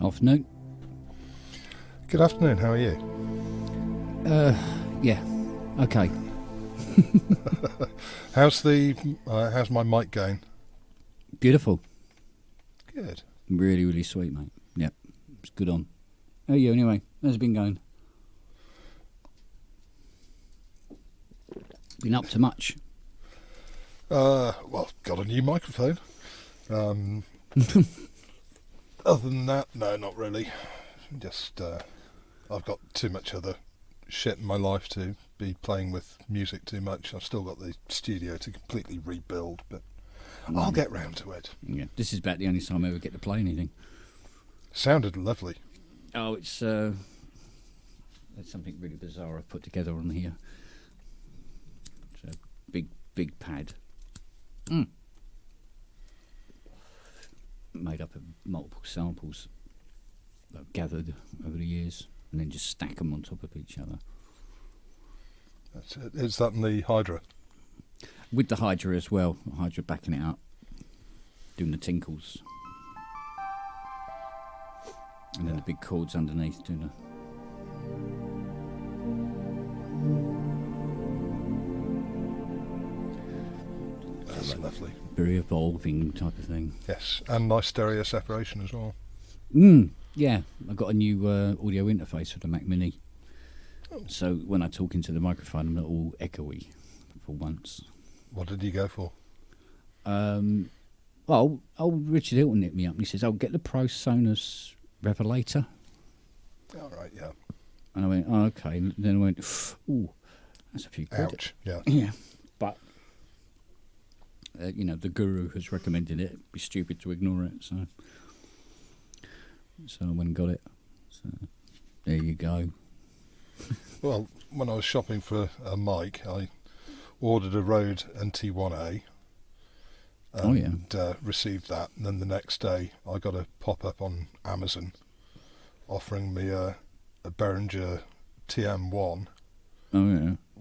Afternoon. Good afternoon, how are you? Yeah. Okay. How's my mic going? Beautiful. Good. Really, really sweet, mate. Yep. It's good on. How are you anyway? How's it been going? Been up to much? Well, got a new microphone. Other than that, no, not really. Just, I've got too much other shit in my life to be playing with music too much. I've still got the studio to completely rebuild, but I'll get round to it. Yeah. This is about the only time I ever get to play anything. Sounded lovely. Oh, it's there's something really bizarre I've put together on here. It's a big pad. Made up of multiple samples that I've gathered over the years and then just stack them on top of each other. That's it. Is that in the Hydra? With the Hydra as well. Hydra backing it up, doing the tinkles. And then the big chords underneath doing the... That's lovely. Very evolving type of thing. Yes, and nice stereo separation as well. Yeah, I got a new audio interface for the Mac Mini. Oh. So when I talk into the microphone, I'm not all echoey for once. What did you go for? Well, old Richard Hilton hit me up and he says, "I'll get the ProSonus Revelator." All right, yeah. And I went, "Oh, okay." And then I went, "Ooh, that's a few quid." Ouch, yeah. Yeah, but the guru has recommended it. It'd be stupid to ignore it, so I went and got it. So there you go. Well, when I was shopping for a mic, I ordered a Rode NT1A and received that. And then the next day, I got a pop-up on Amazon offering me a Behringer TM1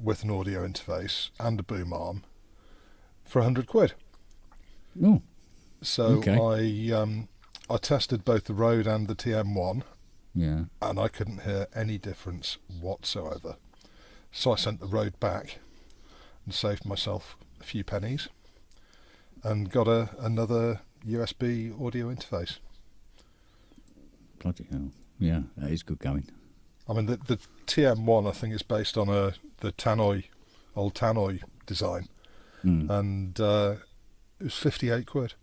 with an audio interface and a boom arm for 100 quid. Oh, so okay. I tested both the Rode and the TM1. Yeah. And I couldn't hear any difference whatsoever. So I sent the Rode back and saved myself a few pennies and got another USB audio interface. Bloody hell. Yeah, that is good going. I mean, the TM1, I think, is based on the old Tannoy design. And it was 58 quid.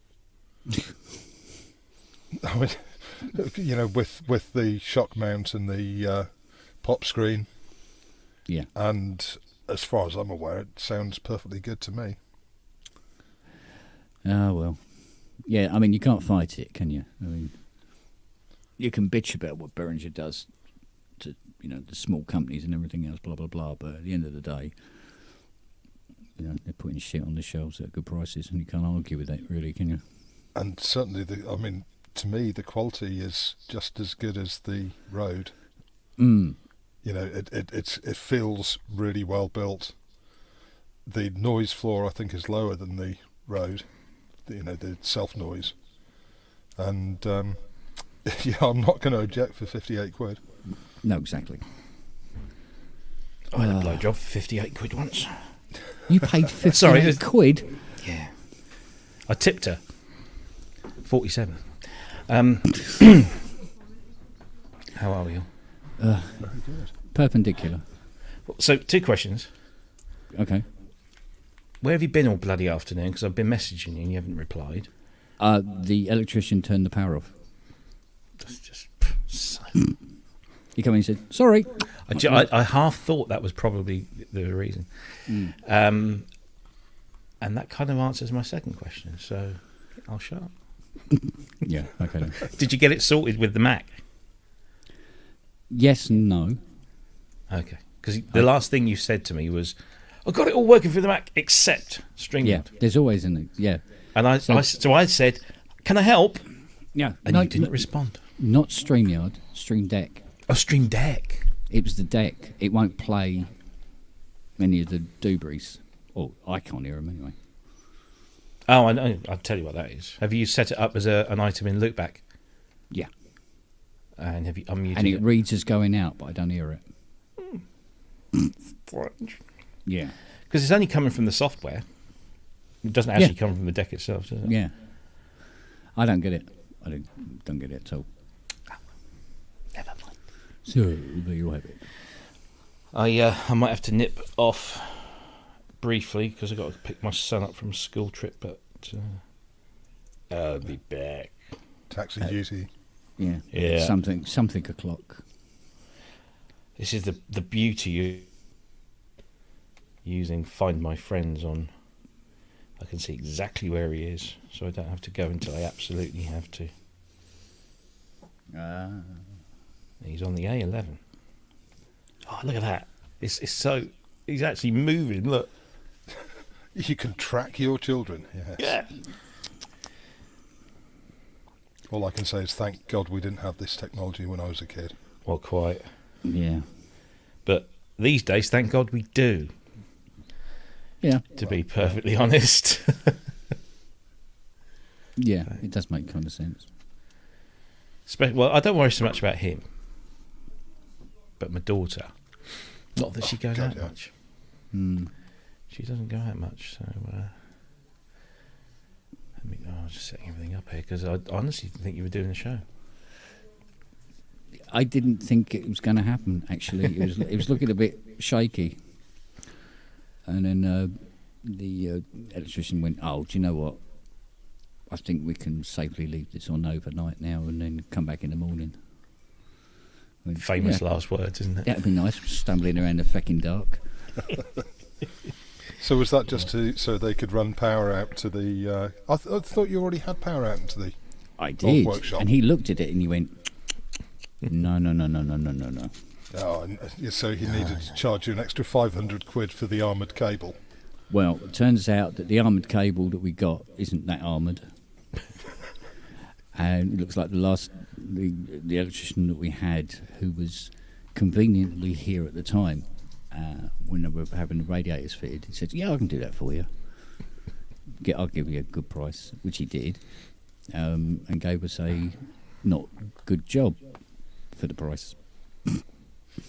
I mean, with the shock mount and the pop screen. Yeah. And as far as I'm aware, it sounds perfectly good to me. Ah, well. Yeah, I mean, you can't fight it, can you? I mean, you can bitch about what Behringer does to, the small companies and everything else, blah, blah, blah. But at the end of the day, they're putting shit on the shelves at good prices, and you can't argue with that, really, can you? And certainly, to me, the quality is just as good as the Rode. It feels really well built. The noise floor, I think, is lower than the Rode. The self noise. And yeah, I'm not going to object for 58 quid. No, exactly. I had a blowjob for 58 quid once. You paid 58 quid? Yeah. I tipped her. 47. How are we all? Very good. Perpendicular. So, 2 questions. Okay. Where have you been all bloody afternoon? Because I've been messaging you and you haven't replied. The electrician turned the power off. That's just... He came in and said, "Sorry." I half thought that was probably the reason. And that kind of answers my second question, so I'll shut up. Yeah, okay then. Did you get it sorted with the Mac? Yes and no. Okay. Because the last thing you said to me was, "I got it all working for the Mac except StreamYard." Yeah, there's always yeah. And so I said, "Can I help?" Yeah. And you didn't respond. Not StreamYard, Stream Deck. Oh, Stream Deck. It was the deck. It won't play any of the doobies. Or I can't hear them anyway. Oh, I know. I'll tell you what that is. Have you set it up as an item in Loopback? Yeah. And I'm muting And it reads as going out, but I don't hear it. Strange. Yeah. Because it's only coming from the software. It doesn't actually come from the deck itself, does it? Yeah. I don't get it. I don't get it at all. Never mind. So, there you have it. I might have to nip off briefly because I've got to pick my son up from a school trip, but I'll be back. Taxi duty. Yeah. Yeah. Something o'clock. This is the beauty of using Find My Friends on. I can see exactly where he is, so I don't have to go until I absolutely have to. He's on the A11. Oh, look at that. It's so... He's actually moving, look. You can track your children. Yes. Yeah. All I can say is thank God we didn't have this technology when I was a kid. Well, quite. Yeah. But these days, thank God we do. Yeah. To be perfectly honest. Yeah, it does make kind of sense. Well, I don't worry so much about him. But my daughter. Not that she goes out much. She doesn't go out much, so... I'm just setting everything up here, because I honestly didn't think you were doing the show. I didn't think it was going to happen, actually. It was looking a bit shaky. And then the electrician went, oh, do you know what? I think we can safely leave this on overnight now and then come back in the morning. Famous last words, isn't it? That'd be nice, stumbling around the fucking dark. So was that just so they could run power out to the... I thought you already had power out into the I did. workshop. And he looked at it and he went, no. Oh, and so he needed to charge you an extra 500 quid for the armoured cable. Well, it turns out that the armoured cable that we got isn't that armoured. And it looks like the electrician that we had, who was conveniently here at the time, when they were having the radiators fitted, he said, yeah, I can do that for you. I'll give you a good price, which he did, and gave us a not good job for the price.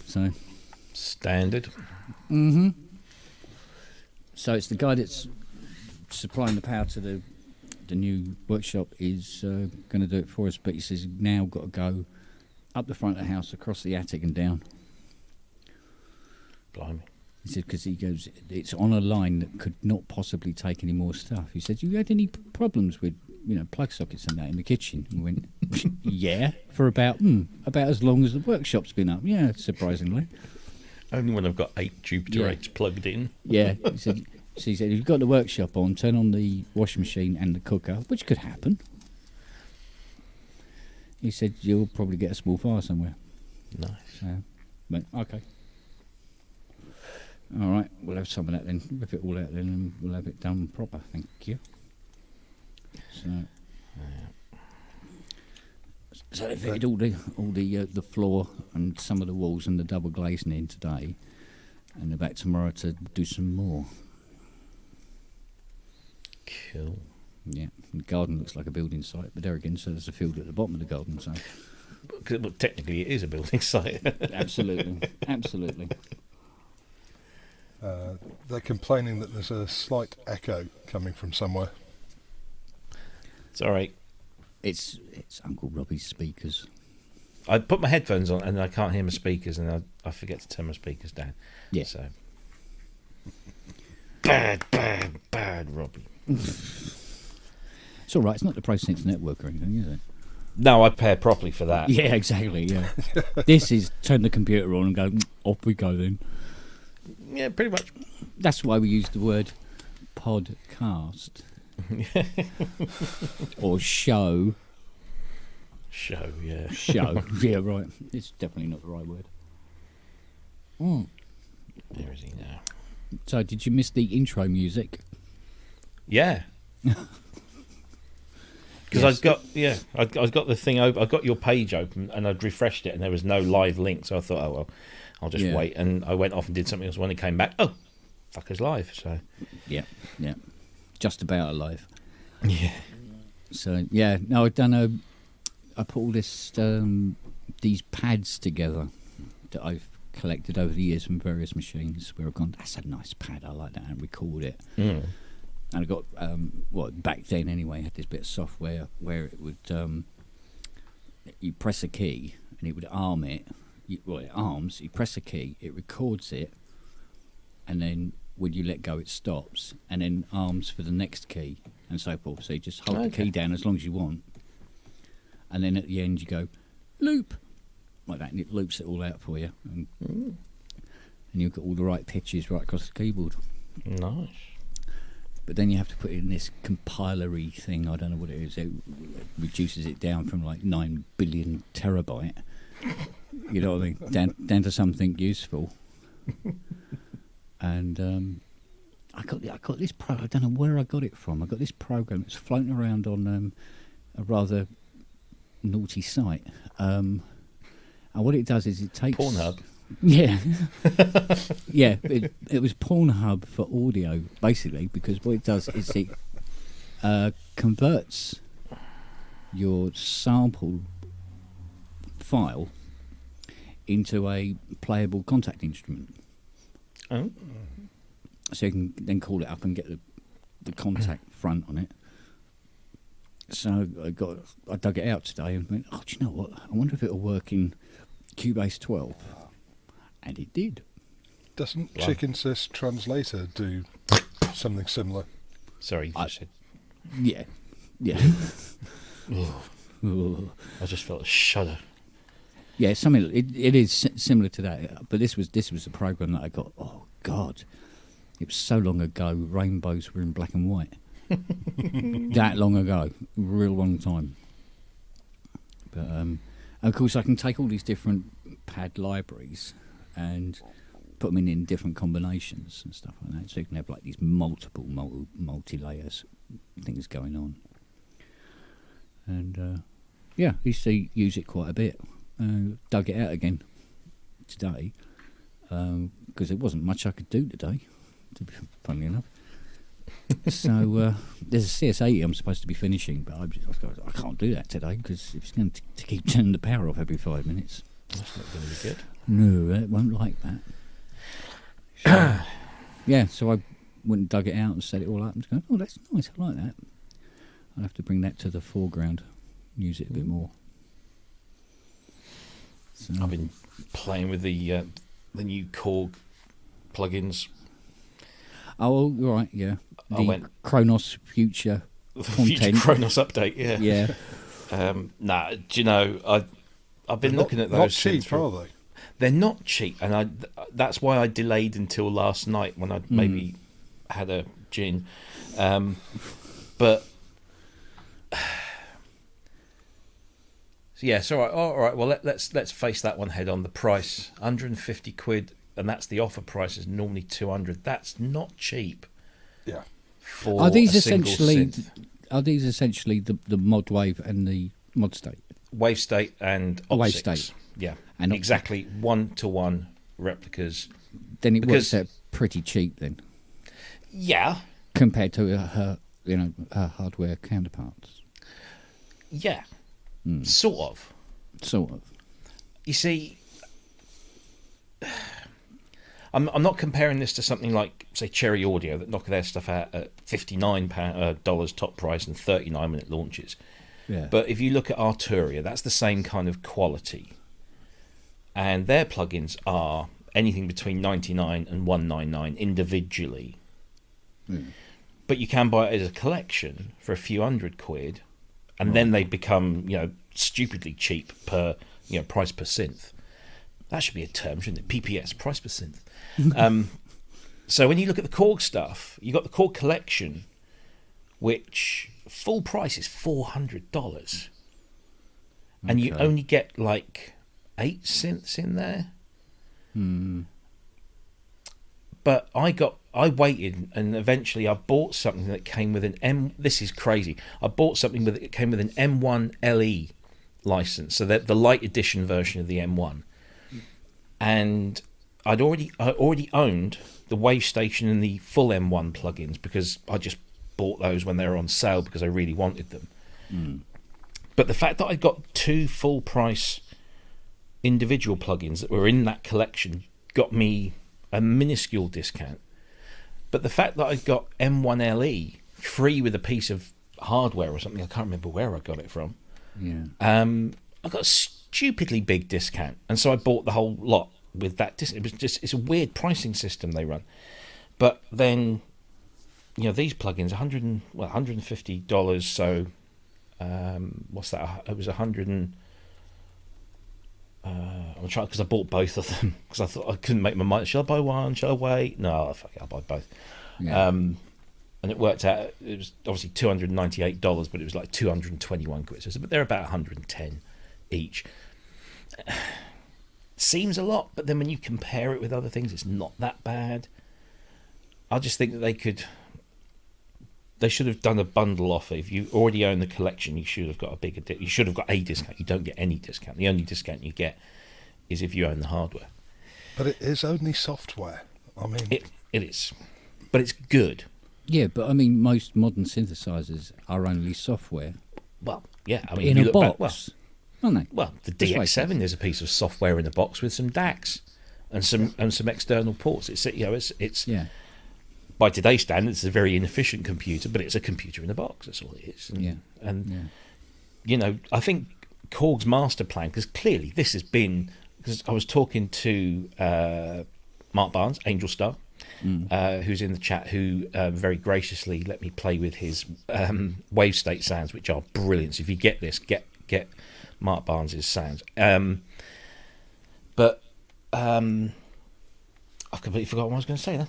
So Standard. Mm-hmm. So it's the guy that's supplying the power to the new workshop is going to do it for us, but he says he's now got to go up the front of the house, across the attic and down. Blimey. He said, because he goes, it's on a line that could not possibly take any more stuff. He said, you had any problems with, plug sockets and that in the kitchen? We went, yeah, for about as long as the workshop's been up. Yeah, surprisingly. Only when I've got 8 Jupiter 8s plugged in. Yeah, he said, if you've got the workshop on, turn on the washing machine and the cooker, which could happen. He said, you'll probably get a small fire somewhere. Nice. So, but, okay. All right, we'll have some of that then. Rip it all out then and we'll have it done proper, thank you. So they fitted all the floor and some of the walls and the double glazing in today, and they're back tomorrow to do some more. Cool. Yeah, the garden looks like a building site, but there again, so there's a field at the bottom of the garden. So, well, technically, it is a building site. absolutely. They're complaining that there's a slight echo coming from somewhere. It's all right. It's Uncle Robbie's speakers. I put my headphones on and I can't hear my speakers, and I forget to turn my speakers down. Yeah. So bad, Robbie. It's all right. It's not the ProSense network or anything, is it? No, I pair properly for that. Yeah, exactly. Yeah. This is turn the computer on and go. Off we go then. Yeah, pretty much. That's why we use the word podcast or show. Show, yeah. Show, yeah, right. It's definitely not the right word. Where is he now? So, did you miss the intro music? Yeah. Because I've got the thing open. I got your page open and I'd refreshed it and there was no live link. So I thought, oh well, I'll just wait. And I went off and did something else. When it came back, oh, fucker's live. So yeah, just about alive. Yeah. So no, I put all this these pads together that I've collected over the years from various machines where I've gone, that's a nice pad, I like that, and record it. And I got back then anyway, I had this bit of software where it would you press a key and it would arm it. It arms, you press a key, it records it, and then when you let go it stops, and then arms for the next key and so forth. So you just hold the key down as long as you want, and then at the end you go loop like that, and it loops it all out for you, and you've got all the right pitches right across the keyboard. Nice. But then you have to put it in this compilery thing, I don't know what it is, it reduces it down from like 9 billion terabyte, you know what I mean, down to something useful. And I got this I don't know where I got it from. I got this program that's floating around on a rather naughty site, and what it does is it takes Pornhub. Yeah, yeah. It was Pornhub for audio, basically, because what it does is it converts your sample file into a playable contact instrument. Oh. So you can then call it up and get the contact front on it. So I dug it out today and went, oh, do you know what? I wonder if it'll work in Cubase 12. And it did. Doesn't Chicken Sys Translator do something similar? Sorry, you said. Yeah. I just felt a shudder. Yeah, something. It is similar to that, but this was a program that I got. Oh God, it was so long ago. Rainbows were in black and white. That long ago, real long time. But of course, I can take all these different pad libraries and put them in different combinations and stuff like that. So you can have like these multi-layers things going on. And yeah, I used to use it quite a bit. Dug it out again today because there wasn't much I could do today, funnily enough. So there's a CS80 I'm supposed to be finishing, but I can't do that today because it's going to keep turning the power off every 5 minutes. That's not going to be good. No, it won't like that. So, yeah, so I went and dug it out and set it all up and go, oh, that's nice, I like that. I'll have to bring that to the foreground, use it a bit more. So. I've been playing with the new Korg plugins. Oh, right, yeah. I went Kronos Future content. Future Kronos update, yeah. Yeah. Nah, do you know, I've been looking at those. Not cheap, are they? They're not cheap, and that's why I delayed until last night when I maybe had a gin. But yeah, so all right. Well, let's face that one head on. The price, £150, and that's the offer price. Is normally 200. That's not cheap. Yeah. For are these a single essentially? synth. Are these essentially the ModWave and the Mod State? Wave State and Op Wave 6. State. Yeah, and exactly 1-to-1 replicas. Then it works out pretty cheap then. Yeah. Compared to her hardware counterparts. Yeah. Sort of. You see, I'm not comparing this to something like, say, Cherry Audio that knock their stuff out at $59 top price and $39 when it launches. Yeah. But if you look at Arturia, that's the same kind of quality. And their plugins are anything between $99 and $199 individually. But you can buy it as a collection for a few £100, and then they become, stupidly cheap per, price per synth. That should be a term, shouldn't it? PPS, price per synth. So when you look at the Korg stuff, you got the Korg collection, which full price is $400, and you only get like 8 synths in there. But I waited, and eventually I bought something that came with an this is crazy. I bought something that came with an M1 LE license, so that the light edition version of the M1. And I already owned the Wave Station and the full M1 plugins because I just bought those when they were on sale because I really wanted them. But the fact that I got 2 full price individual plugins that were in that collection got me a minuscule discount. But the fact that I got M1LE free with a piece of hardware or something, I can't remember where I got it from. Yeah. I got a stupidly big discount, and so I bought the whole lot with that. It's a weird pricing system they run. But then, these plugins, $150. So, what's that? It was 100 and. I'm trying because I bought both of them because I thought I couldn't make my mind. Shall I buy one? Shall I wait? No, fuck it, I'll buy both. Yeah. And it worked out. It was obviously $298, but it was like 221 quid. So, but they're about 110 each. Seems a lot, but then when you compare it with other things, it's not that bad. I just think that they should have done a bundle offer. If you already own the collection, you should have got a bigger. You should have got a discount. You don't get any discount. The only discount you get is if you own the hardware. But it is only software. I mean, it is, but it's good. Yeah, but I mean, most modern synthesizers are only software. Well, yeah, I mean, in you a look box, back, aren't they? well, the DX7 is a piece of software in a box with some DACs and some external ports. It's Yeah. by today's standards, it's a very inefficient computer, but it's a computer in a box. That's all it is. And I think Korg's master plan, because clearly this has been, because I was talking to Mark Barnes, Angel Star, who's in the chat, who very graciously let me play with his wave state sounds, which are brilliant. So if you get this, get Mark Barnes' sounds. But I've completely forgotten what I was going to say then.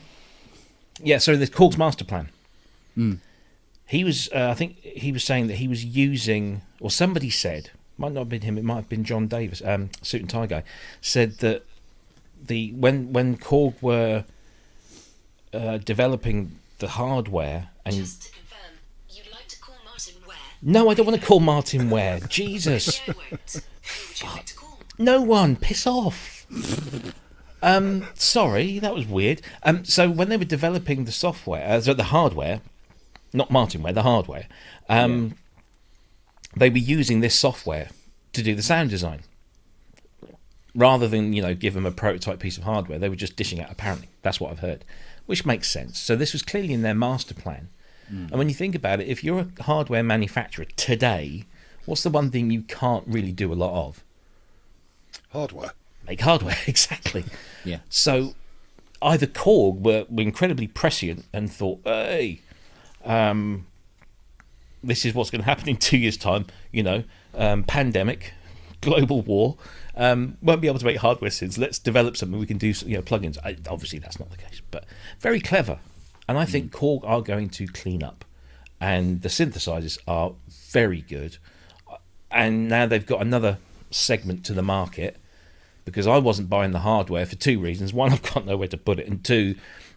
Yeah, so the Korg's master plan. He was, I think he was saying that he was using, or somebody said, might not have been him, it might have been John Davis, Suit and Tie guy, said that when Korg were developing the hardware, and just to confirm, you'd like to call Martin Ware? No, I don't want to call Martin Ware. Jesus, I won't. Who would you like to call? no one, piss off. Sorry, that was weird. So when they were developing the software, the hardware, not Martin Ware, the hardware, they were using this software to do the sound design. Rather than, give them a prototype piece of hardware, they were just dishing out, apparently. That's what I've heard, which makes sense. So this was clearly in their master plan. And when you think about it, if you're a hardware manufacturer today, what's the one thing you can't really do a lot of? hardware. Make hardware, exactly. Yeah. So either Korg were incredibly prescient and thought, hey, this is what's going to happen in 2 years' time, pandemic, global war, won't be able to make hardware synths. Let's develop something we can do, plugins. Obviously, that's not the case, but very clever. And I think Korg are going to clean up. And the synthesizers are very good. And now they've got another segment to the market, because I wasn't buying the hardware for two reasons. One, I've got nowhere to put it. And two,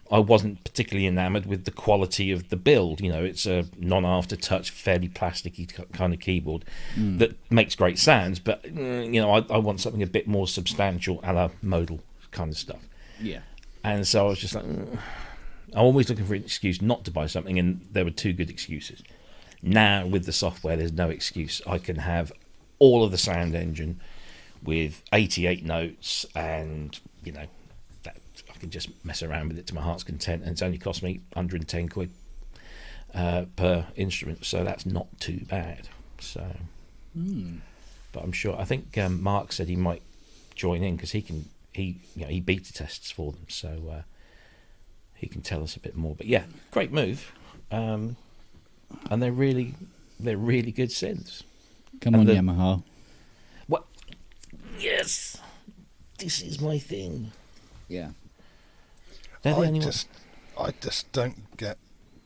I wasn't particularly enamoured with the quality of the build. It's a non-aftertouch, fairly plasticky kind of keyboard that makes great sounds. But, I want something a bit more substantial, a la modal kind of stuff. Yeah. And so I was just like, I'm always looking for an excuse not to buy something, and there were two good excuses. Now, with the software, there's no excuse. I can have all of the sound engine with 88 notes, and, that I can just mess around with it to my heart's content, and it's only cost me 110 quid per instrument, so that's not too bad. So, but I'm sure, I think Mark said he might join in, because he beta tests for them, so he can tell us a bit more. But yeah, great move, and they're really good synths. Come on, Yamaha. What? Yes, this is my thing. Yeah. They're the only I just don't get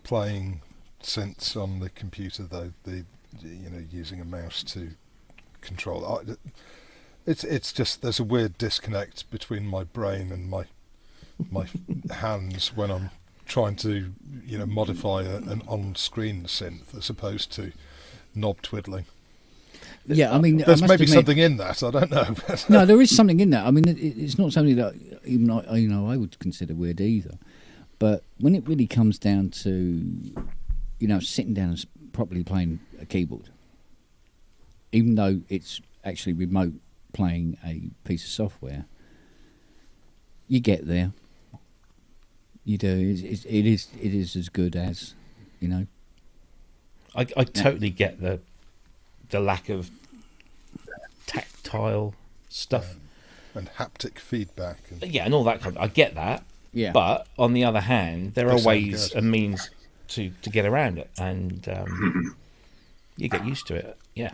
playing synths on the computer, though. Using a mouse to control. It's just, there's a weird disconnect between my brain and my hands when I'm trying to modify an on-screen synth as opposed to knob twiddling. Yeah, I mean, there's maybe something in that. I don't know. No, there is something in that. I mean, it's not something that even I would consider weird either. But when it really comes down to sitting down and properly playing a keyboard, even though it's actually remote playing a piece of software, you get there. You do. It is as good as, you know. I totally get the lack of tactile stuff and haptic feedback. And all that kind of. I get that. Yeah. But on the other hand, there are ways good. and means to get around it, and you get used to it. Yeah.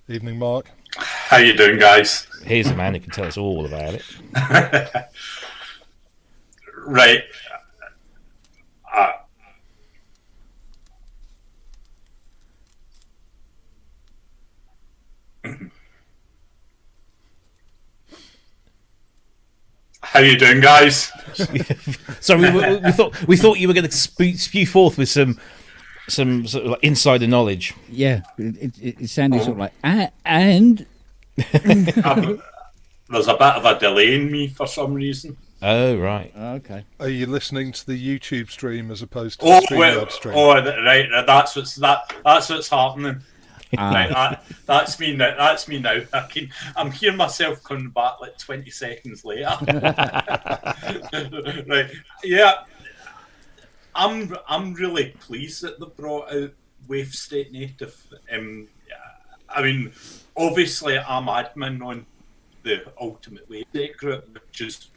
Evening, Mark. How you doing, guys? Here's a man who can tell us all about it. Right. How you doing, guys? Sorry, we thought you were going to spew forth with some sort of like insider knowledge. Yeah, it sounded sort of like and. There's a bit of a delay in me for some reason. Oh right. Okay. Are you listening to the YouTube stream as opposed to the StreamYard stream? Right. That's what's happening. Right, that's me now. That's me now. I'm hearing myself coming back like 20 seconds later. Right. Yeah. I'm really pleased that they brought out Wave State Native. I mean, obviously I'm admin on the Ultimate Wave State group, which has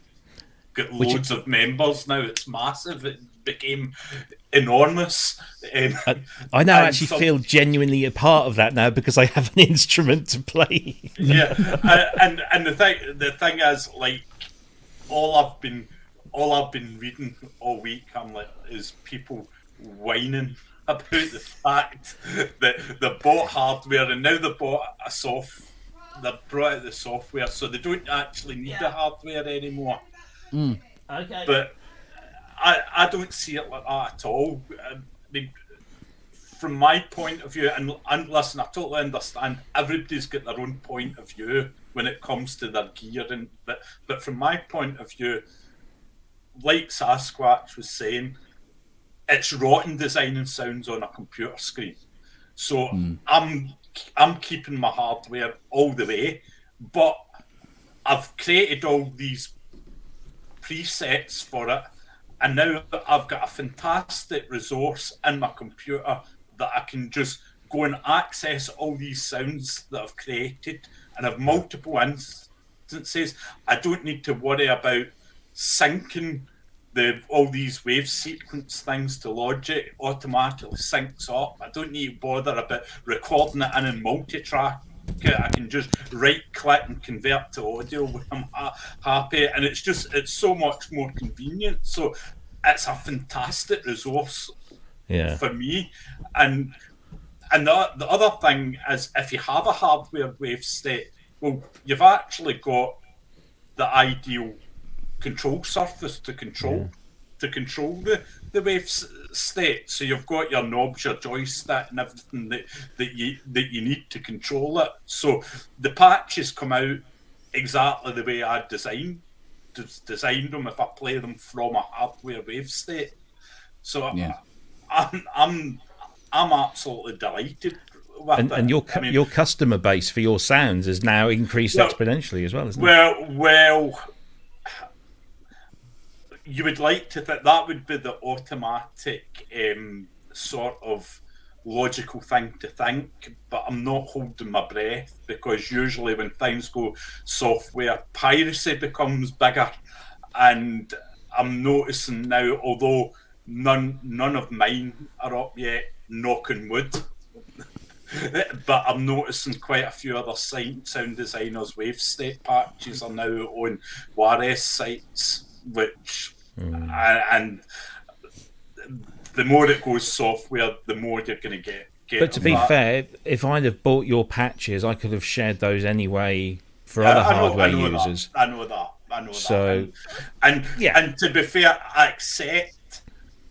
got loads of members now. It's massive. It became enormous. I now actually feel genuinely a part of that now because I have an instrument to play. Yeah, and the thing is, like, all I've been reading all week, is people whining about the fact that they bought hardware and now they bought they've brought out the software, so they don't actually need the hardware anymore. Okay. But I don't see it like that at all. I mean, from my point of view, and listen, I totally understand everybody's got their own point of view when it comes to their gear, but from my point of view, like Sasquatch was saying, it's rotten designing sounds on a computer screen. So I'm keeping my hardware all the way, but I've created all these presets for it, and now I've got a fantastic resource in my computer that I can just go and access all these sounds that I've created and have multiple instances. I don't need to worry about syncing all these wave sequence things to Logic. Automatically syncs up. I don't need to bother about recording it in multi-track. I can just right-click and convert to audio when I'm happy, and it's so much more convenient. So it's a fantastic resource for me. And the other thing is, if you have a hardware wave state, well, you've actually got the ideal control surface to control the wave state. So you've got your knobs, your joystick, and everything that you need to control it. So the patches come out exactly the way I designed them if I play them from a hardware wave state. So I'm absolutely delighted with it. And your customer base for your sounds has now increased exponentially as well, isn't it? Well, you would like to think that would be the automatic sort of logical thing to think, but I'm not holding my breath, because usually when things go software, piracy becomes bigger, and I'm noticing now, although none of mine are up yet, knock on wood, but I'm noticing quite a few other sound designers' wave state patches are now on Juarez sites, which and the more it goes software, the more you're going to get. But to be fair, if I'd have bought your patches, I could have shared those anyway for other hardware users. I know that. So, and to be fair, I accept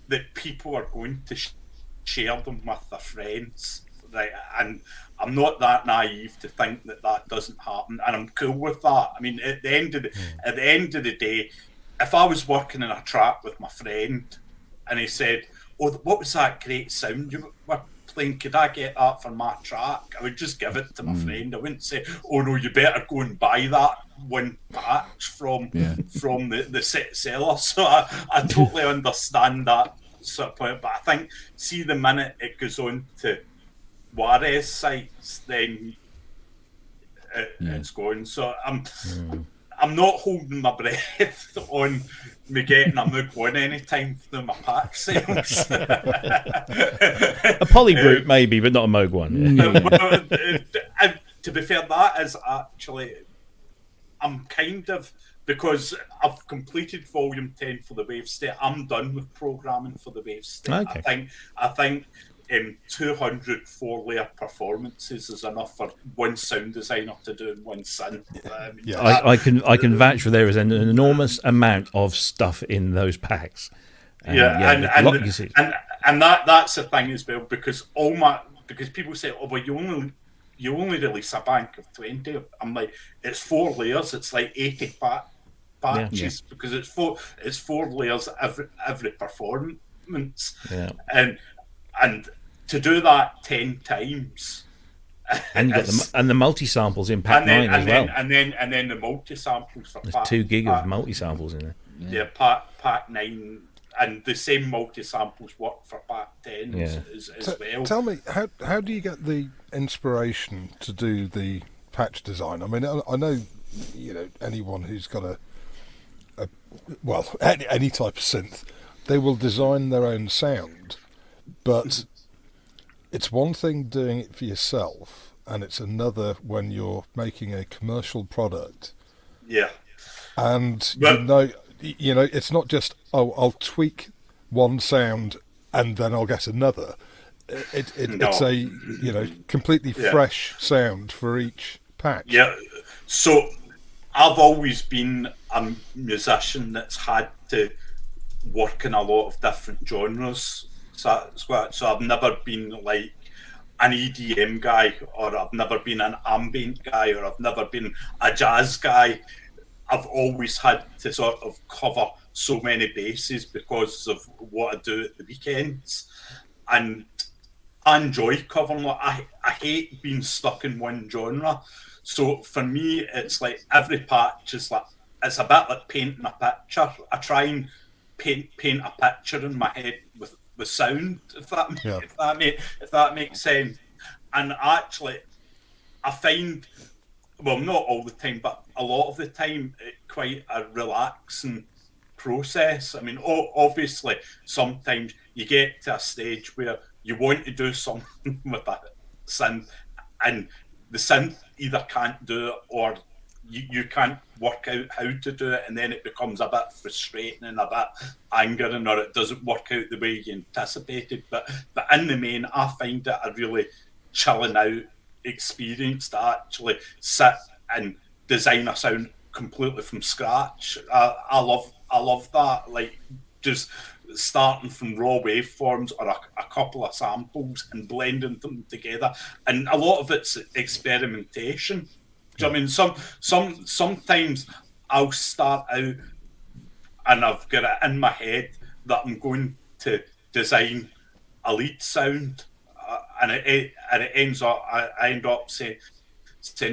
that people are going to share them with their friends, right? And I'm not that naive to think that doesn't happen, and I'm cool with that. I mean, at the end of the day, if I was working in a track with my friend and he said, "Oh, what was that great sound you were playing, could I get that for my track? I would just give it to my friend. I wouldn't say, oh no, you better go and buy that one patch from the set seller. So I totally understand that sort of point. But I think, see, the minute it goes on to Juarez sites, then it's gone. So I'm not holding my breath on me getting a Moog 1 anytime through my patch sales. A poly group maybe, but not a Moog 1. And to be fair, that is actually, I'm kind of, because I've completed volume 10 for the Wave State, I'm done with programming for the Wave State. Okay. I think 200 4-layer performances is enough for one sound designer to do in one synth. I can vouch for there is an enormous amount of stuff in those packs. And that's the thing as well, because people say, oh, well, you only release a bank of 20. I'm like, it's 4 layers. It's like 80 patches because it's four layers every performance. Yeah. And to do that 10 times, and you got the multi samples in pack 9 as well, and then the multi samples for there's 2 gig of multi samples in there. Yeah, pack 9, and the same multi samples work for pack 10 as well. Tell me, how do you get the inspiration to do the patch design? I mean, I know, anyone who's got any type of synth, they will design their own sound, but it's one thing doing it for yourself, and it's another when you're making a commercial product. Yeah. And it's not just, I'll tweak one sound and then I'll get another. It's a completely fresh sound for each patch. Yeah. So I've always been a musician that's had to work in a lot of different genres. So I've never been like an EDM guy, or I've never been an ambient guy, or I've never been a jazz guy. I've always had to sort of cover so many bases because of what I do at the weekends. And I enjoy covering it. I hate being stuck in one genre. So for me, it's like every patch is like, it's a bit like painting a picture. I try and paint a picture in my head with sound, if that makes sense. And actually, I find, well, not all the time, but a lot of the time, quite a relaxing process. I mean, obviously, sometimes you get to a stage where you want to do something with a synth, and the synth either can't do it, or you can't work out how to do it, and then it becomes a bit frustrating and a bit angering, or it doesn't work out the way you anticipated. But in the main, I find it a really chilling out experience to actually sit and design a sound completely from scratch. I love that, like just starting from raw waveforms or a couple of samples and blending them together. And a lot of it's experimentation. Do you know what I mean? Sometimes I'll start out and I've got it in my head that I'm going to design a lead sound, and it ends up, I end up saying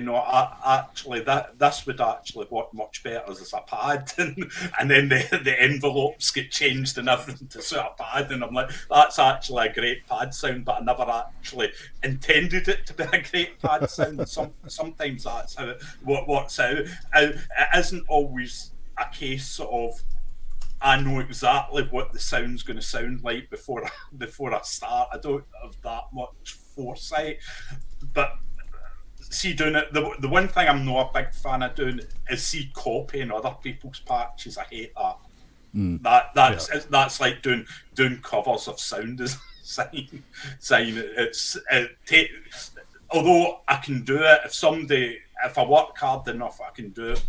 no, actually this would actually work much better as a pad, and then the envelopes get changed and everything to suit a pad, and I'm like, that's actually a great pad sound, but I never actually intended it to be a great pad sound. Sometimes that's how it works out. It isn't always a case of I know exactly what the sound's going to sound like before I start. I don't have that much foresight, but see, doing it, the one thing I'm not a big fan of doing is copying other people's patches. I hate that. That's like doing covers of sound design. Although I can do it if I work hard enough, I can do it.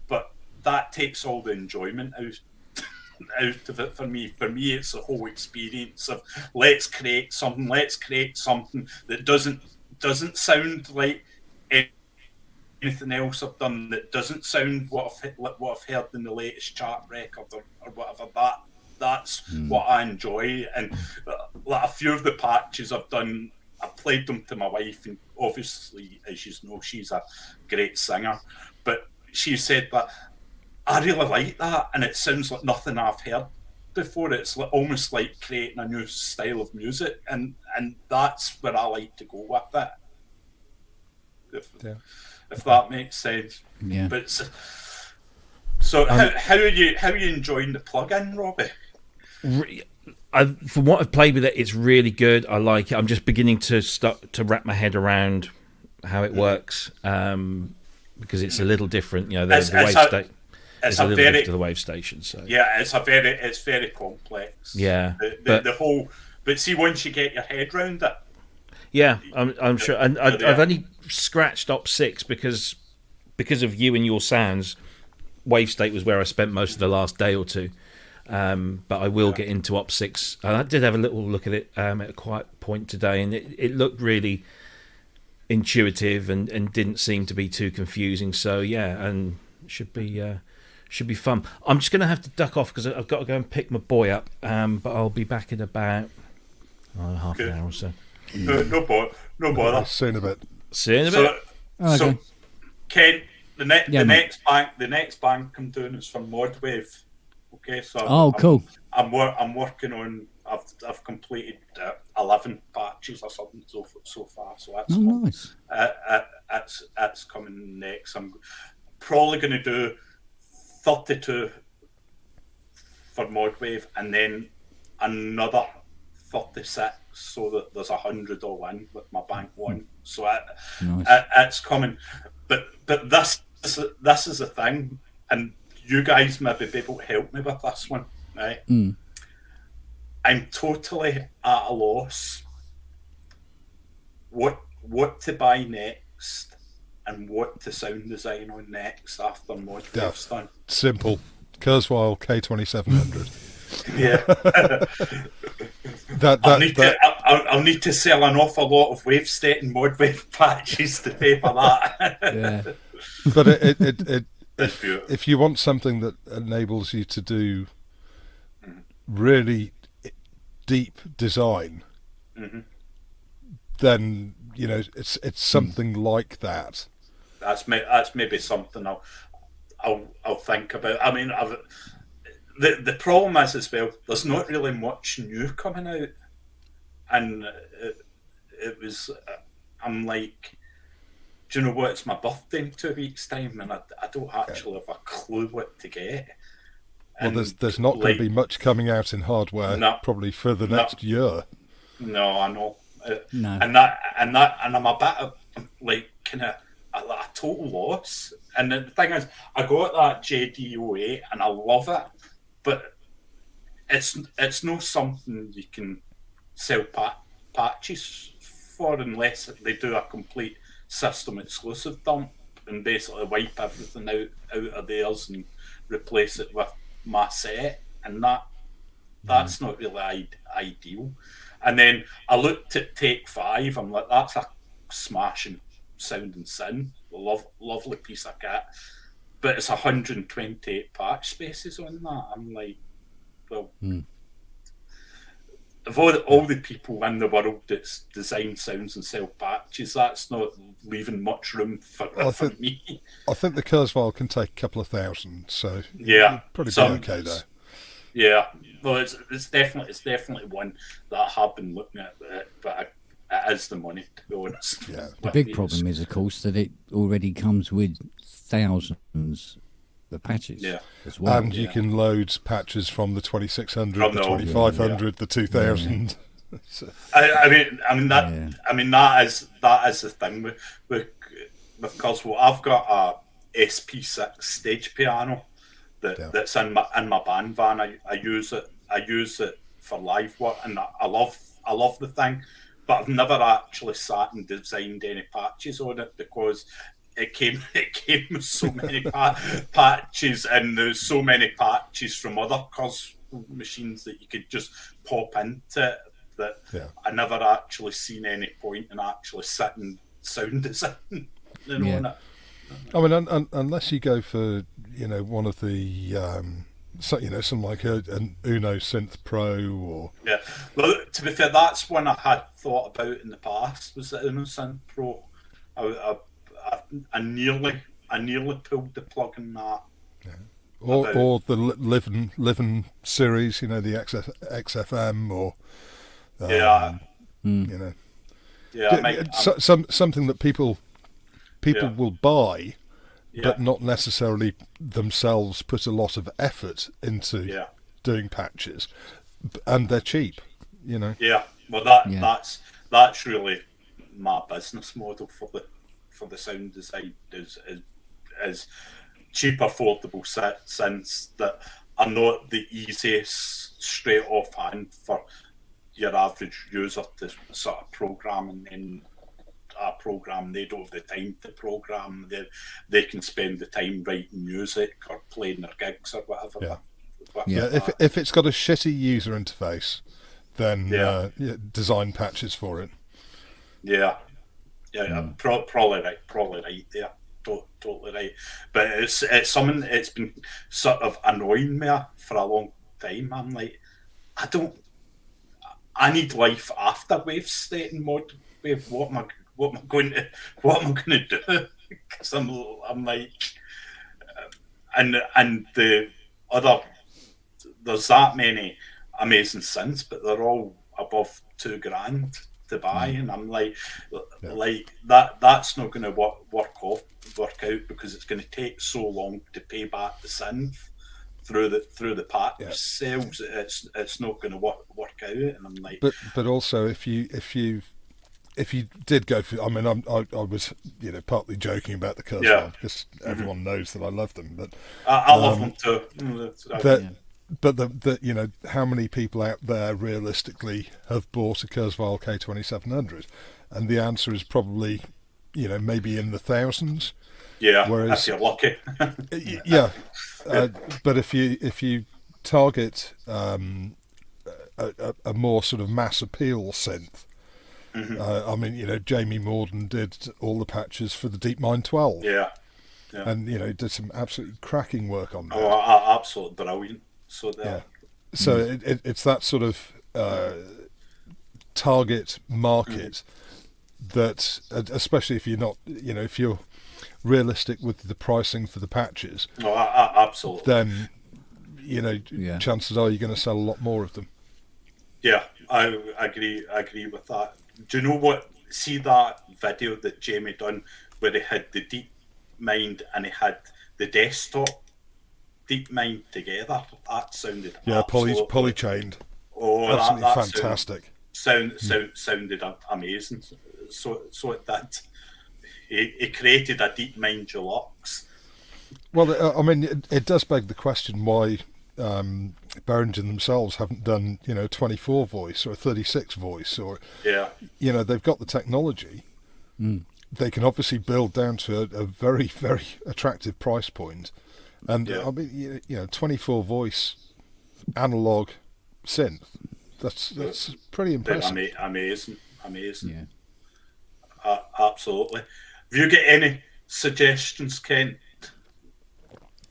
But that takes all the enjoyment out of it for me. For me, it's the whole experience of let's create something that doesn't sound like anything else I've done, that doesn't sound what I've heard in the latest chart record or whatever. that's what I enjoy. And like a few of the patches I've done, I played them to my wife, and obviously, as you know, she's a great singer. But she said that I really like that, and it sounds like nothing I've heard before. It's almost like creating a new style of music, and that's where I like to go with it. If that makes sense. Yeah. But so how are you enjoying the plugin, Robbie? From what I've played with it, it's really good. I like it. I'm just beginning to start to wrap my head around how it works, because it's a little different. You know, the wave state. It's a little different to the wave station. So yeah, it's very complex. Yeah, the whole. But see, once you get your head round it. Yeah, I'm sure, and I've only scratched Op 6 because of you and your sounds. Wave state was where I spent most of the last day or two, but I will get into Op 6. I did have a little look at it at a quiet point today, and it looked really intuitive and didn't seem to be too confusing. So yeah, and should be fun. I'm just going to have to duck off because I've got to go and pick my boy up, but I'll be back in about half an hour or so. No bother. See you in a bit. See you in a bit. So Ken, the next bank I'm doing is from ModWave. Okay, so cool. I'm working on. I've completed 11 patches or something so far. So that's nice. That's coming next. I'm probably going to do 32 for ModWave, and then another 36, so that there's 100 all in with my bank one. So it's coming. But this is the thing, and you guys maybe be able to help me with this one, right? I'm totally at a loss what to buy next and what to sound design on next after ModWave's done. Simple. Kurzweil K2700. Yeah. I'll need to sell an awful lot of wave state and ModWave patches to pay for that. Yeah. But if you want something that enables you to do really deep design, then it's something like that. That's maybe something I'll think about. I mean, the problem is as well, there's not really much new coming out, and it was. I'm like, do you know what? It's my birthday in 2 weeks' time, and I don't actually have a clue what to get. Well, there's not going to be much coming out in hardware probably for the next year. No, I know. No. And I'm a bit of like kind of a total loss. And the thing is, I got that JD08 and I love it, but it's not something you can sell patches for unless they do a complete system exclusive dump and basically wipe everything out of theirs and replace it with my set, and that's not really ideal. And then I looked at Take 5. I'm like, that's a smashing sounding synth, lovely piece of kit, but it's 128 patch spaces on that. I'm like, well, of all the people in the world that's design sounds and sell patches, that's not leaving much room for me. I think the Kurzweil can take a couple of thousand, so yeah, probably be okay there. Yeah, well, it's definitely one that I have been looking at, but it is the money, to be honest. Yeah. The big problem is, of course, that it already comes with thousands of patches as well. And you can load patches from the 2600, the 2500, the 2000. So. I mean that is the thing with Kurzweil. I've got a SP6 stage piano that's in my band van. I use it for live work, and I love the thing, but I've never actually sat and designed any patches on it because it came with so many patches, and there's so many patches from other Kurzweil machines that you could just pop into it, that I never actually seen any point in actually sitting sound design on it. I mean, unless you go for one of the so some like an Uno Synth Pro or Yeah. Well, to be fair, that's one I had thought about in the past. Was the Innocent Pro? I nearly pulled the plug in that. or the Livin series, the XFM or Yeah. Yeah. Something that people will buy, but not necessarily themselves put a lot of effort into doing patches, and they're cheap. Yeah. Well, that's really my business model for the sound design is cheap, affordable synths that are not the easiest straight off hand for your average user to sort of program, and then a program they don't have the time to program. They can spend the time writing music or playing their gigs or whatever. If it's got a shitty user interface, then design patches for it. Probably right there. Totally right. But it's something that's been sort of annoying me for a long time. I'm like, I need life after wave state and ModWave. What am I going to do? Because I'm like, and the other, there's that many amazing synths, but they're all above $2,000 to buy, and I'm like that's not going to work out, because it's going to take so long to pay back the synth through the patch sales. It's not going to work out, and I'm like, but also if you did go for, I mean, I was partly joking about the Kurzweil because everyone knows that I love them, but I love them too. But the how many people out there realistically have bought a Kurzweil K2700, and the answer is probably maybe in the thousands. Yeah, whereas, if you're lucky. But if you target a more sort of mass appeal synth, I mean, Jamie Morden did all the patches for the DeepMind 12. And did some absolutely cracking work on that. Oh, absolutely brilliant. So it's that sort of target market that, especially if you're not, if you're realistic with the pricing for the patches, absolutely, then chances are you're going to sell a lot more of them. Yeah, I agree with that. Do you know what? See that video that Jamie done where he had the DeepMind and he had the desktop DeepMind together? That sounded polychained. Oh, absolutely that fantastic. Sounded amazing. So it did. He created a DeepMind Deluxe. Well, I mean, it does beg the question why Behringer themselves haven't done 24 voice or a 36 voice, or they've got the technology. They can obviously build down to a very, very attractive price point, and I mean 24 voice analog synth. That's pretty impressive. Amazing. Yeah. Absolutely. Have you got any suggestions, Ken?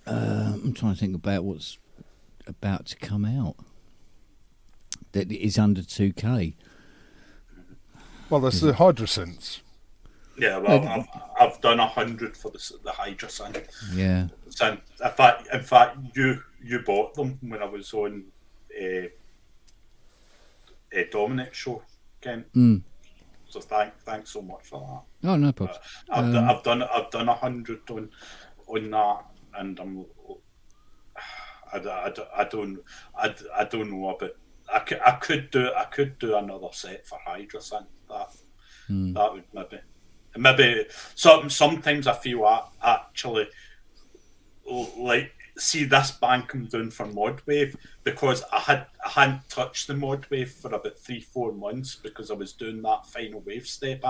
I'm trying to think about what's about to come out that is under 2K. Well, there's the Hydra synths. Yeah, well, I've done 100 for the Hydra synth. Yeah. So in fact, you bought them when I was on a Dominic show, Ken. So thanks so much for that. Oh, no problem. I've done 100 on that, and I don't know about. I could do another set for Hydra synth. That would maybe sometimes I feel actually like, see this bank I'm doing for ModWave, because I hadn't touched the ModWave for about 3-4 months because I was doing that final wave step.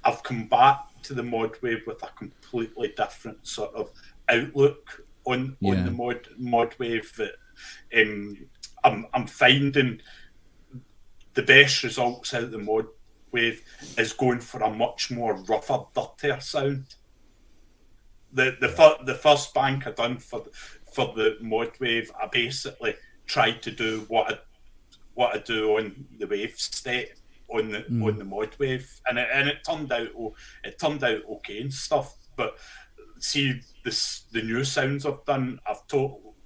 I've come back to the ModWave with a completely different sort of outlook on the ModWave. I'm finding the best results out of the ModWave is going for a much more rougher, dirtier sound. The first bank I done for for the ModWave, I basically tried to do what I do on the wave state on the ModWave, and it turned out okay and stuff. But see, the new sounds I've done,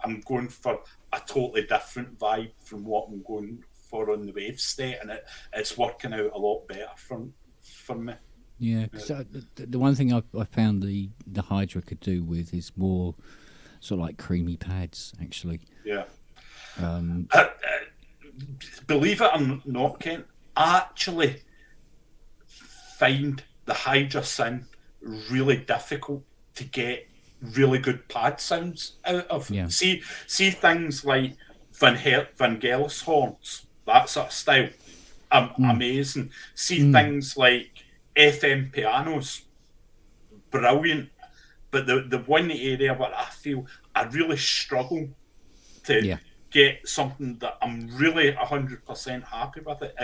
I'm going for a totally different vibe from what I'm going for on the wave state, and it's working out a lot better for me. Yeah, because the one thing I found the Hydra could do with is more sort of like creamy pads, actually. Yeah. Believe it or not, Kent, I actually find the Hydra synth really difficult to get really good pad sounds out of. Yeah. See things like Vangelis horns, that sort of style, amazing. See things like FM pianos, brilliant. But the one area where I feel I really struggle to get something that I'm really 100% happy with it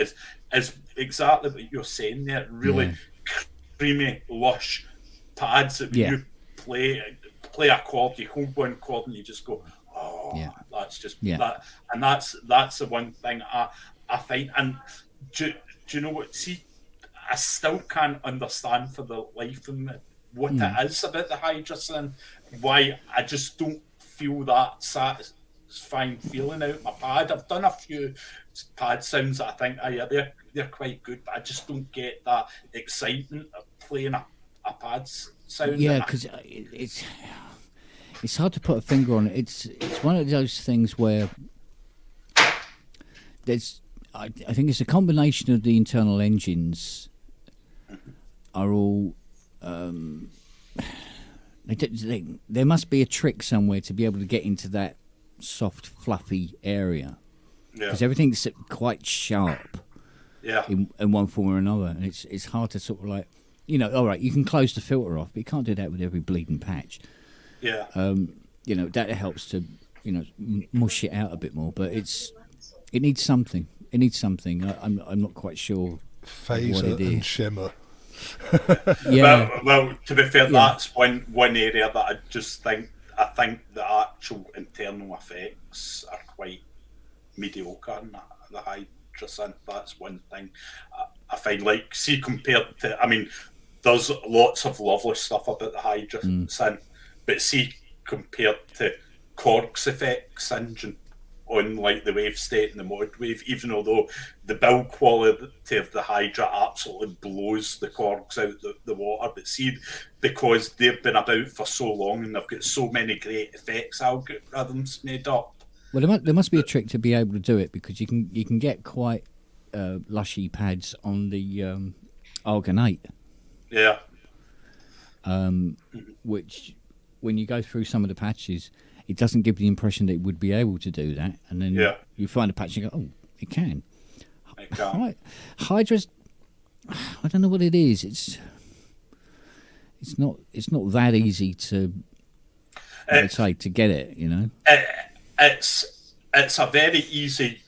is exactly what you're saying there. Really creamy, lush pads that when you play a chord, you hold one chord and you just go, that's just that. And that's the one thing I find. And do you know what? See, I still can't understand for the life of me what it is about the Hydra synth, why I just don't feel that satisfying feeling out my pad. I've done a few pad sounds that I think they're quite good, but I just don't get that excitement of playing a pad sound. Yeah, because it's hard to put a finger on it. It's one of those things where I think it's a combination of the internal engines are all. There must be a trick somewhere to be able to get into that soft, fluffy area, because everything's quite sharp, in one form or another, and it's hard to sort of like, all right, you can close the filter off, but you can't do that with every bleeding patch. Yeah. That helps to mush it out a bit more, but it needs something. It needs something. I'm not quite sure. Phaser and shimmer. Well, to be fair, that's one area that I just think the actual internal effects are quite mediocre in the Hydra synth. That's one thing I find, like, see, compared to, I mean, there's lots of lovely stuff about the Hydra synth, but see, compared to Korg's effects engine on like the wave state and the ModWave, even although the build quality of the Hydra absolutely blows the Korgs out the water, but see, because they've been about for so long and they've got so many great effects algorithms made up. Well, there must be a trick to be able to do it, because you can get quite lushy pads on the Argonate. Yeah. Which, when you go through some of the patches, it doesn't give the impression that it would be able to do that, and then you find a patch and you go, oh, it can. It can. Hydra's, I don't know what it is. It's not that easy to, I'd say, to get it. It's a very easy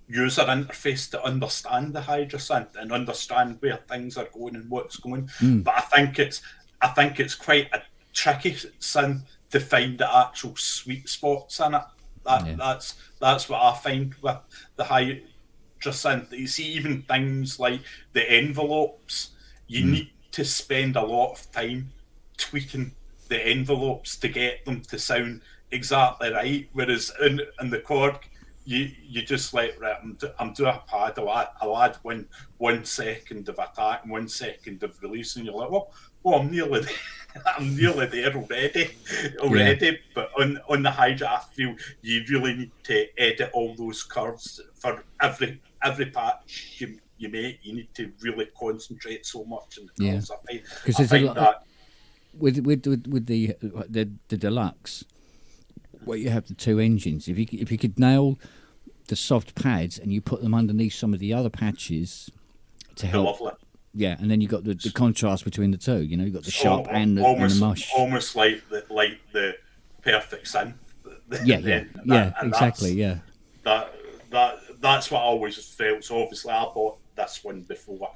user interface to understand the Hydra synth and understand where things are going and what's going. But I think it's quite a tricky synth to find the actual sweet spots in it. That's what I find with the Hydra synth. You see, even things like the envelopes, you need to spend a lot of time tweaking the envelopes to get them to sound exactly right. Whereas in the Korg, you just like, right, I'm doing a pad, I'll add 1 second of attack and 1 second of release, and you're like, well, I'm nearly there already. Yeah. But on the Hydra, I feel you really need to edit all those curves for every patch you make. You need to really concentrate so much on the curves. Because there's a lot with the deluxe, where you have the two engines. If you could nail the soft pads and you put them underneath some of the other patches to help. Lovely. Yeah, and then you got the contrast between the two. You got the sharp and the mush. Almost like the perfect synth. Exactly. That's what I always felt. So obviously, I bought this one before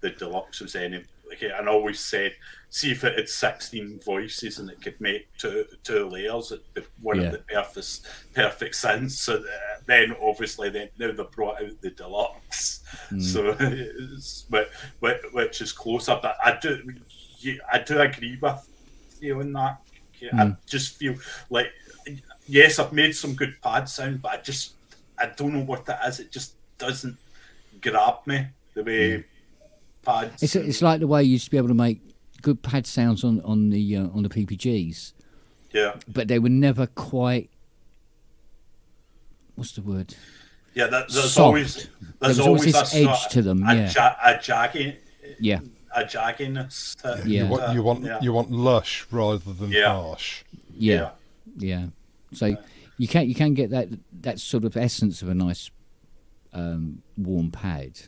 the deluxe was any okay, and always said, see if it had 16 voices and it could make two layers, it'd be one of the perfect synths. So then obviously now they brought out the deluxe, so which is closer. But I do agree with you on that. I just feel like, yes, I've made some good pad sounds, but I don't know what it is. It just doesn't grab me the way pads. It's like the way you used to be able to make good pad sounds on the PPGs. Yeah. But they were never quite. What's the word? Yeah, there's Soft. always this edge to them. A jaggy. Yeah. A jagginess. You want lush rather than harsh. Yeah. So you can get that sort of essence of a nice warm pad,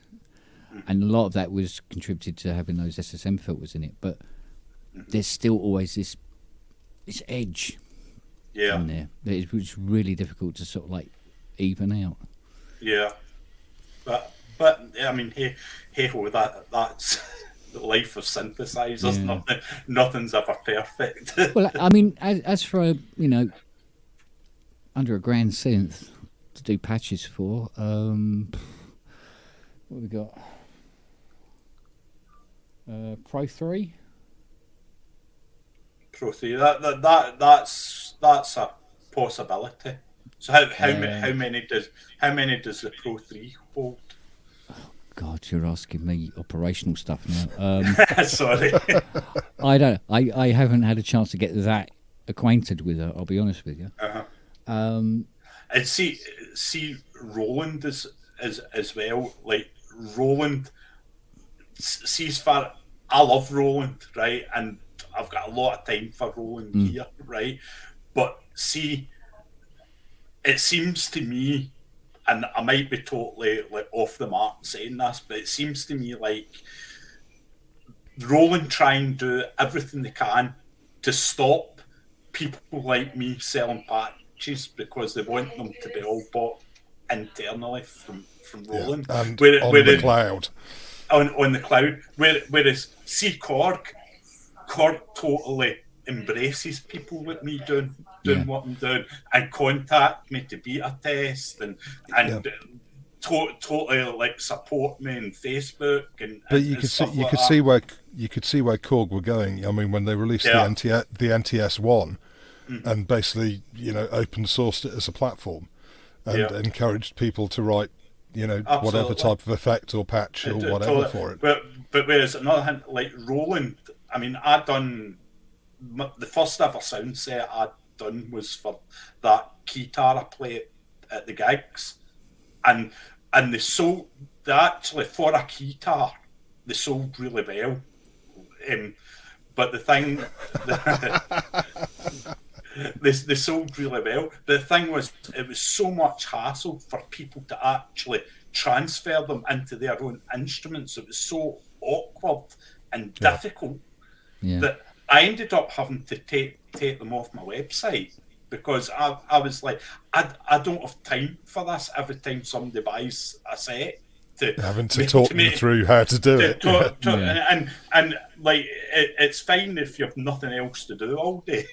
and a lot of that was contributed to having those SSM filters in it. But there's still always this edge in there that is really difficult to sort of like even out. Yeah, but I mean, hey ho, that's the life of synthesizers. Yeah. Nothing's ever perfect. Well, I mean, as for under $1,000 synth to do patches for, what have we got? Pro 3. Pro 3. That's a possibility. So how many does the Pro 3 hold? God, you're asking me operational stuff now. Sorry. I haven't had a chance to get that acquainted with her. I'll be honest with you. Uh-huh. And see, Roland is as well. Like Roland, see, as far I love Roland, right, and I've got a lot of time for Roland here, right. But see, it seems to me, and I might be totally like off the mark saying this, but it seems to me like Roland try and do everything they can to stop people like me selling patches because they want them to be all bought internally from Roland. And on the cloud. On the cloud. Whereas see Korg totally embraces people like me doing what I'm doing and contact me to beta test and totally like support me on Facebook but you could see where Korg were going. I mean, when they released the NTS1 and basically open sourced it as a platform and encouraged people to write whatever type of effect or patch or whatever for it. But whereas another hint, like Roland, I mean, I done the first ever sound set I done was for that guitar I play at the gigs, and they actually for a guitar they sold really well, but the thing they sold really well. The thing was, it was so much hassle for people to actually transfer them into their own instruments. It was so awkward and difficult that I ended up having to take them off my website because I was like, I don't have time for this every time somebody buys a set. Having to talk them through how to do it. And like, it's fine if you have nothing else to do all day.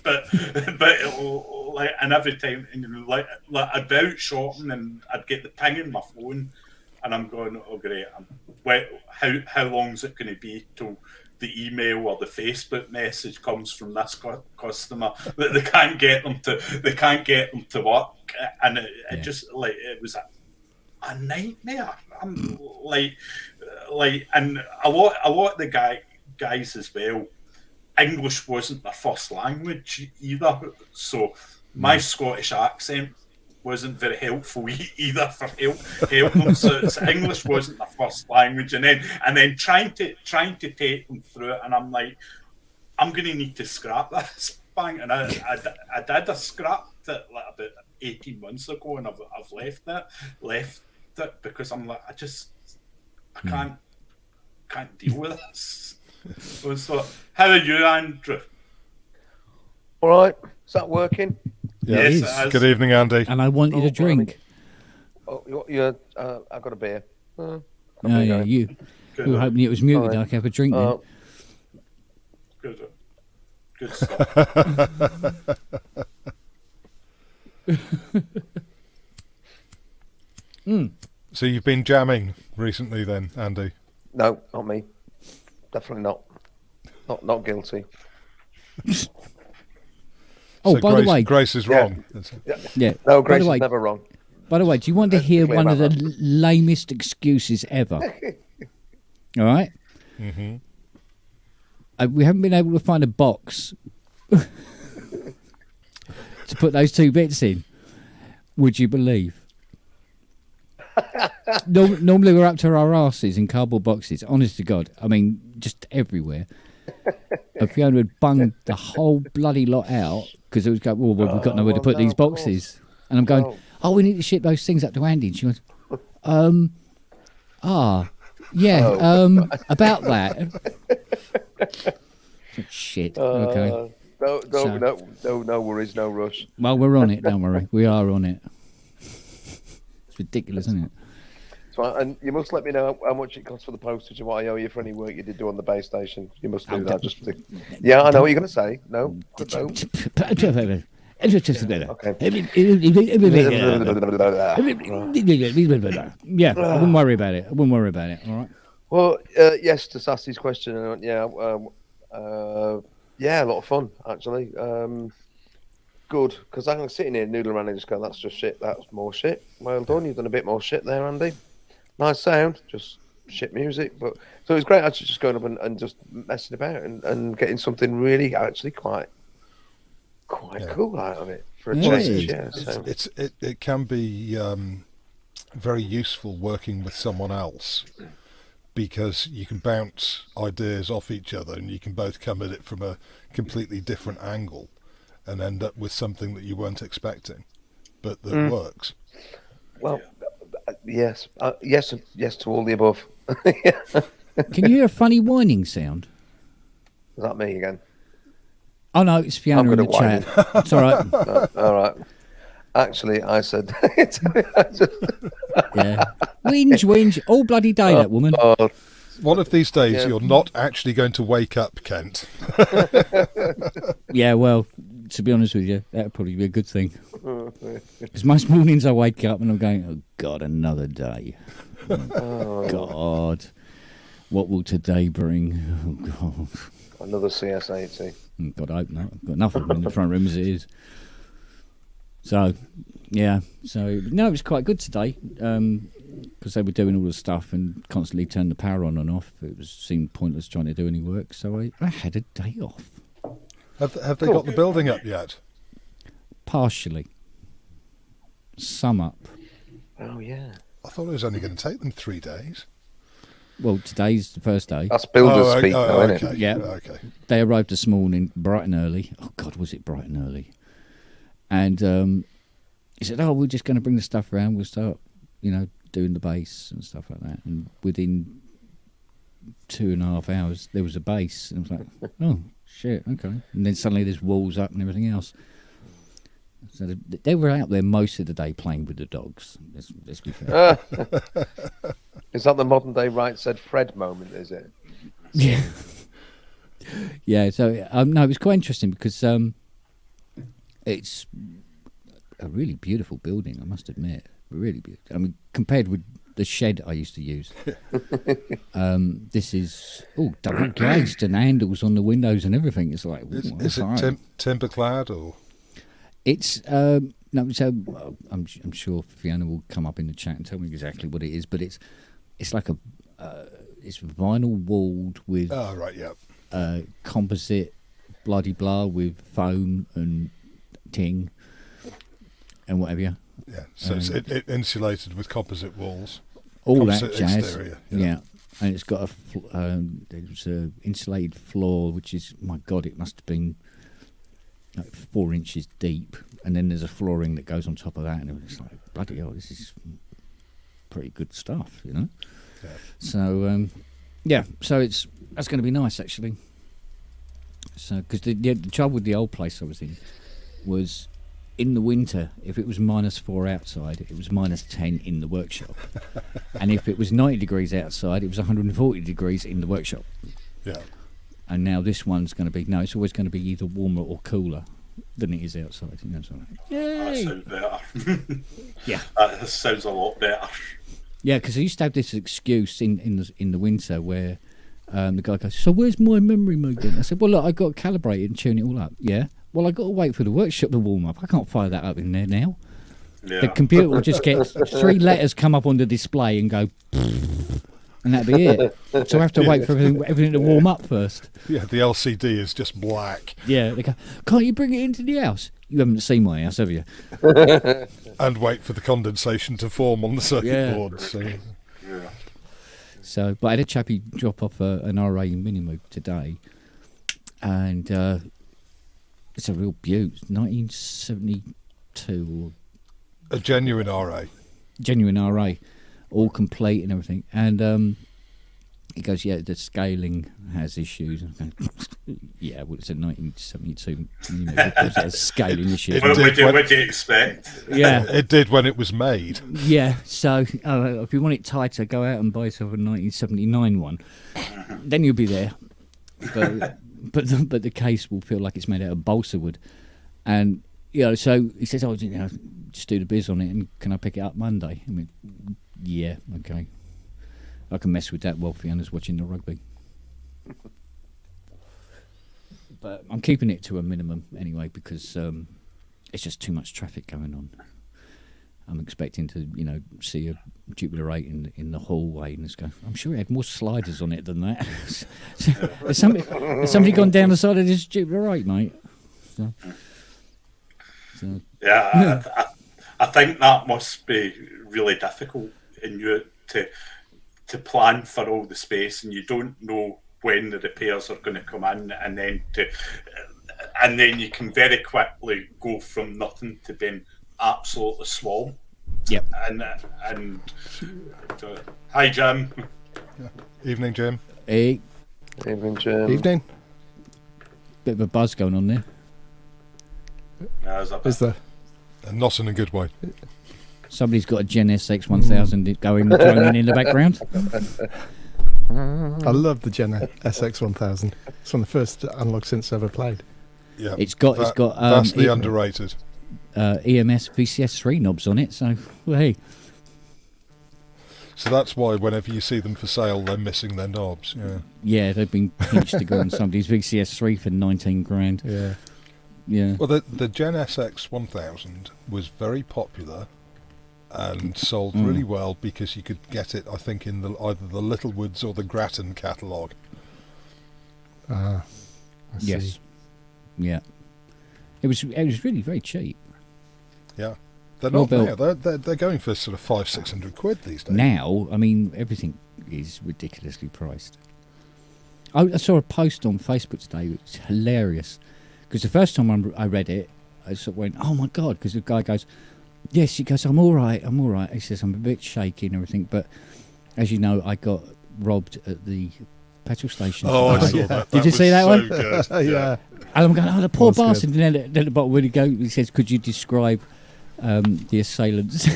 but like, and every time like I'd be out shopping and I'd get the ping in my phone and I'm going, oh great, how long is it going to be till the email or the Facebook message comes from this customer that they can't get them to work, and it just like it was a nightmare. I'm like, and a lot of the guys as well, English wasn't their first language either, so my Scottish accent wasn't very helpful either for helping them. So English wasn't their first language, and then trying to take them through it, and I'm like, I'm going to need to scrap this bang, and I did. I scrapped it like about 18 months ago, and I've left it because I'm like, I can't deal with this. So, how are you, Andrew? All right, is that working? Yeah, yes. Good evening, Andy. And I wanted a drink. Oh, I've got a beer. You Good. We were hoping it was muted. Alright. I could have a drink then. Good. Good stuff. So you've been jamming recently then, Andy? No, not me. Definitely not. Not guilty. Oh, So by Grace, the way, Grace is Yeah. wrong. yeah. No, by Grace the is way, never wrong. By the way, do you want to hear clear one of the about that. lamest excuses ever? All right. Mm-hmm. We haven't been able to find a box to put those two bits in. Would you believe? Normally we're up to our asses in cardboard boxes. Honest to God, I mean, just everywhere. And Fiona had bunged the whole bloody lot out because it was going, well, we've got nowhere to put no, these of course. boxes. And I'm going, No. oh, we need to ship those things up to Andy. And she went, yeah, about that. Shit. Okay. No worries, no rush. Well, we're on it. Don't worry. We are on it. It's ridiculous, isn't it? So, and you must let me know how much it costs for the postage and what I owe you for any work you did do on the base station. You must do that. Just to... Yeah, I know what you're going to say. No. No. Okay. Yeah, I wouldn't worry about it. All right. Well, yes, to Sassy's question. Yeah, a lot of fun actually. Good, because I'm sitting here noodling around and just going, "That's just shit. That's more shit." Well done. You've done a bit more shit there, Andy. Nice sound, just shit music. But so it's great actually just going up and just messing about and getting something really actually quite cool out of it for a change. Yeah, so. It can be very useful working with someone else because you can bounce ideas off each other and you can both come at it from a completely different angle and end up with something that you weren't expecting, but that works. Well, yes to all the above. Can you hear a funny whining sound? Is that me again? Oh no, it's Fiona I'm in the good at chat. It's all right. No, all right. Actually, I said. Yeah. Whinge, all bloody day, that woman. One of these days, Yeah. you're not actually going to wake up, Kent. Yeah, well, to be honest with you, that would probably be a good thing. Because most mornings I wake up and I'm going, oh God, another day. Oh God, what will today bring? Oh God. Another CS80. God, I hope not. I've got enough of them in the front room as it is. So, yeah. So, no, it was quite good today because they were doing all the stuff and constantly turning the power on and off. It seemed pointless trying to do any work, so I had a day off. Have they got the building up yet? Partially. Some up. Oh, yeah. I thought it was only going to take them 3 days. Well, today's the first day. That's builder's speak, though, okay. isn't it? Yeah. Okay. They arrived this morning bright and early. Oh, God, was it bright and early? And he said, oh, we're just going to bring the stuff around. We'll start, doing the bass and stuff like that. And within 2.5 hours, there was a bass. And I was like, oh, shit, okay. And then suddenly there's walls up and everything else. So they were out there most of the day playing with the dogs. Let's be fair. Is that the modern day Right Said Fred moment, is it? Yeah. Yeah, so no, it was quite interesting because it's a really beautiful building, I must admit. Really beautiful. I mean, compared with the shed I used to use, this is double glazed and handles on the windows and everything. It's like, Is it timber clad or? It's no, so I'm sure Fiona will come up in the chat and tell me exactly what it is, but it's like it's vinyl walled with right, yeah, composite bloody blah with foam and ting and whatever. Yeah, so it's insulated with composite walls, all that composite jazz. exterior, Yeah, and it's got it's a insulated floor, which is, my God, it must have been like 4 inches deep, and then there's a flooring that goes on top of that, and it's like, bloody hell, this is pretty good stuff, Yeah. So so that's going to be nice actually. So because the trouble with the old place I was in was in the winter, if it was -4 outside, it was -10 in the workshop. And if it was 90 degrees outside, it was 140 degrees in the workshop. Yeah. And now this one's going to be, no, it's always going to be either warmer or cooler than it is outside. You know, so like, That yay! sounds better. Yeah. That sounds a lot better. Yeah, because I used to have this excuse in the winter where the guy goes, so where's my memory movement? I said, well, look, I've got to calibrate it and tune it all up. Yeah. Well, I've got to wait for the workshop to warm up. I can't fire that up in there now. Yeah. The computer will just get 3 letters come up on the display and go, and that'd be it. So I have to wait for everything to warm up first. Yeah, the LCD is just black. Yeah, they go, can't you bring it into the house? You haven't seen my house, have you? And wait for the condensation to form on the circuit board. So. Yeah. So, but I had a chappie drop off an RA Minimoog today, and it's a real beaut. 1972, A genuine RA. genuine RA, all complete and everything. And he goes, yeah, the scaling has issues. And I'm going, yeah, well, it's a 1972 Minimoog. Of course it has scaling issues. What would you expect? Yeah. It did when it was made. Yeah, so if you want it tighter, go out and buy yourself a 1979 one. Then you'll be there. But the case will feel like it's made out of balsa wood. And, so he says, just do the biz on it, and can I pick it up Monday? I mean, yeah, okay. I can mess with that while Fiona's watching the rugby. But I'm keeping it to a minimum anyway, because it's just too much traffic going on. I'm expecting to, see a Jupiter 8 in the hallway, and it's going, I'm sure it had more sliders on it than that. has somebody gone down the side of this Jupiter 8, mate? So. Yeah, I think that must be really difficult in you to plan for all the space, and you don't know when the repairs are going to come in, and then you can very quickly go from nothing to being absolutely swarm. Yep. And hi, Jim. Evening, Jim. Hey, Evening, Jim. Evening. bit of a buzz going on there. Is there? And not in a good way. Somebody's got a Gen SX 1000 going droning in the background. I love the Gen SX 1000. It's one of the first analog synths ever played. Yeah, It's got vastly underrated. EMS VCS3 knobs on it, so well, hey. So that's why whenever you see them for sale, they're missing their knobs. Yeah. Yeah, they've been pinched to go on somebody's VCS3 for 19 grand. Yeah. Yeah. Well, the Gen SX 1000 was very popular and sold really well because you could get it, I think, in either the Littlewoods or the Grattan catalogue. I Yes. see. Yeah. It was really very cheap. Yeah. They're Well not now. built. They're going for sort of £500-600 these days. Now, I mean, everything is ridiculously priced. I saw a post on Facebook today, which was hilarious. Because the first time I read it, I sort of went, oh my God, because the guy goes, yes, he goes, I'm all right. He says, I'm a bit shaky and everything, but as you know, I got robbed at the petrol station. Oh, I today. saw that. Did you was see that so one? Good. Yeah. And I'm going, oh, the poor That's good. bastard. And then at the bottom, where he go, he says, could you describe the assailants?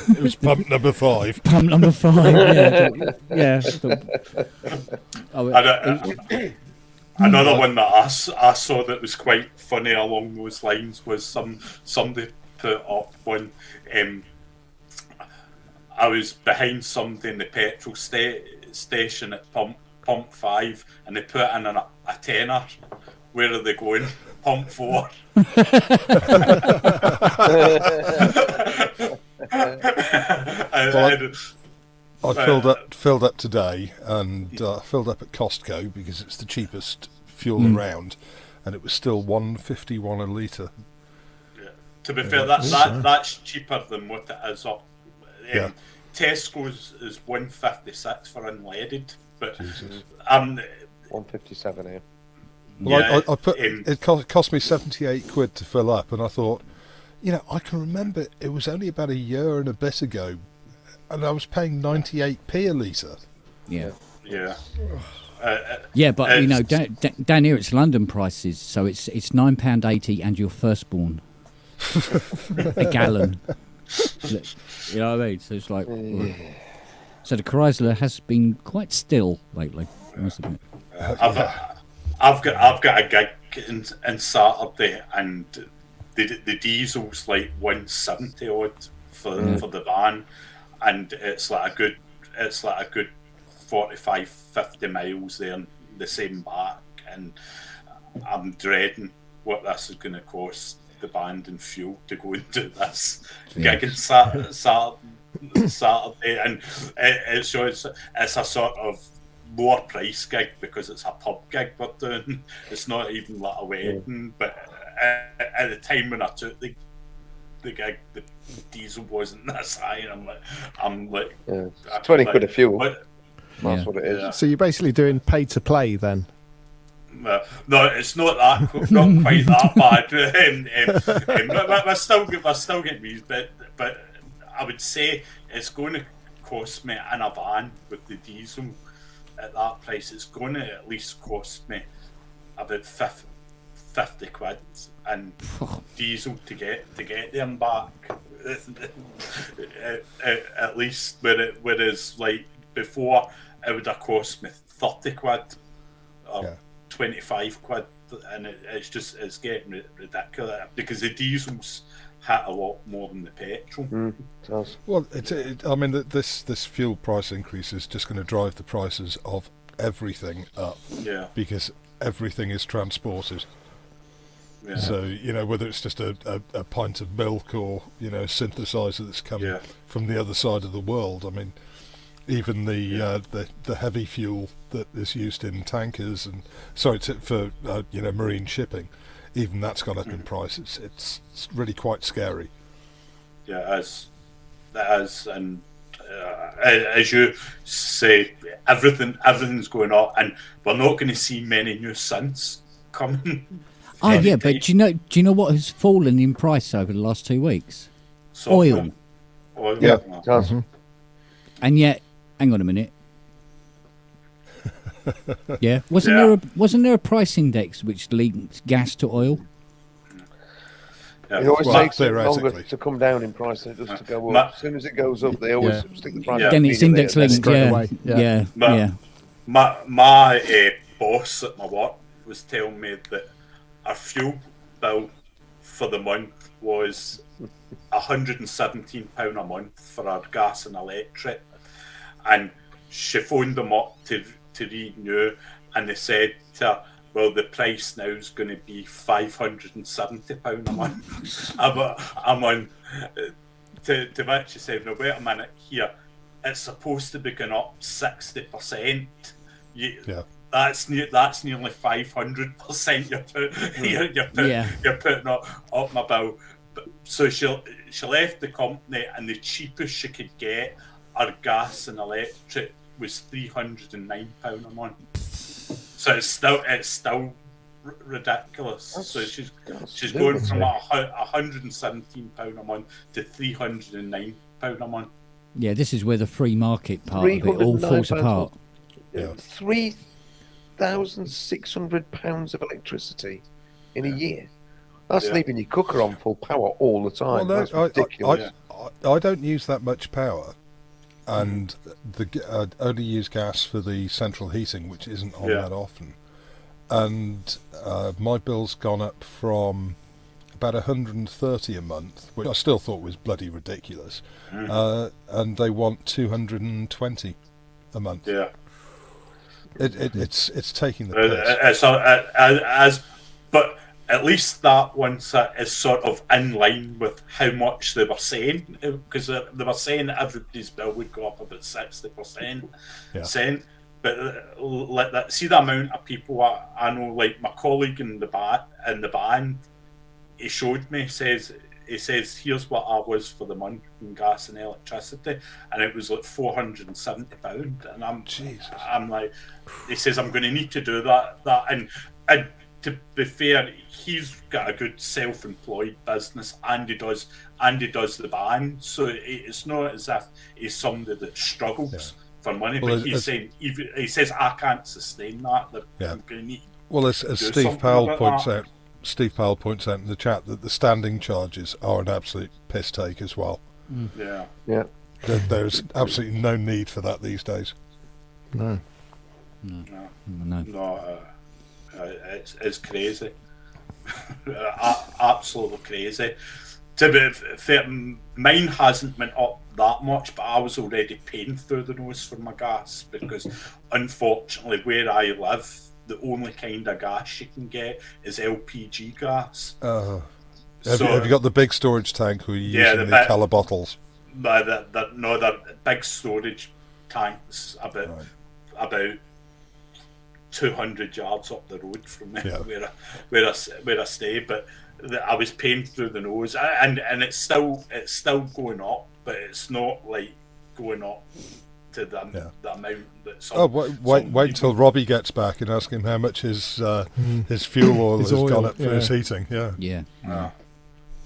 It was pump number 5. Pump number 5. Yeah. Another one that I saw that was quite funny along those lines was somebody put up one. I was behind somebody in the petrol station at pump 5, and they put in a tenner. Where are they going? Pump 4. I filled up today and filled up at Costco because it's the cheapest fuel around, and it was still $1.51 a litre. Yeah. To be fair, that's cheaper than what it is up. Yeah. Tesco's is $1.56 for unleaded, but 157 here. Well, yeah, I put it cost me £78 to fill up, and I thought, I can remember it was only about a year and a bit ago, and I was paying 98p a litre. Yeah. Yeah. Yeah, but down here it's London prices, so it's £9.80 and your firstborn. a gallon. You know what I mean? So it's like, so the Chrysler has been quite still lately, I must admit. I've got a gig in Saturday, and the diesel's like 170 odd for the van, and it's like a good 45-50 miles there in the same back, and I'm dreading what this is going to cost the band and fuel to go and do this gig in Saturday, and it's a sort of lower price gig because it's a pub gig we're doing. It's not even like a wedding, but at the time when I took the gig, the diesel wasn't this high, and I'm like, 20 quid of fuel. But, that's what it is. Yeah. So you're basically doing pay to play then? No, it's not that, not quite that bad. We're still getting these, but I would say it's going to cost me in a van with the diesel at that price. It's going to at least cost me about 50 quid and diesel to get there and back. At least, whereas like before, it would have cost me 30 quid or 25 quid, and it's getting ridiculous because the diesels hit a lot more than the petrol. Well, I mean, this fuel price increase is just going to drive the prices of everything up. Yeah. Because everything is transported. Yeah. So, whether it's just a pint of milk or, a synthesizer that's coming from the other side of the world. I mean, even the heavy fuel that is used in tankers and for marine shipping, even that's gone up in price. It's really quite scary. Yeah, it is, and as you say, everything's going up, and we're not going to see many new synths coming. Oh yeah, but do you know what has fallen in price over the last 2 weeks? Oil. Yeah, it does. And yet, hang on a minute. Yeah, wasn't there a price index which linked gas to oil? Yeah. It always takes theoretically longer to come down in price than it does to go up. As soon as it goes up, they always stick the price. Then it's index linked. Yeah. My boss at my work was telling me that our fuel bill for the month was £117 a month for our gas and electric, and she phoned them up to renew, and they said to her, well, the price now is going to be £570 a month. I'm on to which she said, no, wait a minute here, it's supposed to be going up 60%. That's nearly 500% you're putting up my bill. So she left the company, and the cheapest she could get our gas and electric was £309 a month. So it's still ridiculous. So she's going from £117 a month to £309 a month. Yeah, this is where the free market part of it all falls apart. £3,600 of electricity in a year. That's leaving your cooker on full power all the time. Well, no, that's ridiculous. I don't use that much power, and I only use gas for the central heating, which isn't on that often. And my bill's gone up from about 130 a month, which I still thought was bloody ridiculous, and they want 220 a month. Yeah. It's taking the piss. But at least that one is sort of in line with how much they were saying, because they were saying that everybody's bill would go up about 60%. But see the amount of people I know, like my colleague in the band, he showed me, he says, here's what I was for the month in gas and electricity, and it was like £470. And I'm like, he says, I'm going to need to do that. And to be fair, he's got a good self-employed business, and he does the band, so it's not as if he's somebody that struggles for money. Well, but he's saying, he says, I can't sustain that. I'm going to need as Steve Powell points out, Steve Powell points out in the chat that the standing charges are an absolute piss take as well. Yeah. Yeah. There's absolutely no need for that these days. No. No, it's crazy. Absolutely crazy. To be fair, mine hasn't went up that much, but I was already paying through the nose for my gas because, unfortunately, where I live, the only kind of gas you can get is LPG gas. Have you got the big storage tank, or are you using the colour bottles? They're big storage tanks about 200 yards up the road from where I stay, but I was paying through the nose, and it's still going up, but it's not like going up to the amount that wait until Robbie gets back and ask him how much his fuel oil has gone up for his heating. Yeah.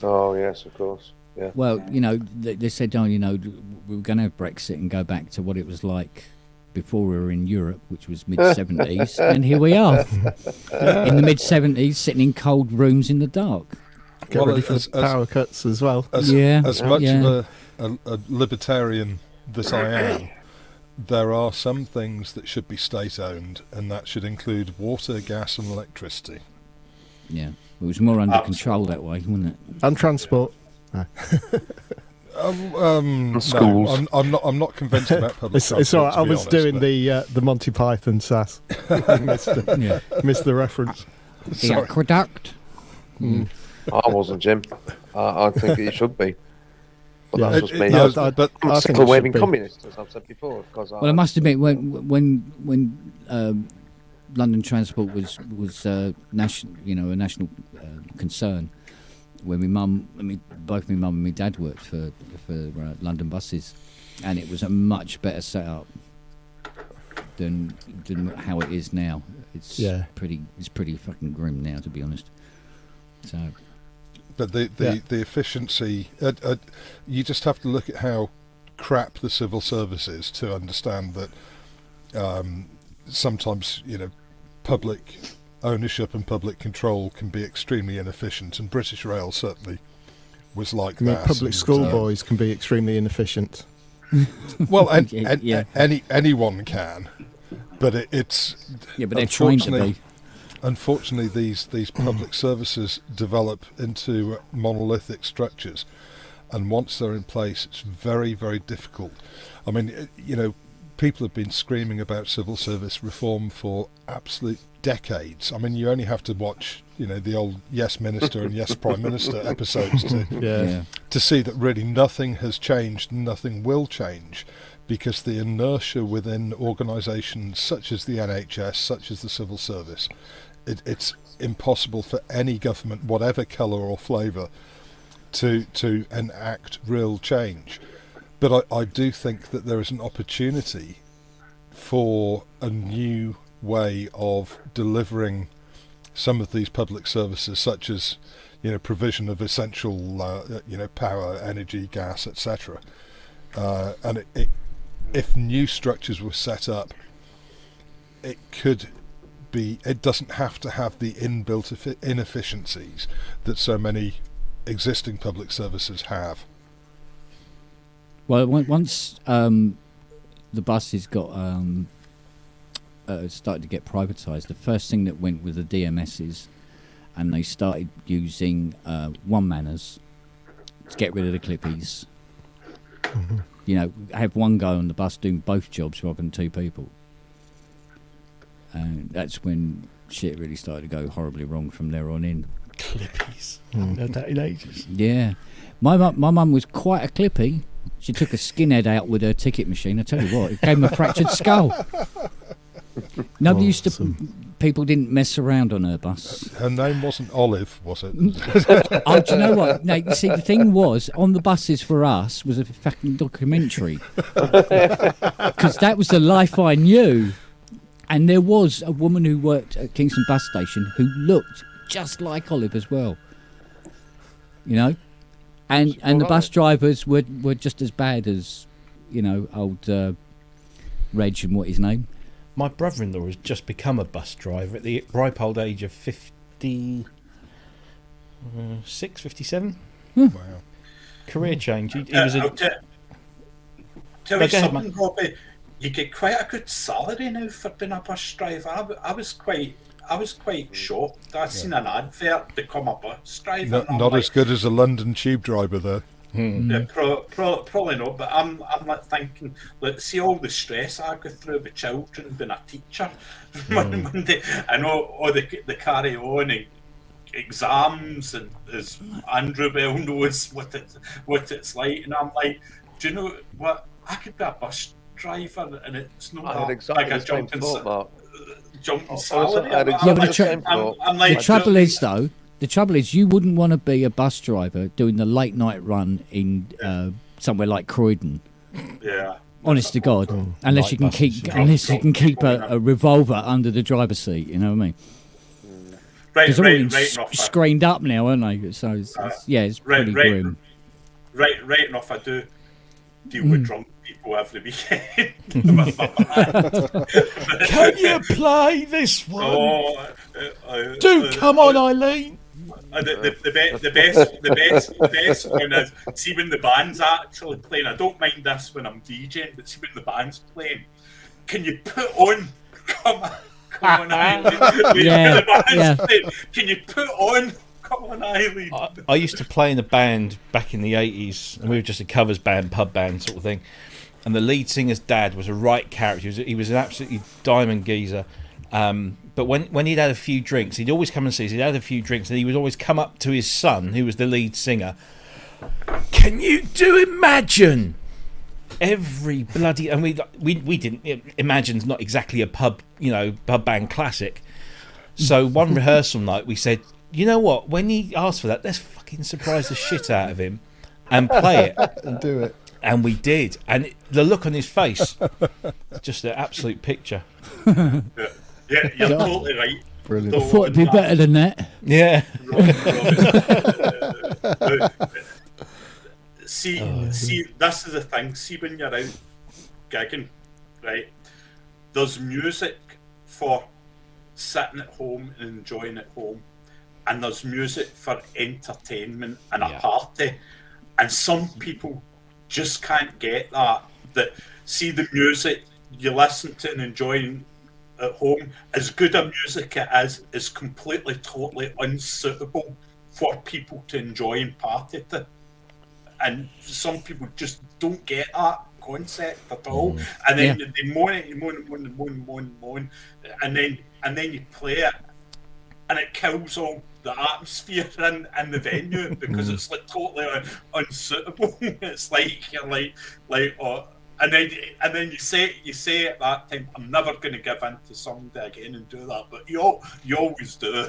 Oh yes, of course. Yeah. Well, they said, we were going to have Brexit and go back to what it was like before we were in Europe, which was mid-70s, and here we are in the mid-70s, sitting in cold rooms in the dark. Get ready for the power cuts as well. As much of a libertarian that I am, there are some things that should be state-owned, and that should include water, gas, and electricity. Yeah, it was more under control that way, wasn't it? And transport. Schools. No, I'm not convinced about public transport. It's all right. I was honest, doing the Monty Python sass. missed the reference. The aqueduct. I wasn't, Jim. I think it should be. But that's just me. But I'm still waving communist, as I've said before. Well, I must admit, when London Transport was national, a national concern. When both my mum and my dad worked for London Buses, and it was a much better setup than how it is now. It's pretty fucking grim now, to be honest. So, but the efficiency, you just have to look at how crap the civil service is to understand that sometimes public ownership and public control can be extremely inefficient, and British Rail certainly was like that. Public school boys can be extremely inefficient. Well, anyone can, but it's but they're trained to be. Unfortunately, these public services develop into monolithic structures, and once they're in place, it's very, very difficult. I mean, people have been screaming about civil service reform for absolute decades. I mean, you only have to watch, the old Yes Minister and Yes Prime Minister episodes to see that really nothing has changed and nothing will change, because the inertia within organisations such as the NHS, such as the civil service, it's impossible for any government, whatever colour or flavour, to enact real change. But I do think that there is an opportunity for a new way of delivering some of these public services, such as provision of essential power, energy, gas, etc. And if new structures were set up, it doesn't have to have the inbuilt inefficiencies that so many existing public services have. Well, once the buses got started to get privatised, the first thing that went with the DMSs, and they started using one-manners to get rid of the clippies. Mm-hmm. Have one guy on the bus doing both jobs rather than two people. And that's when shit really started to go horribly wrong from there on in. Clippies. Heard that in ages. Yeah. My mum was quite a clippy. She took a skinhead out with her ticket machine. I tell you what, it gave him a fractured skull. Nobody used to. People didn't mess around on her bus. Her name wasn't Olive, was it? Oh, do you know what? No, you see, the thing was, on the buses for us was a fucking documentary, because that was the life I knew. And there was a woman who worked at Kingston bus station who looked just like Olive as well. And the bus drivers were just as bad as, old Reg and what his name. My brother-in-law has just become a bus driver at the ripe old age of 50. 6.57. Wow. Career change. He was I'll a. tell No, you go ahead, something, Robbie. You get quite a good salary now for being a bus driver. I was quite shocked. I seen an advert become a bus driver. Not as good as a London tube driver, though. Yeah, probably not. But I'm like thinking, like, see all the stress I go through with children being a teacher. When they, I know all they carry on and exams, and as Andrew Bell knows what it's like, and I'm like, do you know what? I could be a bus driver, and it's not I had that exactly like a the same jump in thought, Mark. salary. I had I'm exactly the like- same I'm thought. like, The trouble is, though, you wouldn't want to be a bus driver doing the late night run in somewhere like Croydon. yeah. Honest to God, unless Light you can buses, keep a revolver under the driver's seat. You know what I mean? Right, Because they're all right off. screened up now, aren't they? So it's pretty grim. Right enough. I do deal with drunk people every weekend. Can you play this one? Oh, Come on, Eileen. the best one is, see when the band's actually playing. I don't mind this when I'm DJing, but see when the band's playing, can you put on come on Eileen? Yeah, The band's yeah. playing, can you put on come on Eileen? I used to play in a band back in the 80s, and we were just a covers band, pub band sort of thing. And the lead singer's dad was a right character. He was an absolutely diamond geezer. But when he'd had a few drinks, he'd always come and see us. He'd had a few drinks, and he would always come up to his son, who was the lead singer. Can you do Imagine? Every bloody, and we didn't. Imagine's not exactly a pub band classic. So one rehearsal night, we said, you know what? When he asked for that, let's fucking surprise the shit out of him and play it. And do it. And we did. And the look on his face, just an absolute picture. Yeah, you're totally right. Brilliant. Don't I thought it'd be want better than that. Yeah. See, this is the thing. See, when you're out gigging, right? There's music for sitting at home and enjoying at home, and there's music for entertainment and a party. And some people just can't get that. That see the music you listen to and enjoying at home, as good a music it is completely, totally unsuitable for people to enjoy and party to. And some people just don't get that concept at all. And then they moan, and then you play it, and it kills all the atmosphere in the venue because it's like totally unsuitable. It's like you're like and then you say at that time, I'm never going to give in to somebody again and do that, but you always do.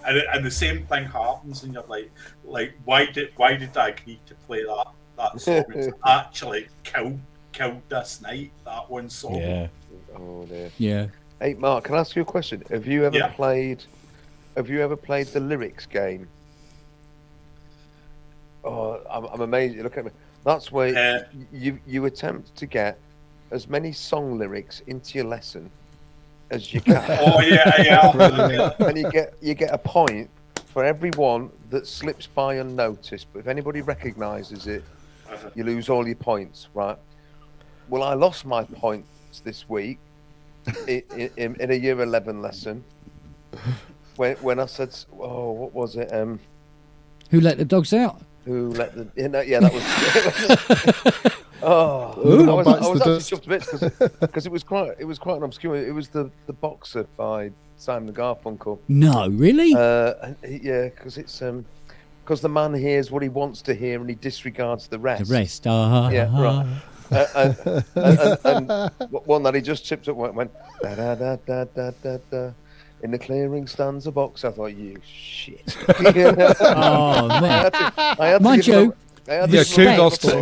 and the same thing happens, and you're like why did I agree to play that song? It's actually killed this night, that one song. Yeah. Oh dear. Yeah. Hey Mark, can I ask you a question? Have you ever played the lyrics game? Oh, I'm amazed. Look at me. That's where you attempt to get as many song lyrics into your lesson as you can. Oh yeah. And you get a point for every one that slips by unnoticed. But if anybody recognises it, you lose all your points, right? Well, I lost my points this week in a year 11 lesson when I said, "Oh, what was it? Who let the dogs out? Who let the? Yeah, that was." I was actually chuffed a bit because it was quite an obscure. It was the Boxer by Simon Garfunkel. No, really? Yeah, because it's because the man hears what he wants to hear and he disregards the rest. The rest. Yeah, right. And one that he just chipped up went da da da da da da da. In the clearing stands a box. I thought, you shit. Oh man! I had to Mind give you, him I had to Yeah, give him a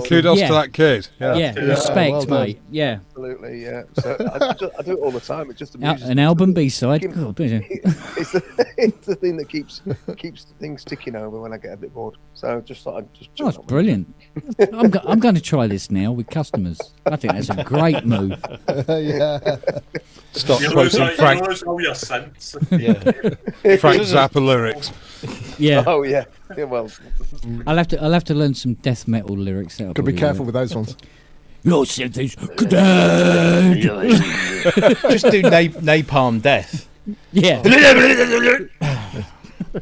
kudos applause. to that kid. Yeah, respect, well done. mate. Yeah, Absolutely, yeah. So I do it all the time. It just amuses an me. album B-side. Give- God, yeah. It's the thing that keeps things ticking over when I get a bit bored. So I just thought I'd just. Oh, that's brilliant. I'm going to try this now with customers. I think that's a great move. Yeah. Stop You lose quoting all your synths. Yeah. Frank Zappa lyrics. Yeah, Oh yeah. Yeah. Well, I'll have to learn some death metal lyrics. Got to be careful with those ones. Your synth is dead. Just do Napalm Death. Yeah.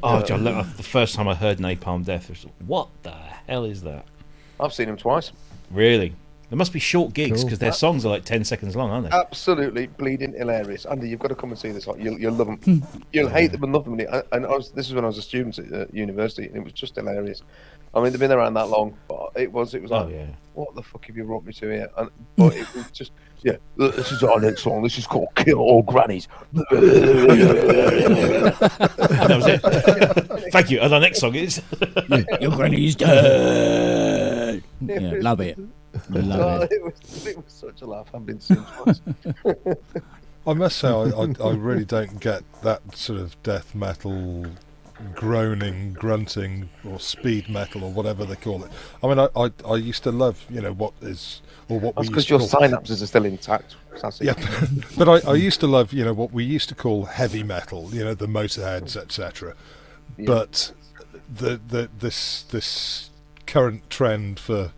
Oh, John, look, the first time I heard Napalm Death, I was like, what the hell is that? I've seen them twice. Really? There must be short gigs Cool. because their songs are like 10 seconds long, aren't they? Absolutely bleeding hilarious. Andy, you've got to come and see this. You'll love them. You'll hate them and love them. This is when I was a student at university, and it was just hilarious. I mean, they've been around that long, but it was like, yeah. what the fuck have you brought me to here? But it was just, yeah, look, this is our next song. This is called Kill All Grannies. And that was it. Thank you. And the next song is... Your granny's dead. Yeah, love it. Love it. It was such a laugh. I've been seen twice. I must say, I really don't get that sort of death metal groaning, grunting, or speed metal, or whatever they call it. I mean, I used to love, what is, or what That's we because used to your call... synapses are still intact. That's it. Yeah, but I used to love, what we used to call heavy metal, the Motorheads, etc. Yeah. But this current trend for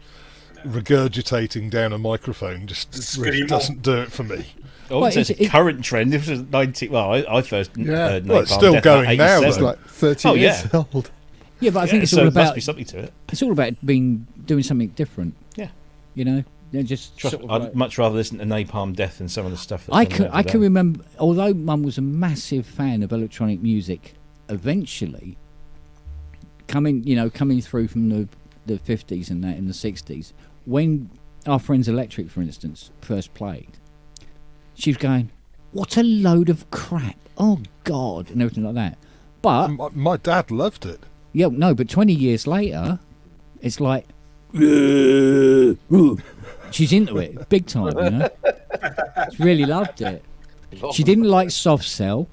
regurgitating down a microphone just really doesn't do it for me. I wouldn't say it's a current trend. This was 90. Well, I first heard Napalm well, it's still Death going about now. 87. It's like 30 years old. Yeah, but I think it's so all there must about. be something to it. It's all about doing something different. Yeah. They're just. Trust sort me, of I'd like- much rather listen to Napalm Death than some of the stuff that's I on can there I can today. remember, although Mum was a massive fan of electronic music, eventually coming through from the 50s and that in the 60s, when our friends Electric, for instance, first played, she was going, "What a load of crap! Oh God!" and everything like that. But My dad loved it. yeah, no, but 20 years later, it's like she's into it big time. She really loved it. She didn't like Soft Cell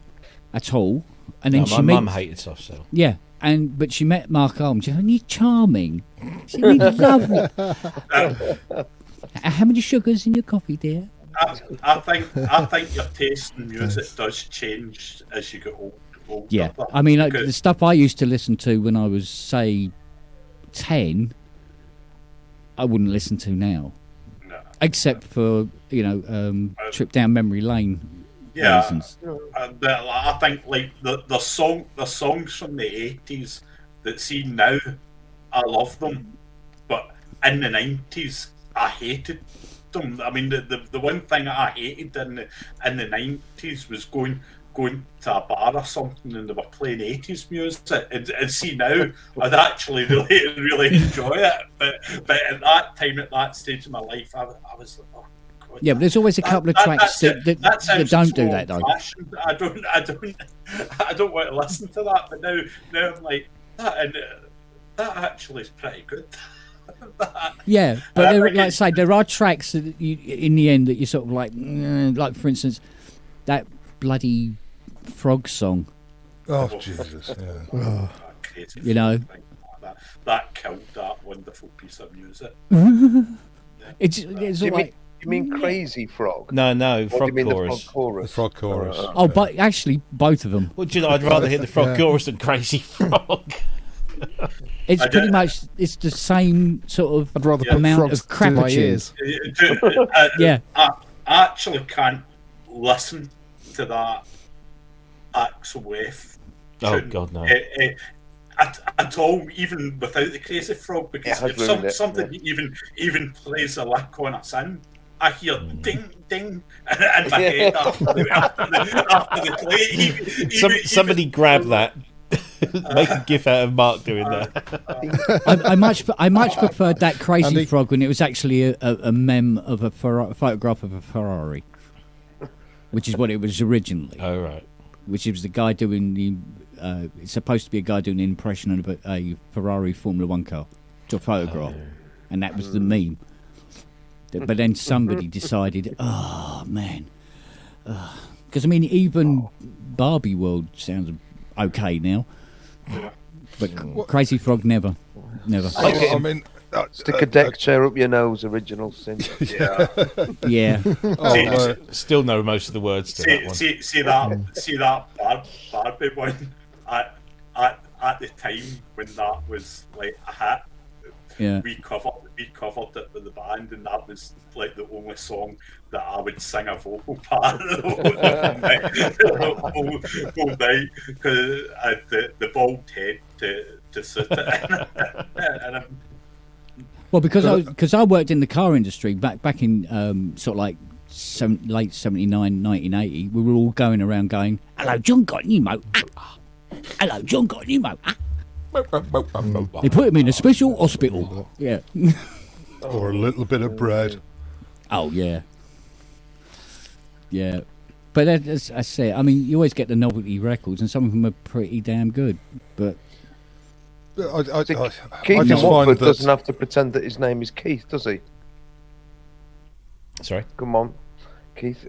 at all, and then No, she my met mum hated Soft Cell. yeah, but she met Mark Holmes. She said, "He's charming. She said, he's lovely." How many sugars in your coffee, dear? I think your taste in music does change as you get older. Yeah, I mean, like, the stuff I used to listen to when I was, say, 10, I wouldn't listen to now, No. except for trip down memory lane Yeah, reasons. but I think like the songs from the 80s that see now, I love them, but in the 90s I hated them. I mean, the one thing I hated in the 90s was going to a bar or something and they were playing 80s music, and see now I'd actually really enjoy it, but at that time, at that stage of my life, I was like, oh God, Yeah, but there's always a couple of tracks that don't do that though. I don't want to listen to that, but now I'm like that actually is pretty good. Yeah, but like I say, there are tracks that in the end that you sort of like for instance, that bloody frog song. Oh, Jesus, yeah. Crazy that killed that wonderful piece of music. It's You like mean Crazy Frog? No, Or do Frog you mean Chorus. the Frog Chorus? The frog chorus. but actually both of them. Well, do you know, I'd rather hear the Frog Yeah. Chorus than Crazy Frog. It's I pretty don't- much it's the same sort of I'd rather Yeah. put amount frogs of to my crapitude. ears. Yeah. I actually can't listen to that Axel Wave. Oh, tune, God, no. At all, even without the Crazy Frog, because It has ruined it, something even plays a lick on a sin, I hear ding ding in my head after the play. Somebody grab that. Make a gif out of Mark doing that. I much preferred that Crazy Andy? Frog when it was actually a meme of a photograph of a Ferrari, which is what it was originally. Oh, right. Which was the guy doing the. It's supposed to be a guy doing an impression of a Ferrari Formula One car to a photograph, and that was the meme. But then somebody decided, oh man, because I mean, even Barbie World sounds okay now, but Crazy Frog never. I mean, Stick a deck chair up your nose, original sin. Yeah, Still know most of the words to that one. See that Barbie one. at the time when that was like a hit, Yeah. we covered it with the band, and that was like the only song that I would sing a vocal part the whole night, because I had the bald head to suit it. And Well, because I worked in the car industry back in sort of like late 79, 1980, we were all going around going, "Hello, John, got a new motor? Hello, John, got a new motor?" They put him in a special hospital. Yeah. Or a little bit of bread. Oh yeah. Yeah. But as I say, I mean, you always get the novelty records, and some of them are pretty damn good. But I Keith in just Watford find that doesn't have to pretend that his name is Keith, does he? Sorry. Come on, Keith,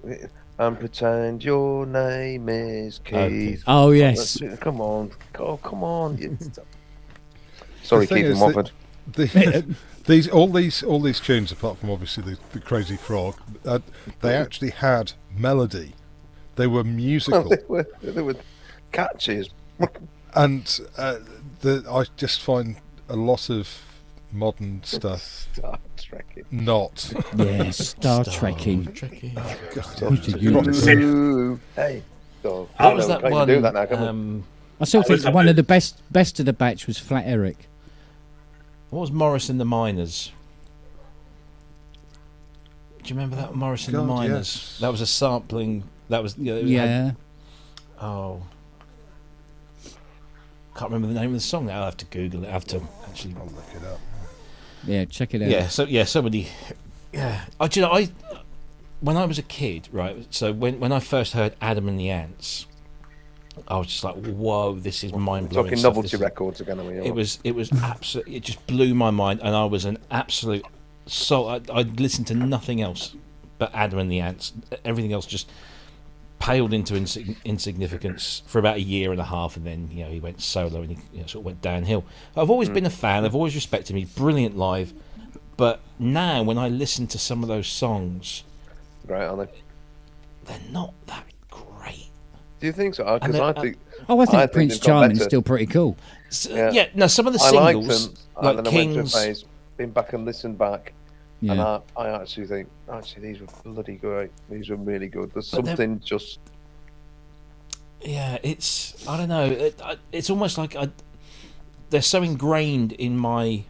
and pretend your name is Keith. oh yes. Come on, come on. Sorry, The thing Keith in is Watford. all these tunes, apart from obviously the Crazy Frog, they actually had melody. They were musical, They were catchy as. and I just find a lot of modern stuff Star Trekking. not. Yeah, Star Trekking. Ooh, hey. So, What was that can't one? do that now, can we? I still think one of the best of the batch was Flat Eric. What was Morris and the Miners? Do you remember that, Morris and the God, Miners? yes. That was a sampling. That was Yeah. Oh, can't remember the name of the song now. I'll have to Google it. I have to actually. I'll look it up. Yeah, check it out. Yeah, somebody. Yeah, I when I was a kid, right? So when I first heard Adam and the Ants, I was just like, "Whoa, this is mind blowing." Talking novelty records again, are we? It was absolutely. It just blew my mind, and I was an absolute. So I'd listened to nothing else but Adam and the Ants. Everything else just paled into insignificance for about a year and a half, and then he went solo and he sort of went downhill. I've always been a fan. I've always respected him. He's brilliant live, but now when I listen to some of those songs, Great, aren't they? they're not that great. Do you think so? Because I think. Oh, I think think Prince they've got Charming's better. still pretty cool. Yeah. No, some of the I liked singles, them, like and then I went to a Kings. phase, been back and listened back, Yeah. and I actually think these were bloody great. These were really good. There's But they're- something just. Yeah, I don't know. It's almost like they're so ingrained in my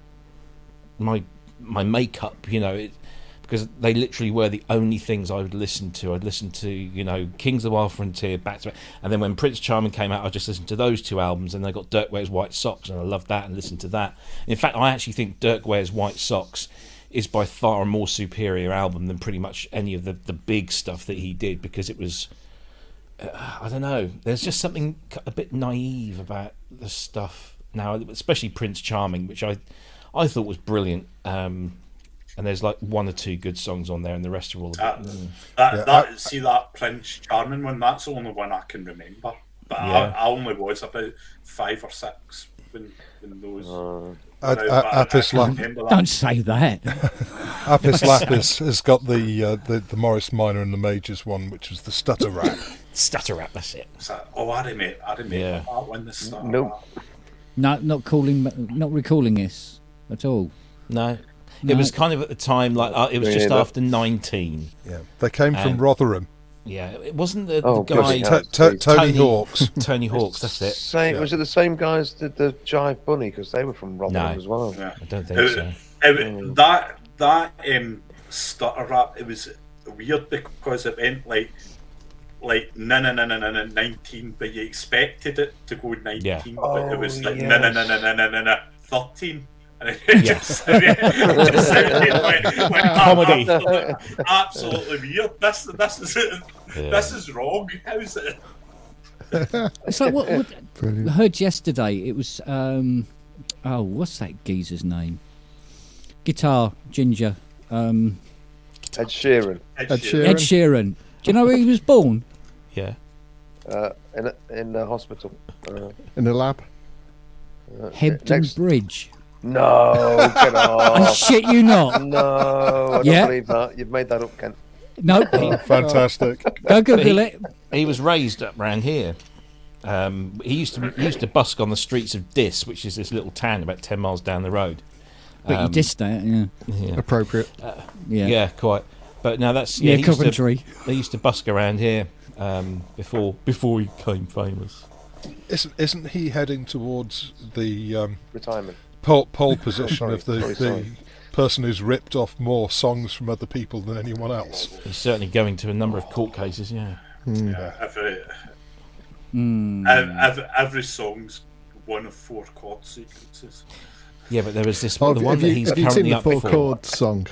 makeup, because they literally were the only things I would listen to. I'd listen to, Kings of the Wild Frontier, back to back, and then when Prince Charming came out, I just listened to those two albums, and they got Dirk Wears White Socks, and I loved that and listened to that. In fact, I actually think Dirk Wears White Socks is by far a more superior album than pretty much any of the big stuff that he did, because it was. I don't know. There's just something a bit naive about the stuff now, especially Prince Charming, which I thought was brilliant. And there's like one or two good songs on there, and the rest are all a bit. See that Prince Charming one? That's the only one I can remember. But Yeah. I only was about 5 or 6 when those. Apis Don't say that. Lapis has got the Morris Minor and the Majors one, which was the Stutter Rap. Stutter Rap, that's it. I remember Yeah. that one. The start. Nope. not recalling this at all. No. No. It was kind of at the time, like it was Me just neither. after 19. Yeah, they came from And- Rotherham. Yeah, it wasn't the Oh, guy. bloody hell. Tony Hawks. Tony Hawks, that's it. Same, Was it the same guys that did the Jive Bunny? Because they were from Rotherham No. as well. Yeah. I don't think so. That stutter rap, it was weird because it went like 19, but you expected it to go 19, Yeah. but it was like yes. 13. And it just sounded like Comedy. absolutely weird. This is wrong. How's it? It's like what Brilliant. I heard yesterday. It was what's that geezer's name? Guitar Ginger. Ed Sheeran. Ed Sheeran. Ed Sheeran. Do you know where he was born? Yeah. In the hospital. In the lab. Hebden next- Bridge. No, get I off. shit you not. No, I don't Yeah. believe that. You've made that up, Ken. No, Fantastic. go Google it. He was raised up round here. He used to busk on the streets of Dis, which is this little town about 10 miles down the road. But you dissed that, yeah. Appropriate. Yeah, quite. But now that's Yeah, he Coventry. They used to busk around here before he became famous. Isn't he heading towards the Retirement. pole position Sorry, of the sorry. person who's ripped off more songs from other people than anyone else? He's certainly going to a number of court cases. Yeah. Yeah, every song's one of 4 chord sequences. Yeah, but there was this Oh, the one have that you, he's have you seen currently the up 4 for. chord song?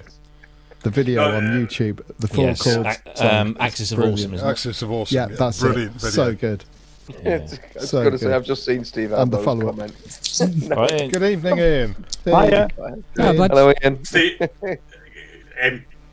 The video on YouTube. The 4 Yes, chord song. Axis of Brilliant. Awesome, isn't it? Axis of Awesome. Yeah, that's brilliant it. video. So good. Yeah. I was So going to say, good. I've just seen Steve And the Albo's follow-up. comment. Right, Ian. Good evening, Ian. Hiya. Ah, but Hello, Ian. See,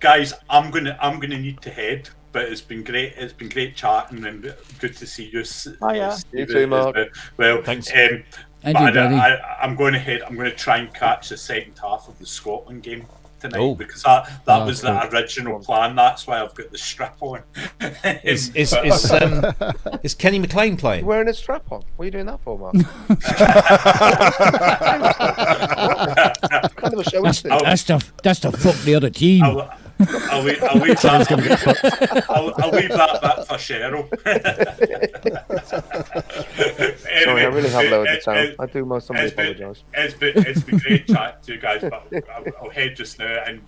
guys, I'm gonna need to head, but it's been great. It's been great chatting and good to see you. Hiya. Steve, You too, Mark. Well, Thanks. and you, but buddy. I'm going to head. I'm going to try and catch the second half of the Scotland game tonight Oh. because that Oh, was cool. the original plan. That's why I've got the strip on. Is Kenny McLean You playing? wearing a strap on? What are you doing that for, Mark? What kind of a show is this? That's the fuck the other team. I'll leave that. I'll leave that bit for Cheryl. Sorry, I really have lowered the tone. it- I do most somebody it's been- apologise. It's been great chatting to you guys, but I'll head just now, and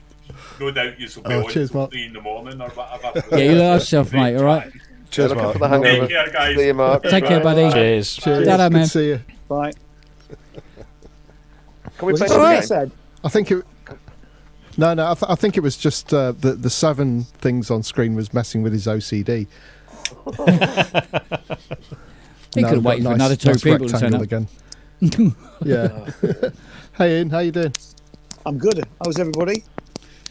no doubt you'll be Oh, on cheers, till Mark. 3 in the morning or whatever. Yeah, you look yourself, mate, all right? Cheers, Looking Mark. for the hangover. Take care, guys. See you, Mark. Take care, buddy. Cheers. Cheers. Ta-da, Good man. to see you. Right. Can we Was play it some something I game? said? I think it. No, I think it was just the 7 things on screen was messing with his OCD. He could have waited for another 2 people to turn up. again. Yeah. Hey, Ian, how you doing? I'm good. How's everybody?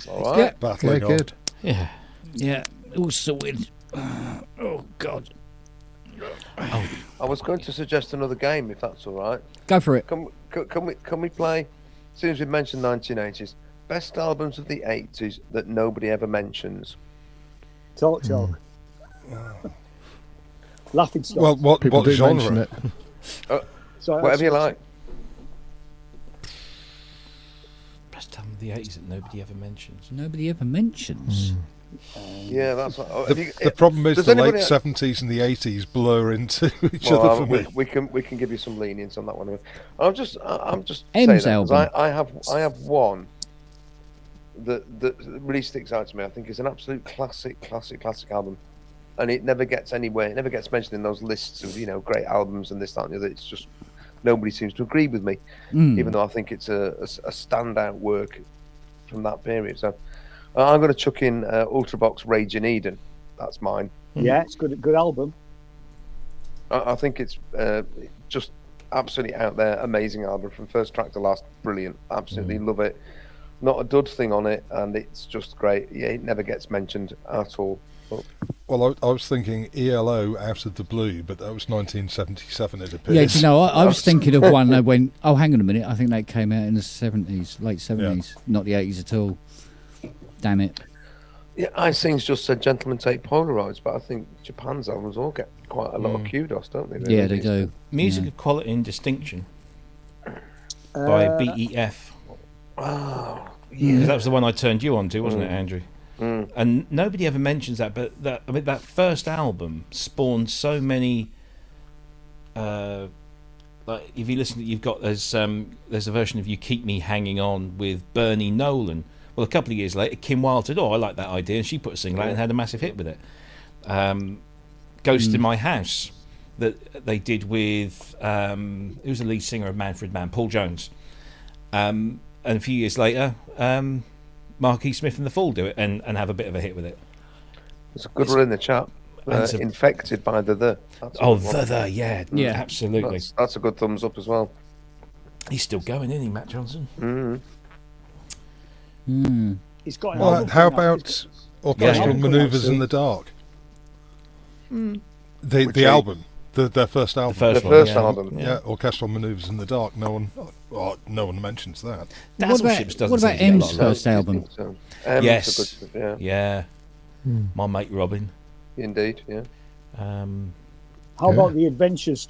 All right. Yeah, Battling Yeah, on. good. Yeah. yeah, all sorted. Oh, God. I was going to suggest another game, if that's all right. Go for it. Can we play? As soon as we mentioned 1980s, best albums of the 80s that nobody ever mentions. Talk. Laughing stock. Well, what People do mention genre? it. Sorry, Whatever you like. Best time of the 80s that nobody ever mentions. Nobody ever mentions. Yeah, that's. The problem is does the late anybody- 70s and the 80s blur into each Well, other for me. we can give you some lenience on that one. I'm just M's saying that, 'cause album. I have one that really sticks out to me. I think it's an absolute classic album, and it never gets anywhere. It never gets mentioned in those lists of great albums and this, that, and the other. It's just nobody seems to agree with me, even though I think it's a standout work from that period. So I'm going to chuck in Ultravox Rage in Eden. That's mine. Yeah, it's good album. I think it's just absolutely out there, amazing album from first track to last, brilliant. Absolutely love it. Not a dud thing on it, and it's just great. Yeah, it never gets mentioned at all. But Well, I was thinking ELO Out of the Blue, but that was 1977, it appears. Yeah, do you know, I was thinking of one that went, oh, hang on a minute, I think they came out in the 70s, late 70s, not the 80s at all. Damn it. yeah, iSing's just said Gentlemen Take Polaroids, but I think Japan's albums all get quite a lot of kudos, don't they? Yeah, they do. Music of Quality and Distinction by BEF. Wow. Because that was the one I turned you on to, wasn't it, Andrew? And nobody ever mentions that, but that first album spawned so many. Like if you listen, there's a version of "You Keep Me Hanging On" with Bernie Nolan. Well, a couple of years later, Kim Wilde said, "Oh, I like that idea," and she put a single out and had a massive hit with it. "Ghost in My House" that they did with who's the lead singer of Manfred Mann, Paul Jones. And a few years later, Mark E. Smith and the Fall do it and have a bit of a hit with it. There's a good one in the chat. Infected by the. That's a Oh, good one. yeah, absolutely. That's a good thumbs up as well. He's still going, isn't he, Matt Johnson? He's got an Well, album how coming out. about Orchestral Yeah. Manoeuvres in the Dark? The album, their first album. First The one, first yeah. album. Yeah, Orchestral Manoeuvres in the Dark. No one mentions that. Dazzle about- Ships doesn't what about seem to get a M's lot of first I album? think so. It's Yes. a good, Yeah. My mate Robin. indeed, yeah. How about the adventures,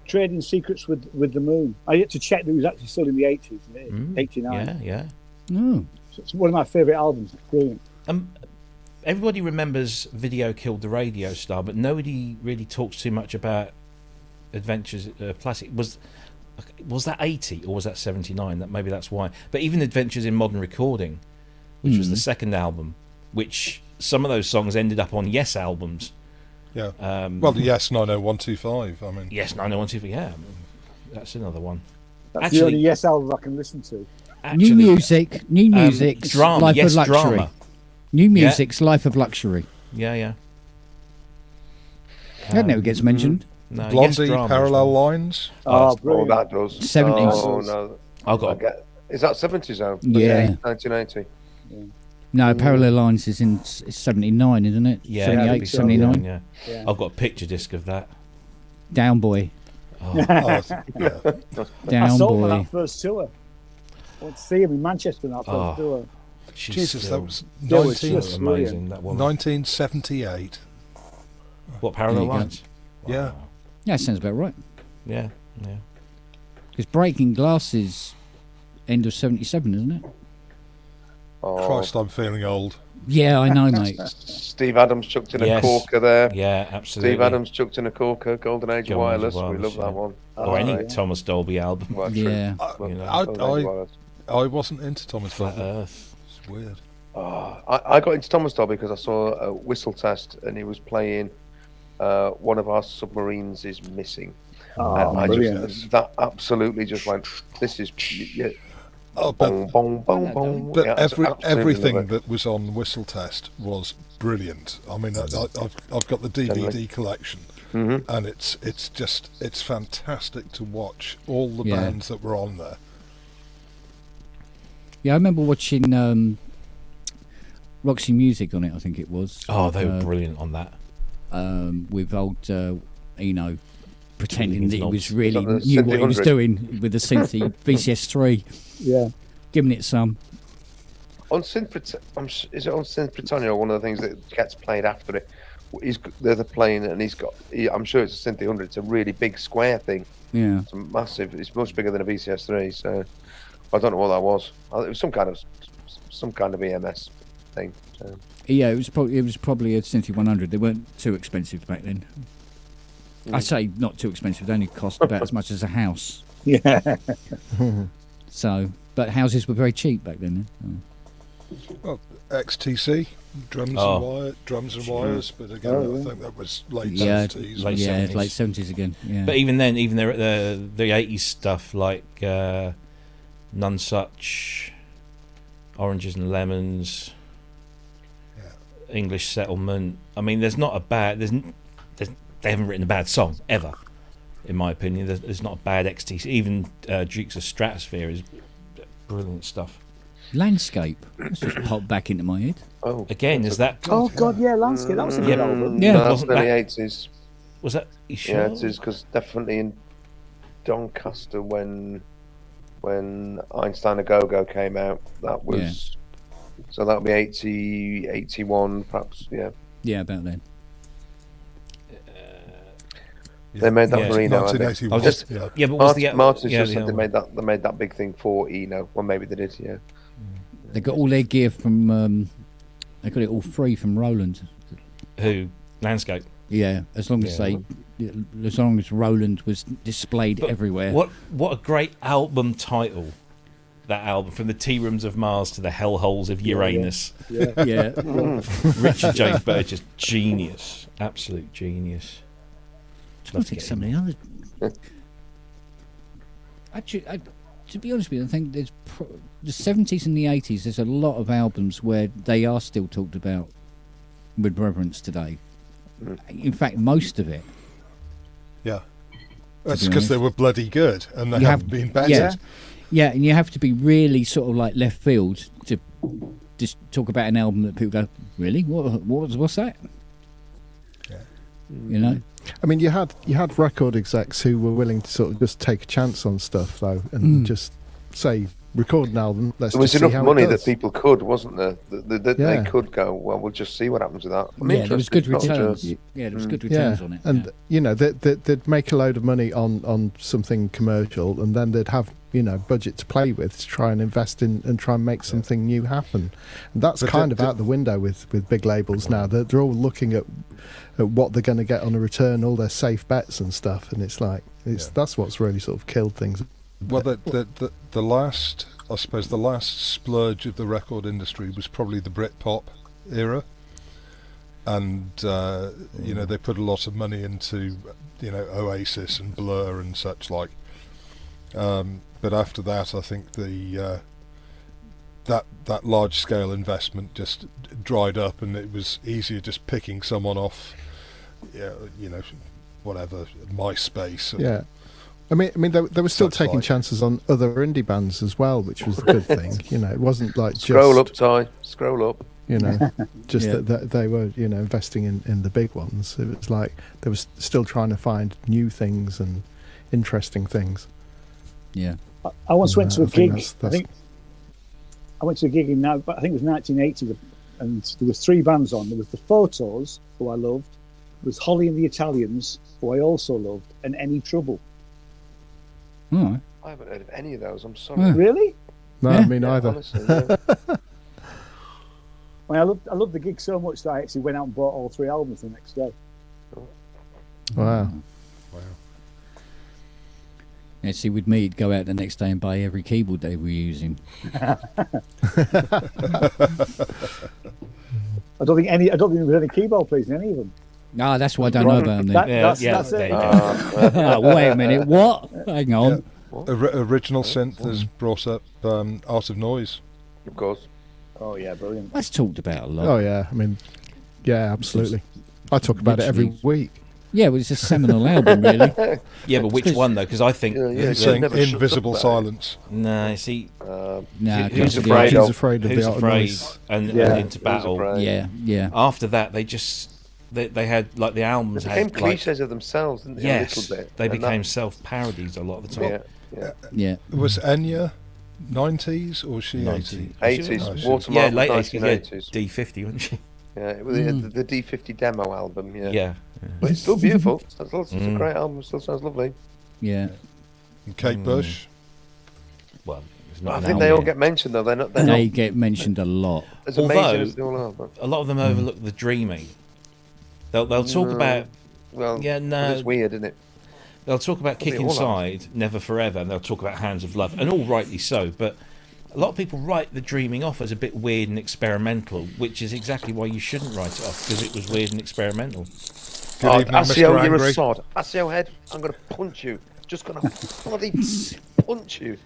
trading secrets with the moon? I had to check that it was actually still in the 80s, 89. Yeah. Oh. So it's one of my favourite albums. It's brilliant. Everybody remembers Video Killed the Radio Star, but nobody really talks too much about Adventures Plastic. Was that 80 or was that 79? Maybe that's why. But even Adventures in Modern Recording, which was the second album, which some of those songs ended up on Yes albums. Yeah. Well, the Yes 90125. I mean. Yes 90125. Yeah, that's another one. That's the only Yes album I can listen to. New music's drama. Life Yes, of Luxury. drama. New music's Life of Luxury. Yeah. That never gets mentioned. No, Blondie, Yes, drama Parallel as well. Lines. Oh, brilliant. that does. 70s. Oh, no. I've got. Is that 70s now? Yeah. 1980. No, Parallel Lines is in 79, isn't it? Yeah, 78, 79. Yeah. Yeah. I've got a picture disc of that. Down Boy. Oh, yeah. I Down saw him on Boy. that first tour. I went to see him in Manchester on that first tour. She's Jesus, still that was just amazing. That woman. 1978. What, Parallel There you go. Lines? Yeah. Yeah, sounds about right. Yeah. Because Breaking Glass is end of 77, isn't it? Oh, Christ, I'm feeling old. Yeah, I know, mate. Steve Adams chucked in Yes. a corker there. Yeah, absolutely. Steve Adams chucked in a corker. Golden Age Golden Wireless. Age We love yeah. that one. Or any yeah. Thomas Dolby album. Well, true. Yeah. You know, Golden Age Wireless. I wasn't into Thomas Flat Dolby. Earth. It's weird. I got into Thomas Dolby because I saw a whistle test and he was playing One of Our Submarines is Missing. Oh, And I brilliant. that absolutely just went, this is... Yeah. Oh, Bong, but, bong, bong, bong. but Yeah, I absolutely everything love it. that was on Whistle Test was brilliant. I mean, I've got the DVD collection, and it's fantastic to watch all the Yeah. bands that were on there. Yeah, I remember watching Roxy Music on it, I think it was. Oh, they were brilliant on that. With old Eno pretending that he knobs. was really Like the knew what he was Synth doing with the synthy VCS3, Yeah. giving it some. On Synth, is it on Synth Britannia or one of the things that gets played after it? They're playing it and I'm sure it's a Synth 100. It's a really big square thing. Yeah. It's massive. It's much bigger than a VCS3. So I don't know what that was. It was some kind of EMS thing. So. Yeah, it was probably a Synthy 100. They weren't too expensive back then. I say not too expensive. They only cost about as much as a house. Yeah. So, but houses were very cheap back then. Well, XTC, drums and wires, but again, I think that was late Yeah, 70s. late yeah, 70s. late 70s again. Yeah. But even then, even the 80s stuff like None Such, Oranges and Lemons, English Settlement. I mean, there's not a bad. They haven't written a bad song ever, in my opinion. There's not a bad XTC. Even Dukes of Stratosphere is brilliant stuff. Landscape. That's just popped back into my head. Oh, Again, there's that. Oh, God, yeah, Landscape. That was a good album. Yeah. no, that's Wasn't early that- 80s. Was that? You sure? Yeah, it is because definitely in Doncaster when Einstein a Go-Go came out, that was so that would be 80, 81 perhaps. Yeah, Yeah, about then. they made that Yeah. for Eno. I think. 1981. Just- Yeah, but was the Martin's yeah, just the said they album. made that big thing for Eno. Well, maybe they did. Yeah. They got all their gear from. They got it all free from Roland. Who Landscape? Yeah, as long as as long as Roland was displayed But everywhere. What a great album title! That album, from the tea rooms of Mars to the hellholes of Uranus. Yeah. Yeah. Richard James Burgess, genius, absolute genius. I think some of the other. Actually, to be honest with you, I think there's the 70s and the 80s. There's a lot of albums where they are still talked about with reverence today. In fact, most of it. Yeah. That's be because they honest. were bloody good and they You haven't have- been better. Yeah, yeah, and you have to be really sort of like left field to just talk about an album that people go, really? What's that? Yeah. You know. I mean, you had record execs who were willing to sort of just take a chance on stuff though, and just say record an album. Let's There was just see enough how money it does. that people could, wasn't there? That Yeah. they could go, well, we'll just see what happens with that. I'm Yeah, there was interested, good not returns. just- Yeah, there was good returns on it. And yeah. you know, they'd make a load of money on something commercial, and then they'd have budget to play with to try and invest in and try and make something new happen. And that's But kind of out the window with big labels now. They're all looking at what they're going to get on a return, all their safe bets and stuff, and it's like that's what's really sort of killed things. Well, the last, I suppose, the last splurge of the record industry was probably the Britpop era, and they put a lot of money into Oasis and Blur and such like. But after that, I think that large scale investment just dried up, and it was easier just picking someone off, whatever, MySpace. Yeah. I mean, they were still Such taking like. chances on other indie bands as well, which was a good thing. It wasn't like Scroll just, up, Ty. Scroll up. just Yeah. that they were, investing in the big ones. It was like they were still trying to find new things and interesting things. Yeah. I once went to a I think gig. that's- I think I went to a gig but I think it was 1980, and there was 3 bands on. There was the Photos, who I loved. There was Holly and the Italians, who I also loved, and Any Trouble. All right. I haven't heard of any of those. I'm sorry. Yeah. Really? No, Yeah. me neither. Honestly, yeah. I loved the gig so much that I actually went out and bought all 3 albums the next day. Wow. Yeah, see, with me, he'd go out the next day and buy every keyboard they were using. I don't think there was any keyboard players in any of them. Ah, that's why I don't know about them then. That's there it. you go. Oh, wait a minute, what? Hang on. Original Synth has brought up Art of Noise. Of course. Oh yeah, brilliant. That's talked about a lot. Oh yeah. I mean, yeah, absolutely. I talk about it every week. Yeah, well, it's a seminal album, really. Yeah, but which one though? Because I think Yeah, He's saying never shuts Invisible up about it. Silence. no. See, Nah, Who's Afraid Who's of? afraid of Who's the Art of Afraid Noise? and Into Who's Battle. Afraid? Yeah, yeah. After that, they had like the albums They became had like cliches of themselves, didn't they? yes, A little bit. they And became self-parodies a lot of the time. Yeah. Yeah. Was Enya 90s or was she 90s. 80s. Oh, shit. Watermark Yeah, late was 80s, 1980s. D50, wasn't she? Yeah, it was the D50 demo album. Yeah. Yeah. But it's still beautiful. It's a great album. Still sounds lovely. Yeah. And Kate Bush? Well, it's I not an think they album. all get mentioned though. They're not They get mentioned a lot. as amazing Although- as they all are. But, A lot of them overlook the dreaming. They'll talk about well, Yeah, no. it's weird, isn't it? they'll talk about They Kick all are. Inside, Never Forever, and they'll talk about Hands of Love, and all rightly so. But a lot of people write the dreaming off as a bit weird and experimental, which is exactly why you shouldn't write it off, because it was weird and experimental. Good evening, Asio, Mr. you're Angry. a sod. Asio head, I'm going to punch you. Just going to bloody punch you.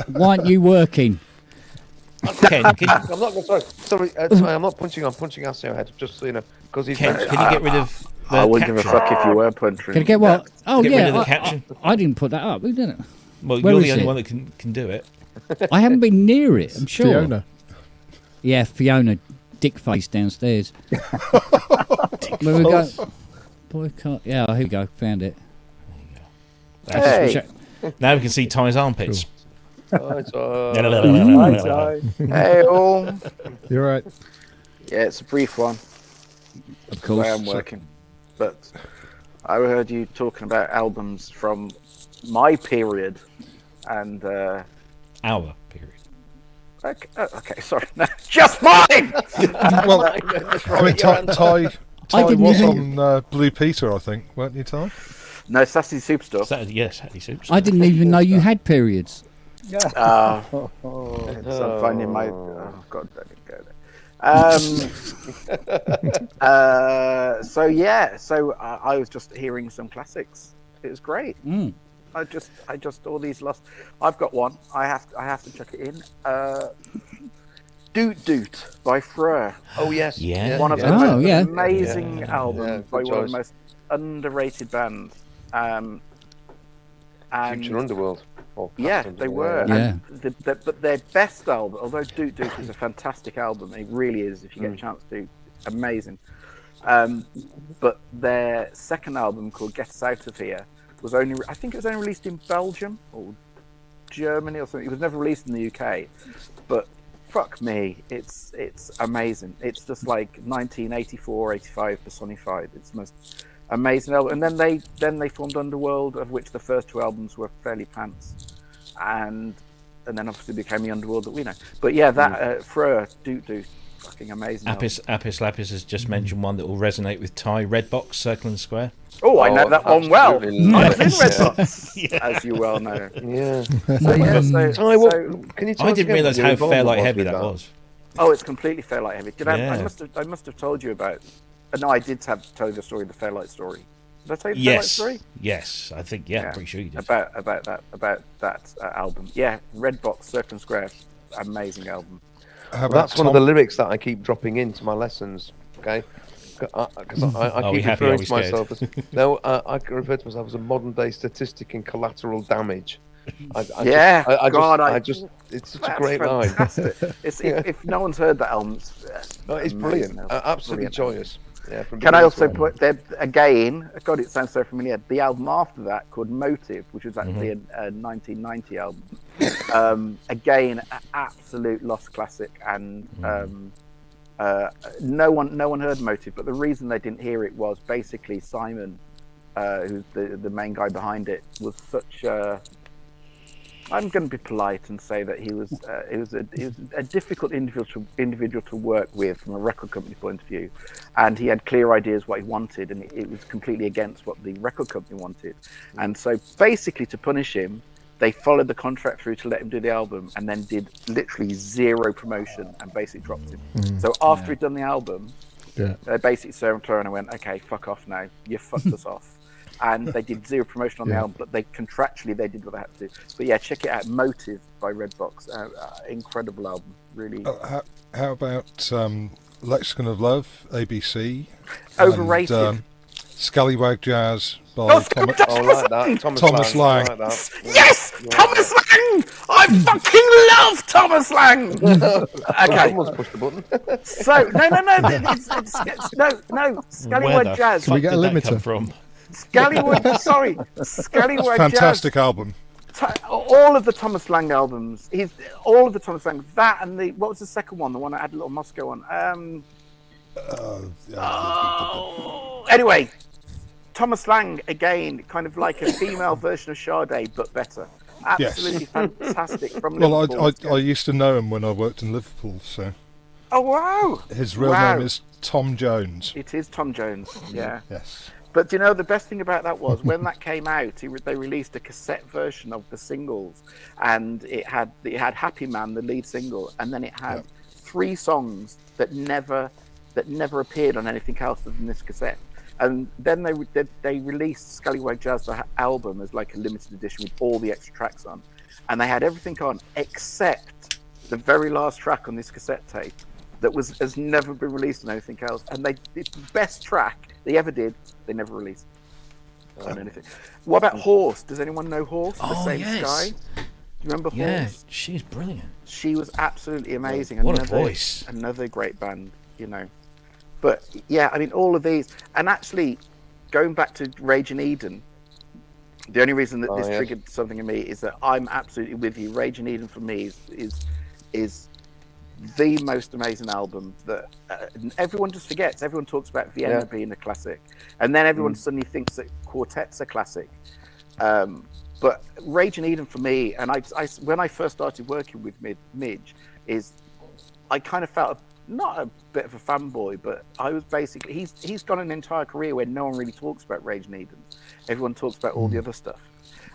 Why aren't you working? Ken, I'm not going to. Sorry, I'm not punching. I'm punching Asio head. Just so you know, because he's. can you get rid of the I wouldn't give a caption? fuck if you were punching. Can I get what? Oh, Get yeah. rid of the I- caption. I didn't put that up. Who did it? Well, Where you're is the only it? one that can do it. I haven't been near it, I'm sure. Fiona. Yeah, Fiona, dick face downstairs. Where we go? Boycott. Yeah, here we go. Found it. Hey. Now we can see Ty's armpits. Oh, it's, Hey all. You're right. Yeah, it's a brief one. Of I course. am working, but I heard you talking about albums from my period, and Hour period. okay, sorry, no, just mine. Well, I mean, Ty didn't was even- on Blue Peter, I think, weren't you, Ty? No, Sassy Superstore. Saturday Soups. I didn't even know you had periods. So I'm finding my. Oh God, don't even go there. So yeah, so I was just hearing some classics. It was great. Mm. I just all these lost. I've got one. I have to chuck it in. Doot Doot by Freur. Oh yes. Yeah. One of the Oh, most yeah. amazing Yeah, albums good by one of choice. the most underrated bands. And Future Underworld. Or yeah, Past they Underworld. were. Yeah. And but their best album, although Doot Doot is a fantastic album, it really is. If you get a chance to, it's amazing. But their second album called Get Us Out of Here was only, I think it was only released in Belgium or Germany or something. It was never released in the UK, but fuck me, it's amazing. It's just like 1984, 85 personified. It's the most amazing album. And then they formed Underworld, of which the first 2 albums were fairly pants, and then obviously became the Underworld that we know. But yeah, that Freur, Doot, fucking amazing. Apis Lapis has just mentioned one that will resonate with Ty. Redbox, Circle and Square. Oh, I know that one well. I was in Yes. Redbox, as you well know. Yeah. So, Can you tell I us didn't again realise what your how involvement Fairlight was heavy with that was. oh, it's completely Fairlight heavy. Yeah. I must have told you about. No, I did tell you the story, the Fairlight story. Did I tell you the Yes. Fairlight story? Yes, I think, I'm pretty sure you did. About that album. Yeah, Redbox, Circle and Square, amazing album. How about That's one of the lyrics that I keep dropping into my lessons. Okay, because I keep referring to myself as I refer to myself as a modern day statistic in collateral damage. It's such a great line. If no one's heard that album, It's brilliant, absolutely joyous. Yeah, Can I also put there again? God, it sounds so familiar. The album after that, called Motive, which was actually a 1990 album. Again, an absolute lost classic, and no one heard Motive. But the reason they didn't hear it was basically Simon, who's the main guy behind it, was such. I'm going to be polite and say that he was a difficult individual to work with from a record company point of view, and he had clear ideas what he wanted, and it was completely against what the record company wanted. And so basically, to punish him, they followed the contract through to let him do the album, and then did literally zero promotion and basically dropped him. So after he'd done the album, they basically served him and went, "Okay, fuck off now. You fucked us off." And they did zero promotion on the album, but they contractually they did what they had to do. But yeah, check it out. Motive by Redbox, incredible album, really. How about Lexicon of Love, ABC? Overrated. And, Scallywag Jazz by Thomas Lang. Like that. Yes, Thomas Lang. I fucking love Thomas Lang. Okay, someone's pushed the button. So no. Scallywag Jazz. Can we get a limiter from? Scallywag Jazz. Fantastic album. All of the Thomas Lang albums. All of the Thomas Lang. That and what was the second one? The one that had a little Moscow on. Anyway, Thomas Lang again, kind of like a female version of Sade, but better. Absolutely fantastic. From Liverpool. I used to know him when I worked in Liverpool. So. Oh wow! His real name is Tom Jones. It is Tom Jones. Yeah. Yes. But do you know the best thing about that was when that came out, they released a cassette version of the singles, and it had Happy Man, the lead single, and then it had 3 songs that never appeared on anything else than this cassette. And then they released Scallywag Jazz, the album, as like a limited edition with all the extra tracks on, and they had everything on except the very last track on this cassette tape that has never been released on anything else. And the best track they ever did, they never released on anything. What about Horse? Does anyone know Horse? Oh, the Same yes. Sky? Do you remember Horse? Yeah, she's brilliant. She was absolutely amazing. What a voice. Another great band, you know. But yeah, I mean, all of these, and actually going back to Rage in Eden, the only reason that this triggered something in me is that I'm absolutely with you. Rage in Eden for me is the most amazing album that everyone just forgets. Everyone talks about Vienna being a classic, and then everyone suddenly thinks that quartet's a classic. But Rage in Eden for me, and I when I first started working with Midge, I kind of felt not a bit of a fanboy, but I was basically he's got an entire career where no one really talks about Rage in Eden. Everyone talks about all the other stuff.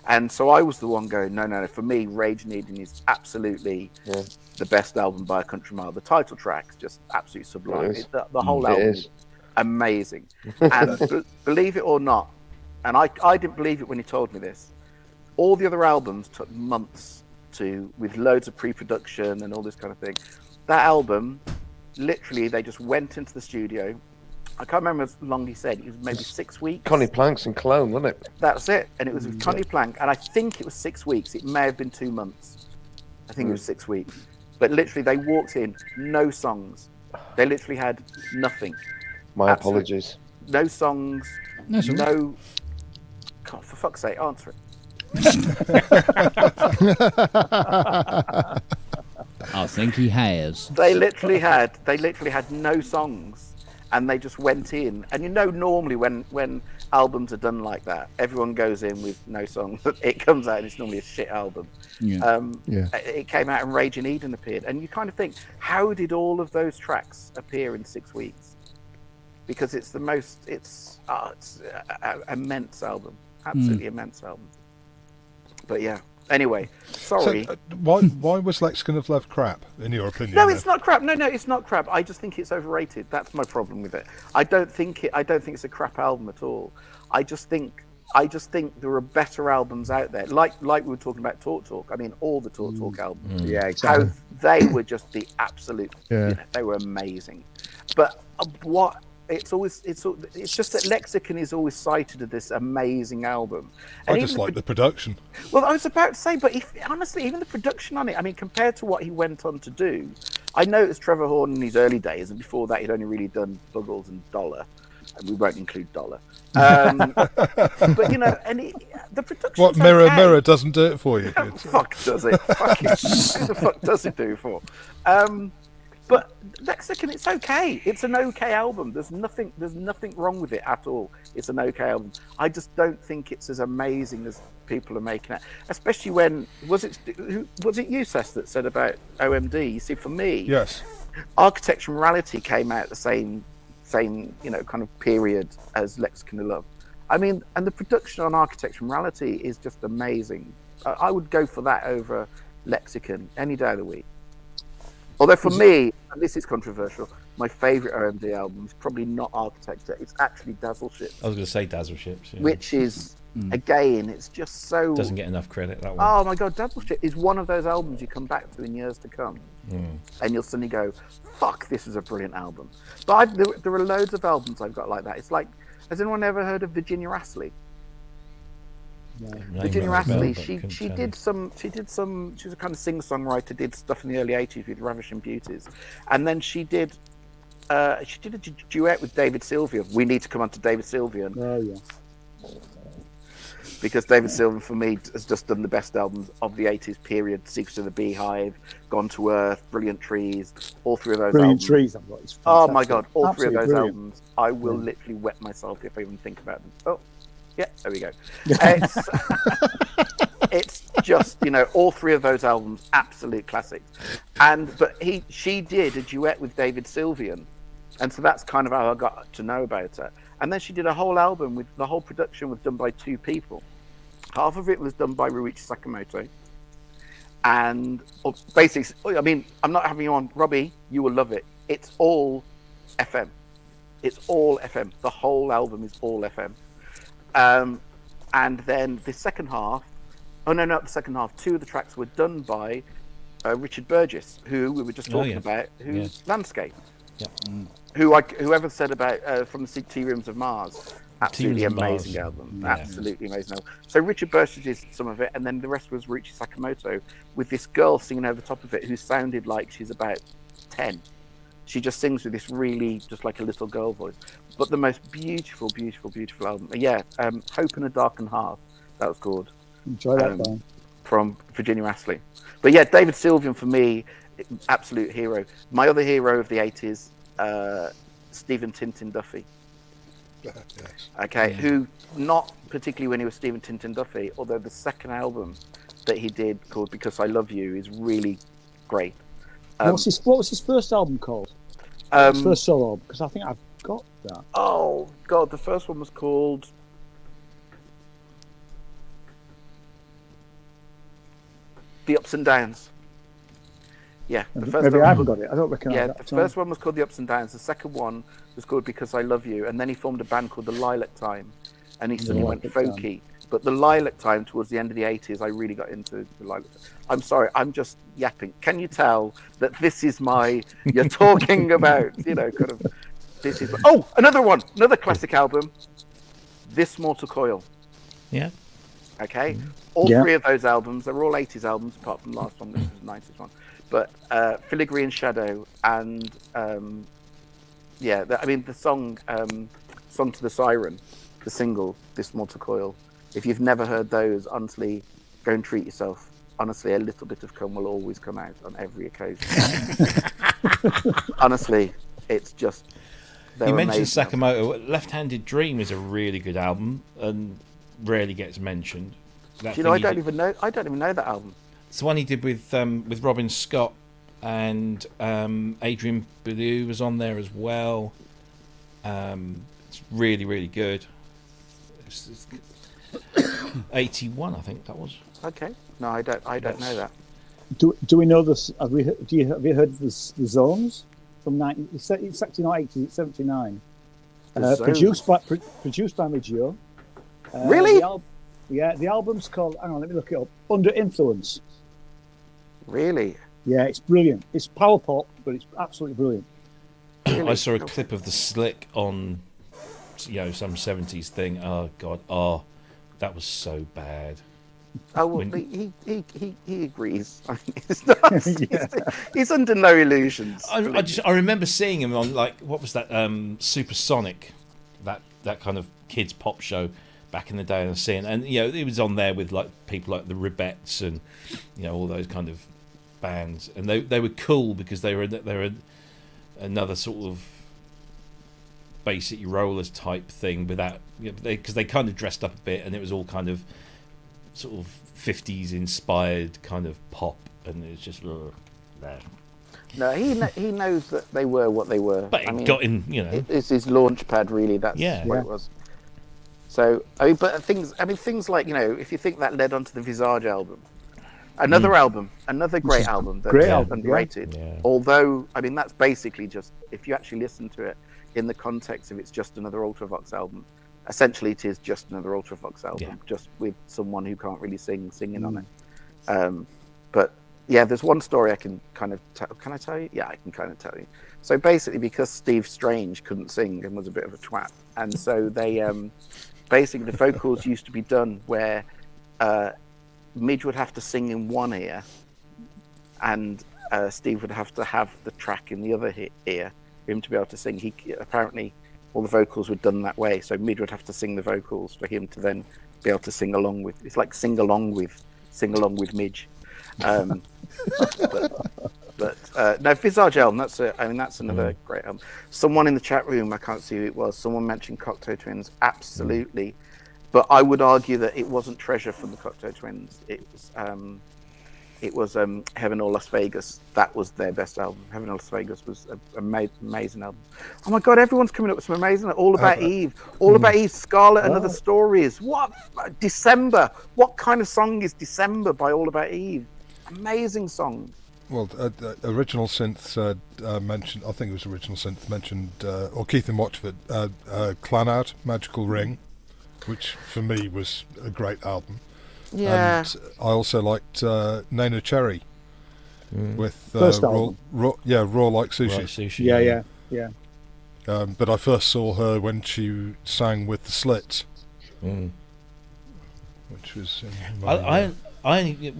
And so I was the one going, no. For me, Rage in Eden is absolutely the best album by a country mile. The title track's just absolutely sublime. The whole album is amazing. And believe it or not, and I didn't believe it when he told me this, all the other albums took months with loads of pre-production and all this kind of thing. That album, literally, they just went into the studio. I can't remember how long he said. It was maybe 6 weeks. Connie Plank's in Cologne, wasn't it? That's it. And it was with Connie Plank. And I think it was 6 weeks. It may have been 2 months. I think it was 6 weeks. But literally, they walked in, no songs. They literally had nothing. My apologies. No songs. No. God, for fuck's sake, answer it. I think he has. They literally had no songs, and they just went in. And normally when albums are done like that, everyone goes in with no songs. It comes out and it's normally a shit album. Yeah. It came out and Raging Eden appeared, and you kind of think, how did all of those tracks appear in 6 weeks? Because it's an immense album, absolutely immense album. But yeah. Anyway, sorry. So, why was Lexicon of Love crap, in your opinion? No, it's not crap. No, it's not crap. I just think it's overrated. That's my problem with it. I don't think it's a crap album at all. I just think there are better albums out there. Like we were talking about Talk. I mean, all the Talk albums. Yeah, exactly. How they were just the absolute. They were amazing. But it's just that Lexicon is always cited as this amazing album. And I just like the production. Well, I was about to say, but honestly, even the production on it, I mean, compared to what he went on to do, I noticed Trevor Horn in his early days, and before that, he'd only really done Buggles and Dollar, and we won't include Dollar. But the production. What Mirror doesn't do it for you? Fuck does it? Fucking who the fuck does it do for? But Lexicon, it's okay. It's an okay album. There's nothing wrong with it at all. It's an okay album. I just don't think it's as amazing as people are making it. Especially when was it you, Seth, that said about OMD? You see, for me, yes, Architecture and Morality came out at the same kind of period as Lexicon of Love. I mean, and the production on Architecture and Morality is just amazing. I would go for that over Lexicon any day of the week. Although for me, and this is controversial, my favourite OMD album is probably not Architecture. It's actually Dazzle Ships. I was going to say Dazzle Ships. Yeah. Which is, again, it's just so... Doesn't get enough credit, that one. Oh my God, Dazzle Ships is one of those albums you come back to in years to come. And you'll suddenly go, fuck, this is a brilliant album. But there are loads of albums I've got like that. It's like, has anyone ever heard of Virginia Astley? Virginia Astley, she was a kind of singer-songwriter, did stuff in the early 80s with Ravishing Beauties, and then she did a duet with David Sylvian. We need to come on to David Sylvian. Oh yeah. Because David Sylvian for me has just done the best albums of the 80s period. Secrets of the Beehive, Gone to Earth, Brilliant Trees, all three of those Brilliant albums. Trees, I've got. Oh my God, all three of those brilliant. albums, I will literally wet myself if I even think about them. Oh. Yeah, there we go. It's just, all three of those albums, absolute classics. But she did a duet with David Sylvian, and so that's kind of how I got to know about her. And then she did a whole album with the whole production was done by two people. Half of it was done by Ryuichi Sakamoto, and basically, I mean, I'm not having you on, Robbie. You will love it. It's all FM. It's all FM. The whole album is all FM. And then the second half, not the second half, two of the tracks were done by Richard Burgess, who we were just talking about, who's Landscape. Yep. Whoever said about From the Tea Rooms of Mars, absolutely amazing album. Yeah. Absolutely amazing album. So Richard Burgess did some of it, and then the rest was Ryuichi Sakamoto with this girl singing over the top of it who sounded like she's about 10. She just sings with this really, just like a little girl voice. But the most beautiful, beautiful, beautiful album. Yeah, Hope in a Darkened Heart, that was called. Enjoy that down. From Virginia Astley. But yeah, David Sylvian, for me, absolute hero. My other hero of the 80s, Stephen Tintin Duffy. Yes. Okay, who, not particularly when he was Stephen Tintin Duffy, although the second album that he did called Because I Love You is really great. What was his first album called? His first solo album, because I think I've got that. Oh God, the first one was called The Ups and Downs. Yeah, the first maybe one I haven't got it. I don't recognise Yeah, that. the first one was called The Ups and Downs. The second one was called Because I Love You, and then he formed a band called The Lilac Time, and he suddenly went folky. But the Lilac Time, towards the end of the 80s, I really got into the Lilac Time. I'm sorry, I'm just yapping. Can you tell that this is you're talking about, kind of, this is... Oh, another one, another classic album, This Mortal Coil. Yeah. Okay? All three of those albums, they're all 80s albums, apart from the last one, which was a 90s one. But Filigree and Shadow, and, the song, Song to the Siren, the single, This Mortal Coil, If you've never heard those, honestly, go and treat yourself. Honestly, a little bit of cum will always come out on every occasion. Honestly, it's just. You mentioned amazing. Sakamoto. Left-Handed Dream is a really good album and rarely gets mentioned. Do you know? I don't even know that album. It's the one he did with Robin Scott, and Adrian Belew was on there as well. It's really, really good. It's 81, I think that was. Okay. No, I don't know that. Do we know this? Have you heard of the Zones from 19? It's actually not 80. It's 79. Produced by Maggio. Really? The album's called. Hang on, let me look it up. Under Influence. Really? Yeah, it's brilliant. It's power pop, but it's absolutely brilliant. I saw a clip of the Slick on, some 70s thing. Oh God, that was so bad. Oh well, he agrees. I mean, he's under no illusions. I remember seeing him on what was that Supersonic, that kind of kids pop show back in the day, and seeing, and he was on there with people like the Ribettes and all those kind of bands, and they were cool because they were another sort of basic rollers type thing without because they kind of dressed up a bit, and it was all kind of sort of 50s inspired kind of pop, and it's just there. No, he knows that they were what they were. But it's his launch pad, really. That's what it was. So, things like if you think that led on to the Visage album, another great album that's underrated. Yeah. Although, that's basically just, if you actually listen to it in the context of it's just another Ultravox album. Essentially, it is just another Ultravox album, just with someone who can't really singing on it. But yeah, there's one story I can kind of can I tell you? Yeah, I can kind of tell you. So basically, because Steve Strange couldn't sing and was a bit of a twat, and so they basically the vocals used to be done where Midge would have to sing in one ear, and Steve would have to have the track in the other ear for him to be able to sing. He apparently. All the vocals were done that way, so Mid would have to sing the vocals for him to then be able to sing along with. It's like sing along with Midge. No, Visage album. That's another great album. Someone in the chat room, I can't see who it was. Someone mentioned Cocteau Twins. Absolutely, but I would argue that it wasn't Treasure from the Cocteau Twins. It was Heaven or Las Vegas. That was their best album. Heaven or Las Vegas was an amazing album. Oh my God, everyone's coming up with some amazing. All About Eve. All About Eve. Scarlet and Other Stories. What? December. What kind of song is December by All About Eve? Amazing song. Well, Original Synth mentioned, I think it was Original Synth mentioned, or Keith and Watchford, Clannad, Magical Ring, which for me was a great album. Yeah. And I also liked Nana Cherry with raw like sushi. Right, sushi. Yeah. But I first saw her when she sang with the Slits, which was. I think it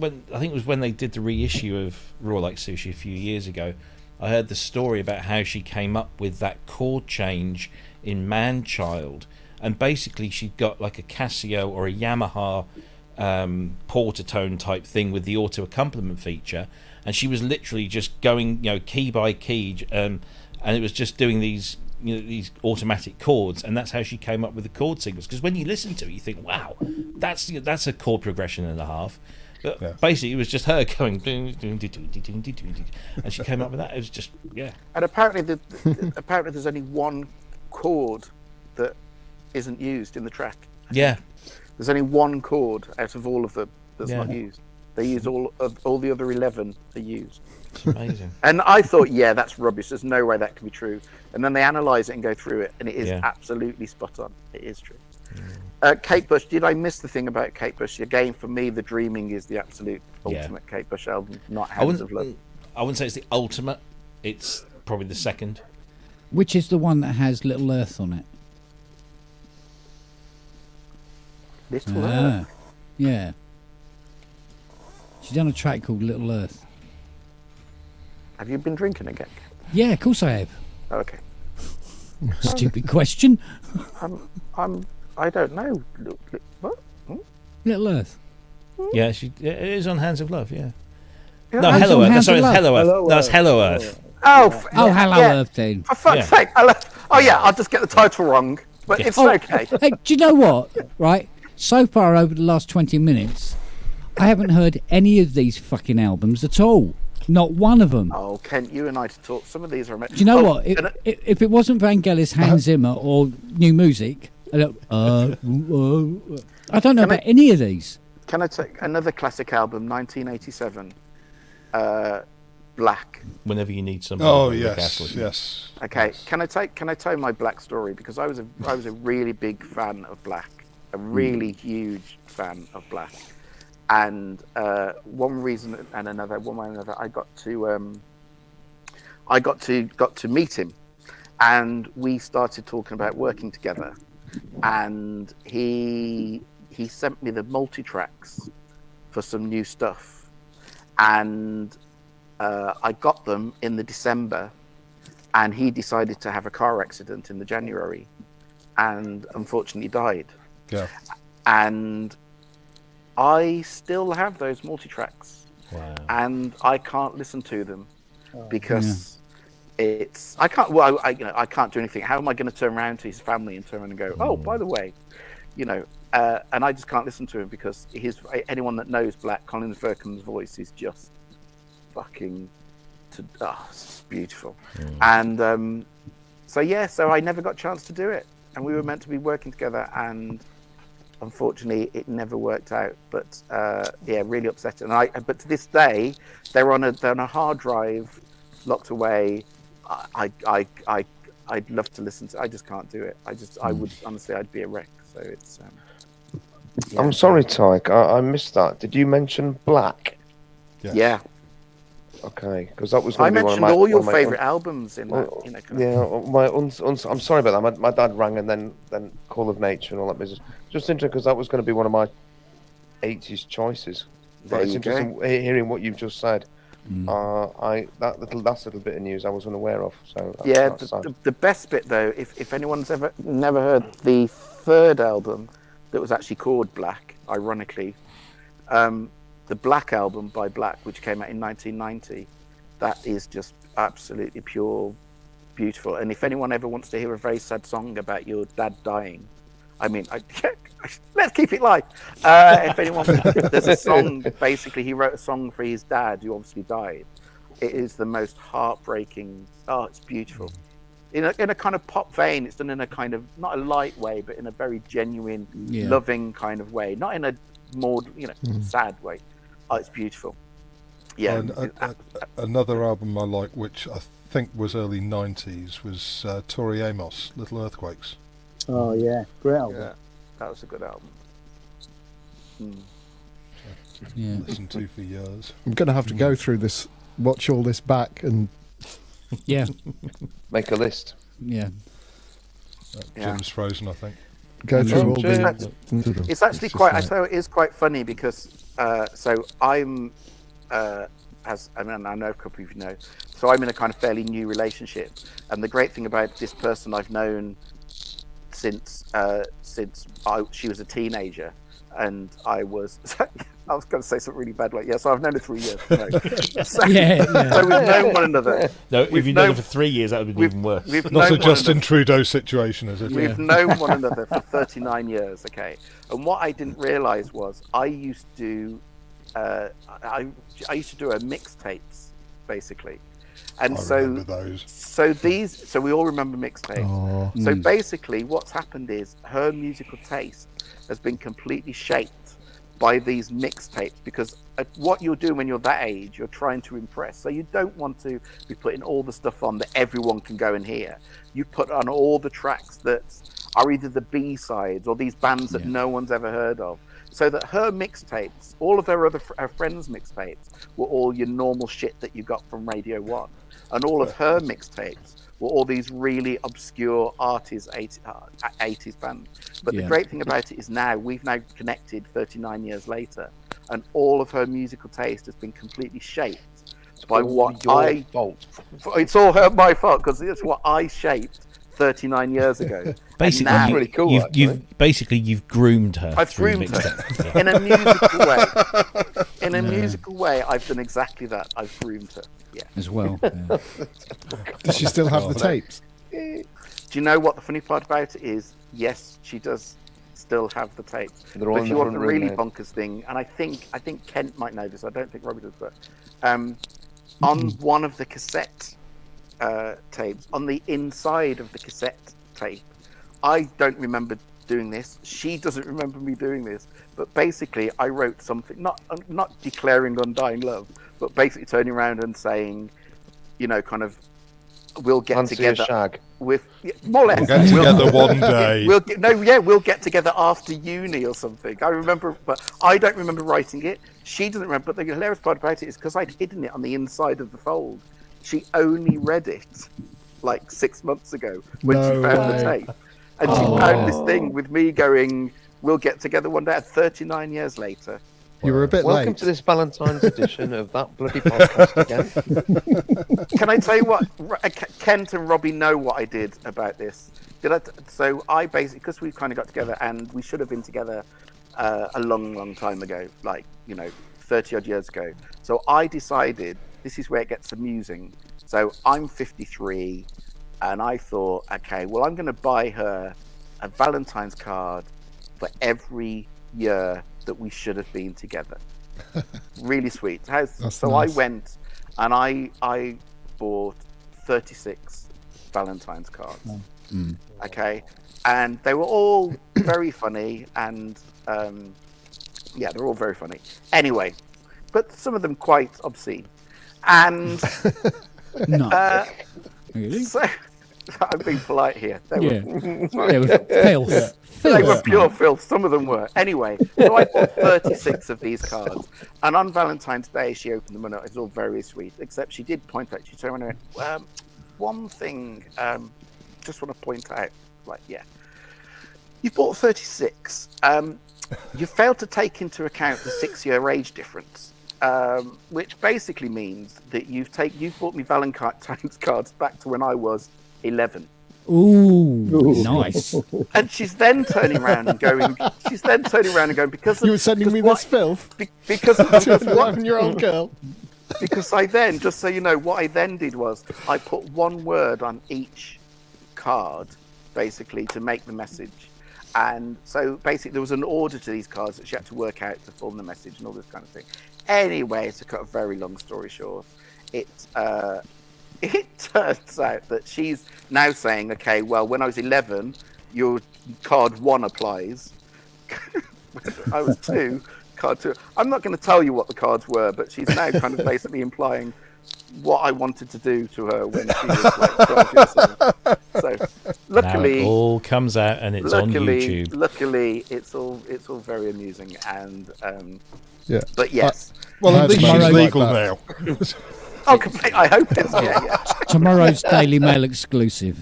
was when they did the reissue of Raw Like Sushi a few years ago. I heard the story about how she came up with that chord change in Man-Child, and basically she'd got like a Casio or a Yamaha Portatone type thing with the auto accompaniment feature, and she was literally just going key by key, and it was just doing these automatic chords, and that's how she came up with the chord sequence. Because when you listen to it, you think, wow, that's a chord progression and a half. But basically, it was just her going, and she came up with that. It was just And apparently, apparently there's only one chord that isn't used in the track. Yeah. There's only one chord out of all of them that's not used. They use all the other 11 are used. It's amazing. And I thought, that's rubbish. There's no way that can be true. And then they analyse it and go through it, and it is absolutely spot on. It is true. Kate Bush, did I miss the thing about Kate Bush? Again, for me, The Dreaming is the absolute ultimate Kate Bush album, not Hands of Love. I wouldn't say it's the ultimate. It's probably the second. Which is the one that has Little Earth on it? Little Earth? Yeah. She's done a track called Little Earth. Have you been drinking again? Yeah, of course I have. Okay. Stupid question. I don't know. What? Little Earth. Yeah, it is on Hands of Love. Yeah. Yeah. No, Oh, it's Hello on Earth. Hands Sorry, of it's Love. Hello Earth. Hello No, it's Earth. Hello Earth. Oh, Oh, hello, Yeah. Earth, then. for fuck's Yeah. sake! Oh yeah, I'll just get the title wrong, but it's okay. Hey, do you know what? Right, so far over the last 20 minutes, I haven't heard any of these fucking albums at all. Not one of them. Oh, Kent, you and I to talk. Some of these are. Do you know what? and, If it wasn't Vangelis, Hans Zimmer, or New Music, I don't know about any of these. Can I take another classic album, 1987? Black. Whenever you need some. Oh yes. Okay, can I tell my Black story, because I was a really big fan of Black, a really huge fan of Black, and one way and another, I got to meet him, and we started talking about working together, and he sent me the multi-tracks for some new stuff, and I got them in the December, and he decided to have a car accident in the January, and unfortunately died. Yeah. And I still have those multi-tracks. Wow. And I can't listen to them because I can't do anything. How am I going to turn around to his family and turn around and go, oh, by the way, and I just can't listen to him, because anyone that knows Black, Colin Firkin's voice is just fucking it's beautiful. And so I never got a chance to do it, and we were meant to be working together, and unfortunately it never worked out. But really upsetting. But to this day they're on a hard drive locked away. I'd love to listen to. I just can't do it. I would honestly, I'd be a wreck. So it's I'm sorry, Tyke, I missed that. Did you mention Black? Yeah. Okay, because that was. I mentioned all your favourite albums in that. I'm sorry about that. My dad rang, and then Call of Nature and all that business. Just interesting, because that was going to be one of my 80s choices. But it's interesting hearing what you've just said. That's a little bit of news I wasn't aware of. So that's the best bit though, if anyone's ever never heard the third album that was actually called Black, ironically. The Black album by Black, which came out in 1990, that is just absolutely pure, beautiful. And if anyone ever wants to hear a very sad song about your dad dying, let's keep it light. If anyone, there's a song, basically he wrote a song for his dad who obviously died. It is the most heartbreaking, it's beautiful. In a kind of pop vein, it's done in a kind of, not a light way, but in a very genuine, loving kind of way. Not in a more, sad way. Oh, it's beautiful. Yeah. And another album I like, which I think was early 90s, was Tori Amos, Little Earthquakes. Oh yeah, great album. Yeah, that was a good album. Yeah. Listened to for years. I'm going to have to go through this, watch all this back, and make a list. Yeah. Jim's frozen, I think. Go through all the. It's actually it is quite funny, because so I'm I know a couple of you know, so I'm in a kind of fairly new relationship, and the great thing about this person I've known since she was a teenager, and I was going to say something really bad, like so I've known her 3 years. No. So we've known one another. No, if you've known her for 3 years, that would have been even worse. Not a Justin Trudeau situation, is it? We've known one another for 39 years, okay? And what I didn't realise was I used to do a mixtapes, basically. And so we all remember mixtapes. So basically what's happened is her musical taste has been completely shaped by these mixtapes, because what you're doing when you're that age, you're trying to impress. So you don't want to be putting all the stuff on that everyone can go and hear. You put on all the tracks that are either the B-sides or these bands that no one's ever heard of. So that her mixtapes, all of her friends' mixtapes, were all your normal shit that you got from Radio 1. And all of her mixtapes were all these really obscure artists, 80s bands. But the great thing about it is now, we've now connected 39 years later, and all of her musical taste has been completely shaped by what I... fault. It's all my fault, because it's what I shaped 39 years ago. Basically, now, really cool, you've groomed her. I've through groomed her mixtape. Yeah. in a musical way. In a musical way, I've done exactly that. I've groomed her. Yeah. as well. Yeah. Does she still have the tapes? Do you know what the funny part about it is? Yes, she does still have the tapes. They're all But in if the you want front the room really now. bonkers thing, and I think Kent might know this. I don't think Robbie does, but on one of the cassette tapes, on the inside of the cassette tape, I don't remember doing this. She doesn't remember me doing this. But basically, I wrote something, not declaring undying love, but basically turning around and saying, you know, kind of, we'll get Fancy a together shag. with more or less. We'll get together one day. We'll get together after uni or something. I remember, but I don't remember writing it. She doesn't remember. But the hilarious part about it is because I'd hidden it on the inside of the fold. She only read it like 6 months ago when she found the tape, and she found this thing with me going, "We'll get together one day." 39 years later. You were a bit Welcome late. to this Valentine's edition of that bloody podcast again. Can I tell you what? Kent and Robbie know what I did about this. So I basically, because we kind of got together, and we should have been together a long time ago, like 30 odd years ago. So I decided, this is where it gets amusing. So I'm 53, and I thought, okay, well, I'm going to buy her a Valentine's card for every year that we should have been together. Really sweet. So nice. I went and I bought 36 Valentine's cards. Okay, and they were all very funny, and they're all very funny. Anyway, but some of them quite obscene. And No. Really? so I'm being polite here. They were They were filth. They were Filth, pure mate. filth. Some of them were. Anyway, so I bought 36 of these cards. And on Valentine's Day, she opened them and it was all very sweet. Except she did point out, she turned around and went, one thing, just want to point out, like, you bought 36. You failed to take into account the 6-year age difference. Which basically means that you've bought me Valentine's cards back to when I was 11. Ooh, nice. And she's then turning around and going. Because You were sending me this filth because to an what? 11-year-old girl. Because I then, just so you know, what I then did was I put one word on each card, basically, to make the message. And so basically there was an order to these cards that she had to work out to form the message and all this kind of thing. Anyway, to cut a very long story short, it turns out that she's now saying, okay, well, when I was 11, your card 1 applies. I was 2, card 2. I'm not going to tell you what the cards were, but she's now kind of basically implying what I wanted to do to her when she was like 12 years old. So luckily, now it all comes out and it's on YouTube. Luckily, it's all very amusing and Yeah. but yes. Well, at least Tomorrow she's like legal that. now. Oh, complete. I hope it's yeah. Tomorrow's Daily Mail exclusive.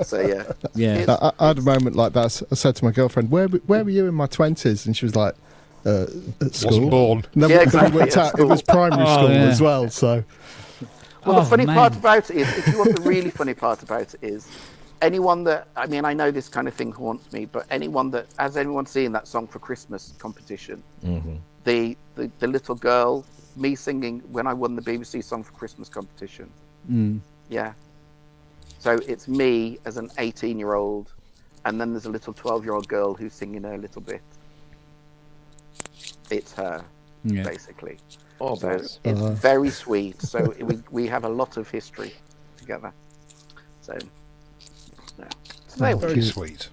So yeah. Yeah. I had a moment like that. I said to my girlfriend, where were you in my 20s? And she was like, at school. Wasn't born. And then Yeah, we exactly, worked at out it was primary Oh, school yeah. as well. So Well, the funny man. part about it is, if you want the really funny part about it is, anyone that, I mean, I know this kind of thing haunts me, but has anyone seen that Song for Christmas competition? Mm-hmm. The little girl, me singing when I won the BBC Song for Christmas competition. Yeah. So it's me as an 18-year-old, and then there's a little 12-year-old girl who's singing her little bit. It's her, basically. Oh, So bless. it's very sweet. So we have a lot of history together. So, yeah. So there we Very go. sweet.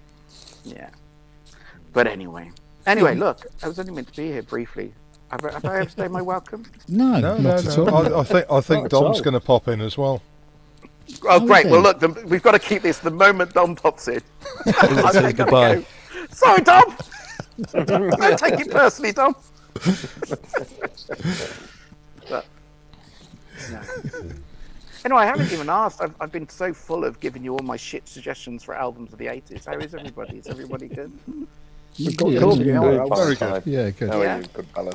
Yeah. But anyway, look, I was only meant to be here briefly. Have I overstayed my welcome? No. No, Not at all. I think at Dom's all. going to pop in as well. Oh, great. is Well, it? look, we've got to keep this. The moment Dom pops in, I'm gonna goodbye. go. Sorry, Dom. Don't take it personally, Dom. But, no. Anyway, I haven't even asked. I've been so full of giving you all my shit suggestions for albums of the 80s. How is everybody? Is everybody good? We've got Yeah, Korg yeah. in our house. Very good. yeah, good. How Yeah. are you, good fella?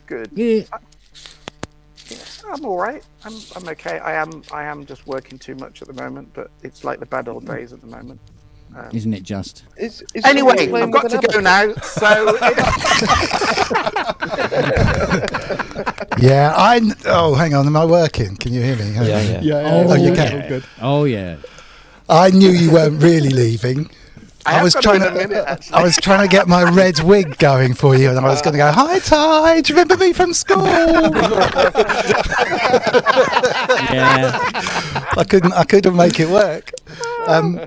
Good. Yeah. I'm all right. I'm okay. I am just working too much at the moment, but it's like the bad old days at the moment. Isn't it just? Anyway, I've got to go now. So. Yeah, oh, hang on. Am I working? Can you hear me? Yeah. Oh, you can. Good. Oh yeah. I knew you weren't really leaving. I was trying to get my red wig going for you, and I was going to go, "Hi, Ty, do you remember me from school?" Yeah. I couldn't make it work. I'm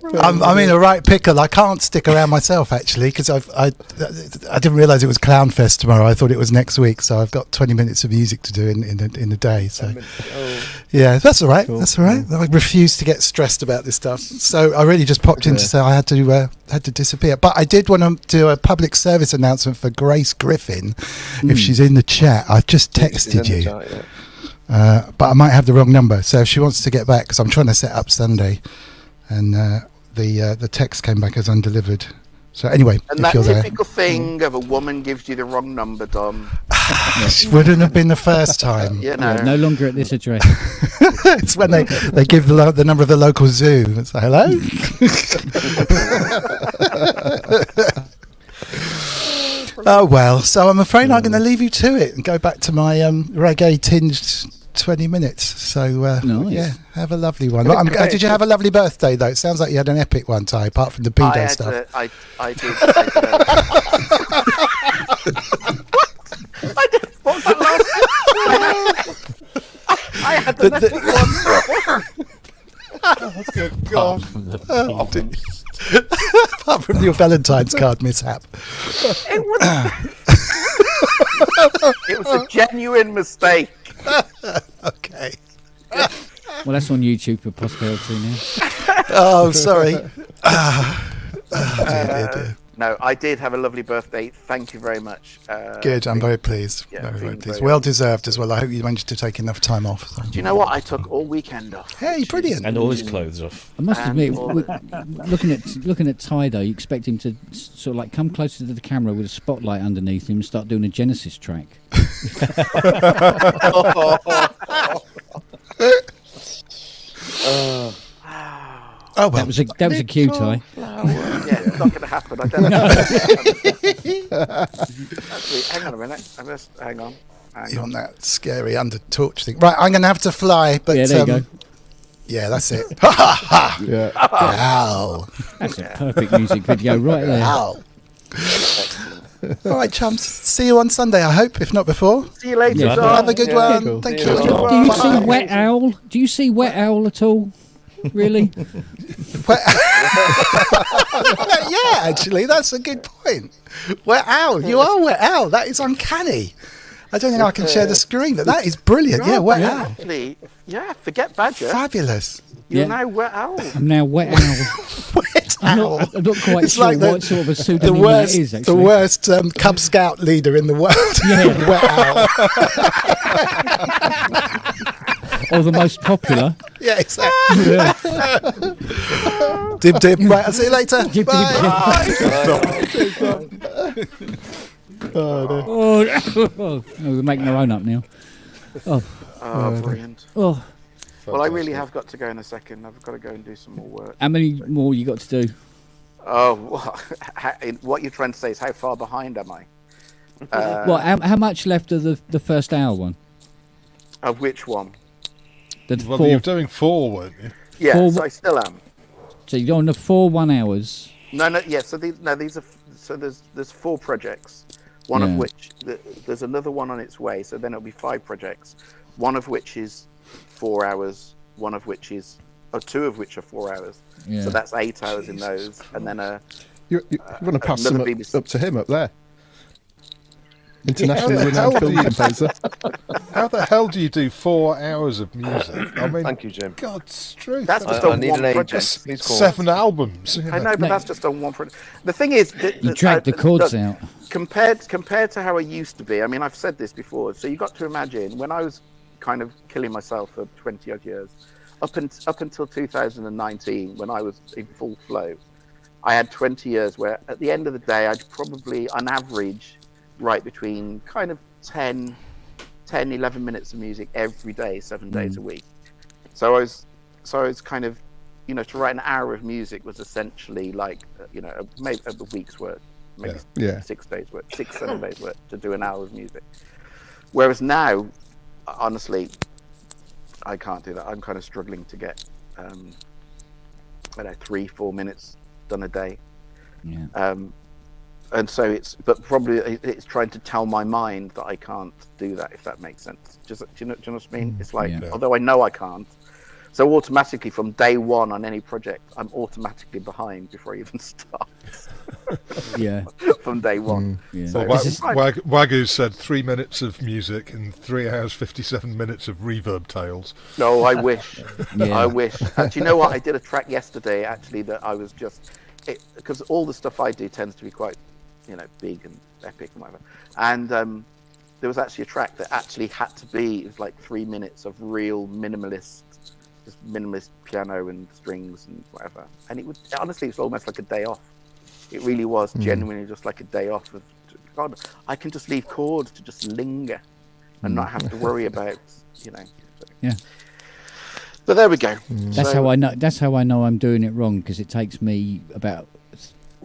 in a right pickle. I can't stick around myself actually because I didn't realise it was Clown Fest tomorrow. I thought it was next week, so I've got 20 minutes of music to do in the day. So yeah, that's all right. Cool. That's all right. I refuse to get stressed about this stuff. So I really just popped in to say I had to disappear. But I did want to do a public service announcement for Grace Griffin, if she's in the chat. I've just texted you. Chat, yeah. But I might have the wrong number. So if she wants to get back, because I'm trying to set up Sunday, and the text came back as undelivered. So anyway, and if that you're typical thing of a woman gives you the wrong number, Dom. Wouldn't have been the first time. You know. Yeah, no longer at this address. It's when they give the number of the local zoo. It's like, hello. Oh well, so I'm afraid I'm going to leave you to it and go back to my reggae tinged 20 minutes. So nice. Yeah, have a lovely one. Did you have a lovely birthday though? It sounds like you had an epic one, Ty, apart from the pedo stuff. I did. What was that last? I had the epic one. Oh, good God. Apart from your Valentines card mishap. It was a genuine mistake. Okay. Well, that's on YouTube for posterity now. Oh, sorry. Dear. No, I did have a lovely birthday. Thank you very much. Good. I'm very pleased. Yeah, very pleased. Well deserved as well. I hope you managed to take enough time off. So. Do you know what? I took all weekend off. Hey, brilliant. And all his clothes off. I must admit, looking at Ty though, you expect him to sort of like come closer to the camera with a spotlight underneath him and start doing a Genesis track. Oh well, that was a cue, Ty. Yeah, it's not going to happen. I don't know. Actually, hang on a minute. Hang on. You're on that scary under torch thing, right? I'm going to have to fly, but yeah, there you go. Yeah, that's it. Ha ha ha! Yeah. Ow! That's a perfect music video right there. Ow! All right, chums. See you on Sunday, I hope, if not before. See you later. Yeah. Dom. Have a good one. Cool. Thank you. Do you see Wet Owl? Do you see Wet Owl at all? Really? Yeah, actually, that's a good point. Wet Owl. You are Wet Owl. That is uncanny. I don't think I can share the screen, but that is brilliant. Yeah, Wet Owl. Actually, yeah, forget Badger. Fabulous. You're now Wet Owl. I'm now Wet Owl. Wet Owl. I'm not quite It's sure like what sort of a pseudonym that is, actually. The worst Cub Scout leader in the world. Yeah. Wet Owl. Or the most popular. Yeah, exactly. Yeah. Dib dib. Right, I'll see you later. Dib, dib, Bye. Oh, no. Oh, we're making our own up now. Oh, brilliant. Oh, Well, I really have got to go in a second. I've got to go and do some more work. how many more you got to do? Oh, what you're trying to say is how far behind am I? Well, how much left of the first hour one? Of which one? Well, you're doing 4, weren't you? Yeah, Four- so I still am. So you're on the 4 1 hours. No, yeah. So these are there's 4 projects. One of Yeah. which there's another one on its way. So then it'll be 5 projects. One of which is 4 hours. One of which is, or 2 of which are 4 hours. Yeah. So that's 8 hours in those, and then You want to pass another some BBC. up to him up there. Internationally How the hell renowned film do you- composer. How the hell do you do 4 hours of music? I mean, Thank you, Jim. God's truth. That's that's just I on need one an project. agent. Please call. 7 albums. you I know, but No. that's just on one project. The thing is, You drag the chords out. Compared to how I used to be. I mean, I've said this before. So you got to imagine when I was kind of killing myself for 20 odd years, up until 2019, when I was in full flow, I had 20 years where at the end of the day, I'd probably, on average, write between kind of 10 10, 11 minutes of music every day, 7 days a week. So I was kind of, you know, to write an hour of music was essentially like, you know, maybe a week's work, maybe 6 days work, 7 days work to do an hour of music. Whereas now, honestly, I can't do that. I'm kind of struggling to get, I don't know, 3-4 minutes done a day. Yeah. And so but probably it's trying to tell my mind that I can't do that, if that makes sense. Do you know what I mean? It's like, although I know I can't, so automatically from day one on any project, I'm automatically behind before I even start. Yeah. From day one. Yeah. So Wagyu said 3 minutes of music and 3 hours 57 minutes of reverb tails. No, I wish. Yeah. I wish. And do you know what? I did a track yesterday actually that I was just, because all the stuff I do tends to be quite, you know, big and epic and whatever. And there was actually a track that actually had to be, it was like 3 minutes of real minimalist piano and strings and whatever. And it was, honestly, it was almost like a day off. It really was genuinely just like a day off of, God, I can just leave chords to just linger and not have to worry about, you know. Yeah. But there we go. That's how I know. That's how I know I'm doing it wrong, because it takes me about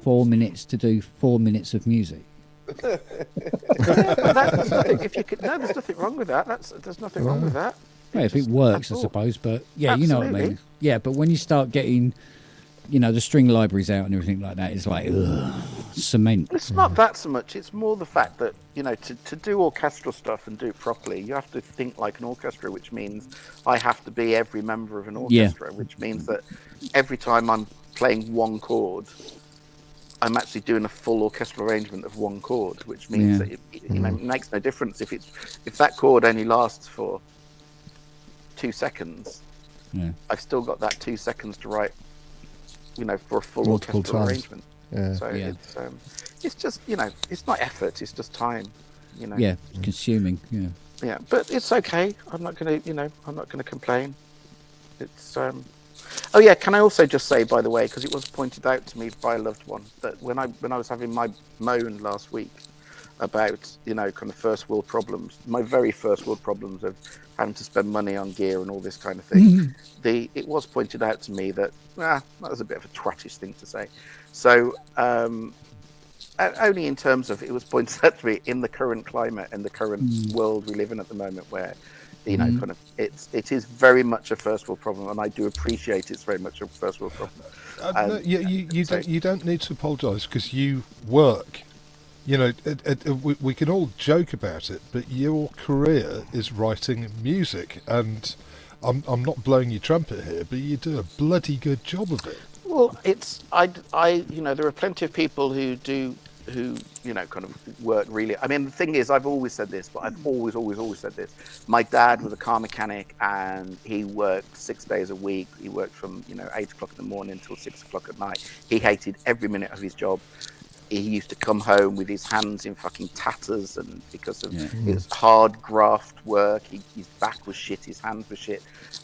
4 minutes to do 4 minutes of music. There's nothing wrong with that. There's nothing wrong with that. Yeah, if it works, I suppose. But yeah, you know what I mean. Yeah, but when you start getting, you know, the string libraries out and everything like that, it's like cement. It's not that so much. It's more the fact that, you know, to do orchestral stuff and do it properly, you have to think like an orchestra, which means I have to be every member of an orchestra, which means that every time I'm playing one chord, I'm actually doing a full orchestral arrangement of one chord, which means that it makes no difference if that chord only lasts for 2 seconds. I've still got that 2 seconds to write, you know, for a full orchestral arrangement. So it's just, you know, it's not effort, it's just time, you know. Yeah, consuming. Yeah, but it's okay. I'm not gonna complain. It's Oh yeah, can I also just say, by the way, because it was pointed out to me by a loved one, that when I was having my moan last week about, you know, kind of first world problems, my very first world problems of having to spend money on gear and all this kind of thing, it was pointed out to me that that was a bit of a twattish thing to say. So only in terms of, it was pointed out to me in the current climate and the current world we live in at the moment, where, you know, kind of it is very much a first world problem, and I do appreciate it's very much a first world problem. You don't need to apologise, because you work. You know, we can all joke about it, but your career is writing music, and I'm not blowing your trumpet here, but you do a bloody good job of it. Well, it's I you know, there are plenty of people who you know, kind of work really. I mean, the thing is, I've always said this, but I've always said this. My dad was a car mechanic, and he worked 6 days a week. He worked from, you know, 8 o'clock in the morning until 6 o'clock at night. He hated every minute of his job. He used to come home with his hands in fucking tatters, and because of his hard graft work, his back was shit, his hands were shit,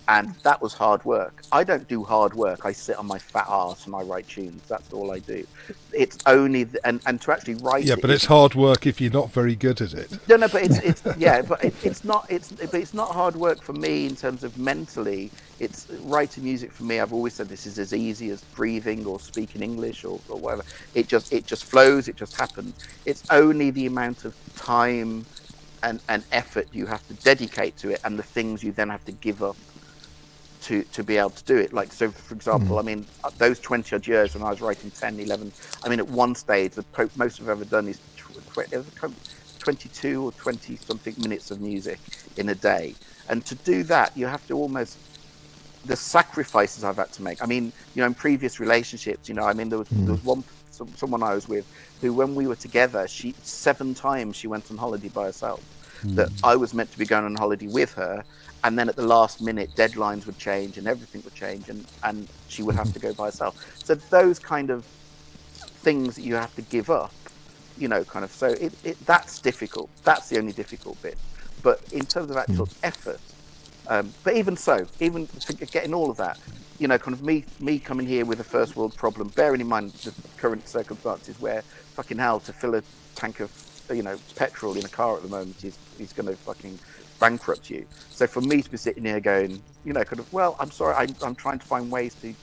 and that was hard work. I don't do hard work. I sit on my fat ass and I write tunes. That's all I do. It's only and to actually write. Yeah, but it's hard work if you're not very good at it. No, but it's yeah, but it's not hard work for me in terms of mentally. It's writing music for me. I've always said this is as easy as breathing or speaking English or whatever. It just flows. It just happens. It's only the amount of time and effort you have to dedicate to it, and the things you then have to give up to be able to do it. Like, so for example, I mean, those 20 odd years when I was writing 10, 11, I mean, at one stage, the most I've ever done is 22 or 20 something minutes of music in a day. And to do that, you have to almost, the sacrifices I've had to make. I mean, you know, in previous relationships, you know, I mean, there was someone I was with who, when we were together, 7 times she went on holiday by herself. That I was meant to be going on holiday with her, and then at the last minute deadlines would change and everything would change, and she would have to go by herself. So those kind of things that you have to give up, you know, kind of, so that's difficult. That's the only difficult bit. But in terms of actual effort, but even so, even getting all of that, you know, kind of me coming here with a first world problem, bearing in mind the current circumstances where fucking hell, to fill a tank of, you know, petrol in a car at the moment is going to fucking bankrupt you. So for me to be sitting here going, kind of, well, I'm sorry, I'm trying to find ways to,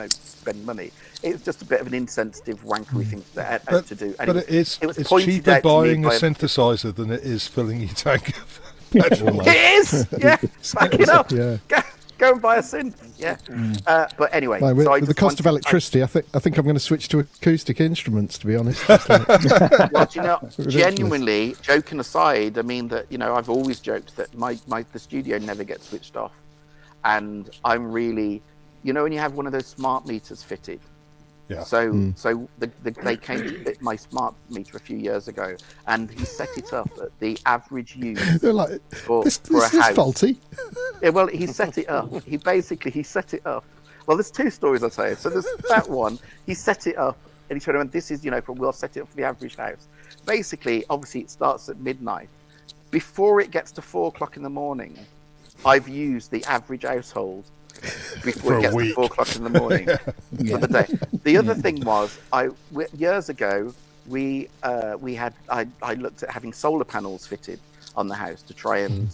spend money. It's just a bit of an insensitive, wankery thing to do. And But it's pointed cheaper out to me buying a by synthesizer than it is filling your tank of petrol. It is, yeah. Back it up. Yeah. Go and buy a synth. Yeah. But anyway, Like, with, so I with the just cost of wanted- electricity, I think I'm going to switch to acoustic instruments. To be honest, Well, genuinely, joking aside, I mean that I've always joked that the studio never gets switched off, and I'm really, when you have one of those smart meters fitted. Yeah. So they came to fit my smart meter a few years ago, and he set it up at the average use they're like, for this a is house. faulty. Yeah, well, he set it up. He set it up. Well, there's two stories I'll tell you. So there's that one. He set it up, and he told him, "This is, we'll set it up for the average house." Basically, obviously, it starts at midnight. Before it gets to 4:00 in the morning, I've used the average household before it gets to 4:00 in the morning for the day. The other thing was, years ago I looked at having solar panels fitted on the house to try and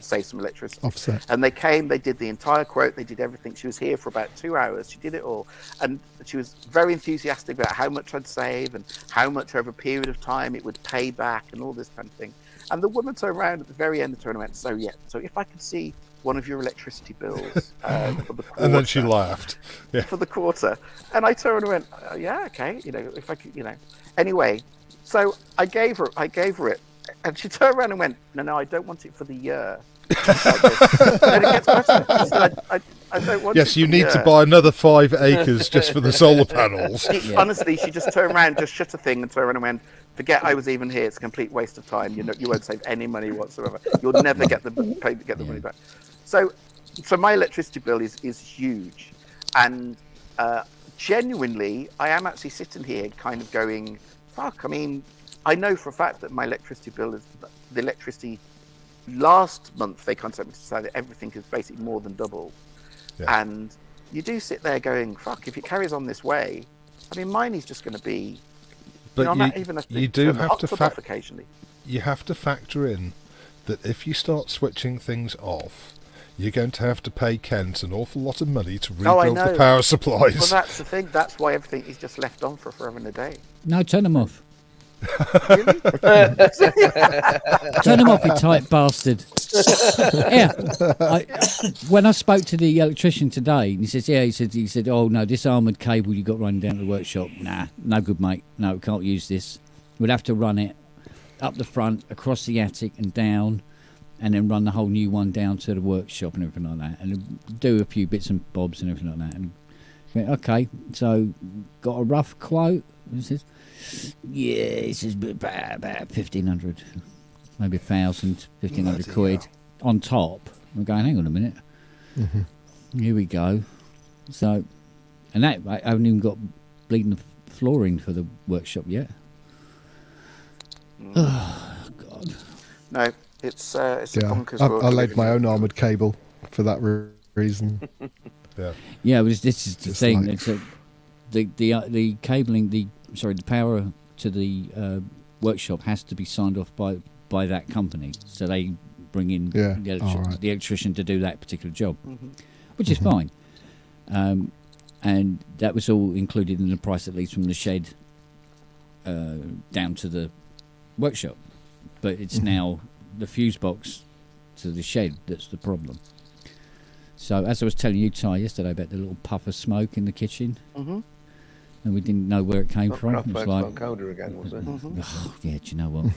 save some electricity. Offset. And they came, they did the entire quote, they did everything. She was here for about 2 hours. She did it all, and she was very enthusiastic about how much I'd save and how much over a period of time it would pay back and all this kind of thing. And the woman turned around at the very end and went, so if I could see one of your electricity bills for the quarter. And then she laughed. Yeah. For the quarter. And I turned and went, yeah, okay, if I could, Anyway, so I gave her it. And she turned around and went, no, I don't want it for the year. Then it gets better. She said, I don't want Yes, it you for the need year. to buy another 5 acres just for the solar panels. Honestly, she just turned around, just shut a thing and turned around and went, forget I was even here. It's a complete waste of time. You won't save any money whatsoever. You'll never get the money back. So my electricity bill is huge, and genuinely, I am actually sitting here kind of going, fuck. I mean, I know for a fact that my electricity bill is the electricity. Last month they contacted me to say that everything is basically more than double, and you do sit there going, fuck. If it carries on this way, I mean, mine is just going to be. But You have to factor in that if you start switching things off, you're going to have to pay Kent an awful lot of money to rebuild the power supplies. Well, that's the thing. That's why everything is just left on for forever and a day. No, turn them off. Really? Turn them off, you tight bastard. Yeah. When I spoke to the electrician today, he says, he said, oh no, this armoured cable you got running down to the workshop, nah, no good, mate. No, we can't use this. We'll have to run it up the front, across the attic and down, and then run the whole new one down to the workshop and everything like that, and do a few bits and bobs and everything like that. And went, okay, so got a rough quote. He says, he says about 1,500, maybe 1,000, 1,500 quid on top. I'm going, hang on a minute. Mm-hmm. Here we go. So, and that I haven't even got bleeding the flooring for the workshop yet. Oh God. No, it's a bonkers world. I laid my own armoured cable for that reason. Yeah, this is the thing. Like, it's the cabling, the power to the workshop has to be signed off by that company. So they bring in the electrician to do that particular job, which is fine. And that was all included in the price, at least from the shed down to the workshop. But it's now the fuse box to the shed that's the problem. So as I was telling you, Ty, yesterday about the little puff of smoke in the kitchen, and we didn't know where it came from. It was like colder again, was it? Oh, yeah, do you know what?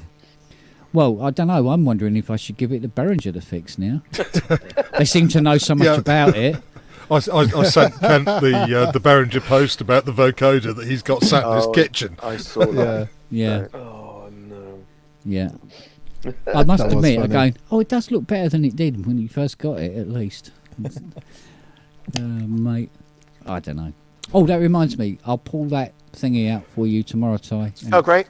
Well, I don't know. I'm wondering if I should give it to Behringer to fix now. They seem to know so much about it. I sent Kent the Behringer post about the vocoder that he's got sat in his kitchen. I saw that. Yeah. Oh no. Yeah. I must admit, I'm going, it does look better than it did when you first got it, at least. Mate, I don't know. Oh, that reminds me, I'll pull that thingy out for you tomorrow, Ty. Oh, great.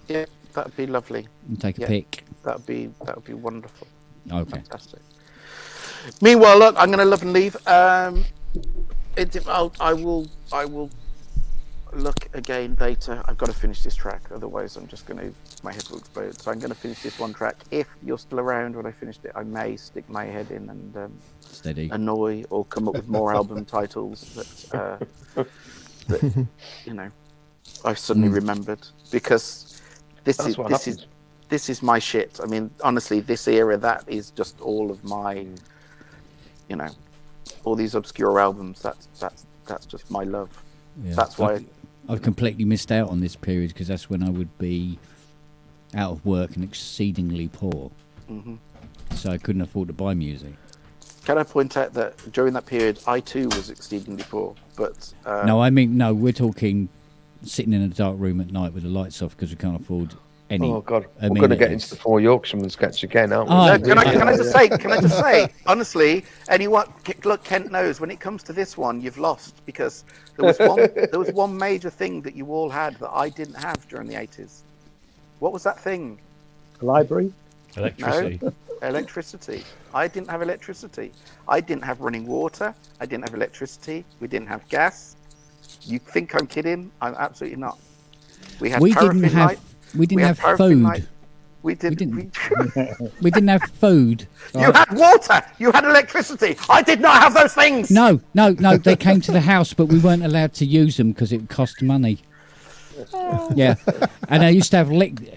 Yeah, that'd be lovely. And take a pic. That'd be wonderful. Okay. Fantastic. Meanwhile, look, I'm going to love and leave. I will look again later. I've got to finish this track, otherwise my head will explode. So I'm going to finish this one track. If you're still around when I finished it, I may stick my head in and annoy or come up with more album titles that I've suddenly remembered, because this is my shit. I mean, honestly, this era, that is just all of my, all these obscure albums. That's just my love. Yeah. That's why I've completely missed out on this period, because that's when I would be out of work and exceedingly poor. Mm-hmm. So I couldn't afford to buy music. Can I point out that during that period, I too was exceedingly poor, but No, we're talking sitting in a dark room at night with the lights off because we can't afford any. Oh God, we're going to get into the Four Yorkshiremen sketch again, aren't we? Can I just say, honestly, anyone, look, Kent knows when it comes to this one, you've lost, because there was one major thing that you all had that I didn't have during the 80s. What was that thing? A library? Electricity. No, electricity. I didn't have electricity. I didn't have running water. I didn't have electricity. We didn't have gas. You think I'm kidding? I'm absolutely not. We didn't have food. We didn't have food. You had water. You had electricity. I did not have those things. No. They came to the house, but we weren't allowed to use them because it cost money. Yeah, and I used to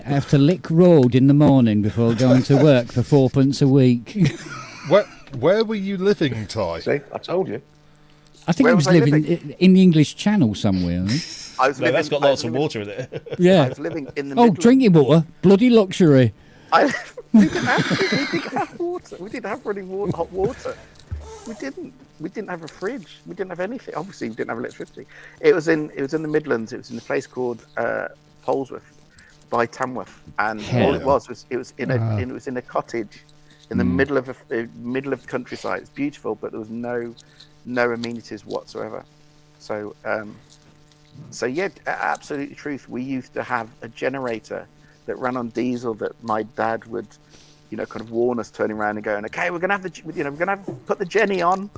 have to lick road in the morning before going to work for 4p a week. Where were you living, Ty? See, I told you. I think I was living in the English Channel somewhere. That's got lots of water in it. Yeah. I was living in the Midlands. Drinking water, bloody luxury. We didn't have water. We didn't have running water, hot water. We didn't have a fridge. We didn't have anything. Obviously, we didn't have electricity. It was in the Midlands. It was in a place called Polesworth by Tamworth, and all it was in a cottage in the middle of the countryside. It's beautiful, but there was no amenities whatsoever. So yeah, absolutely truth. We used to have a generator that ran on diesel that my dad would, kind of warn us, turning around and going, "Okay, we're gonna have put the Jenny on,"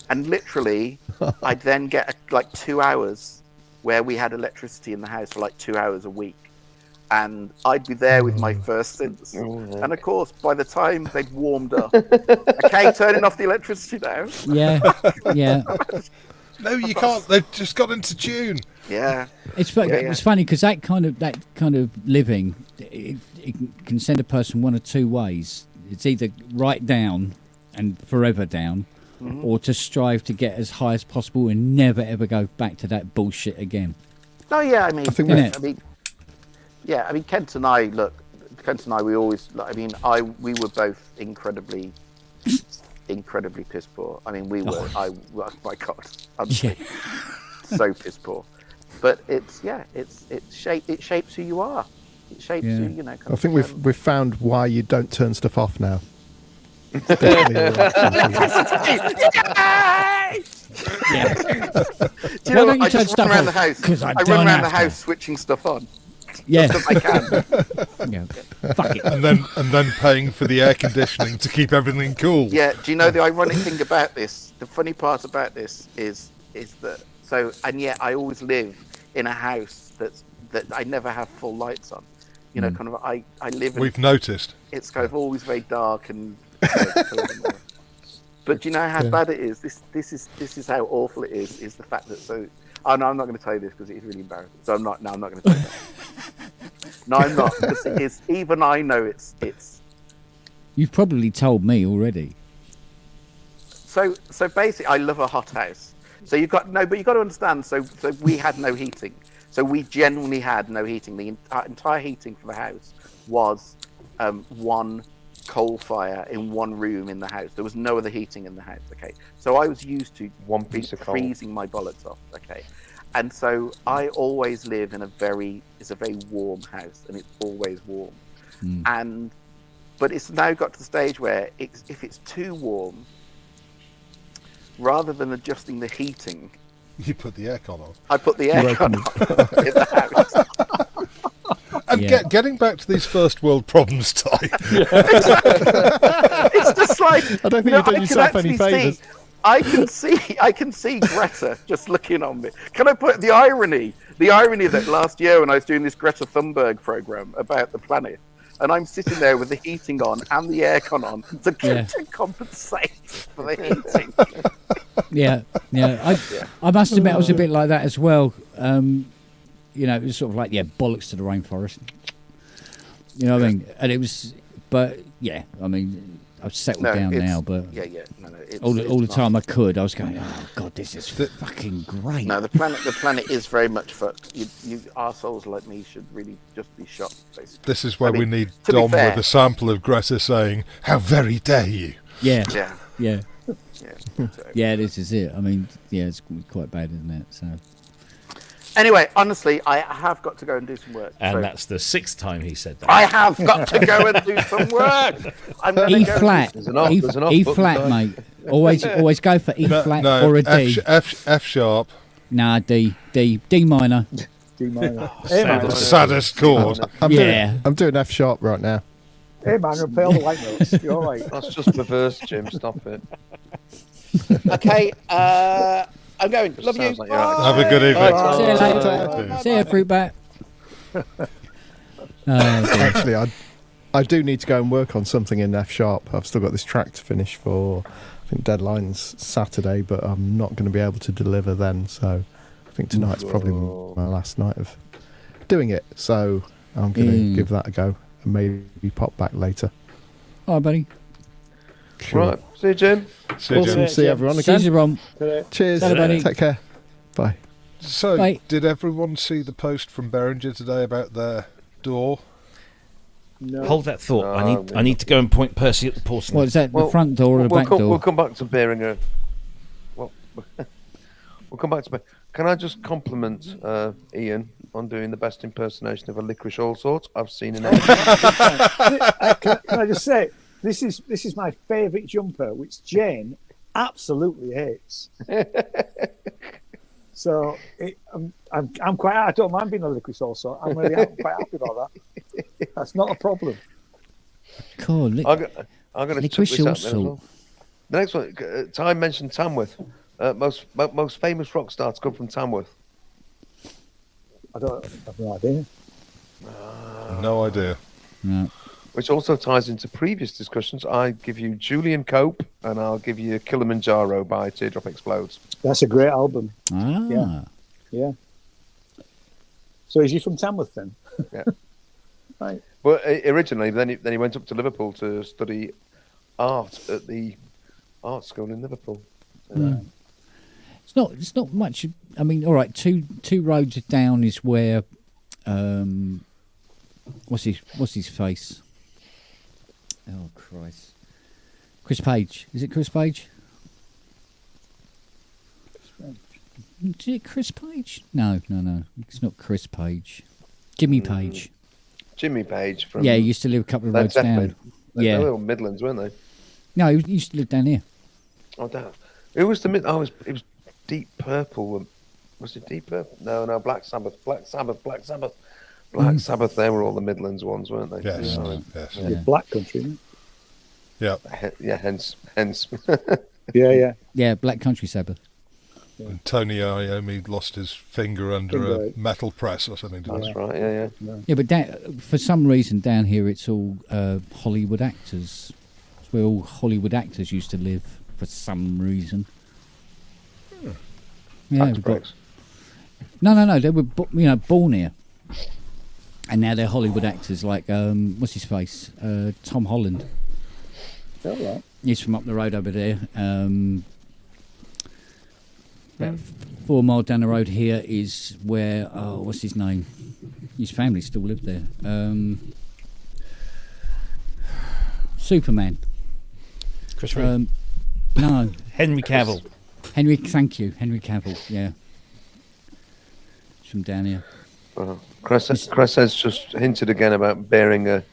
and literally, I'd then get like 2 hours where we had electricity in the house for like 2 hours a week, and I'd be there with my first synths, and of course, by the time they'd warmed up, okay, turning off the electricity now. Yeah. No, you can't. They've just got into tune. Yeah, it's funny because that kind of living, it can send a person one of two ways. It's either right down and forever down, or to strive to get as high as possible and never ever go back to that bullshit again. Oh yeah, I mean, Kent and I, we always, we were both incredibly piss poor. I mean, we were. Oh my God, so piss poor. But it shapes who you are. It shapes who I think we've found why you don't turn stuff off now. Yeah. Do you know what? I just run around the house. I run around the house switching stuff on. Yeah, just I can. Yeah, fuck it. And then paying for the air conditioning to keep everything cool. Yeah. Do you know the ironic thing about this? The funny part about this is that and yet I always live in a house that I never have full lights on. Kind of I live. We've noticed. It's kind of always very dark and. But do you know how bad it is? This is how awful it is. Is the fact that Oh no, I'm not going to tell you this because it is really embarrassing. So I'm not. No, I'm not going to tell you that. No, I'm not. Because it is. Even I know it's. You've probably told me already. So basically, I love a hot house. So you've got to understand. So we had no heating. So we genuinely had no heating. The entire heating for the house was one coal fire in one room in the house. There was no other heating in the house. Okay, so I was used to one piece of coal freezing my bollocks off. Okay, and so I always live in a very warm house, and it's always warm. But it's now got to the stage where if it's too warm, rather than adjusting the heating, you put the aircon on. I put the aircon on in the house. And getting back to these first world problems, Ty. It's just like I don't think you've done yourself any favours. I can see Greta just looking on me. Can I put the irony that last year when I was doing this Greta Thunberg program about the planet, and I'm sitting there with the heating on and the aircon on to compensate for the heating. Yeah. I must admit, I was a bit like that as well. It was sort of like, bollocks to the rainforest. You know what I mean? And it was, but yeah, I mean, I've settled down now, but all the time I could, I was going, oh god, this is fucking great. No, the planet is very much fucked. You arseholes like me should really just be shot, basically. This is where we need Dom with a sample of Greta saying, "How very dare you!" Yeah. Yeah, this is it. I mean, it's quite bad, isn't it? So. Anyway, honestly, I have got to go and do some work. And that's the 6th time he said that. I have got to go and do some work. I'm E flat, E flat, mate. Always go for E flat or a D. F sharp. Nah, D minor. D minor. The saddest chord. I'm doing F sharp right now. Hey man, play all the white notes. You're all right. That's just perverse, Jim. Stop it. Okay. I'm going. Love you. Like have a good evening. See you later. See you, fruit bat. Actually, I do need to go and work on something in F sharp. I've still got this track to finish for, I think deadline's Saturday, but I'm not going to be able to deliver then. So I think tonight's probably my last night of doing it. So I'm going to give that a go and maybe pop back later. All right, buddy. Sure. Right. See you, Jim. Awesome. See everyone again. See you, Ron. Cheers. Buddy. Take care. Bye. So, Bye. Did everyone see the post from Behringer today about their door? No. Hold that thought. I need to go and point Percy at the porcelain. What is that? The front door or the back door? We'll come back to Behringer. Well, we'll come back to. Can I just compliment Ian on doing the best impersonation of a licorice all sorts I've seen in anything? Can I just say, this is my favourite jumper, which Jane absolutely hates. So I'm quite. I don't mind being a licorice all sort. I'm really quite happy about that. That's not a problem. Cool. I'm going to check this out then as well. The next one, Ty mentioned Tamworth. Most famous rock stars come from Tamworth. I have no idea. No idea. No. Which also ties into previous discussions. I give you Julian Cope, and I'll give you Kilimanjaro by Teardrop Explodes. That's a great album. Ah. Yeah. So is he from Tamworth then? Yeah. Right. Well, originally, then he went up to Liverpool to study art at the art school in Liverpool. It's not much. I mean, all right. Two roads down is where. What's his face? Oh Christ! Chris Page. Is it Chris Page? Is it Chris Page? No. It's not Chris Page. Jimmy Page. Jimmy Page from. Yeah, he used to live a couple of roads down. They were all Midlands, weren't they? No, he used to live down here. Oh, damn. Who was the mid? Oh, it was Deep Purple. Was it Deep Purple? No, Black Sabbath. Black Sabbath, they were all the Midlands ones, weren't they? Yes. Yes. Yeah. Black Country, isn't Yeah. Yeah, hence. it? Yeah. Yeah, Black Country Sabbath. And Tony Iommi lost his finger under a metal press or something. That's right, yeah. Yeah, but for some reason down here it's all Hollywood actors. It's where all Hollywood actors used to live for some reason. Yeah, we've got... No. They were born here, and now they're Hollywood actors. Like what's his face? Tom Holland. All right. He's from up the road over there. About 4 miles down the road here is where what's his name? His family still live there. Superman. Chris Reeve. No. Henry Cavill. Thank you, Henry Cavill. Yeah. From down here. Chris has just hinted again about Behringer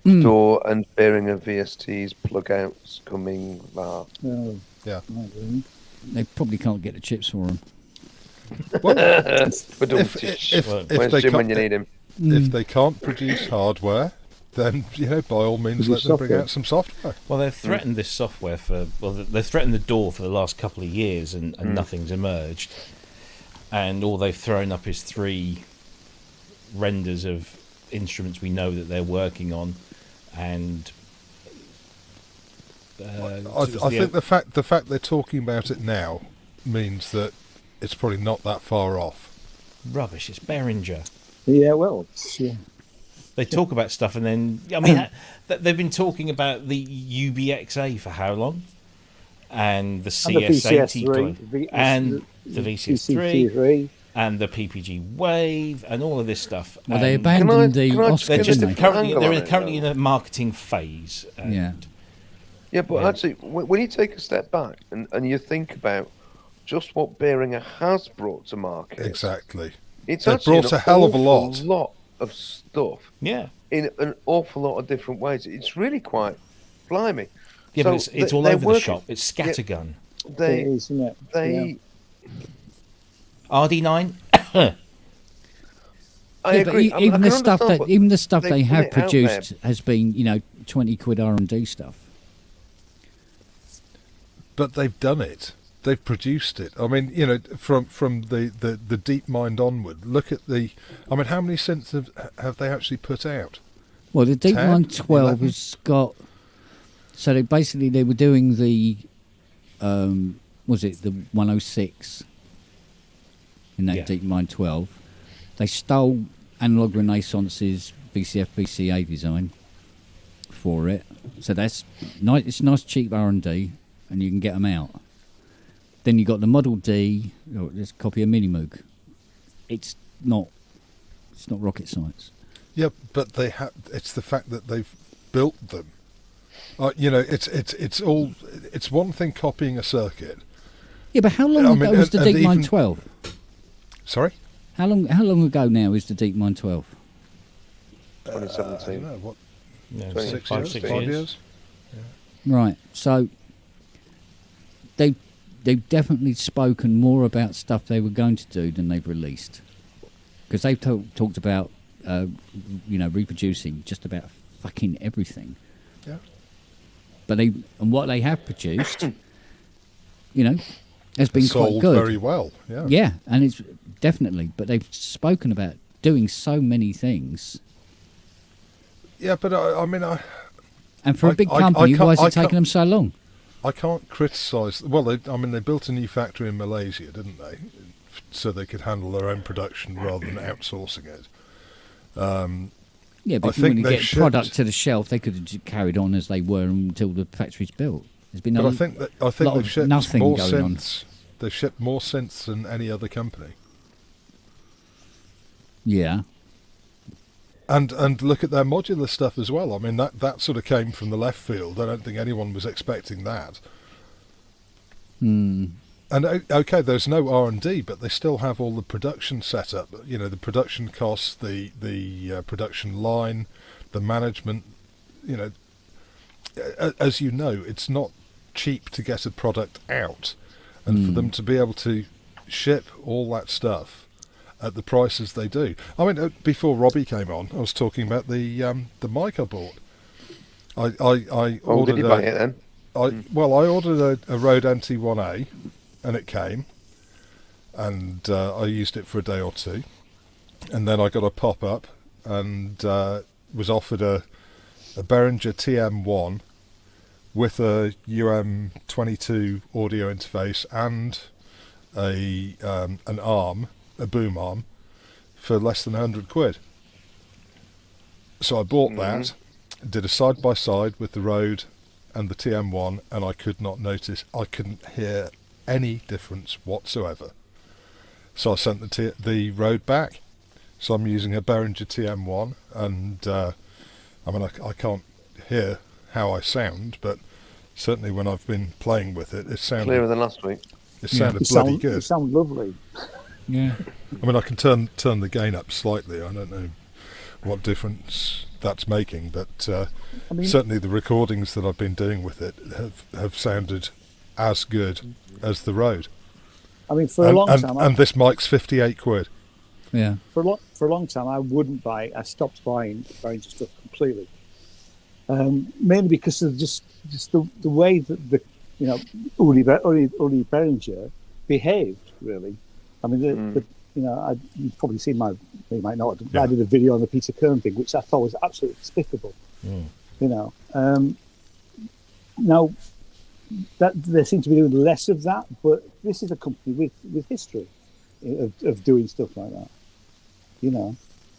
door and Behringer VST's plug outs coming. Yeah. They probably can't get the chips for them. Well, Where's Jim when you need him? If they can't produce hardware, then by all means let them bring out some software. Well, they've threatened this software they've threatened the door for the last couple of years, and nothing's emerged. And all they've thrown up is 3 renders of instruments we know that they're working on, and I think the fact they're talking about it now means that it's probably not that far off. Rubbish! It's Behringer. Yeah, well, yeah. They talk about stuff, and then they've been talking about the UBXA for how long, and the CS80, and the VCS3, and the PPG Wave, and all of this stuff. Well, they abandoned the Oscar. They're currently in a marketing phase. But actually, when you take a step back and you think about just what Behringer has brought to market, exactly, it's they actually brought a hell of a lot of stuff. Yeah, in an awful lot of different ways. It's really quite blimey. Yeah, but it's all over the shop. It's scattergun. It is, isn't it? RD9. I agree. But even the stuff they have produced has been, £20 R&D stuff. But they've done it. They've produced it. I mean, from the Deep Mind onward. Look at how many synths have they actually put out? Well, the Deep Mind 12 has got. So they were doing the, was it the 106 in that Deep Mind 12? They stole Analog Renaissance's VCF BCA design for it. So that's nice. It's nice, cheap R&D, and you can get them out. Then you got the Model D. Let's copy a Mini Moog. It's not rocket science. Yeah, but they have. It's the fact that they've built them. It's one thing copying a circuit. Yeah, but how long ago was the Deep Mind 12? Sorry. How long ago now is the Deep Mind 12? 2017. What? Yeah, 6 years. Yeah. Right. So they've definitely spoken more about stuff they were going to do than they've released, because they've talked about reproducing just about fucking everything. Yeah. But what they have produced, has been sold quite good. Very well. Yeah. Yeah, and it's definitely. But they've spoken about doing so many things. Yeah, but and for a big company, why is it taking them so long? I can't criticise. Well, they built a new factory in Malaysia, didn't they? So they could handle their own production rather than outsourcing it. Yeah, but if you want to get product to the shelf, they could have carried on as they were until the factory's built. There's been I think they've shipped nothing more going synths. They've shipped more synths than any other company. Yeah. And look at their modular stuff as well. I mean, that sort of came from the left field. I don't think anyone was expecting that. Hmm. And okay, there's no R&D, but they still have all the production set up. The production costs, the production line, the management. As you know, it's not cheap to get a product out, and for them to be able to ship all that stuff at the prices they do. I mean, before Robbie came on, I was talking about the mic I bought. I ordered. Did you buy it then? I ordered a Rode NT1A, and it came, and I used it for a day or two, and then I got a pop-up and was offered a Behringer TM1 with a UM22 audio interface and an arm, a boom arm, for less than £100. So I bought that, did a side-by-side with the Rode and the TM1, and I couldn't hear any difference whatsoever. So I sent the Rode back. So I'm using a Behringer TM1, and I can't hear how I sound, but certainly when I've been playing with it, it sounded clearer than last week. It sounded bloody good. It sounded lovely. Yeah. I mean, I can turn the gain up slightly. I don't know what difference that's making, but certainly the recordings that I've been doing with it have sounded as good as the Rode. I mean, for a long time, and this mic's £58. Yeah. For a long time, I wouldn't buy. I stopped buying stuff completely. mainly because of just the way that the Uli Behringer behaved. Really, I mean, you've probably seen you might not. I did a video on the Peter Kern thing, which I thought was absolutely despicable. Now that they seem to be doing less of that, but this is a company with history of doing stuff like that.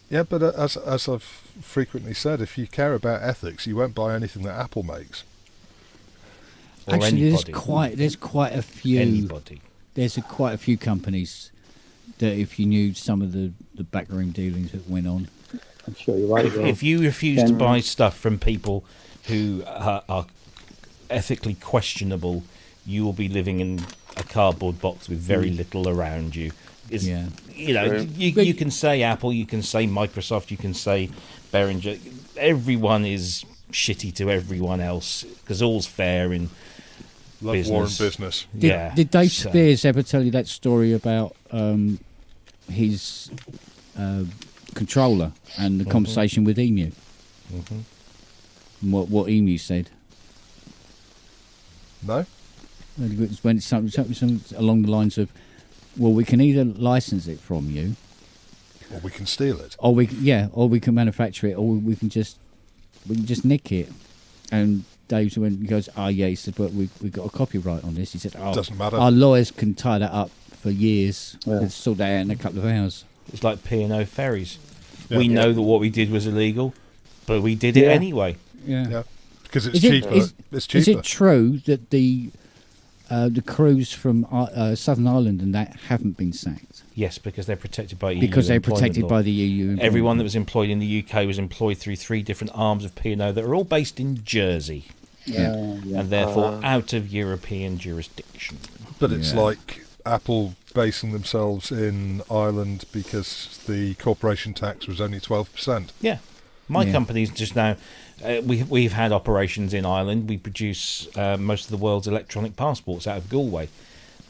Yeah, but as I've frequently said, if you care about ethics, you won't buy anything that Apple makes. Or actually, anybody. there's quite a few. Anybody. There's quite a few companies that, if you knew some of the backroom dealings that went on, I'm sure you're right. If you refuse to buy stuff from people who are ethically questionable, you will be living in a cardboard box with very little around you. You can say Apple, you can say Microsoft, you can say Behringer. Everyone is shitty to everyone else because all's fair in business. War and business. Did Dave Spears ever tell you that story about his controller and the conversation with Emu? And what Emu said? No. When it's something along the lines of, well, we can either license it from you, or we can steal it, or we can manufacture it, or we can just nick it. And Dave he goes, he said, but we've got a copyright on this. He said, doesn't matter. Our lawyers can tie that up for years. We'll sort that out in a couple of hours. It's like P&O ferries. Yeah. We know that what we did was illegal, but we did it anyway. Yeah, because it's cheaper. It's cheaper. Is it true that the crews from Southern Ireland and that haven't been sacked? Yes, because they're protected by EU. Because they're protected by the EU. Everyone that was employed in the UK was employed through 3 different arms of P&O that are all based in Jersey. And therefore out of European jurisdiction. But it's like Apple basing themselves in Ireland because the corporation tax was only 12%. Yeah. My company's just now... we've had operations in Ireland. We produce most of the world's electronic passports out of Galway.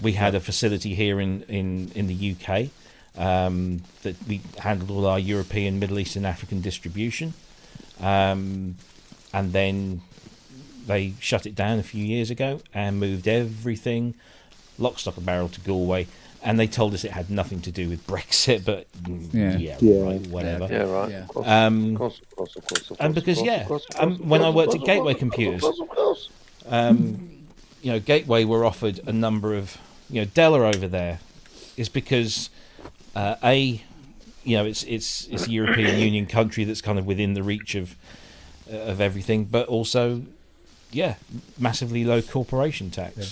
We had a facility here in the UK that we handled all our European, Middle East and African distribution. And then they shut it down a few years ago and moved everything lock, stock and barrel to Galway. And they told us it had nothing to do with Brexit, but right, whatever. Yeah, right. Yeah. Of course. And because when I worked at Gateway Computers, Gateway were offered a number of, Della over there is because it's a European Union country that's kind of within the reach of everything, but also massively low corporation tax. Yeah.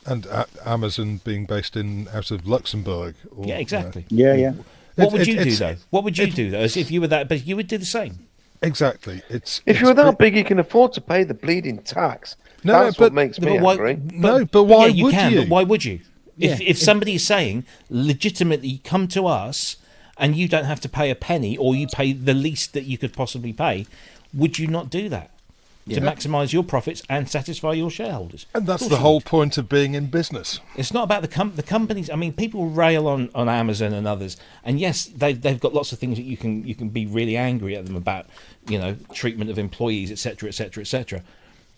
And Amazon being based out of Luxembourg. Exactly. Yeah. What would you do though? What would you do though? As if you were that, but you would do the same. Exactly. If you're that big, you can afford to pay the bleeding tax. That's what makes me angry. But why would you? But why would you? If somebody is saying legitimately, come to us and you don't have to pay a penny, or you pay the least that you could possibly pay, would you not do that? To maximise your profits and satisfy your shareholders. And that's the whole point of being in business. It's not about the companies. I mean, people rail on Amazon and others, and yes, they've got lots of things that you can be really angry at them about, treatment of employees, etc., etc., etc.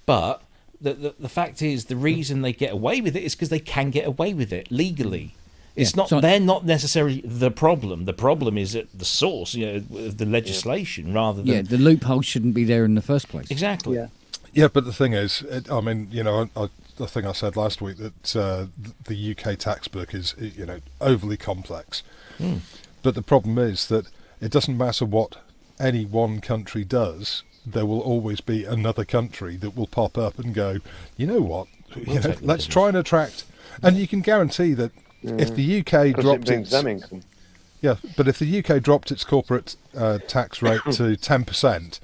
But the fact is, the reason they get away with it is because they can get away with it legally. It's they're not necessarily the problem. The problem is at the source, of the legislation, rather than the loophole shouldn't be there in the first place. Exactly. Yeah, but the thing is, I think I said last week that the UK tax book is, overly complex. But the problem is that it doesn't matter what any one country does, there will always be another country that will pop up and go, you know what, let's try and attract, and you can guarantee that. If the UK dropped its but if the UK dropped its corporate tax rate to 10%,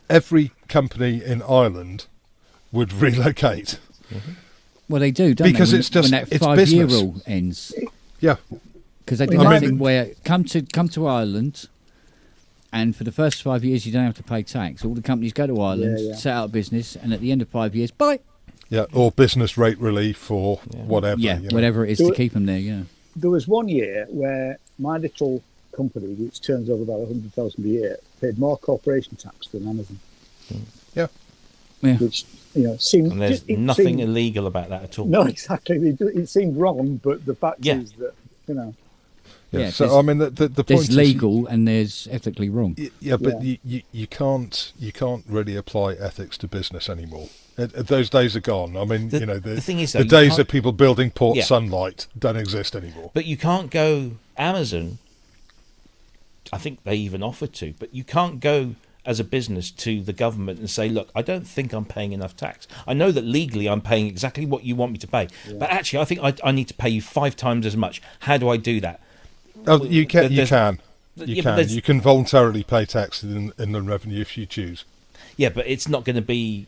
every company in Ireland would relocate. Well, they do, don't because they? It's just when that it's 5-year business. rule ends. Yeah, because they do a thing where come to Ireland, and for the first 5 years you don't have to pay tax. All the companies go to Ireland, set out a business, and at the end of 5 years, bye. Yeah, or business rate relief or whatever. Yeah, whatever it is to keep them there, There was one year where my little company, which turns over about 100,000 a year, paid more corporation tax than Amazon. Yeah. Which seemed. And there's nothing illegal about that at all. No, exactly. It seemed wrong, but the fact is that Yeah, so I mean, the point there's is legal and there's ethically wrong. Yeah, but you can't really apply ethics to business anymore. Those days are gone. I mean, the thing is, though, the days of people building Port Sunlight don't exist anymore. But you can't go Amazon. I think they even offer to, but you can't go as a business to the government and say, look, I don't think I'm paying enough tax. I know that legally I'm paying exactly what you want me to pay, but actually I think I need to pay you 5 times as much. How do I do that? Oh, you can. You can voluntarily pay tax in the revenue if you choose. Yeah, but it's not going to be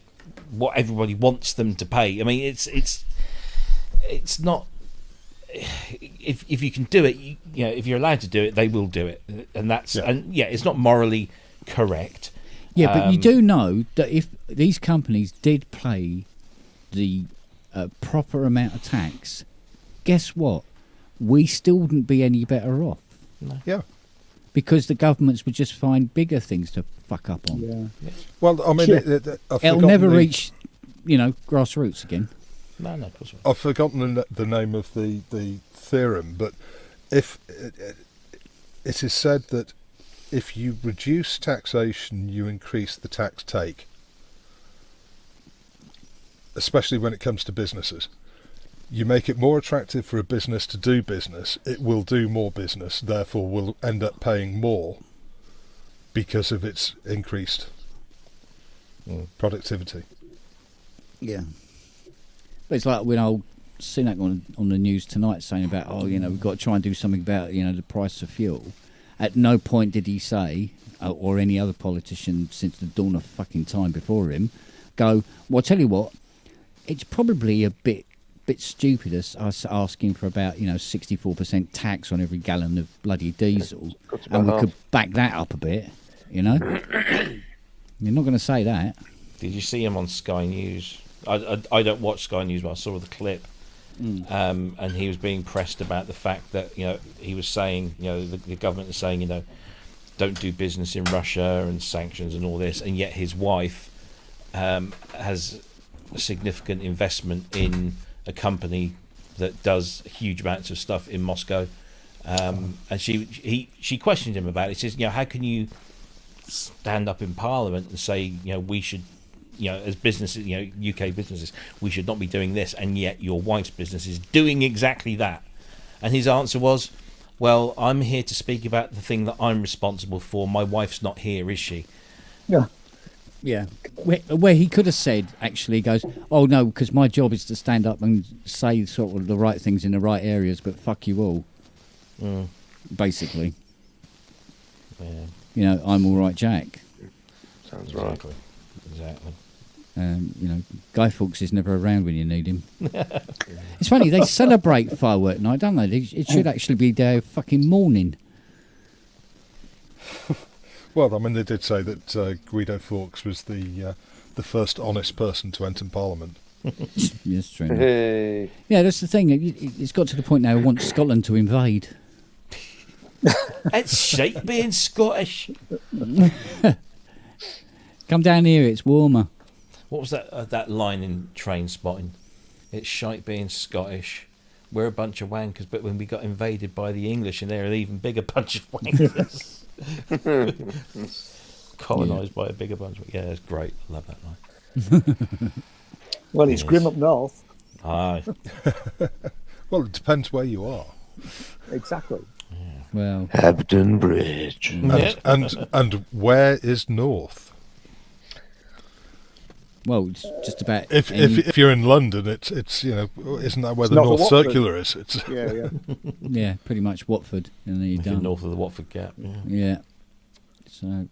what everybody wants them to pay. I mean, it's not. If you can do it, if you're allowed to do it, they will do it, and it's not morally correct. Yeah, but you do know that if these companies did pay the proper amount of tax, guess what? We still wouldn't be any better off. No. Yeah. Because the governments would just find bigger things to fuck up on. Yeah. Well, I mean, it'll never reach, grassroots again. No, of course not. I've forgotten the name of the theorem, but if it is said that if you reduce taxation, you increase the tax take, especially when it comes to businesses. You make it more attractive for a business to do business, it will do more business, therefore will end up paying more because of its increased productivity. Yeah. But it's like when I'll see that on the news tonight saying about, we've got to try and do something about, the price of fuel. At no point did he say, or any other politician since the dawn of fucking time before him, go, well, I'll tell you what, it's probably a bit stupid us asking for about 64% tax on every gallon of bloody diesel, and we could back that up a bit. You're not going to say that. Did you see him on Sky News? I don't watch Sky News, but I saw the clip, and he was being pressed about the fact that he was saying the government is saying don't do business in Russia and sanctions and all this, and yet his wife has a significant investment in a company that does huge amounts of stuff in Moscow, and she questioned him about it. She says, how can you stand up in Parliament and say, we should, as businesses, UK businesses, we should not be doing this, and yet your wife's business is doing exactly that? And his answer was, well, I'm here to speak about the thing that I'm responsible for. My wife's not here, is she? Yeah. Yeah, where he could have said, actually, he goes, oh no, because my job is to stand up and say sort of the right things in the right areas, but fuck you all, basically. Yeah. I'm all right, Jack. Sounds right. Exactly. Guy Fawkes is never around when you need him. It's funny, they celebrate firework night, don't they? It should actually be their fucking morning. Well, I mean, they did say that Guido Fawkes was the first honest person to enter Parliament. Yes, true. Hey. Yeah, that's the thing. It's got to the point now I want Scotland to invade. It's shite being Scottish. Come down here, it's warmer. What was that line in Train Spotting? It's shite being Scottish. We're a bunch of wankers, but when we got invaded by the English, and they're an even bigger bunch of wankers. Colonised by a bigger bunch. Yeah, it's great. I love that line. Well, it's grim up north. Aye. Well, it depends where you are. Exactly. Yeah. Well, Hebden Bridge. And where is north? Well, it's just about. If you're in London, it's isn't that where the North Circular is? It's yeah. Yeah, pretty much Watford, and then you're done. North of the Watford Gap. Yeah. So.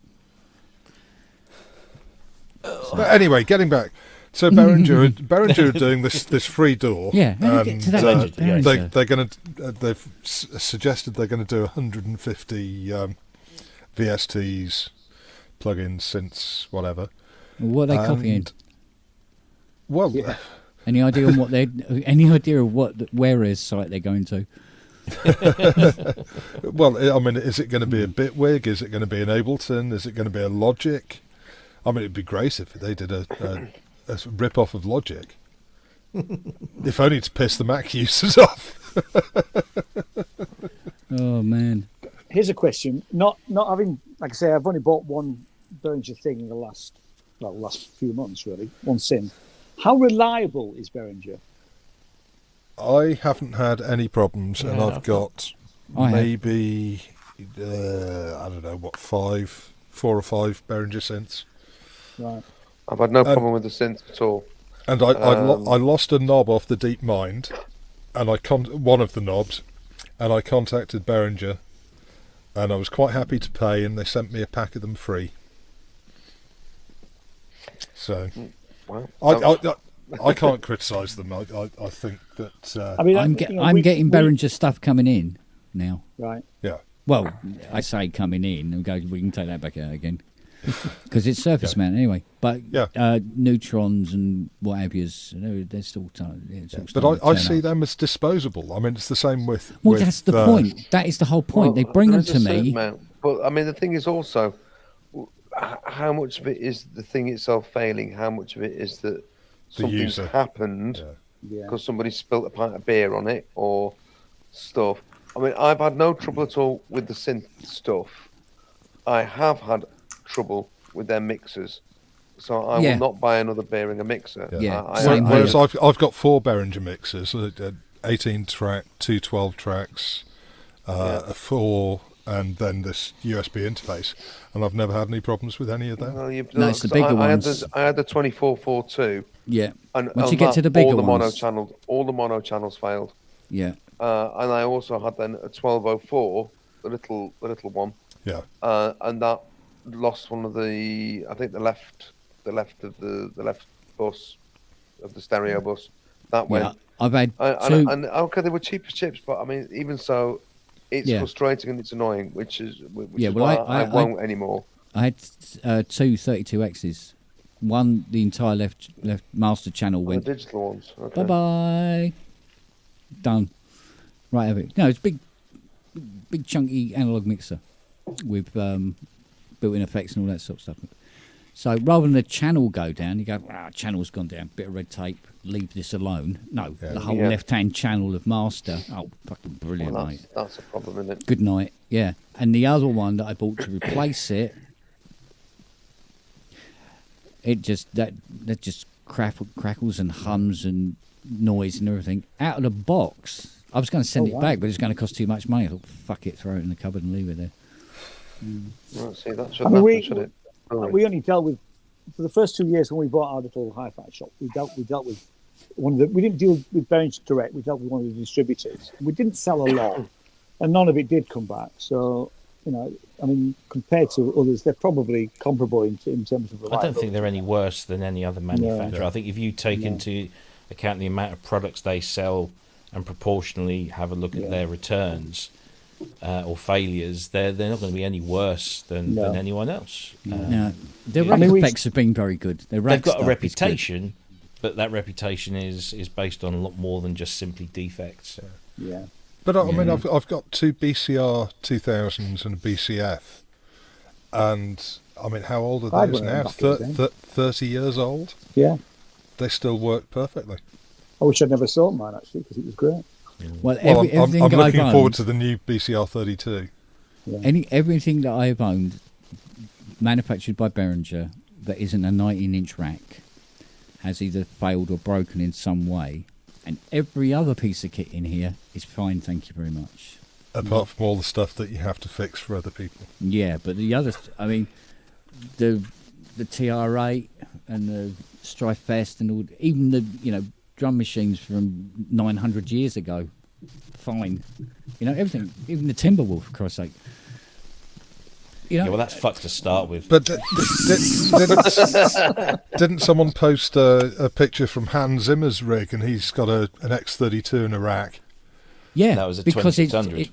But anyway, getting back. So Behringer are doing this free door. Yeah, and to that they've suggested they're going to do 150 VSTs, plugins, synths, whatever. What are they copying? Well, any idea on what any idea of what Whereas site they're going to? Well, I mean, is it going to be a Bitwig? Is it going to be an Ableton? Is it going to be a Logic? I mean, it'd be great if they did a rip-off of Logic. If only to piss the Mac users off. Oh, man. Here's a question. Not having, like I say, I've only bought one Behringer thing in the last few months, really. One synth. How reliable is Behringer? I haven't had any problems, and I've got maybe, I don't know, 4 or 5 Behringer synths. Right. I've had no problem with the synth at all. And I lost a knob off the Deep Mind, and one of the knobs, and I contacted Behringer, and I was quite happy to pay, and they sent me a pack of them free. So, well, I can't criticise them. I think that. I mean, I'm getting Behringer stuff coming in now. Right. Yeah. Well, I say coming in, and we can take that back out again. Because it's surface mount anyway. But neutrons and what have you, they're still But I see them as disposable. I mean, it's the same with. Well, that's the point. That is the whole point. They bring them to me. But I mean, the thing is also, how much of it is the thing itself failing? How much of it is that something's happened because somebody spilt a pint of beer on it or stuff? I mean, I've had no trouble at all with the synth stuff. I have had trouble with their mixers, so I will not buy another Behringer mixer. Whereas I've got 4 Behringer mixers, 18 track, 2 12 tracks, a 4, and then this USB interface, and I've never had any problems with any of them. Well, no, it's the bigger ones. I had the 2442. Yeah. And once you get to the bigger ones, all the mono channels failed. Yeah. And I also had then a 1204, the little one. Yeah. And that lost one of the, I think the left of the left bus of the stereo bus. That went. I've had and okay, they were cheap as chips, but I mean, even so, it's frustrating and it's annoying, which is why I won't anymore. I had 2 32Xs. One, the entire left master channel went. The digital ones. Okay. Bye bye. Done. Right, have it. No, it's big chunky analog mixer with built-in effects and all that sort of stuff. So rather than the channel go down, you go, channel's gone down, bit of red tape, leave this alone. No, the whole left-hand channel of master. Oh, fucking brilliant, mate. That's a problem, isn't it? Good night. Yeah. And the other one that I bought to replace it, it just that just crackles and hums and noise and everything out of the box. I was going to send it back, but it's going to cost too much money. I thought, fuck it, throw it in the cupboard and leave it there. Well, see, that should happen, should it? We only dealt with, for the first 2 years when we bought our little hi-fi shop, we dealt with one of the, we didn't deal with Behringer direct, we dealt with one of the distributors. We didn't sell a lot, and none of it did come back. So, I mean, compared to others, they're probably comparable in terms of reliability. I don't think they're any worse than any other manufacturer. I think if you take into account the amount of products they sell and proportionally have a look at their returns or failures, they're not going to be any worse than anyone else. Their rack specs have been very good. They've got a reputation, but that reputation is based on a lot more than just simply defects. Yeah. But I mean, I've got 2 BCR 2000s and a BCF, and I mean, how old are those now? 30 years old? Yeah. They still work perfectly. I wish I'd never sold mine, actually, because it was great. Well, I'm looking forward to the new BCR 32. Yeah. Everything that I've owned, manufactured by Behringer, that isn't a 19-inch rack, has either failed or broken in some way. And every other piece of kit in here is fine, thank you very much. Apart from all the stuff that you have to fix for other people. Yeah, but the other, I mean, the TR8 and the Strife Fest and all, even the, drum machines from 900 years ago, fine. Everything, even the Timberwolf, for Christ's sake. Well, that's fucked to start with. But didn't someone post a picture from Hans Zimmer's rig, and he's got an X32 in a rack? Yeah, that was a because 2600.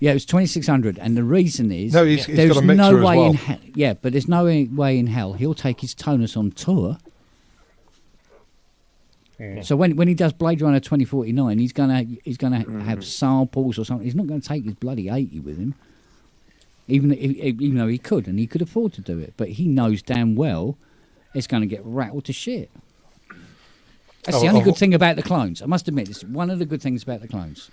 It was 2600, and the reason is he's got a mixer as well. But there's no way in hell he'll take his tonus on tour. Yeah. So when he does Blade Runner 2049, he's gonna have samples or something. He's not going to take his bloody 80 with him. even though he could and he could afford to do it, but he knows damn well it's going to get rattled to shit. That's the only good thing about the clones. I must admit, it's one of the good things about the clones.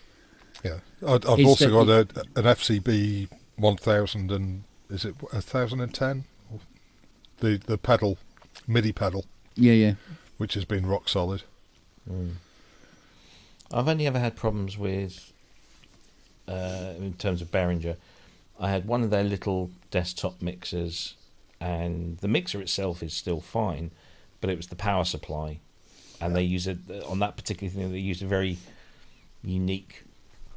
Yeah, I've also got an FCB 1000 and is it 1010? The pedal, MIDI pedal. Yeah. Which has been rock solid. I've only ever had problems with, in terms of Behringer. I had one of their little desktop mixers, and the mixer itself is still fine, but it was the power supply, and they use it on that particular thing. They used a very unique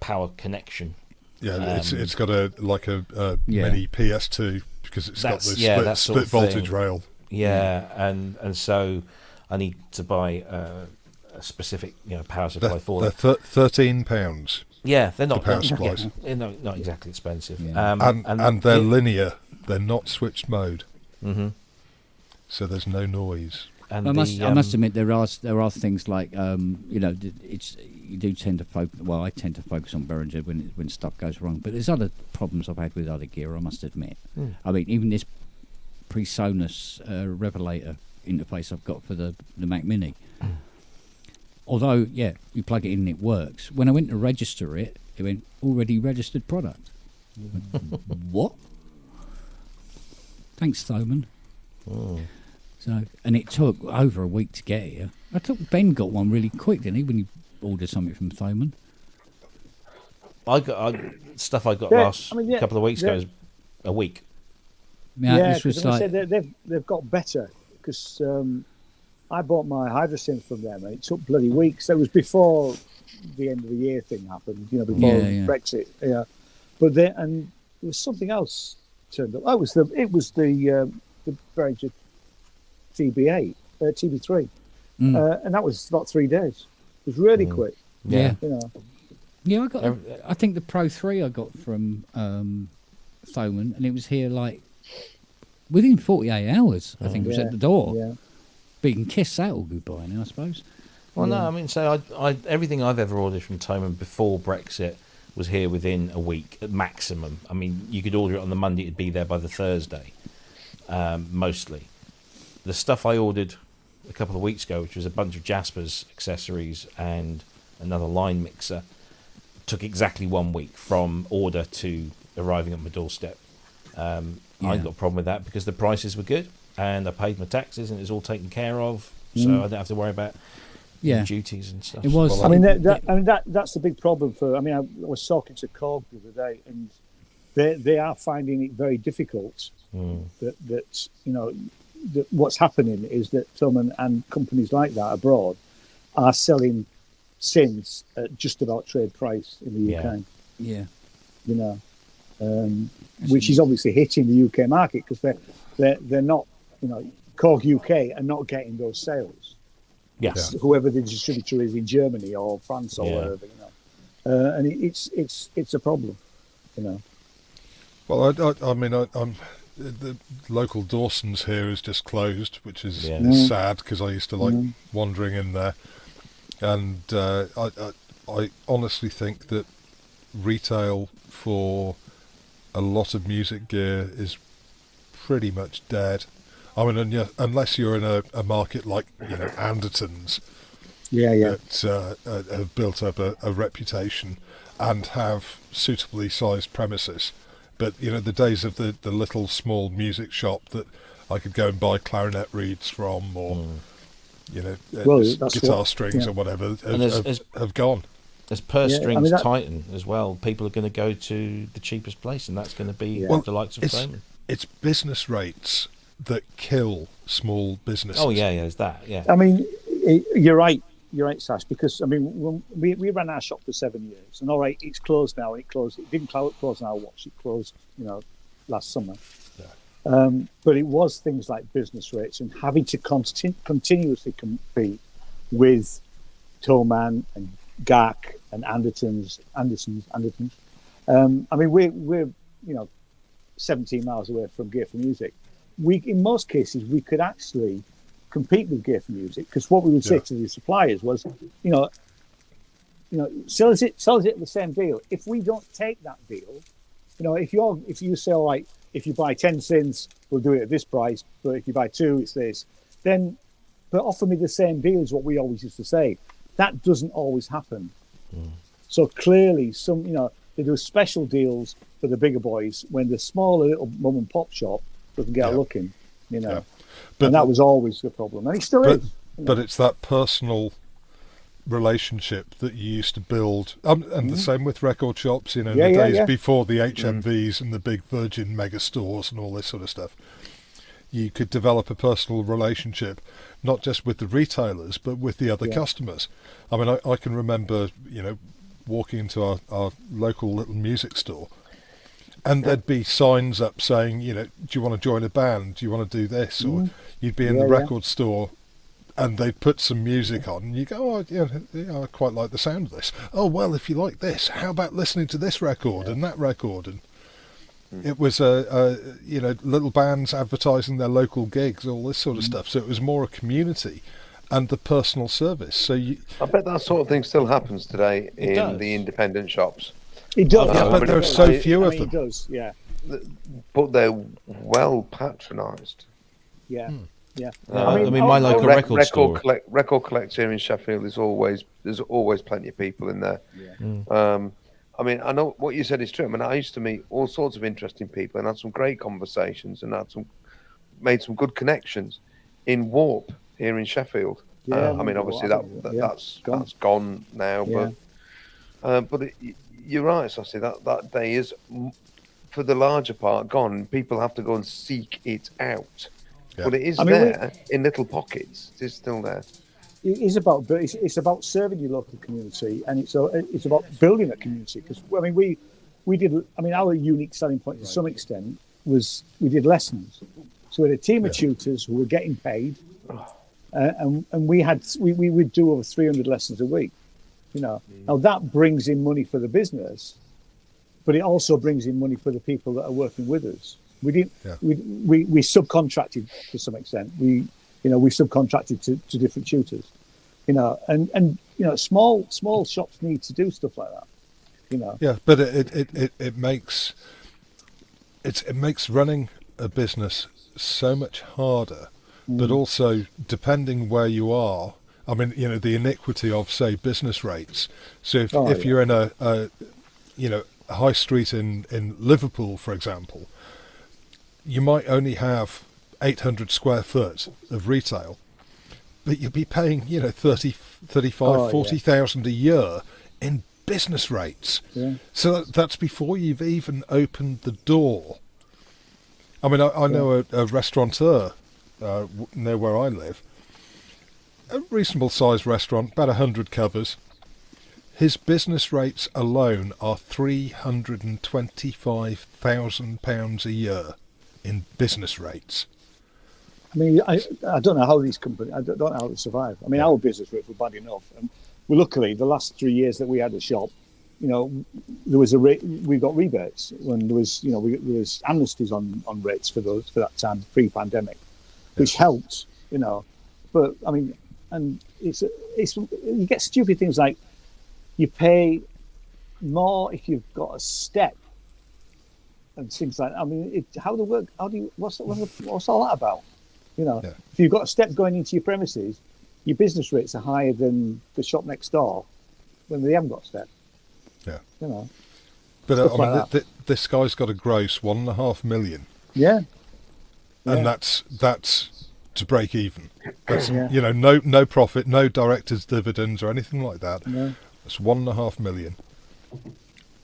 power connection. Yeah, it's got a mini PS2 because it's got the split voltage rail. Yeah, and so I need to buy a specific power supply for that. They're £13. Yeah, they're not the power supplies. They're not exactly expensive. Yeah. And they're linear. They're not switched mode. Mm-hmm. So there's no noise. And I must admit there are things like it's you do tend to focus. Well, I tend to focus on Behringer when stuff goes wrong. But there's other problems I've had with other gear. I must admit. I mean, even this PreSonus Revelator interface I've got for the Mac Mini. Although, you plug it in and it works. When I went to register it, it went already registered product. What? Thanks, Thoman. Oh. So, and it took over a week to get here. I thought Ben got one really quick, didn't he, when he ordered something from Thoman? Stuff I got last couple of weeks ago was a week. Yeah, this was like they've got better because I bought my Hydra synth from them and it took bloody weeks. That was before the end of the year thing happened, before Brexit. Yeah, but there was something else turned up. Oh, it was the Behringer TB3, and that was about 3 days. It was really quick. Yeah. Yeah, I think the Pro 3 I got from Thoman, and it was here like within 48 hours. I think it was at the door. Yeah. But you can kiss that all goodbye now, I suppose. Well, no, I mean, so I everything I've ever ordered from Thoman before Brexit was here within a week at maximum. I mean, you could order it on the Monday, it'd be there by the Thursday, mostly. The stuff I ordered a couple of weeks ago, which was a bunch of Jasper's accessories and another line mixer, took exactly 1 week from order to arriving at my doorstep. I ain't got a problem with that because the prices were good and I paid my taxes and it was all taken care of, so I didn't have to worry about duties and stuff. It was. I mean, that's the big problem for. I mean, I was talking to Korg the other day, and they are finding it very difficult. That what's happening is that Thoman and companies like that abroad are selling synths at just about trade price in the UK. Yeah. Which is obviously hitting the UK market because they're not, Korg UK are not getting those sales. Yes. Whoever the distributor is in Germany or France or wherever, and it's a problem, Well, I mean, the local Dawson's here is just closed, which is sad because I used to like wandering in there, and I honestly think that retail for a lot of music gear is pretty much dead. I mean, unless you're in a market like Anderton's, that have built up a reputation and have suitably sized premises. But the days of the little small music shop that I could go and buy clarinet reeds from, or guitar strings or whatever, have gone. As purse strings tighten as well, people are going to go to the cheapest place, and that's going to be the likes of Thoman. It's business rates that kill small businesses. Oh yeah, there's that. Yeah. I mean, you're right, Sash. Because I mean, we ran our shop for 7 years, and all right, it's closed now. It didn't close on our watch. It closed, last summer. Yeah. But it was things like business rates and having to continuously compete with Thoman and GAC and Andertons. I mean, we're 17 miles away from Gear for Music. In most cases, we could actually compete with Gear for Music because what we would say to the suppliers was, sell us it at the same deal. If we don't take that deal, if you say, all right, if you buy 10 synths, we'll do it at this price, but if you buy 2, it's this. Then, but offer me the same deal is what we always used to say. That doesn't always happen. So clearly, they do special deals for the bigger boys when the smaller little mum and pop shop doesn't get a look in, But, and that was always the problem, and it still is. But it's that personal relationship that you used to build, and the same with record shops, in the days before the HMVs and the big Virgin mega stores and all this sort of stuff. You could develop a personal relationship, not just with the retailers, but with the other customers. I mean, I can remember, walking into our local little music store, and there'd be signs up saying, do you want to join a band? Do you want to do this? Or you'd be in the record store, and they'd put some music on, and you go, I quite like the sound of this. Oh, well, if you like this, how about listening to this record and that record? And it was little bands advertising their local gigs, all this sort of stuff. So it was more a community and the personal service. So I bet that sort of thing still happens today in the independent shops. It does, but there are so few of them. It does, yeah. But they're well patronised. Yeah. Yeah, I mean, my local record store. Record collector here in Sheffield there's always plenty of people in there. Yeah. I mean, I know what you said is true. I mean, I used to meet all sorts of interesting people and had some great conversations and made some good connections in Warp here in Sheffield. Yeah, I mean, obviously that's gone now, but you're right, Sassy. That day is, for the larger part, gone. People have to go and seek it out. Yeah. But it is in little pockets. It is still there. It is about, but it's about serving your local community, and it's about building a community. Because we did. I mean, our unique selling point to some extent was we did lessons. So we had a team of tutors who were getting paid, and we would do over 300 lessons a week. Now that brings in money for the business, but it also brings in money for the people that are working with us. We didn't. Yeah. We subcontracted to some extent. We subcontracted to different tutors. And small shops need to do stuff like that. Yeah, but it makes running a business so much harder. But also, depending where you are, I mean, the iniquity of, say, business rates. So if you're in a high street in Liverpool, for example, you might only have 800 square foot of retail, but you'll be paying 40,000 a year in business rates. Yeah. So that's before you've even opened the door. I mean, I know a restaurateur near where I live, a reasonable sized restaurant, about 100 covers. His business rates alone are £325,000 a year in business rates. I mean, I don't know how these companies, I don't know how they survive. I mean, our business rates were bad enough. And luckily, the last 3 years that we had a shop, there was we got rebates when there was, there was amnesties on rates for that time, pre-pandemic, which helped, But I mean, and it's you get stupid things like you pay more if you've got a step. And things like that. I mean, what's all that about? If you've got a step going into your premises, your business rates are higher than the shop next door when they haven't got a step. Yeah. But this guy's got a gross 1.5 million. Yeah. And that's to break even. That's no profit, no director's dividends or anything like that. No. It's 1.5 million.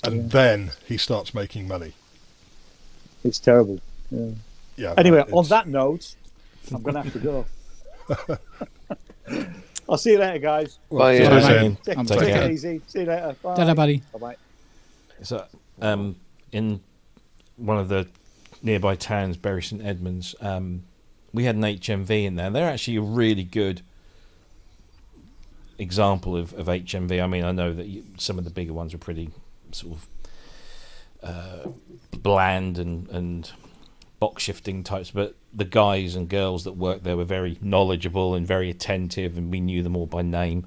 And then he starts making money. It's terrible. Yeah. Anyway, on that note, I'm going to have to go. I'll see you later, guys. Bye. Take it easy. See you later. Bye. Ta-da, buddy. Bye-bye. So, in one of the nearby towns, Bury St Edmunds, we had an HMV in there. They're actually a really good example of HMV. I mean, I know that some of the bigger ones are pretty sort of bland and box shifting types, but the guys and girls that worked there were very knowledgeable and very attentive, and we knew them all by name,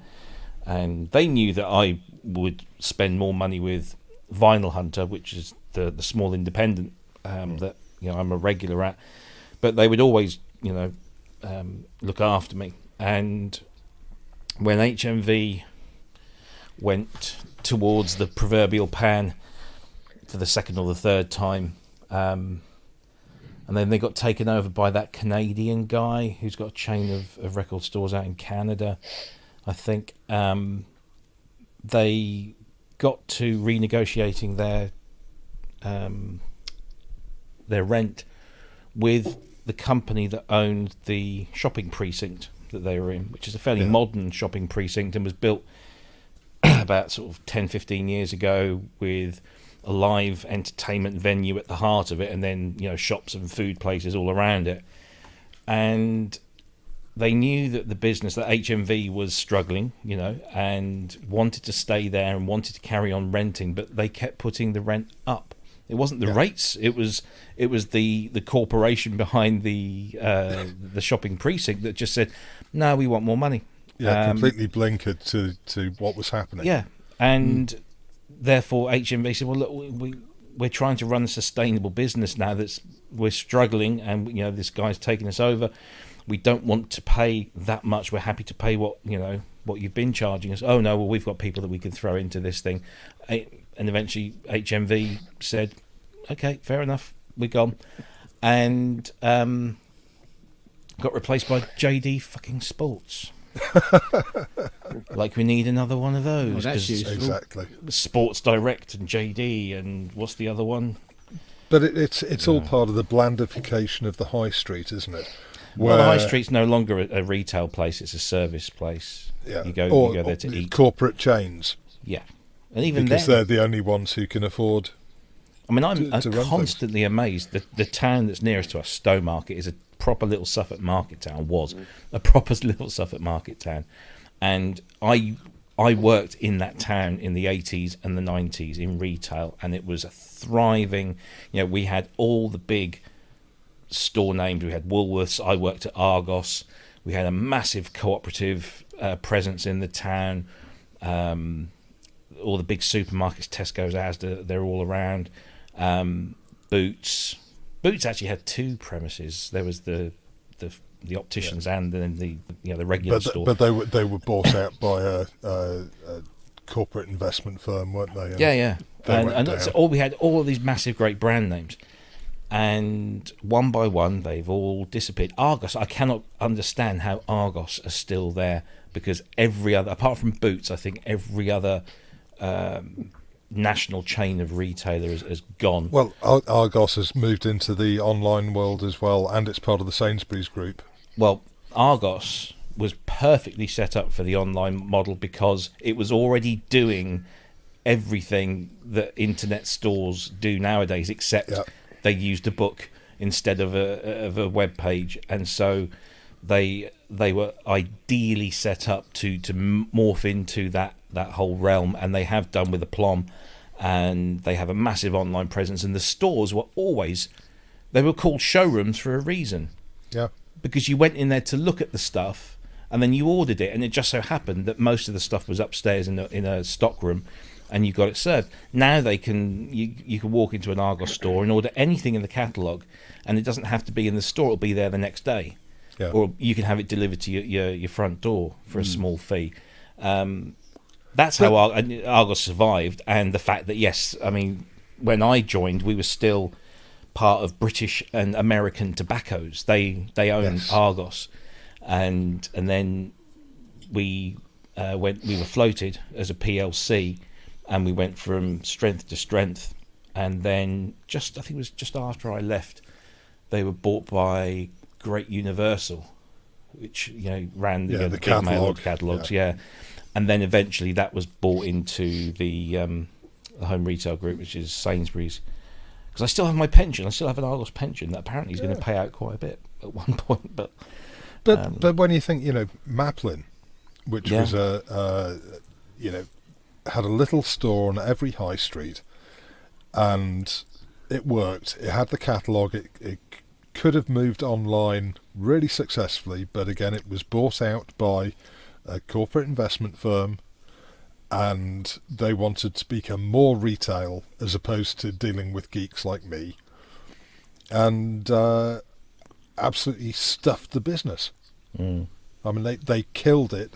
and they knew that I would spend more money with Vinyl Hunter, which is the small independent that I'm a regular at, but they would always look after me. And when HMV went towards the proverbial pan for the second or the third time, and then they got taken over by that Canadian guy who's got a chain of record stores out in Canada, I think. They got to renegotiating their rent with the company that owned the shopping precinct that they were in, which is a fairly modern shopping precinct and was built about sort of 10, 15 years ago with a live entertainment venue at the heart of it, and then shops and food places all around it. And they knew that the business, that HMV was struggling, and wanted to stay there and wanted to carry on renting, but they kept putting the rent up. It wasn't the rates; it was the corporation behind the shopping precinct that just said, "No, we want more money." Yeah, completely blinkered to what was happening. Yeah, and therefore HMV said, "Well, look, we're trying to run a sustainable business now. We're struggling, and this guy's taking us over. We don't want to pay that much. We're happy to pay what you've been charging us." Oh no, well, we've got people that we can throw into this thing. And eventually HMV said, "Okay, fair enough, we're gone," and got replaced by JD fucking Sports. Like we need another one of those. Oh, that's useful. Exactly. Sports Direct and JD, and what's the other one? But it's all part of the blandification of the high street, isn't it? Well, the high street's no longer a retail place; it's a service place. Yeah, you go there to eat. Corporate chains. Yeah, and even because they're the only ones who can afford. I mean, I'm constantly amazed that the town that's nearest to us, Stowmarket, is a proper little Suffolk market town. Was a proper little Suffolk market town, and I worked in that town in the 80s and the 90s in retail, and it was a thriving. We had all the big store names. We had Woolworths. I worked at Argos. We had a massive cooperative presence in the town. All the big supermarkets, Tesco's, Asda, they're all around. Boots actually had two premises. There was the opticians and then the regular store. But they were bought out by a corporate investment firm, weren't they? Yeah. And that's all we had. All of these massive, great brand names. And one by one, they've all disappeared. Argos, I cannot understand how Argos are still there, because every other, apart from Boots, I think every other national chain of retailers has gone. Well, Argos has moved into the online world as well, and it's part of the Sainsbury's group. Well, Argos was perfectly set up for the online model because it was already doing everything that internet stores do nowadays, except they used a book instead of a web page, and so they were ideally set up to morph into that whole realm, and they have done with aplomb, and they have a massive online presence. And the stores were they were called showrooms for a reason. Yeah, because you went in there to look at the stuff, and then you ordered it, and it just so happened that most of the stuff was upstairs in a stock room, and you got it served. Now you can walk into an Argos store and order anything in the catalogue, and it doesn't have to be in the store; it'll be there the next day. Yeah. Or you can have it delivered to your front door for a small fee. That's how Argos survived, and the fact that, yes, I mean, when I joined, we were still part of British and American tobaccos. They owned Argos, and then we were floated as a PLC, and we went from strength to strength, and then I think it was just after I left, they were bought by Great Universal, which ran the big mail catalogues, and then eventually that was bought into the home retail group, which is Sainsbury's. Because I still have my pension, I still have an Argos pension that apparently is going to pay out quite a bit at one point. But when you think, Maplin, which was had a little store on every high street, and it worked. It had the catalogue. It could have moved online really successfully, but again, it was bought out by a corporate investment firm, and they wanted to become more retail as opposed to dealing with geeks like me, and absolutely stuffed the business. I mean, they killed it,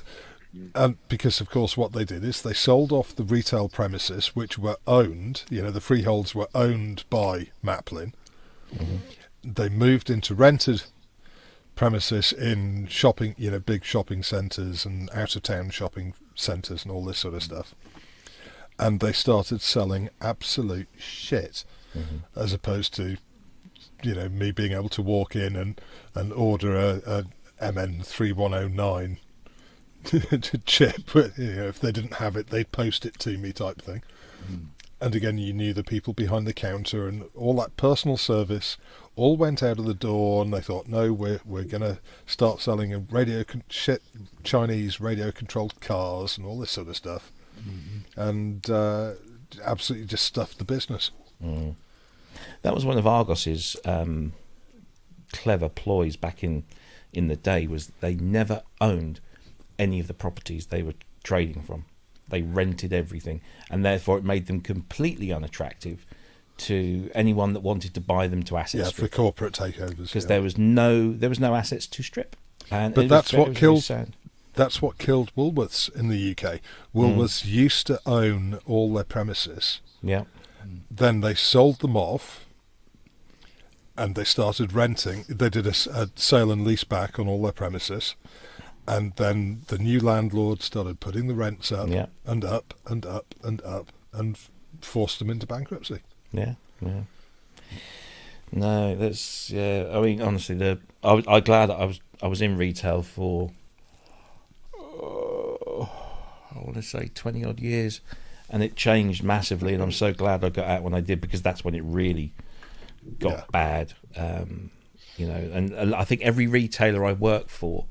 and because of course what they did is they sold off the retail premises, which were owned, the freeholds were owned by Maplin. They moved into rented premises in shopping, big shopping centres and out of town shopping centres and all this sort of stuff, and they started selling absolute shit, as opposed to me being able to walk in and order a MN3109 chip. If they didn't have it, they'd post it to me, type thing. And again, you knew the people behind the counter, and all that personal service all went out of the door, and they thought, no, we're going to start selling Chinese radio controlled cars and all this sort of stuff, and absolutely just stuffed the business. That was one of Argos's clever ploys back in the day, was they never owned any of the properties they were trading from. They rented everything, and therefore it made them completely unattractive to anyone that wanted to buy them to asset strip. For corporate takeovers, because there was no assets to strip. And but that's what killed Woolworths in the UK. Woolworths used to own all their premises. Yeah. Then they sold them off, and they started renting. They did a sale and lease back on all their premises, and then the new landlord started putting the rents up and up and up and up, and forced them into bankruptcy. Yeah. No, that's I mean, honestly, I'm glad that I was in retail for I want to say 20 odd years, and it changed massively, and I'm so glad I got out when I did, because that's when it really got bad. And I think every retailer I work for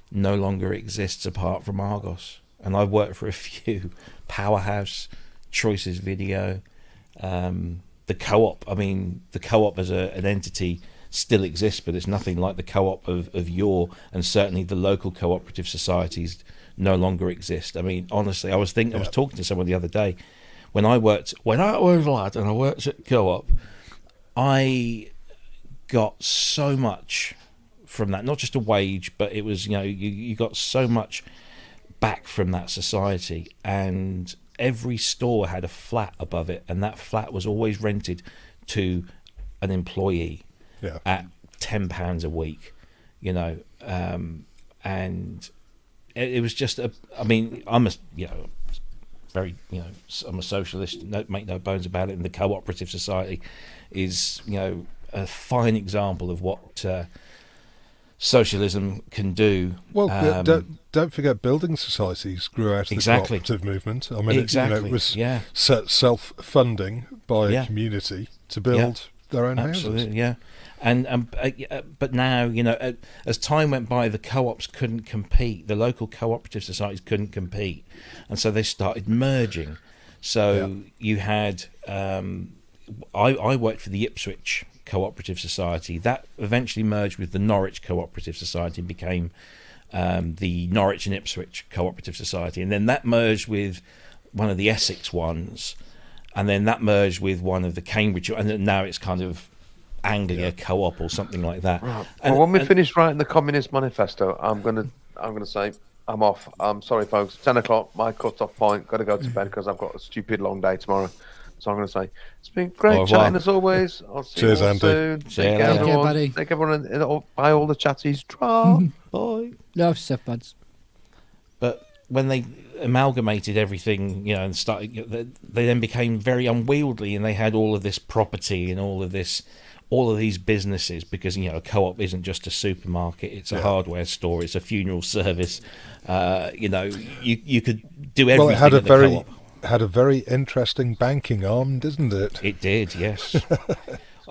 no longer exists apart from Argos, and I've worked for a few: Powerhouse, Choices Video, the Co-op. I mean, the Co-op as an entity still exists, but it's nothing like the Co-op of yore, and certainly the local cooperative societies no longer exist. I mean, honestly, I was talking to someone the other day, when I was a lad and I worked at Co-op, I got so much from that, not just a wage, but it was, you got so much back from that society, and every store had a flat above it, and that flat was always rented to an employee at £10 a week, and it was just I'm a socialist, make no bones about it, and the cooperative society is a fine example of what socialism can do. Well, don't forget, building societies grew out of the cooperative movement. I mean, it was self-funding by a community to build their own houses. Absolutely, yeah. But now, as time went by, the co-ops couldn't compete. The local cooperative societies couldn't compete, and so they started merging. So you had, I worked for the Ipswich Cooperative Society. That eventually merged with the Norwich Cooperative Society and became the Norwich and Ipswich Cooperative Society, and then that merged with one of the Essex ones, and then that merged with one of the Cambridge, and now it's kind of Anglia Co-op or something like that. Right. And when we finish writing the Communist Manifesto, I'm gonna say I'm off. I'm sorry, folks. 10 o'clock, my cut-off point. Got to go to bed because I've got a stupid long day tomorrow. So I'm going to say it's been great chatting as always. I'll see you all Andy. soon. Take care, everyone. Buddy. Take everyone. Buy all the chatties. Bye. Love stuff, buds. But when they amalgamated everything, and started, they then became very unwieldy, and they had all of this property and all of these businesses, because a co-op isn't just a supermarket; it's a hardware store, it's a funeral service. You could do everything. Well, it had a very interesting banking arm, didn't it? It did, yes.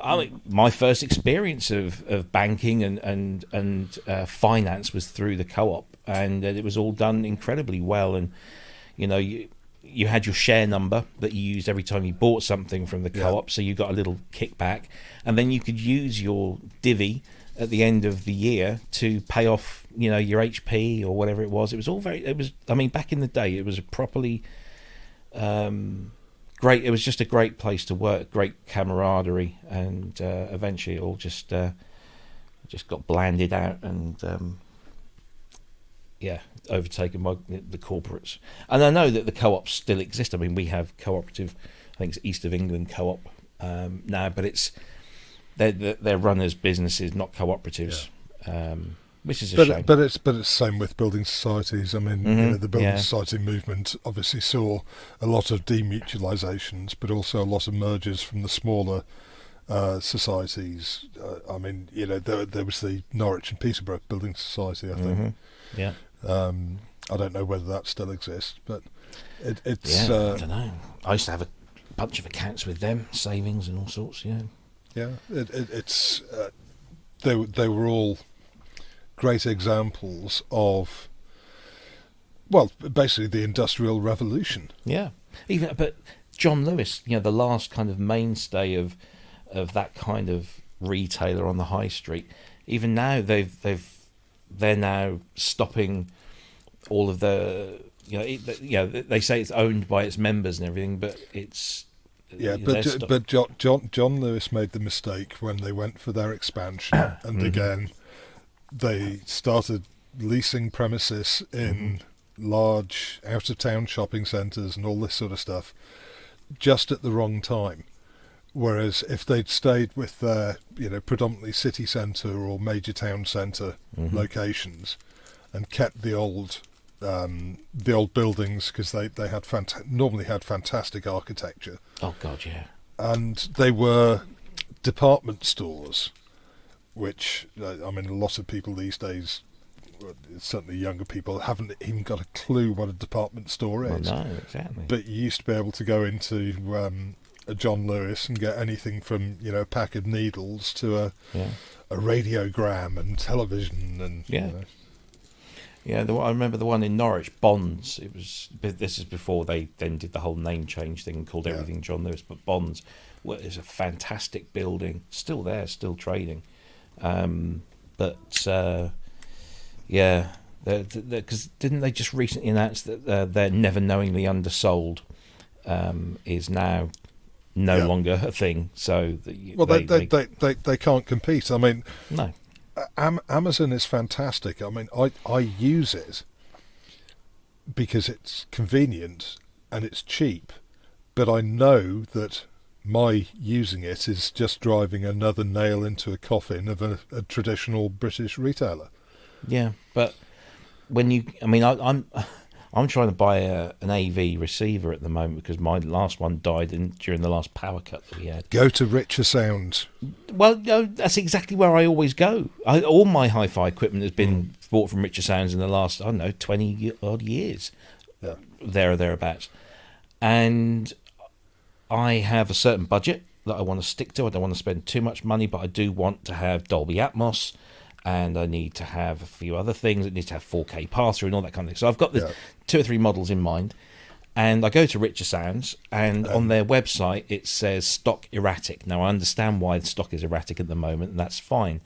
I mean, my first experience of banking and finance was through the co-op, and it was all done incredibly well. And you had your share number that you used every time you bought something from the co-op, so you got a little kickback, and then you could use your divvy at the end of the year to pay off your HP or whatever it was. It was all back in the day, it was a properly great. It was just a great place to work, great camaraderie, and eventually it all just got blanded out and overtaken by the corporates. And I know that the co-ops still exist. I mean, we have cooperative, I think it's East of England co-op now, but they're run as businesses, not cooperatives. Which is a shame. But it's the same with building societies. I mean, the building society movement obviously saw a lot of demutualisations, but also a lot of mergers from the smaller societies. I mean, there was the Norwich and Peterborough Building Society, I think. Yeah. I don't know whether that still exists, but it's. I don't know. I used to have a bunch of accounts with them, savings and all sorts. Yeah. Yeah, it's. They were all great examples of, well, basically the Industrial Revolution. Yeah, but John Lewis, the last kind of mainstay of that kind of retailer on the high street. Even now, they're now stopping all of the, they say it's owned by its members and everything, but it's. Yeah, but John Lewis made the mistake when they went for their expansion, and again, they started leasing premises in large out-of-town shopping centres and all this sort of stuff, just at the wrong time. Whereas if they'd stayed with their, predominantly city centre or major town centre locations, and kept the old buildings, because they had normally had fantastic architecture. Oh God, yeah. And they were department stores, which I mean, a lot of people these days, certainly younger people, haven't even got a clue what a department store is. Well, no, exactly. But you used to be able to go into a John Lewis and get anything from a pack of needles to a radiogram and television and Yeah, I remember the one in Norwich, Bonds. This is before they then did the whole name change thing and called everything John Lewis. But Bonds is a fantastic building, still there, still trading. Because didn't they just recently announce that their Never Knowingly Undersold is now no longer a thing? So they can't compete. I mean, no. Amazon is fantastic. I mean, I use it because it's convenient and it's cheap, but I know that my using it is just driving another nail into a coffin of a traditional British retailer. Yeah, but I'm trying to buy an AV receiver at the moment because my last one died during the last power cut that we had. Go to Richer Sound. Well, that's exactly where I always go. All my hi-fi equipment has been bought from Richer Sounds in the last, 20 odd years. Yeah. There or thereabouts. And I have a certain budget that I want to stick to. I don't want to spend too much money, but I do want to have Dolby Atmos. And I need to have a few other things. It needs to have 4K pass-through and all that kind of thing. So I've got the 2 or 3 models in mind. And I go to Richer Sounds, and on their website it says stock erratic. Now, I understand why the stock is erratic at the moment, and that's fine.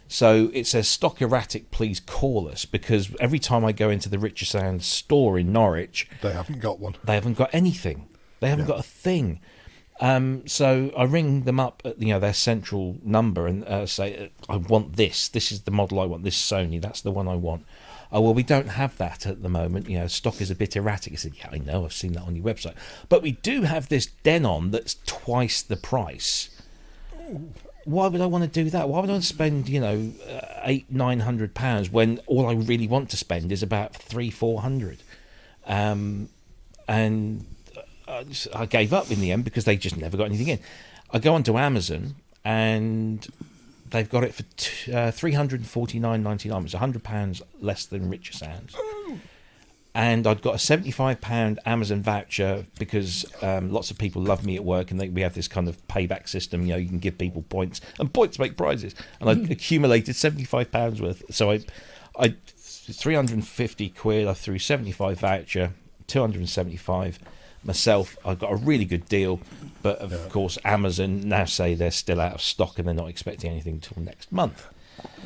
So it says stock erratic, please call us, because every time I go into the Richer Sounds store in Norwich... They haven't got one. They haven't got anything. They haven't got a thing. So I ring them up at their central number and say, I want this. This is the model I want. This Sony. That's the one I want. Oh, well, we don't have that at the moment. Stock is a bit erratic. I said, yeah, I know. I've seen that on your website. But we do have this Denon that's twice the price. Why would I want to do that? Why would I spend, £800-900 when all I really want to spend is about £300-400? And I gave up in the end because they just never got anything in. I go onto Amazon and they've got it for $349.99. It's £100 less than Richer Sounds. And I'd got a £75 Amazon voucher because lots of people love me at work, and we have this kind of payback system. You can give people points, and points make prizes. And I accumulated £75 worth. So I 350 quid. I threw 75 voucher, 275 myself. I got a really good deal, but of course Amazon now say they're still out of stock and they're not expecting anything until next month.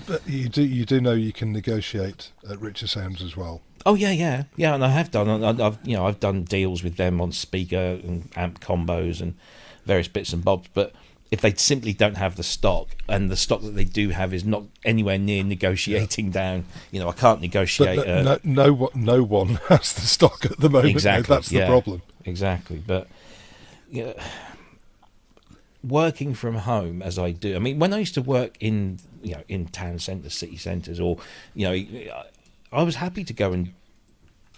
But you do know you can negotiate at Richer Sounds as well. Oh yeah, and I have done. I've done deals with them on speaker and amp combos and various bits and bobs. But if they simply don't have the stock, and the stock that they do have is not anywhere near negotiating down, I can't negotiate. But no one has the stock at the moment. Exactly, That's the problem. Exactly, but working from home as I do. I mean, when I used to work in town centres, city centres, or I was happy to go and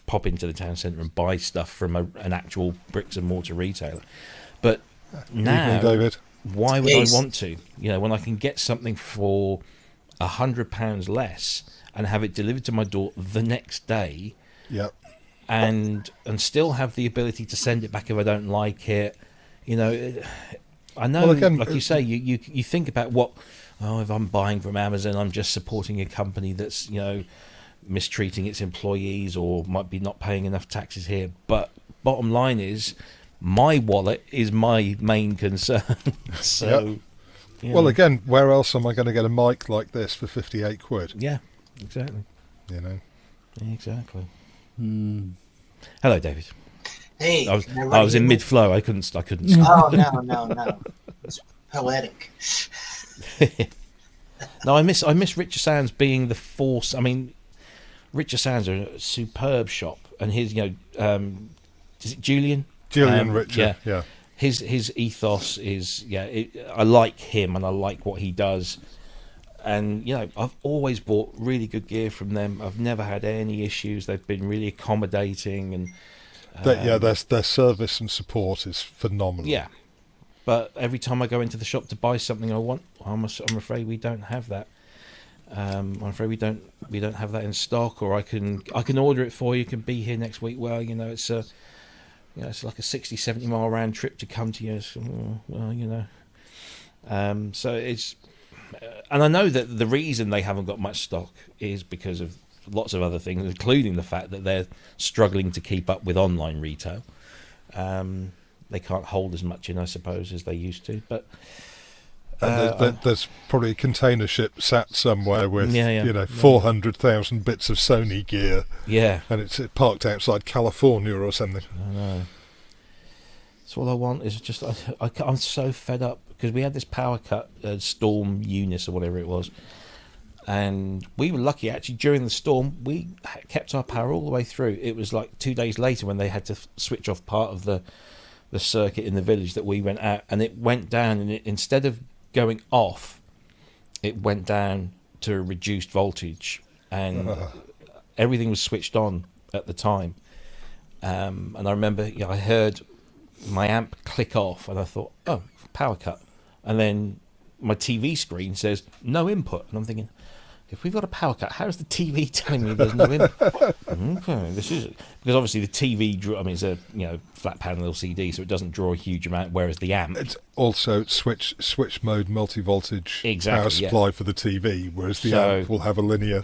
pop into the town centre and buy stuff from an actual bricks and mortar retailer. But now, Evening, David. Why would I want to? When I can get something for £100 less and have it delivered to my door the next day. Yep. And still have the ability to send it back if I don't like it. I know, Well, again, like you say, you think about if I'm buying from Amazon, I'm just supporting a company that's mistreating its employees or might be not paying enough taxes here. But bottom line is, my wallet is my main concern. So, yep. Well, again, where else am I going to get a mic like this for 58 quid? Yeah, exactly. Exactly. Hello, David. Hey, I was in mid-flow. I couldn't. Oh no! It's poetic. No, I miss Richer Sounds being the force. I mean, Richer Sounds are a superb shop, and his is it Julian? Julian Richer. Yeah. His ethos is I like him and I like what he does, and I've always bought really good gear from them. I've never had any issues. They've been really accommodating and. Their service and support is phenomenal. Yeah, but every time I go into the shop to buy something I want, I'm afraid we don't have that. I'm afraid we don't have that in stock, or I can order it for you. It can be here next week. Well, it's it's like a 60-70 mile round trip to come to you. So, so it's, and I know that the reason they haven't got much stock is because of lots of other things, including the fact that they're struggling to keep up with online retail. They can't hold as much in, I suppose, as they used to. But there's probably a container ship sat somewhere with 400,000 bits of Sony gear. Yeah, and it's parked outside California or something. I know. So all I want is just I'm so fed up because we had this power cut, Storm Eunice or whatever it was. And we were lucky, actually, during the storm, we kept our power all the way through. It was like 2 days later when they had to switch off part of the circuit in the village that we went out. And it went down, and instead of going off, it went down to a reduced voltage. And everything was switched on at the time. And I remember I heard my amp click off, and I thought, oh, power cut. And then my TV screen says, no input. And I'm thinking, if we've got a power cut, how is the TV telling me there's no input? Okay, this is because obviously the TV it's a flat panel LCD, so it doesn't draw a huge amount, whereas the amp it's also switch mode multi voltage power supply for the TV, whereas the amp will have a linear.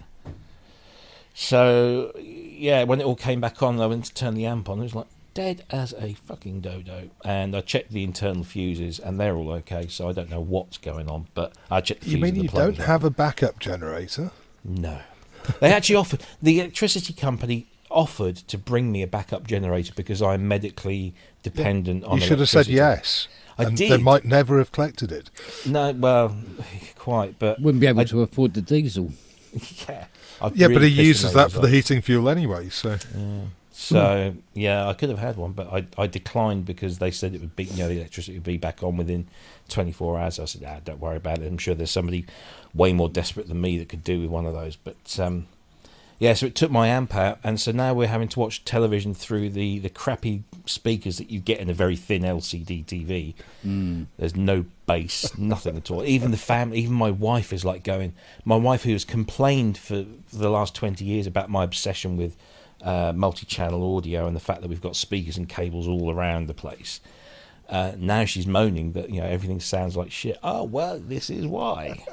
So when it all came back on, I went to turn the amp on. It was like dead as a fucking dodo, and I checked the internal fuses and they're all okay, so I don't know what's going on, but I checked the fuses. You mean you don't have a backup generator? No. They actually offered, the electricity company offered to bring me a backup generator because I'm medically dependent on You should have said yes. I did. They might never have collected it. No, well, quite, but wouldn't be able to afford the diesel. Yeah. But he uses that for the heating fuel anyway, so... So I could have had one, but I declined because they said it would be, the electricity would be back on within 24 hours. I said, don't worry about it. I'm sure there's somebody way more desperate than me that could do with one of those. But so it took my amp out, and so now we're having to watch television through the crappy speakers that you get in a very thin LCD TV. There's no bass, nothing at all. Even the family, even my wife is like going. My wife, who has complained for the last 20 years about my obsession with multi-channel audio and the fact that we've got speakers and cables all around the place. Now she's moaning that everything sounds like shit. Oh well, this is why.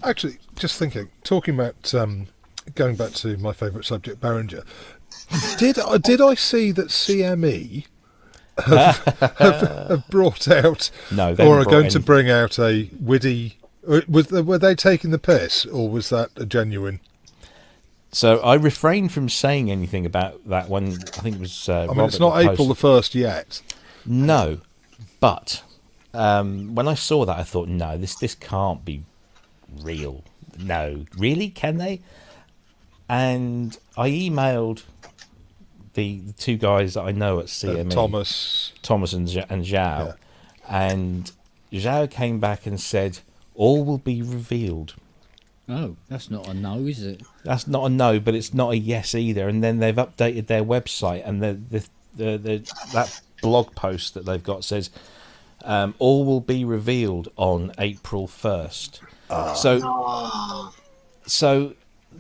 Actually, just talking about going back to my favourite subject, Behringer. Did I see that CME have brought out, or are going to bring out a WIDI? Were they taking the piss, or was that a genuine? So I refrained from saying anything about that when I think it was. I mean, it's not April the 1st yet. No, but when I saw that, I thought, no, this can't be real. No, really, can they? And I emailed the two guys that I know at CME, Thomas and Zhao, and Zhao came back and said, all will be revealed. Oh, that's not a no, is it? That's not a no, but it's not a yes either. And then they've updated their website, and that blog post that they've got says, all will be revealed on April 1st. So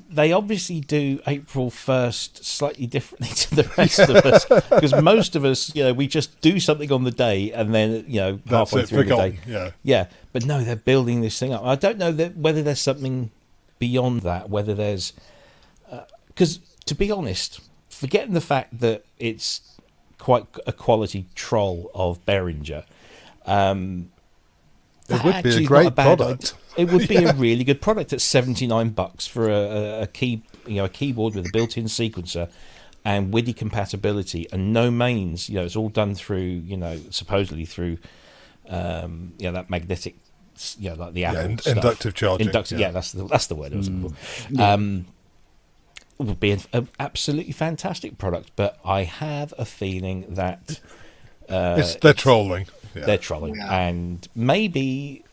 they obviously do April 1st slightly differently to the rest of us, because most of us, we just do something on the day and then, halfway through the day. Yeah. But no, they're building this thing up. I don't know whether there's something beyond that, whether there's... Because, to be honest, forgetting the fact that it's quite a quality troll of Behringer... it would be a great product. It would be a really good product at $79 for a keyboard with a built-in sequencer and WIDI compatibility and no mains. It's all done through, supposedly through, that magnetic, like the Apple stuff. Inductive charging. That's the word I was looking for. It would be an absolutely fantastic product, but I have a feeling that they're trolling. Yeah. They're trolling, and maybe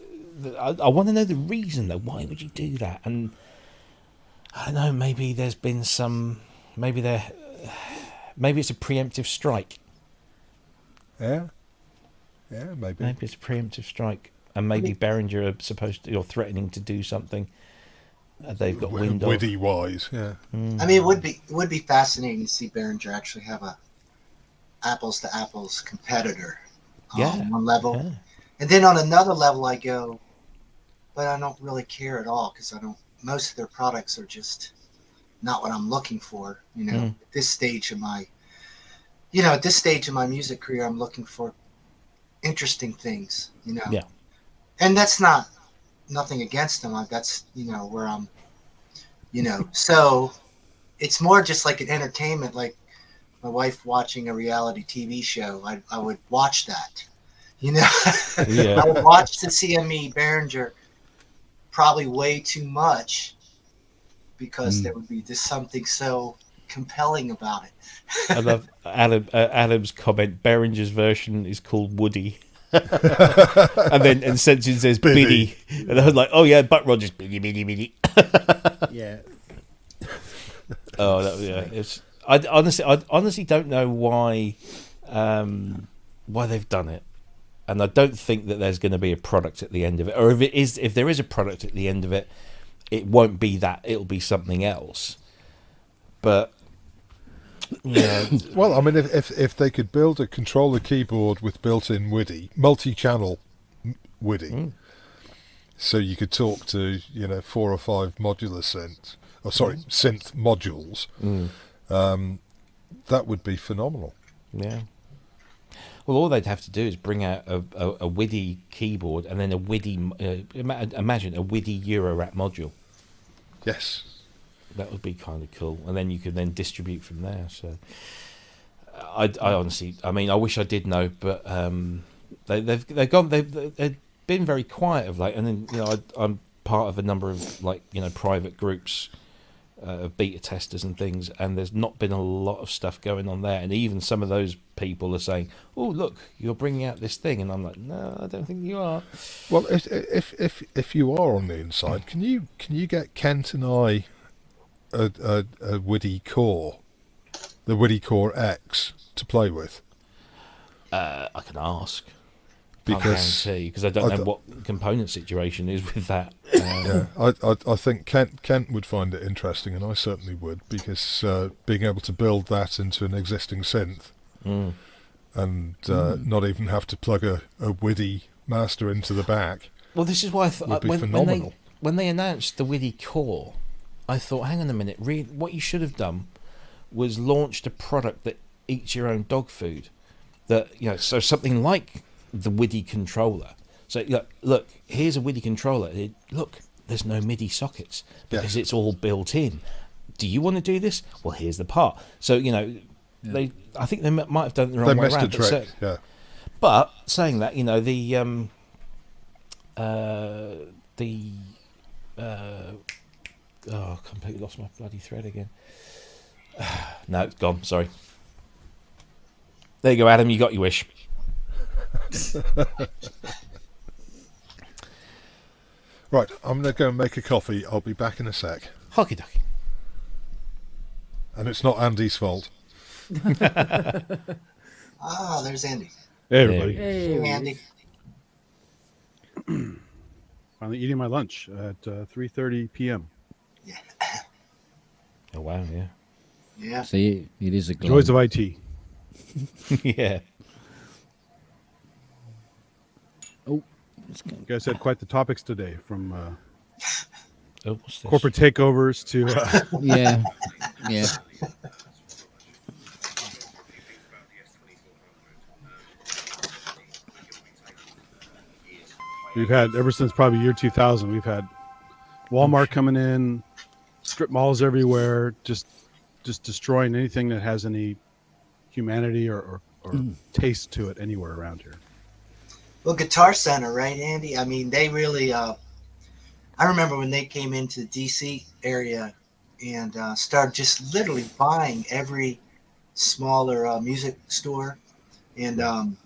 I want to know the reason though. Why would you do that? And I don't know. Maybe there's been some. Maybe it's a preemptive strike. Yeah, maybe. Maybe it's a preemptive strike, and maybe Behringer are supposed to or threatening to do something. They've got wind of. WIDI wise, yeah. I mean, it would be fascinating to see Behringer actually have a apples to apples competitor. On one level, and then on another level, I go, but I don't really care at all because most of their products are just not what I'm looking for. At this stage of my, music career, I'm looking for interesting things. And that's nothing against them. That's where I'm, so it's more just like an entertainment, like my wife watching a reality TV show. I would watch that. I would watch the CME Behringer probably way too much because there would be just something so compelling about it. I love Adam's comment. Behringer's version is called Woody. and Sensing says Biddy. And I was like, oh yeah, Buck Rogers, Biddy. Yeah. I honestly don't know why they've done it, and I don't think that there's going to be a product at the end of it, or if there is a product at the end of it, it won't be that. It'll be something else. But well, I mean, if they could build a controller keyboard with built-in WIDI, multi-channel WIDI, so you could talk to 4 or 5 modular synths. Synth modules. That would be phenomenal. Yeah. Well, all they'd have to do is bring out a WIDI keyboard and then a WIDI. Imagine a WIDI Eurorack module. Yes. That would be kind of cool, and then you could then distribute from there. So, I honestly, I mean, I wish I did know, but they've been very quiet of late, and then I'm part of a number of private groups. Beta testers and things, and there's not been a lot of stuff going on there, and even some of those people are saying, oh look, you're bringing out this thing, and I'm like, no, I don't think you are. Well, if you are on the inside, can you get Kent and I a WIDI core, the WIDI Core X to play with? I can ask. Because I don't know what component situation is with that. I think Kent would find it interesting, and I certainly would, because being able to build that into an existing synth and not even have to plug a WIDI master into the back. Well, this is why I thought phenomenal. When they announced the WIDI core, I thought, hang on a minute, what you should have done was launched a product that eats your own dog food. So something like the WIDI controller. So look, here's a WIDI controller. Look, there's no MIDI sockets because it's all built in. do you want to do this? Well, here's the part. So, I think they might have done it the wrong They way missed around. a trick, yeah. But saying that, I completely lost my bloody thread again. No, it's gone. Sorry. There you go, Adam. You got your wish. Right, I'm going to go and make a coffee. I'll be back in a sec. Hockey dokie. And it's not Andy's fault. Ah, there's Andy. Hey, everybody. Hey, Andy. Finally eating my lunch at 3:30 p.m. Yeah. Oh, wow, yeah. Yeah. See, it is a glow. Joys of IT. Yeah. Oh, you guys had quite the topics today, from what's this? corporate takeovers to yeah. We've had, ever since probably year 2000, we've had Walmart coming in, strip malls everywhere, just destroying anything that has any humanity or taste to it anywhere around here. Well, Guitar Center, right, Andy? I mean, they really, I remember when they came into the DC area and started just literally buying every smaller music store. And,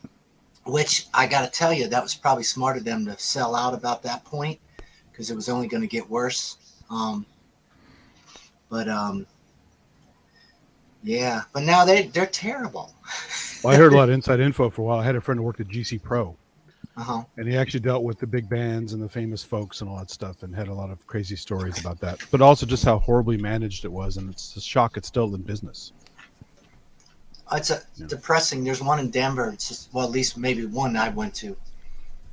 which I got to tell you, that was probably smart of them to sell out about that point, because it was only going to get worse. Yeah, but now they're terrible. Well, I heard a lot of inside info for a while. I had a friend who worked at GC Pro. Uh-huh. And he actually dealt with the big bands and the famous folks and all that stuff, and had a lot of crazy stories about that. But also just how horribly managed it was, and it's a shock it's still in business. It's depressing. There's one in Denver. It's just, well, at least maybe one I went to.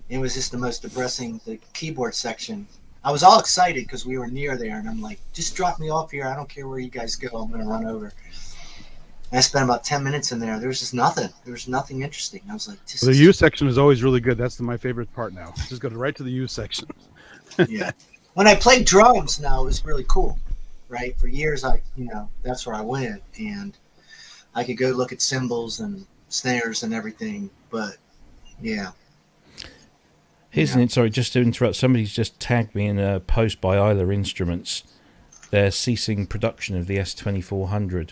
It was just the most depressing, the keyboard section. I was all excited because we were near there, and I'm like, just drop me off here. I don't care where you guys go. I'm going to run over. And I spent about 10 minutes in there. There was just nothing. There was nothing interesting. I was like, the U section is always really good. That's my favorite part now. Just go right to the U section. Yeah. When I played drums now, it was really cool, right? For years, that's where I went, and I could go look at cymbals and snares and everything. But yeah. Sorry, just to interrupt. Somebody's just tagged me in a post by Isla Instruments. They're ceasing production of the S2400.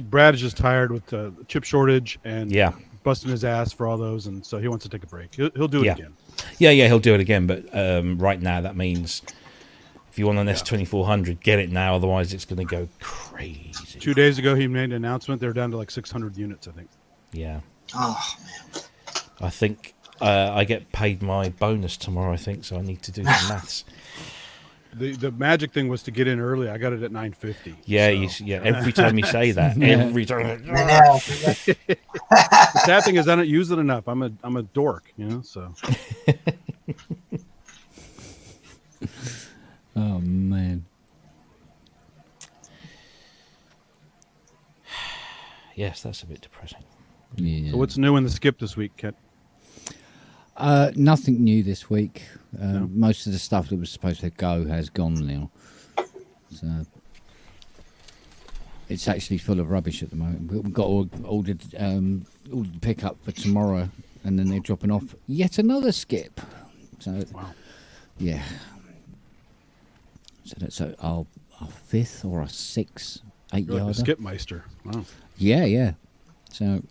Brad is just tired with the chip shortage and busting his ass for all those, and so he wants to take a break. He'll do it again. Yeah, he'll do it again. But right now, that means if you want an S2400, get it now. Otherwise, it's going to go crazy. 2 days ago, he made an announcement. They're down to like 600 units, I think. Yeah. Oh man. I think I get paid my bonus tomorrow. I think so. I need to do some maths. The magic thing was to get in early. I got it at 9:50. Yeah, so. Every time you say that, every time. The sad thing is I don't use it enough. I'm a dork, So. Oh man. Yes, that's a bit depressing. Yeah. So what's new in the skip this week, Kent? Nothing new this week. Most of the stuff that was supposed to go has gone now. So it's actually full of rubbish at the moment. We've got ordered the pickup for tomorrow, and then they're dropping off yet another skip. So yeah. So that's our fifth or our sixth 8-yarder. Like skip meister. Wow. Yeah. So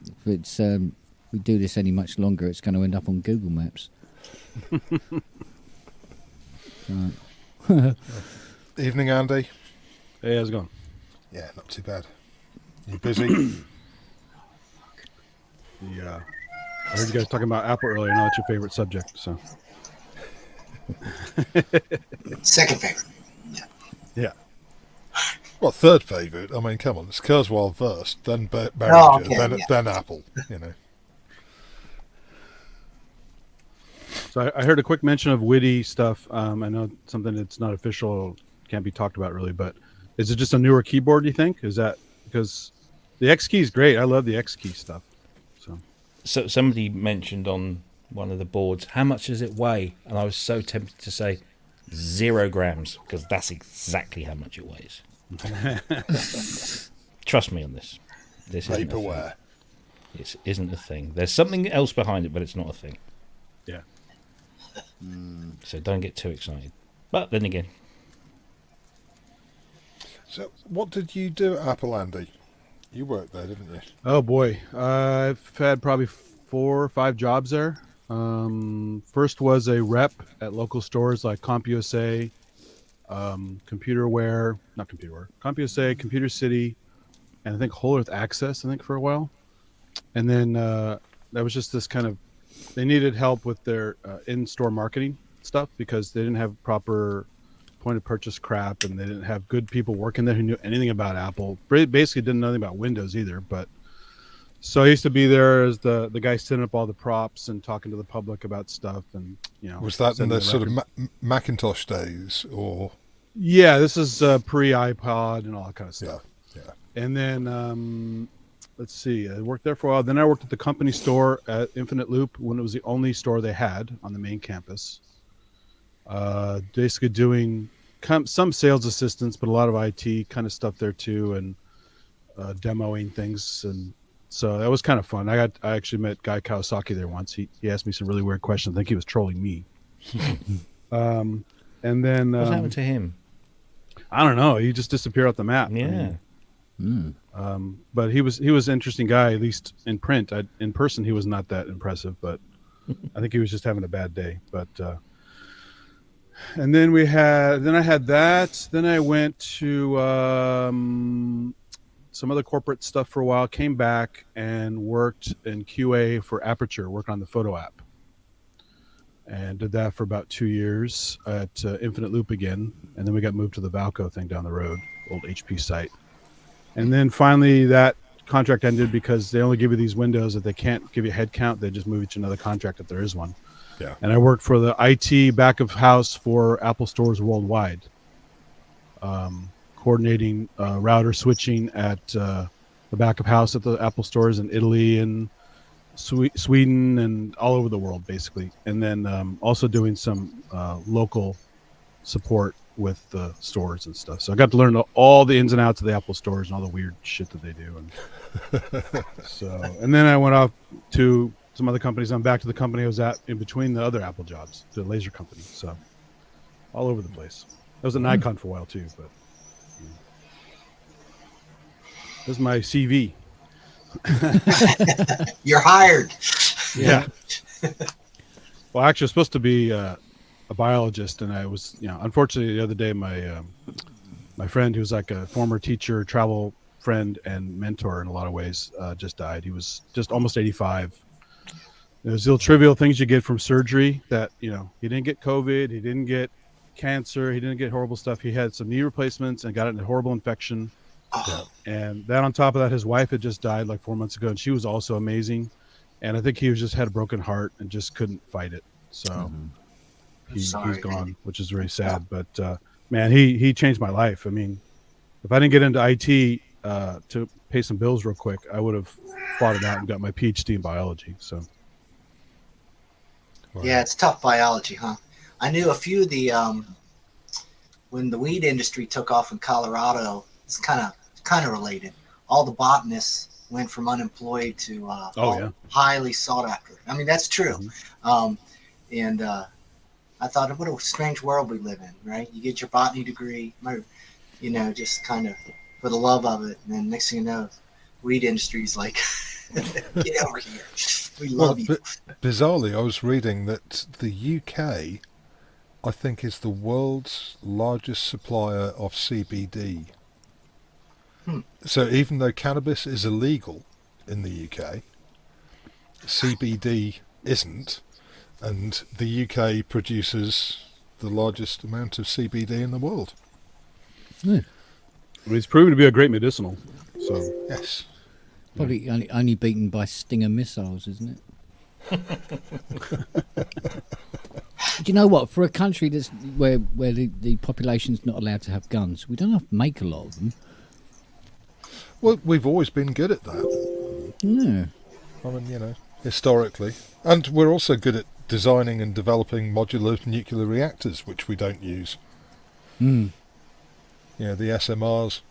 if it's we do this any much longer, it's going to end up on Google Maps. Evening, Andy. Hey, how's it going? Yeah, not too bad. You busy? Yeah. I heard you guys talking about Apple earlier. I know it's your favorite subject, so. Second favorite. Yeah. Well, third favourite. I mean, come on. It's Kurzweil first, then Behringer, then Apple, So I heard a quick mention of WIDI stuff. I know something that's not official, can't be talked about really, but is it just a newer keyboard, do you think? Is that because the X key is great? I love the X key stuff. So somebody mentioned on one of the boards, how much does it weigh? And I was so tempted to say 0 grams, because that's exactly how much it weighs. Trust me on this. This isn't Vaporware. This isn't a thing. There's something else behind it, but it's not a thing. Yeah. So don't get too excited. But then again. So what did you do at Apple, Andy? You worked there, didn't you? Oh boy, I've had probably 4 or 5 jobs there. First was a rep at local stores like CompUSA, CompUSA, Computer City, and I think Whole Earth Access, for a while. And then that was just this kind of, they needed help with their in-store marketing stuff because they didn't have proper point-of-purchase crap, and they didn't have good people working there who knew anything about Apple. Basically didn't know anything about Windows either, but so I used to be there as the guy setting up all the props and talking to the public about stuff, and was that in the sort of Macintosh days, or? Yeah, this is pre-iPod and all that kind of stuff. Yeah. And then let's see, I worked there for a while. Then I worked at the company store at Infinite Loop when it was the only store they had on the main campus. Basically doing some sales assistance, but a lot of IT kind of stuff there too, and demoing things, and so that was kind of fun. I actually met Guy Kawasaki there once. He asked me some really weird questions. I think he was trolling me. And then what happened to him? I don't know. He just disappeared off the map. Yeah. But he was an interesting guy, at least in print. In person, he was not that impressive, but I think he was just having a bad day. But and then I had that. Then I went to some other corporate stuff for a while. Came back and worked in QA for Aperture, working on the photo app, and did that for about 2 years at Infinite Loop again. And then we got moved to the Valco thing down the road, old HP site. And then finally that contract ended because they only give you these windows that they can't give you a head count. They just move you to another contract if there is one. Yeah. And I worked for the IT back of house for Apple stores worldwide, coordinating router switching at the back of house at the Apple stores in Italy and Sweden and all over the world, basically. And then also doing some local support with the stores and stuff. So I got to learn all the ins and outs of the Apple stores and all the weird shit that they do. And and then I went off to some other companies. I'm back to the company I was at in between the other Apple jobs, the laser company. So all over the place. I was at Nikon for a while too, but this is my CV. You're hired. Yeah. Well, actually, I was supposed to be a biologist, and I was, unfortunately, the other day, my friend, who's like a former teacher, travel friend, and mentor in a lot of ways, just died. He was just almost 85. There's little trivial things you get from surgery that, he didn't get COVID, he didn't get cancer, he didn't get horrible stuff. He had some knee replacements and got a horrible infection. Oh. And then on top of that, his wife had just died like 4 months ago, and she was also amazing. And I think he just had a broken heart and just couldn't fight it. So he's gone, which is very sad. But man, he changed my life. I mean, if I didn't get into IT to pay some bills real quick, I would have fought it out and got my PhD in biology. So yeah, it's tough biology, huh? I knew a few of the when the weed industry took off in Colorado. It's kind of related. All the botanists went from unemployed to highly sought after. I mean, that's true. And I thought, what a strange world we live in, right? You get your botany degree, just kind of for the love of it, and then next thing you know, weed industry's like, get over here. We love you. Bizarrely, I was reading that the UK, I think, is the world's largest supplier of CBD. So even though cannabis is illegal in the UK, CBD isn't, and the UK produces the largest amount of CBD in the world. Well, it's proven to be a great medicinal. So yes, probably only beaten by Stinger missiles, isn't it? Do you know what? For a country that's where the population's not allowed to have guns, we don't have to make a lot of them. Well, we've always been good at that. Yeah. I mean, historically. And we're also good at designing and developing modular nuclear reactors, which we don't use. Mm. Yeah, the SMRs,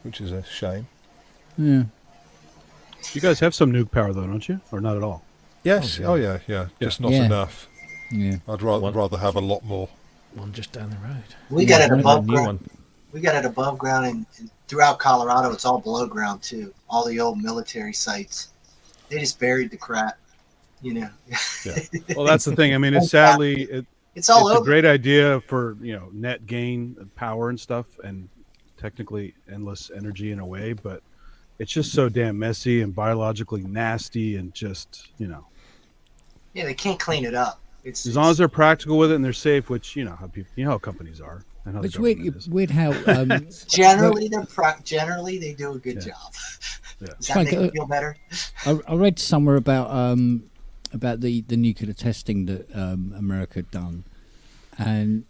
which is a shame. Yeah. You guys have some nuke power, though, don't you? Or not at all? Yes. Oh, yeah. Just not enough. Yeah. I'd rather have a lot more. One just down the road. We got it above New ground. one. We got it above ground, and throughout Colorado, it's all below ground too. All the old military sites, they just buried the crap. You know. Yeah. Well, that's the thing. I mean, it's sadly it's all over. A great idea for net gain of power and stuff, and technically endless energy in a way, but it's just so damn messy and biologically nasty, and just Yeah, they can't clean it up. As long as they're practical with it and they're safe, which how companies are. And how It's weird how generally generally they do a good job. Yeah. Does that make you feel better? I read somewhere about the nuclear testing that America had done, and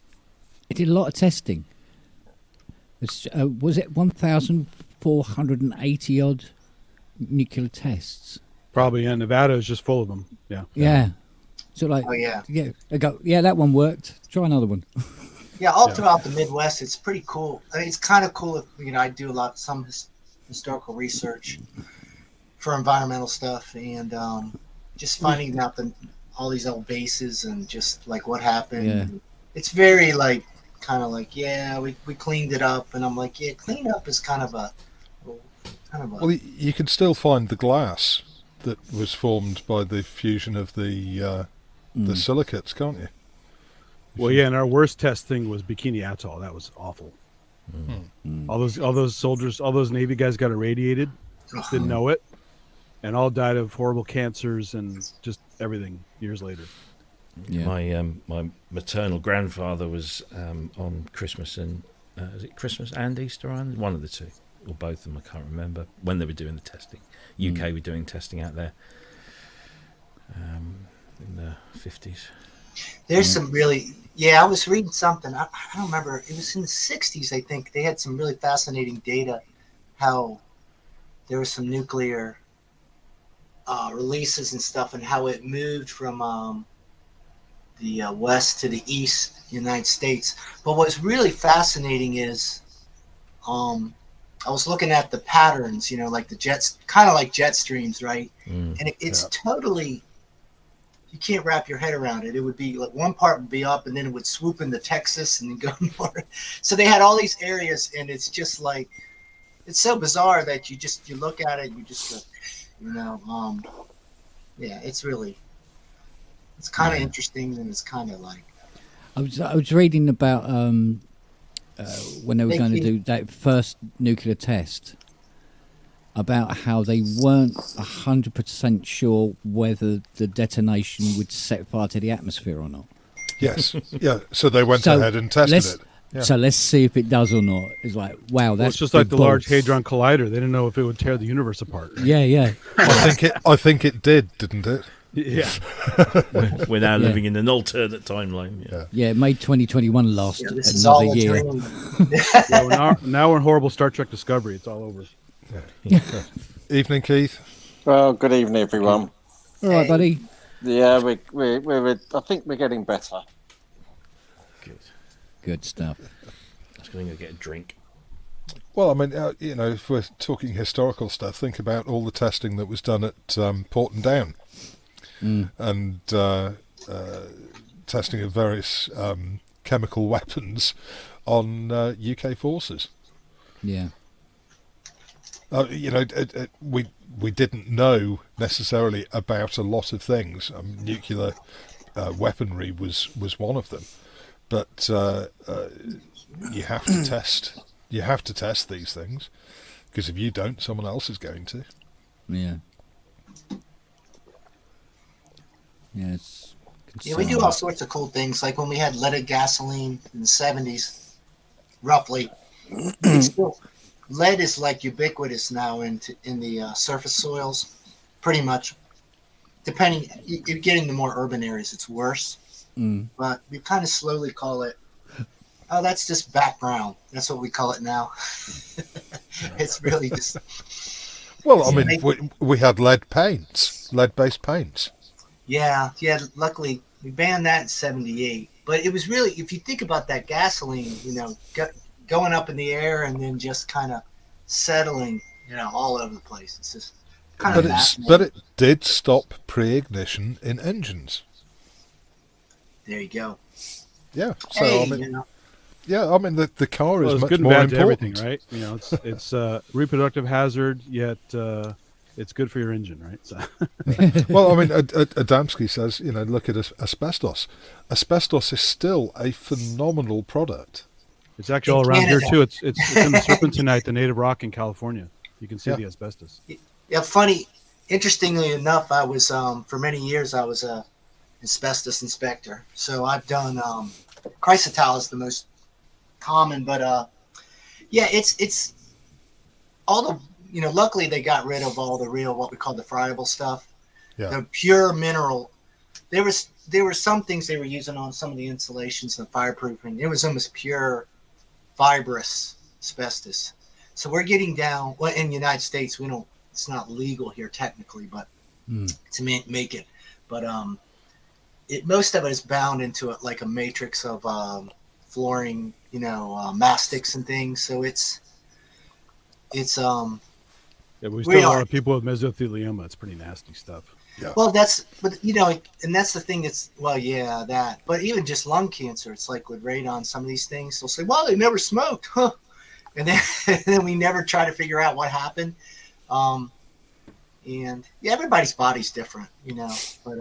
it did a lot of testing. Was it 1,480 odd nuclear tests? Probably, and Nevada is just full of them. Yeah. Yeah. So I go, that one worked. Try another one. Yeah, all throughout the Midwest, it's pretty cool. I mean, it's kind of cool if I do some historical research for environmental stuff, and just finding out all these old bases and just like what happened. Yeah. It's very we cleaned it up, and I'm like, yeah, clean up is kind of a. Well, you can still find the glass that was formed by the fusion of the silicates, can't you? Well, yeah, and our worst testing was Bikini Atoll. That was awful. All those soldiers, all those Navy guys got irradiated, didn't know it, and all died of horrible cancers and just everything years later. Yeah. My maternal grandfather was on Christmas and is it Christmas and Easter Island? One of the two, or both of them. I can't remember when they were doing the testing. UK were doing testing out there in the 50s. There's some really, I was reading something. I don't remember. It was in the 60s, I think. They had some really fascinating data, how there was some nuclear releases and stuff, and how it moved from the west to the east United States. But what's really fascinating is I was looking at the patterns, like the jets, kind of like jet streams, right? And it's totally... You can't wrap your head around it. It would be like one part would be up, and then it would swoop into Texas and then go north. So they had all these areas, and it's just like, it's so bizarre that you look at it, and you just go, it's kind of interesting, and it's kind of like. I was reading about when they were going to do that first nuclear test, about how they weren't 100% sure whether the detonation would set fire to the atmosphere or not. Yes, yeah. So they went ahead and tested it. Yeah. So let's see if it does or not. It's like, wow, that's it's just like the Large Hadron Collider. They didn't know if it would tear the universe apart. Yeah. I think it did, didn't it? Yeah. We're now living in an alternate timeline. Yeah, it made 2021 last this another is all year. a dream. Now we're in horrible Star Trek Discovery. It's all over. Yeah. Evening, Keith. Well, good evening, everyone. All right, buddy. Yeah, we're I think we're getting better. Good stuff. I was going to go get a drink. Well, I mean, if we're talking historical stuff, think about all the testing that was done at Porton Down, and testing of various chemical weapons on UK forces. Yeah. We didn't know necessarily about a lot of things. Nuclear weaponry was one of them, but you have to test. You have to test these things, because if you don't, someone else is going to. Yeah. Yeah, we do all sorts of cool things, like when we had leaded gasoline in the 70s, roughly. Lead is like ubiquitous now in the surface soils, pretty much. Depending, you're getting the more urban areas, it's worse. But we kind of slowly call it, oh, that's just background. That's what we call it now. It's really just. Well, I mean, we had lead-based paints. Yeah. Luckily, we banned that in '78. But it was really, if you think about that gasoline, going up in the air and then just kind of settling, all over the place. It's just kind of fascinating. But it did stop pre-ignition in engines. There you go. Yeah. So Hey, I mean, the car is it's much good and more bad to important, everything, right? It's a reproductive hazard, yet it's good for your engine, right? So. Well, I mean, Adamski says, look at asbestos. Asbestos is still a phenomenal product. It's actually all around here too. It's in the Serpentinite, the native rock in California. You can see the asbestos. Yeah, funny. Interestingly enough, I was for many years I was a asbestos inspector. So I've done chrysotile is the most common, but it's all the luckily they got rid of all the real what we call the friable stuff. Yeah. The pure mineral. There were some things they were using on some of the insulations and fireproofing. It was almost pure fibrous asbestos. So we're getting down. Well, in the United States, we don't. It's not legal here technically, but to make it. But most of it is bound into it like a matrix of flooring, mastics and things. So it's. Yeah, we still have a lot of people with mesothelioma. It's pretty nasty stuff. Yeah. Well, and that's the thing. That. But even just lung cancer, it's like with radon. Some of these things, they'll say, "Well, they never smoked," huh? And then we never try to figure out what happened. Everybody's body's different, But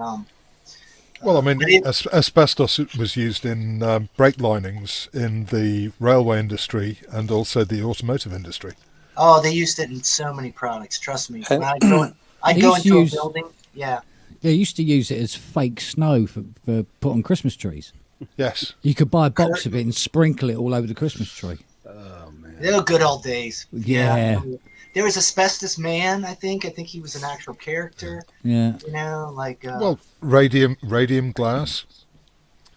well, I mean, asbestos was used in brake linings in the railway industry and also the automotive industry. Oh, they used it in so many products. Trust me. When I'd go into a building. Yeah. They used to use it as fake snow for put on Christmas trees. Yes. You could buy a box of it and sprinkle it all over the Christmas tree. Oh man. They were good old days. Yeah. There was Asbestos Man, I think he was an actual character. Yeah. Well, radium glass.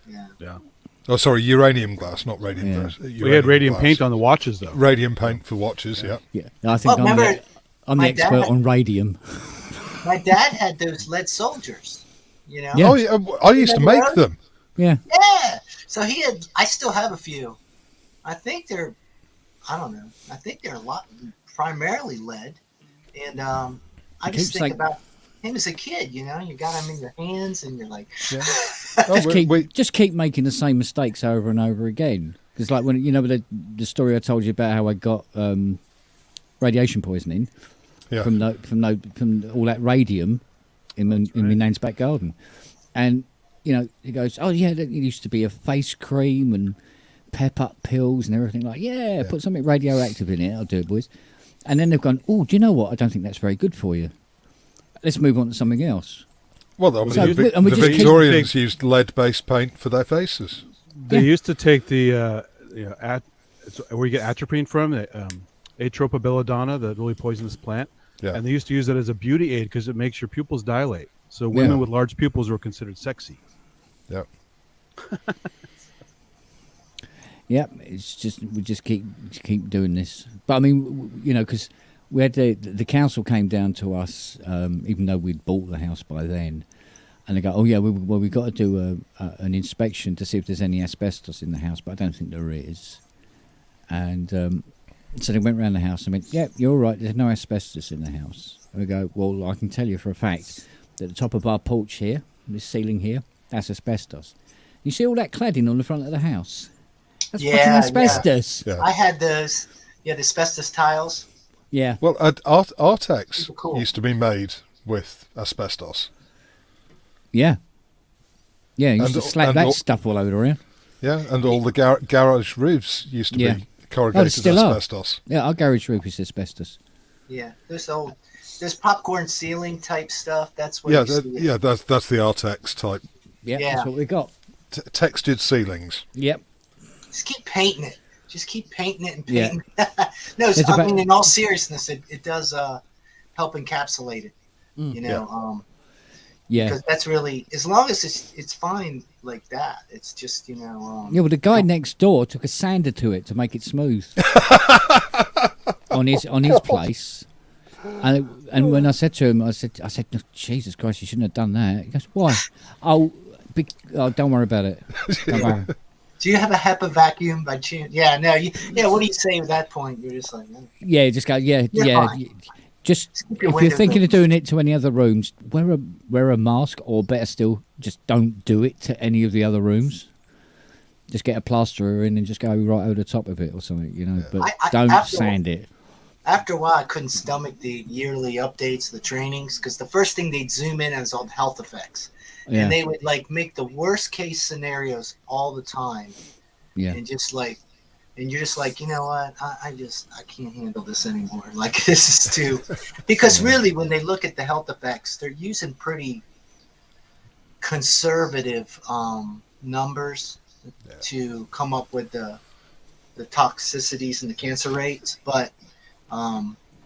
Yeah. Yeah. Oh, sorry, uranium glass, not radium glass. We had radium paint on the watches, though. Radium paint for watches, yeah. Yeah, I think I'm the expert on radium. My dad had those lead soldiers, Yeah. Oh, yeah, I used to make them. Yeah. Yeah. So I still have a few. I think they're a lot, primarily lead. And I just think about him as a kid, you got him in your hands and you're like... Yeah. Just keep making the same mistakes over and over again. Because like when the story I told you about how I got radiation poisoning from all that radium in my nan's back garden, and he goes, oh yeah, it used to be a face cream and pep up pills and everything put something radioactive in it. I'll do it, boys. And then they've gone, oh, do you know what? I don't think that's very good for you. Let's move on to something else. Well, the Victorians used lead-based paint for their faces. They used to take the where you get atropine from, Atropa belladonna, the really poisonous plant, and they used to use it as a beauty aid because it makes your pupils dilate. So women with large pupils were considered sexy. Yeah. Yeah, it's just we just keep doing this. But I mean, because we had the council came down to us, even though we'd bought the house by then, and they go, "Oh yeah, we've got to do an inspection to see if there's any asbestos in the house," but I don't think there is. And so they went around the house and went, "Yeah, you're right. There's no asbestos in the house." And we go, "Well, I can tell you for a fact that the top of our porch here, this ceiling here, that's asbestos. You see all that cladding on the front of the house? That's fucking asbestos." Yeah. I had those, the asbestos tiles. Yeah. Well, Artex used to be made with asbestos. Yeah. Yeah, you used to slap that stuff all over around. Yeah, and all the garage roofs used to be corrugated asbestos. Yeah, our garage roof is asbestos. Yeah, there's popcorn ceiling type stuff. That's what. That's the Artex type. Yeah, that's what we got. Textured ceilings. Yep. Just keep painting it. Just keep painting it and painting it. No, I mean, in all seriousness, it does help encapsulate it. Because that's really, as long as it's fine like that, it's just, well, the guy next door took a sander to it to make it smooth on his place. And when I said to him, I said, "No, Jesus Christ, you shouldn't have done that." He goes, "Why?" Oh, don't worry about it. Don't worry. Do you have a HEPA vacuum by chance? Yeah, no. What do you say at that point? You're just like, yeah, just go, yeah. Just if you're thinking of doing it to any other rooms, wear a mask, or better still, just don't do it to any of the other rooms. Just get a plasterer in and just go right over the top of it or something, But don't sand it. After a while, I couldn't stomach the yearly updates, the trainings, because the first thing they'd zoom in is on health effects. Yeah. And they would make the worst case scenarios all the time. Yeah. And just and you're just like, you know what? I can't handle this anymore. Like, this is too, because really when they look at the health effects, they're using pretty conservative numbers to come up with the toxicities and the cancer rates. But,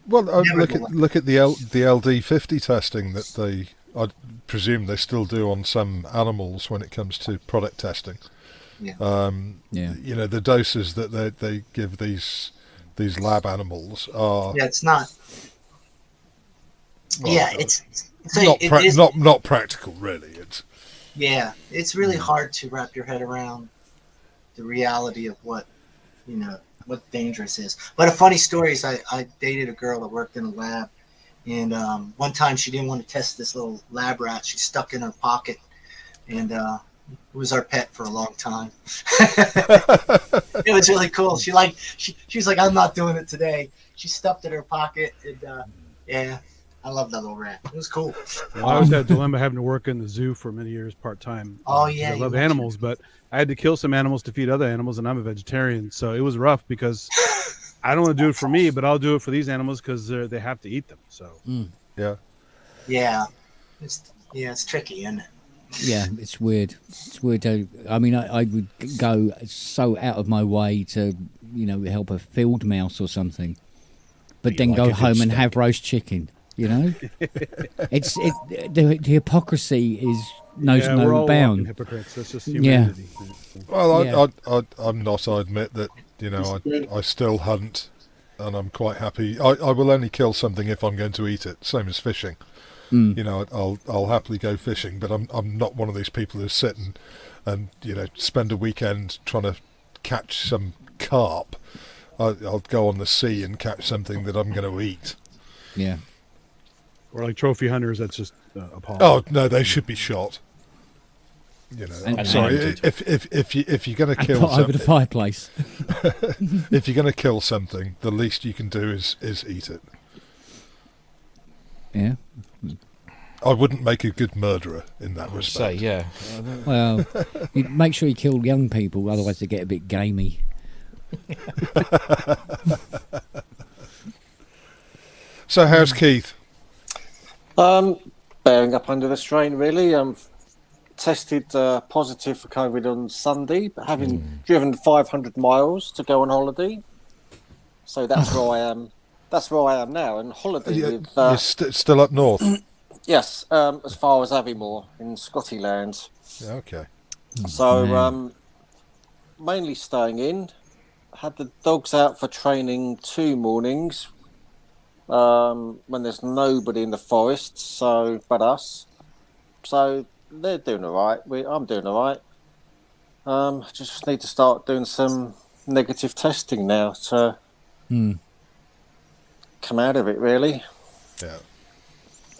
look at the LD50 testing that I presume they still do on some animals when it comes to product testing. Yeah. The doses that they give these lab animals are. Yeah, it's not. Well, it's not practical, really. It's really hard to wrap your head around the reality of what dangerous is. But a funny story is I dated a girl that worked in a lab, and one time she didn't want to test this little lab rat. She stuck in her pocket, and it was our pet for a long time. It was really cool. She was like, I'm not doing it today. She stuffed it in her pocket, and I love that little rat. It was cool. Well, I always had a dilemma having to work in the zoo for many years part-time. Oh, yeah. I love animals, but I had to kill some animals to feed other animals, and I'm a vegetarian. So it was rough because I don't want to do it for me, but I'll do it for these animals because they have to eat them. So, yeah. Yeah. It's tricky, isn't it? Yeah, it's weird. It's weird. I mean, I would go so out of my way to, help a field mouse or something, but then go home and have roast chicken. It's the hypocrisy knows no bound. Hypocrites. That's just humanity. Yeah. Well, I'm not. I admit that. I still hunt, and I'm quite happy. I will only kill something if I'm going to eat it. Same as fishing. I'll happily go fishing, but I'm not one of these people who sit and spend a weekend trying to catch some carp. I'll go on the sea and catch something that I'm going to eat. Yeah. Or like trophy hunters, that's just appalling. Oh no, they should be shot. I'm sorry. If you're going to kill something over the fireplace, if you're going to kill something, the least you can do is eat it. Yeah. I wouldn't make a good murderer in that respect. Yeah. Well, you make sure you kill young people, otherwise they get a bit gamey. So how's Keith? Bearing up under the strain, really. Tested positive for COVID on Sunday, but having driven 500 miles to go on holiday. So that's where I am. That's where I am now, on holiday. You're still up north? Yes, as far as Aviemore in Scottyland. Yeah, okay. So mainly staying in. Had the dogs out for training 2 mornings when there's nobody in the forest, but us. So they're doing all right. I'm doing all right. Just need to start doing some negative testing now to come out of it, really. Yeah.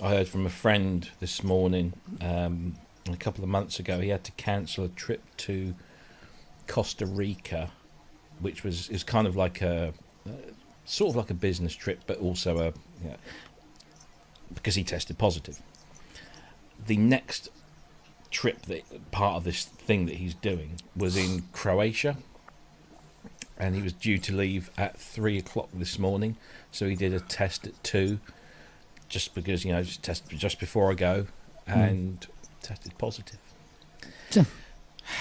I heard from a friend this morning, a couple of months ago, he had to cancel a trip to Costa Rica, which is kind of like sort of like a business trip, but also because he tested positive. The next trip, that part of this thing that he's doing, was in Croatia, and he was due to leave at 3:00 this morning, so he did a test at 2, just because just test just before I go, and tested positive.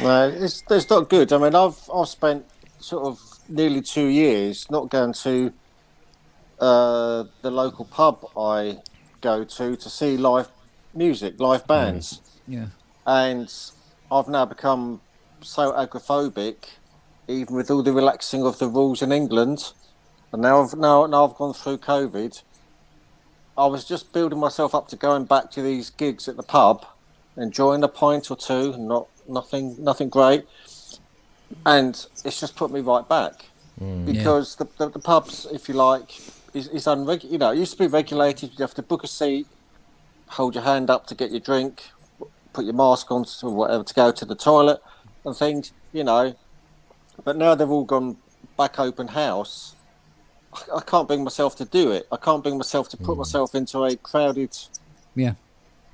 No, it's not good. I mean, I've spent sort of nearly 2 years not going to the local pub I go to see live music, live bands. Yeah. And I've now become so agoraphobic, even with all the relaxing of the rules in England. And now I've gone through COVID. I was just building myself up to going back to these gigs at the pub, enjoying a pint or two, nothing great, and it's just put me right back because the pubs, if you like, is unregulated. You know, it used to be regulated. You have to book a seat, hold your hand up to get your drink, put your mask on or whatever to go to the toilet and things. You know, but now they've all gone back open house. I can't bring myself to do it. I can't bring myself to put myself into a crowded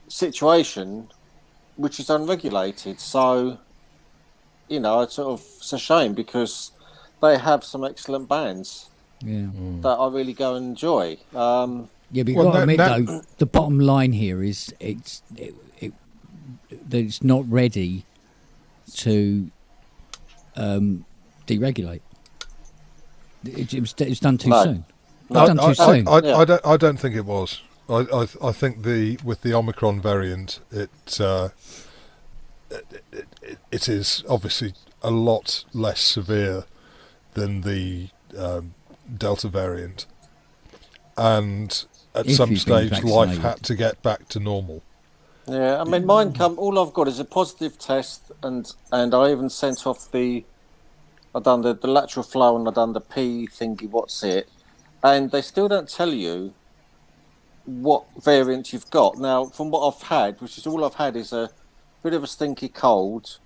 situation, which is unregulated. So, you know, it's a shame because they have some excellent bands that I really go and enjoy. Yeah, but you've got to admit, though, the bottom line here is that it's not ready to deregulate. It was done too soon. I don't think it was. I think with the Omicron variant, it is obviously a lot less severe than the Delta variant, and at some stage, life had to get back to normal. Yeah, I mean, all I've got is a positive test, and I even sent off I've done the lateral flow and I've done the P thingy, what's it? And they still don't tell you what variant you've got. Now, from what I've had, which is all I've had, is a bit of a stinky cold,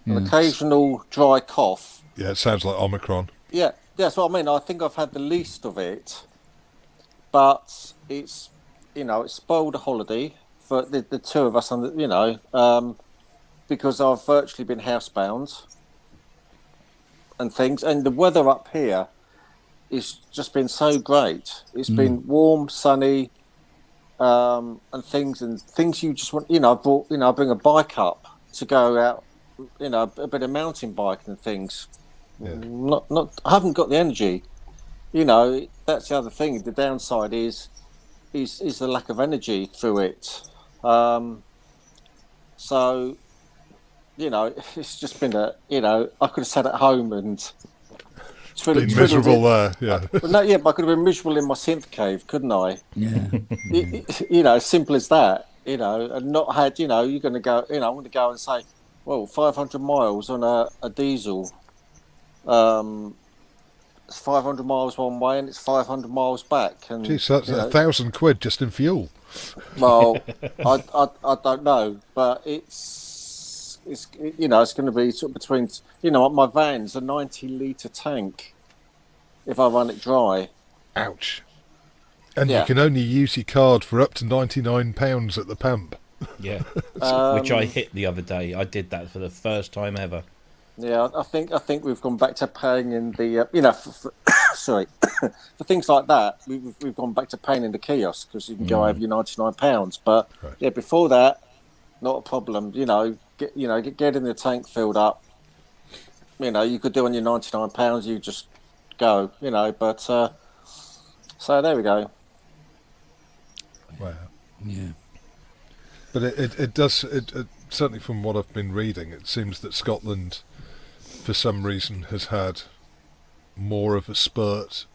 an occasional dry cough. Yeah, it sounds like Omicron. Yeah, that's what I mean. I think I've had the least of it, but it's, you know, it spoiled a holiday for the two of us, and you know, because I've virtually been housebound and things, and the weather up here is just been so great. It's been warm, sunny, and things you just want. You know, I bring a bike up to go out. You know, a bit of mountain biking and things. Yeah. I haven't got the energy. You know, that's the other thing. The downside is the lack of energy through it. So, you know, it's just been I could have sat at home and been miserable there. Yeah. No, yeah, but I could have been miserable in my synth cave, couldn't I? Yeah. You know, simple as that. You know, and not had. You know, you're going to go. You know, I'm going to go and say, well, 500 miles on a diesel. It's 500 miles one way and it's 500 miles back. And geez, that's £1,000 just in fuel. Well, I don't know, but it's you know, it's going to be sort of between, you know, my van's a 90-litre tank if I run it dry. Ouch. And you can only use your card for up to £99 at the pump. Yeah, which I hit the other day. I did that for the first time ever. Yeah, I think we've gone back to paying in the you know, sorry, for things like that. We've gone back to paying in the kiosk because you can go over your £99. But yeah, before that, not a problem. You know, getting the tank filled up. You know, you could do on your £99. You just go. You know, but so there we go. Wow. Yeah. But it does certainly from what I've been reading, it seems that Scotland, for some reason, has had more of a spurt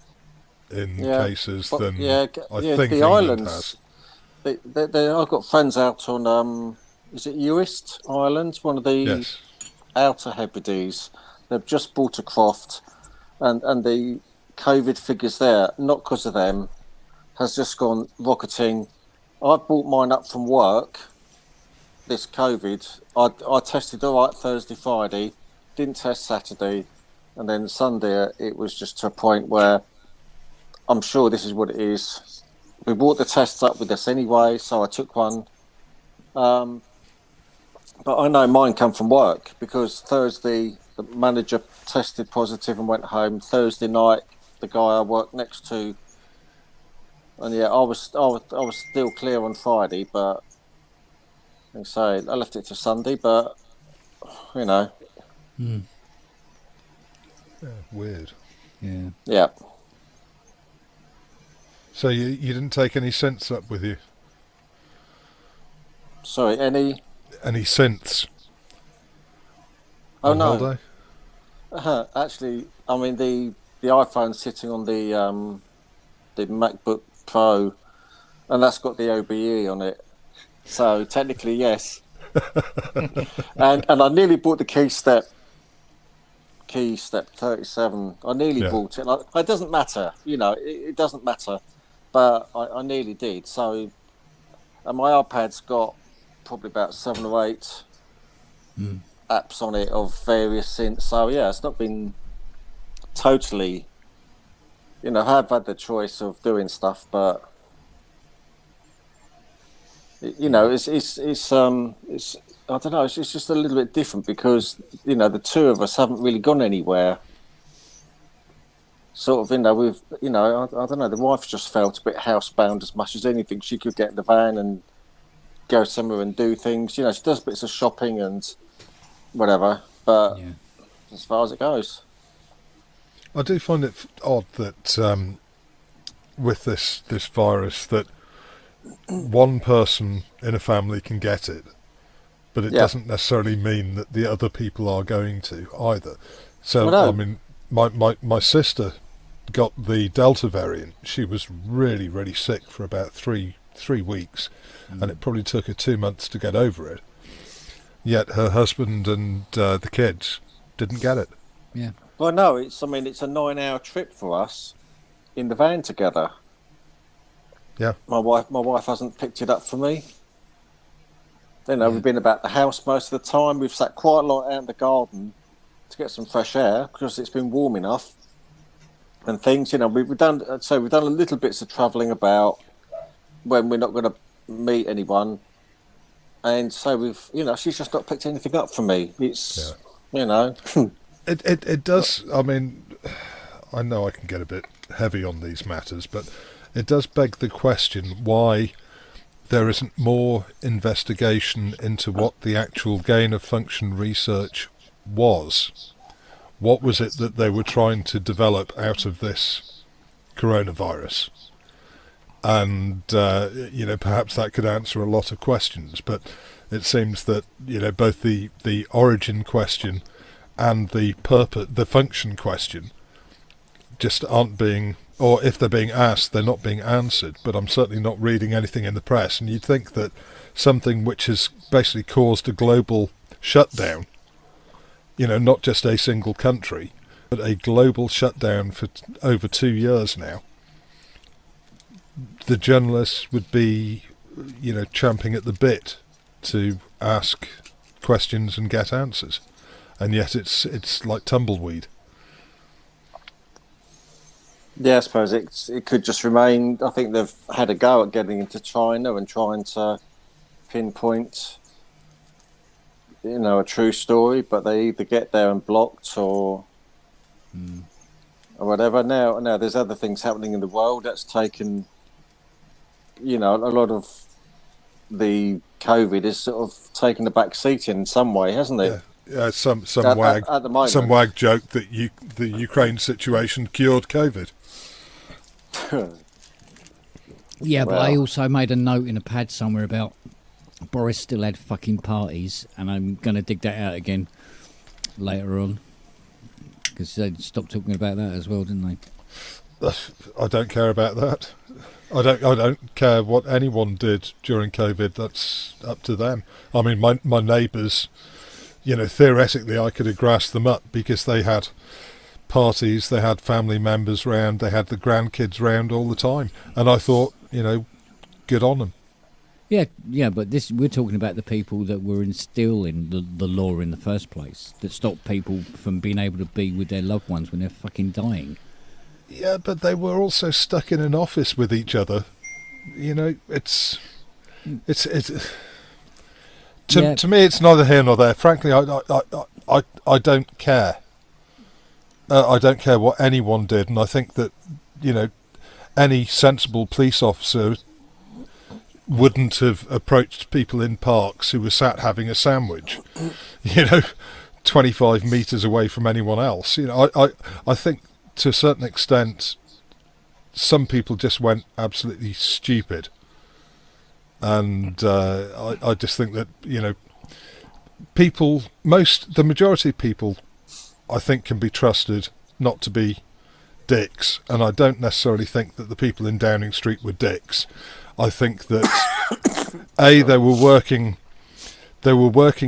in cases than I think the England islands. has. I've got friends out on is it Uist Island, one of the Outer Hebrides. They've just bought a croft, and the COVID figures there, not because of them, has just gone rocketing. I bought mine up from work. This COVID, I tested all right Thursday, Friday, didn't test Saturday, and then Sunday it was just to a point where I'm sure this is what it is. We brought the tests up with us anyway, so I took one. But I know mine come from work because Thursday the manager tested positive and went home. Thursday night, the guy I worked next to, and I was still clear on Friday, but. So I left it to Sunday, but you know. Yeah, weird. Yeah. Yeah. So you didn't take any synths up with you? Sorry, any synths? Oh no. Holiday? Actually, I mean the iPhone's sitting on the MacBook Pro and that's got the OBE on it. So technically, yes. and I nearly bought the key step 37. I nearly bought it. It doesn't matter, it doesn't matter, but I nearly did. So, and my iPad's got probably about 7 or 8 apps on it of various synths. So yeah, it's not been totally. I have had the choice of doing stuff, but it's I don't know. It's just a little bit different because the two of us haven't really gone anywhere. Sort of, we've I don't know. The wife just felt a bit housebound as much as anything. She could get in the van and go somewhere and do things. She does bits of shopping and whatever, but as far as it goes. I do find it odd that with this virus that one person in a family can get it, but it doesn't necessarily mean that the other people are going to either. So I mean, my sister got the Delta variant. She was really, really sick for about three weeks, and it probably took her 2 months to get over it. Yet her husband and the kids didn't get it. Yeah. Well, no, it's a 9-hour trip for us in the van together. Yeah. My wife hasn't picked it up for me. We've been about the house most of the time. We've sat quite a lot out in the garden to get some fresh air because it's been warm enough and things. We've done a little bits of travelling about when we're not going to meet anyone, and so we've she's just not picked anything up for me. It's It does. I mean, I know I can get a bit heavy on these matters, but it does beg the question why there isn't more investigation into what the actual gain of function research was. What was it that they were trying to develop out of this coronavirus? And, perhaps that could answer a lot of questions, but it seems that, both the origin question and the function question just aren't being, or if they're being asked, they're not being answered. But I'm certainly not reading anything in the press, and you'd think that something which has basically caused a global shutdown, not just a single country, but a global shutdown for over 2 years now, the journalists would be, champing at the bit to ask questions and get answers. And yet it's like tumbleweed. Yeah, I suppose it could just remain. I think they've had a go at getting into China and trying to pinpoint, a true story, but they either get there and blocked or whatever. Now there's other things happening in the world that's taken, a lot of the COVID is sort of taken a back seat in some way, hasn't it? Yeah, some wag joke that the Ukraine situation cured COVID. Yeah, but I also made a note in a pad somewhere about Boris still had fucking parties, and I'm going to dig that out again later on because they stopped talking about that as well, didn't they? I don't care about that. I don't care what anyone did during COVID. That's up to them. I mean, my neighbours, theoretically I could have grassed them up because they had parties, they had family members round, they had the grandkids round all the time, and I thought, good on them. Yeah, but we're talking about the people that were instilling the law in the first place, that stopped people from being able to be with their loved ones when they're fucking dying. Yeah, but they were also stuck in an office with each other. It's to me, it's neither here nor there. Frankly, I don't care. I don't care what anyone did, and I think that any sensible police officer wouldn't have approached people in parks who were sat having a sandwich, 25 metres away from anyone else. I think to a certain extent, some people just went absolutely stupid. And I just think that, the majority of people, I think, can be trusted not to be dicks. And I don't necessarily think that the people in Downing Street were dicks. I think that they were working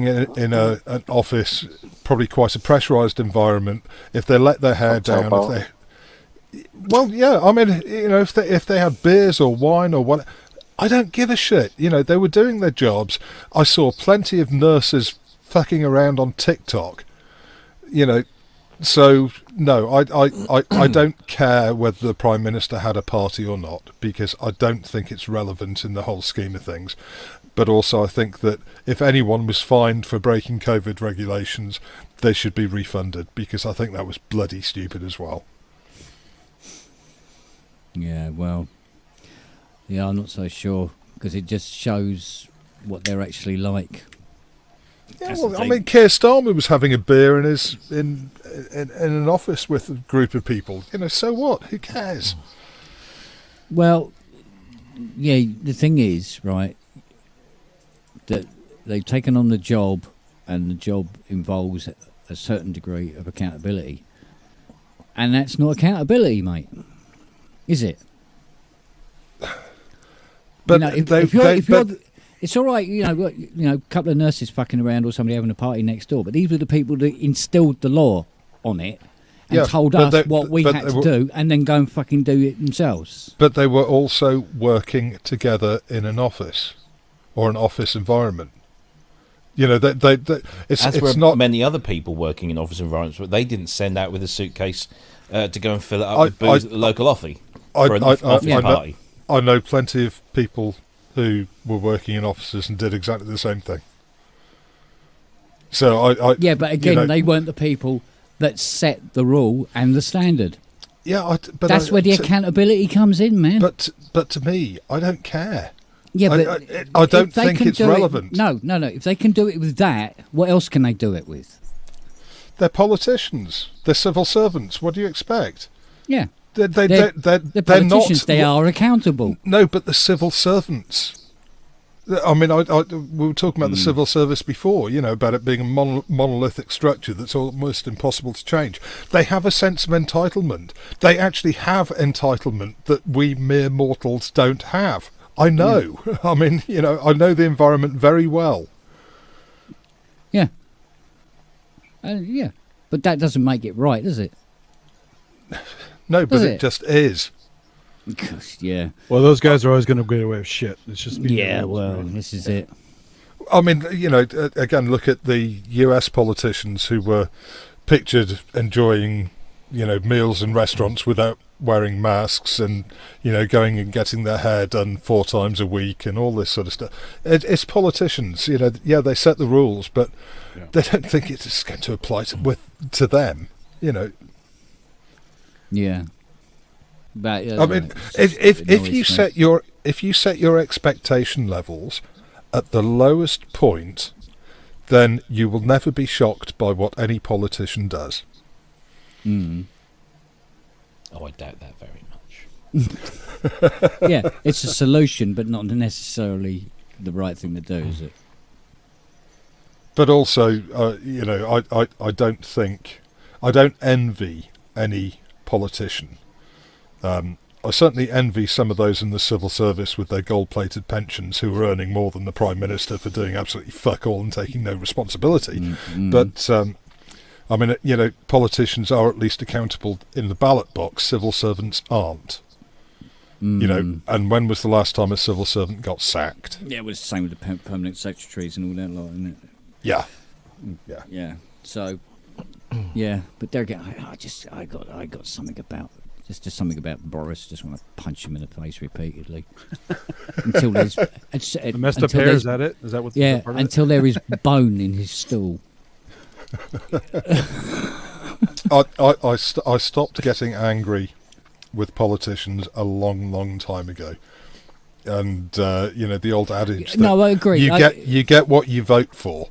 in an office, probably quite a pressurised environment. If they let their hair down, if they had beers or wine or what, I don't give a shit. They were doing their jobs. I saw plenty of nurses fucking around on TikTok. So no, I don't care whether the Prime Minister had a party or not, because I don't think it's relevant in the whole scheme of things. But also I think that if anyone was fined for breaking COVID regulations, they should be refunded, because I think that was bloody stupid as well. Yeah, well, yeah, I'm not so sure, because it just shows what they're actually like. Yeah, well, I mean, Keir Starmer was having a beer in an office with a group of people. So what? Who cares? Well, yeah, the thing is, right, that they've taken on the job, and the job involves a certain degree of accountability. And that's not accountability, mate. Is it? But it's all right, a couple of nurses fucking around or somebody having a party next door, but these were the people that instilled the law on it and told us what we had to do, and then go and fucking do it themselves. But they were also working together in an office or an office environment. It's not many other people working in office environments, but they didn't send out with a suitcase to go and fill it up with booze at the local office for an office party. I know plenty of people who were working in offices and did exactly the same thing. So but again, they weren't the people that set the rule and the standard. Yeah, but that's where the accountability comes in, man. But to me, I don't care. Yeah, but I don't think it's relevant. No. If they can do it with that, what else can they do it with? They're politicians. They're civil servants. What do you expect? Yeah. They're politicians. not, they are accountable. No, but the civil servants. I mean, we were talking about the civil service before, about it being a monolithic structure that's almost impossible to change. They have a sense of entitlement. They actually have entitlement that we mere mortals don't have. I know. Yeah. I mean, I know the environment very well. Yeah. Yeah. But that doesn't make it right, does it? No, but it just is. Yeah. Well, those guys are always going to get away with shit. It's just this is it. I mean, again, look at the US politicians who were pictured enjoying, meals in restaurants without wearing masks, and going and getting their hair done 4 times a week and all this sort of stuff. It's politicians. They set the rules, but they don't think it's going to apply to them. Yeah. But, I mean, if you set your expectation levels at the lowest point, then you will never be shocked by what any politician does. Mm. Oh, I doubt that very much. Yeah, it's a solution, but not necessarily the right thing to do, is it? But also, I don't envy any politician. I certainly envy some of those in the civil service with their gold-plated pensions who are earning more than the Prime Minister for doing absolutely fuck all and taking no responsibility. Mm-hmm. But, I mean, politicians are at least accountable in the ballot box. Civil servants aren't. And when was the last time a civil servant got sacked? Yeah, it was the same with the permanent secretaries and all that lot, isn't it? Yeah. Yeah. So, yeah, but there again, I got something about just something about Boris. Just want to punch him in the face repeatedly until there's the messed up hair. Is that it? Is that what? Yeah, until there is bone in his stool. I stopped getting angry with politicians a long time ago, and the old adage. That no, I agree. You get what you vote for.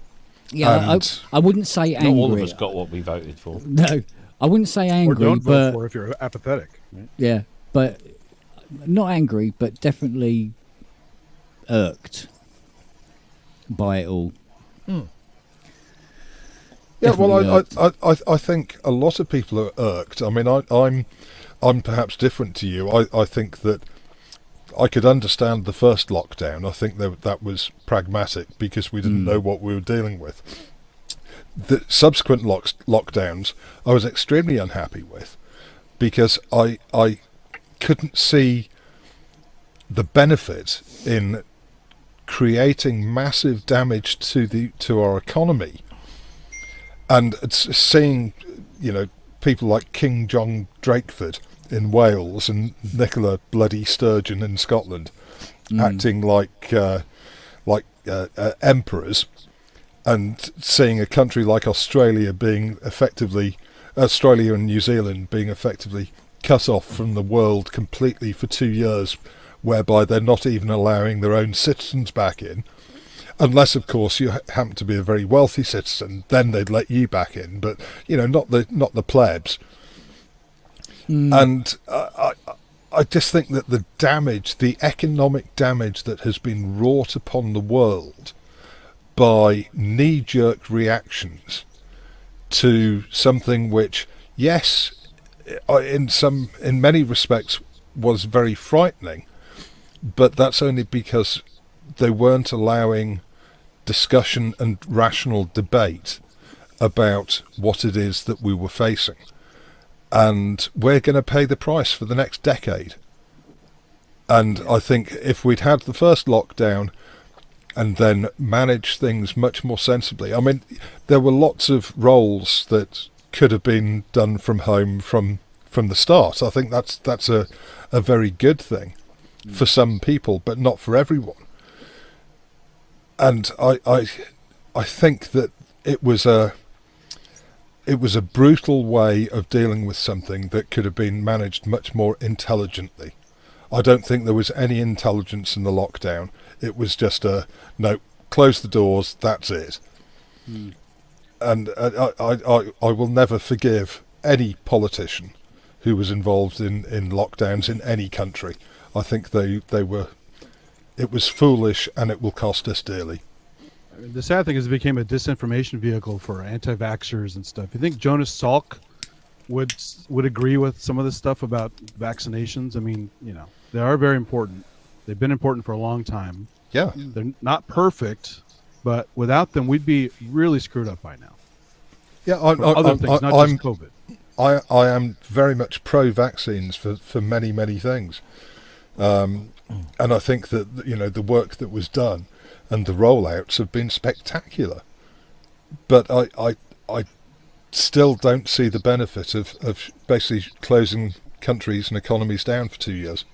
Yeah, I wouldn't say angry. Not all of us got what we voted for. No, I wouldn't say angry. Or don't vote for if you're apathetic. Right? Yeah, but not angry, but definitely irked by it all. Mm. Yeah, well, I think a lot of people are irked. I mean, I'm perhaps different to you. I think that I could understand the first lockdown. I think that was pragmatic because we didn't know what we were dealing with. The subsequent lockdowns I was extremely unhappy with because I couldn't see the benefit in creating massive damage to our economy, and seeing, you know, people like King John Drakeford in Wales and Nicola bloody Sturgeon in Scotland acting like emperors, and seeing a country like Australia and New Zealand being effectively cut off from the world completely for 2 years, whereby they're not even allowing their own citizens back in, unless of course you happen to be a very wealthy citizen, then they'd let you back in, but you know, not the plebs. And I just think that the economic damage that has been wrought upon the world by knee-jerk reactions to something which, yes, in many respects was very frightening, but that's only because they weren't allowing discussion and rational debate about what it is that we were facing. And we're going to pay the price for the next decade. And I think if we'd had the first lockdown and then managed things much more sensibly, I mean, there were lots of roles that could have been done from home from the start. I think that's a very good thing for some people, but not for everyone. And I think that it was a brutal way of dealing with something that could have been managed much more intelligently. I don't think there was any intelligence in the lockdown. It was just no, close the doors, that's it. And I will never forgive any politician who was involved in lockdowns in any country. I think it was foolish, and it will cost us dearly. The sad thing is it became a disinformation vehicle for anti-vaxxers and stuff. You think Jonas Salk would agree with some of the stuff about vaccinations? I mean, you know, they are very important. They've been important for a long time. Yeah. They're not perfect, but without them, we'd be really screwed up by now. Yeah, other things, not just COVID. I am very much pro-vaccines for many, many things. And I think that, you know, the work that was done and the rollouts have been spectacular. But I still don't see the benefit of basically closing countries and economies down for 2 years.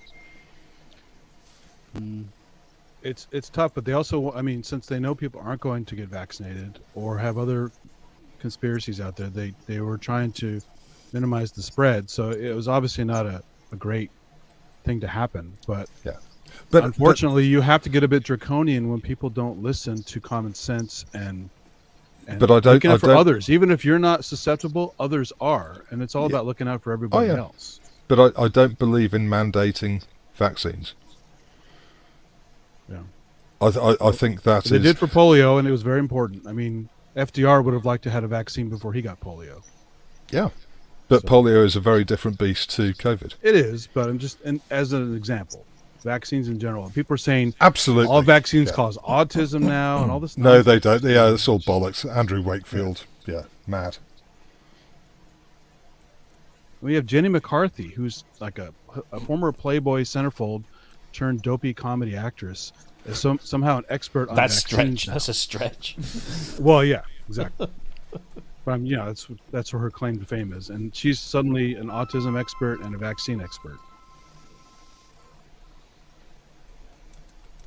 It's tough, but they also, I mean, since they know people aren't going to get vaccinated or have other conspiracies out there, they were trying to minimize the spread. So it was obviously not a great thing to happen, but yeah. But unfortunately, you have to get a bit draconian when people don't listen to common sense and but I don't, looking out for others. Even if you're not susceptible, others are, and it's all about looking out for everybody else. But I don't believe in mandating vaccines. Yeah, I think that they did for polio, and it was very important. I mean, FDR would have liked to have had a vaccine before he got polio. Yeah, but polio is a very different beast to COVID. It is, but I'm just as an example. Vaccines in general. People are saying absolutely all vaccines cause autism now and all this. No, they don't. Yeah, it's all bollocks. Andrew Wakefield, mad. We have Jenny McCarthy, who's like a former Playboy centerfold turned dopey comedy actress, is somehow an expert on vaccines. That's a stretch. Well, yeah, exactly. But that's where her claim to fame is, and she's suddenly an autism expert and a vaccine expert.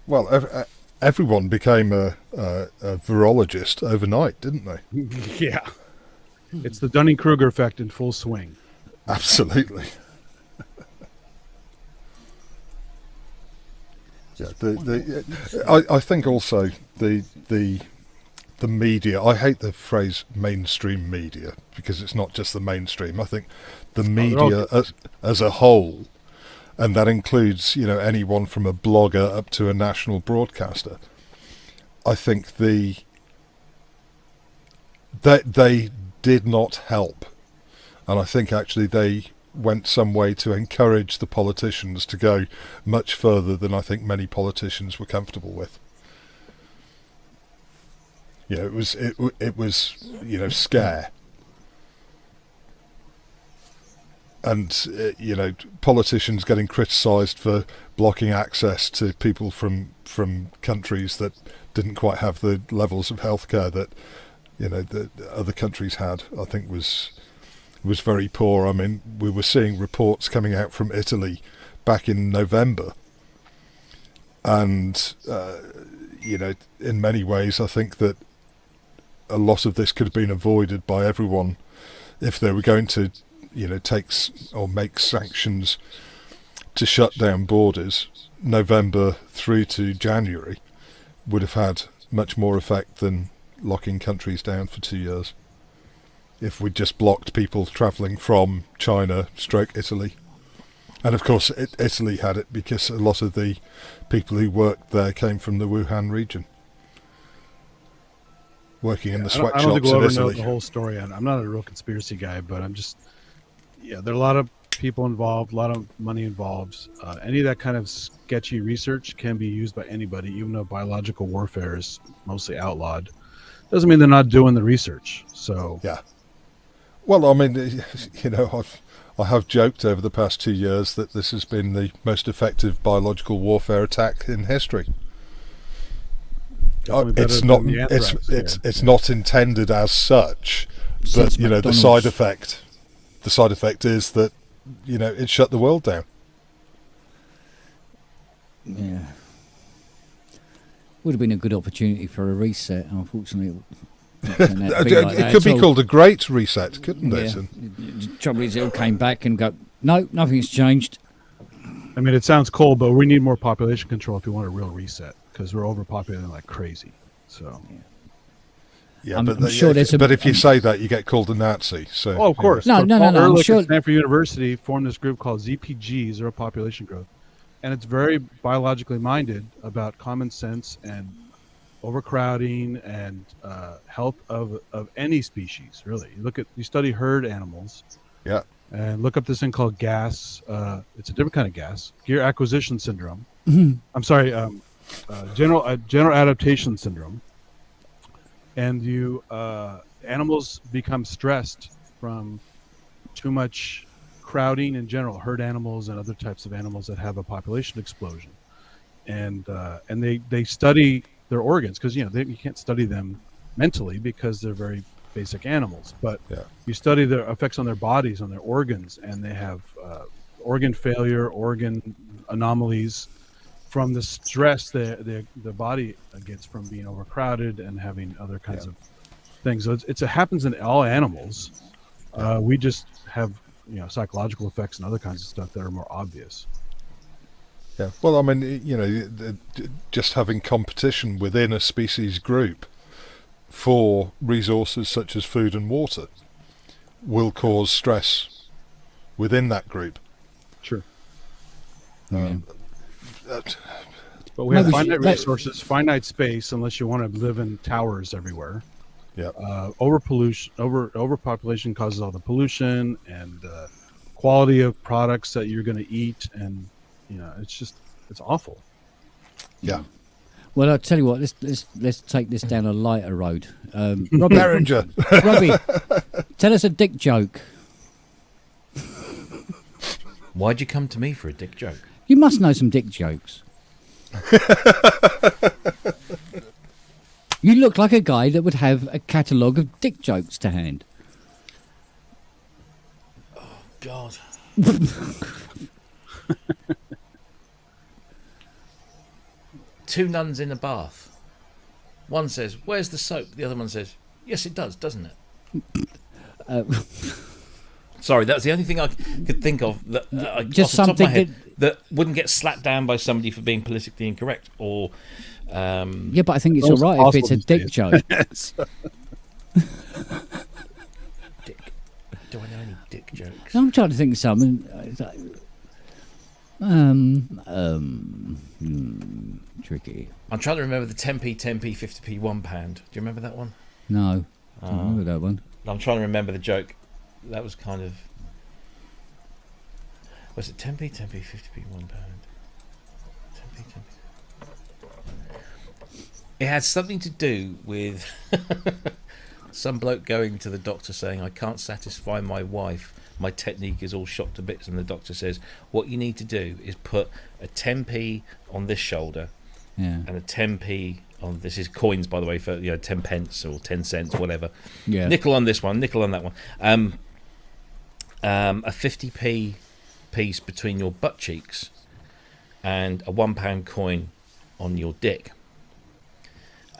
Well, everyone became a virologist overnight, didn't they? Yeah. It's the Dunning-Kruger effect in full swing. Absolutely. I think also the media, I hate the phrase mainstream media because it's not just the mainstream. I think the media as a whole, and that includes, anyone from a blogger up to a national broadcaster. I think they did not help, and I think actually they went some way to encourage the politicians to go much further than I think many politicians were comfortable with. You know, it was you know, scare. And, you know, politicians getting criticised for blocking access to people from countries that didn't quite have the levels of healthcare that, you know, that other countries had, I think was very poor. I mean, we were seeing reports coming out from Italy back in November. And, you know, in many ways, I think that a lot of this could have been avoided by everyone if they were going to, you know, make sanctions to shut down borders. November through to January would have had much more effect than locking countries down for 2 years. If we just blocked people travelling from China / Italy. And of course, Italy had it because a lot of the people who worked there came from the Wuhan region. Working in the sweatshops in Italy. I don't think we'll ever know the whole story. I'm not a real conspiracy guy, but I'm just... Yeah, there are a lot of people involved, a lot of money involved. Any of that kind of sketchy research can be used by anybody, even though biological warfare is mostly outlawed. Doesn't mean they're not doing the research. So yeah. Well, I mean, you know, I have joked over the past 2 years that this has been the most effective biological warfare attack in history. It's not. It's not intended as such, but you know, the side effect. The side effect is that, you know, it shut the world down. Yeah. Would have been a good opportunity for a reset, unfortunately. It could be called a great reset, couldn't it? The trouble is, it all came back and go, no, nothing's changed. I mean, it sounds cold, but we need more population control if you want a real reset, because we're overpopulating like crazy. So... Yeah, I'm sure but if you say that, you get called a Nazi. So, of course. No. I'm sure. Stanford University formed this group called ZPG, Zero Population Growth, and it's very biologically minded about common sense and overcrowding and health of any species. Really, you study herd animals. Yeah. And look up this thing called gas. It's a different kind of gas. Gear acquisition syndrome. Mm-hmm. I'm sorry. General adaptation syndrome. And animals become stressed from too much crowding in general, herd animals and other types of animals that have a population explosion, and they study their organs because you can't study them mentally because they're very basic animals, but you study their effects on their bodies, on their organs, and they have organ failure, organ anomalies from the stress the body gets from being overcrowded and having other kinds of things. So it happens in all animals. We just have psychological effects and other kinds of stuff that are more obvious. Yeah. Well, I mean, just having competition within a species group for resources such as food and water will cause stress within that group. Sure. But we have finite resources, finite space, unless you want to live in towers everywhere. Yeah. Overpopulation causes all the pollution and quality of products that you're going to eat, and it's awful. Yeah. Well, I'll tell you what. Let's take this down a lighter road. Robbie, Behringer. Robbie, tell us a dick joke. Why'd you come to me for a dick joke? You must know some dick jokes. You look like a guy that would have a catalogue of dick jokes to hand. Oh, God. Two nuns in a bath. One says, "Where's the soap?" The other one says, "Yes, it does, doesn't it?" Sorry, that was the only thing I could think of that just off the top of my something head that wouldn't get slapped down by somebody for being politically incorrect. Or yeah, but I think it's all right if it's a dick joke. Dick. Do I know any dick jokes? I'm trying to think of something. Tricky. I'm trying to remember the 10p, 10p, 50p, £1. Do you remember that one? No, I don't remember that one. I'm trying to remember the joke. That was kind of... Was it 10p, 10p, 50p, £1? 10p, 10p. It had something to do with some bloke going to the doctor saying, I can't satisfy my wife. My technique is all shot to bits. And the doctor says, what you need to do is put a 10p on this shoulder and a 10p on this. Is coins, by the way, for 10 pence or 10 cents, whatever. Yeah. Nickel on this one, nickel on that one. A 50p piece between your butt cheeks and a £1 coin on your dick.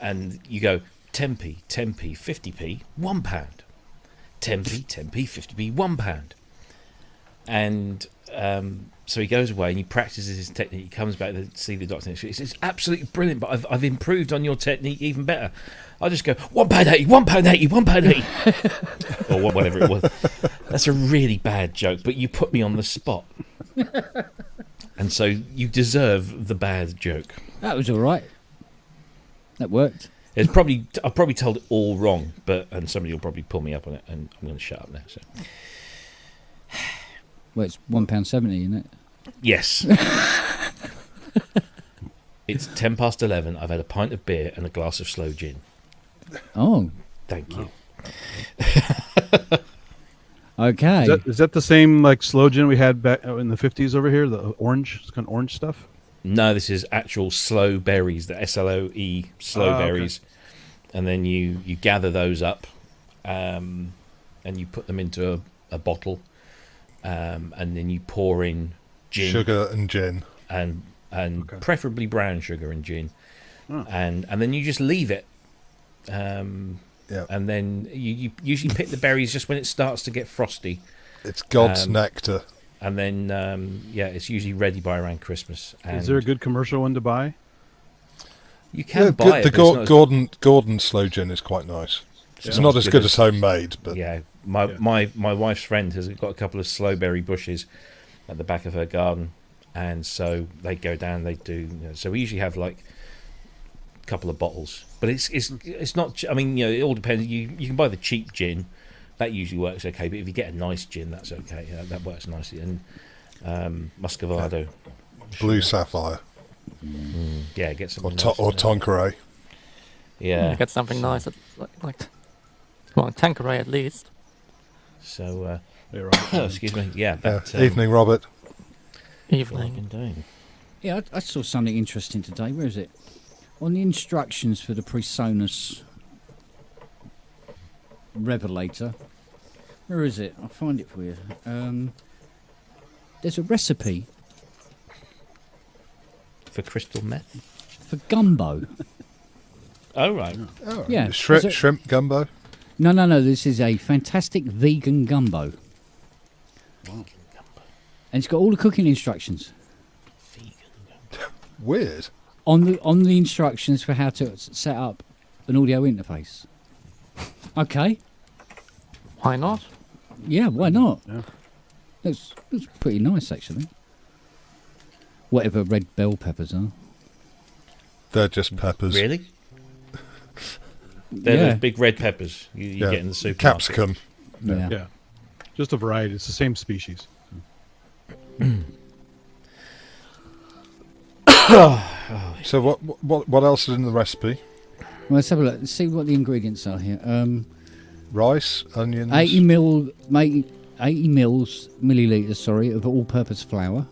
And you go 10p, 10p, 50p, £1. 10p, 10p, 50p, £1. And so he goes away and he practices his technique. He comes back to see the doctor next week. He says, it's absolutely brilliant, but I've improved on your technique even better. I'll just go £1.80, £1.80, £1.80, or whatever it was. That's a really bad joke, but you put me on the spot. And so you deserve the bad joke. That was all right. That worked. I've probably told it all wrong, and somebody will probably pull me up on it, and I'm going to shut up now. So, well, it's £1.70, isn't it? Yes. It's 11:10. I've had a pint of beer and a glass of slow gin. Oh, thank you. Okay. Is that the same like slow gin we had back in the 50s over here? The orange, it's kind of orange stuff. No, this is actual slow berries, the SLOE slow berries, and then you gather those up, and you put them into a bottle, and then you pour in gin, sugar and gin, and preferably brown sugar and gin, and then you just leave it, and then you usually pick the berries just when it starts to get frosty. It's God's nectar. And then, it's usually ready by around Christmas. And is there a good commercial one to buy? You can buy it. The Gordon slow gin is quite nice. It's not as good as homemade, but my wife's friend has got a couple of slowberry bushes at the back of her garden, and so they go down. They do. So we usually have like a couple of bottles, but it's not. I mean, it all depends. You can buy the cheap gin. That usually works okay, but if you get a nice gin, that's okay. That works nicely. And Muscovado, Blue Sapphire, get some or Tanqueray. Yeah, get something nice, well, Tanqueray at least. So, excuse me. Evening, Robert. Evening. Yeah, I saw something interesting today. Where is it? On the instructions for the PreSonus Revelator. Where is it? I'll find it for you. There's a recipe for crystal meth, for gumbo. Oh right. Oh, yeah. Shrimp gumbo. No. This is a fantastic vegan gumbo. Wow. And it's got all the cooking instructions. Weird. On the instructions for how to set up an audio interface. Okay. Why not? Yeah, why not? Yeah. That's pretty nice, actually. Whatever red bell peppers are. They're just peppers. Really? They're those big red peppers you get in the supermarket. Capsicum. Yeah. Just a variety. It's the same species. So what else is in the recipe? Well, let's have a look. Let's see what the ingredients are here. Rice, onions. 80 millilitres, of all-purpose flour.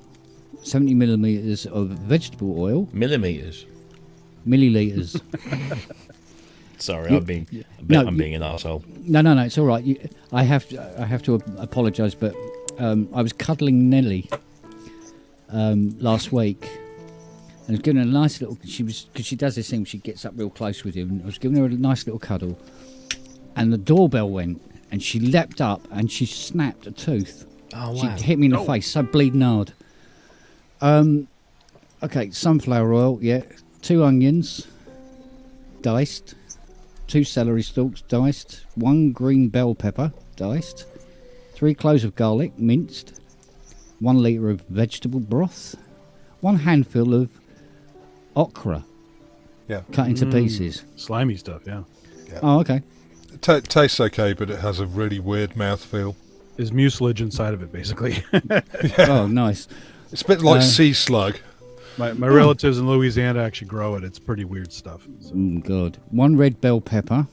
70 millilitres of vegetable oil. Millilitres. Sorry, I'm being an arsehole. No, it's all right. I have to apologise, but I was cuddling Nelly last week, and I was giving her a nice little. Because she does this thing. She gets up real close with you, and I was giving her a nice little cuddle, and the doorbell went, and she leapt up and she snapped a tooth. Oh She wow! hit me in the face, so bleeding hard. Okay, sunflower oil. Yeah, 2 onions, diced. 2 celery stalks, diced. 1 green bell pepper, diced. 3 cloves of garlic, minced. 1 litre of vegetable broth. 1 handful of okra, cut into pieces. Slimy stuff, yeah. Oh, okay. Tastes okay, but it has a really weird mouthfeel. is mucilage inside of it, basically. Oh, nice. It's a bit like sea slug. My relatives in Louisiana actually grow it. It's pretty weird stuff. So. God. 1 red bell pepper,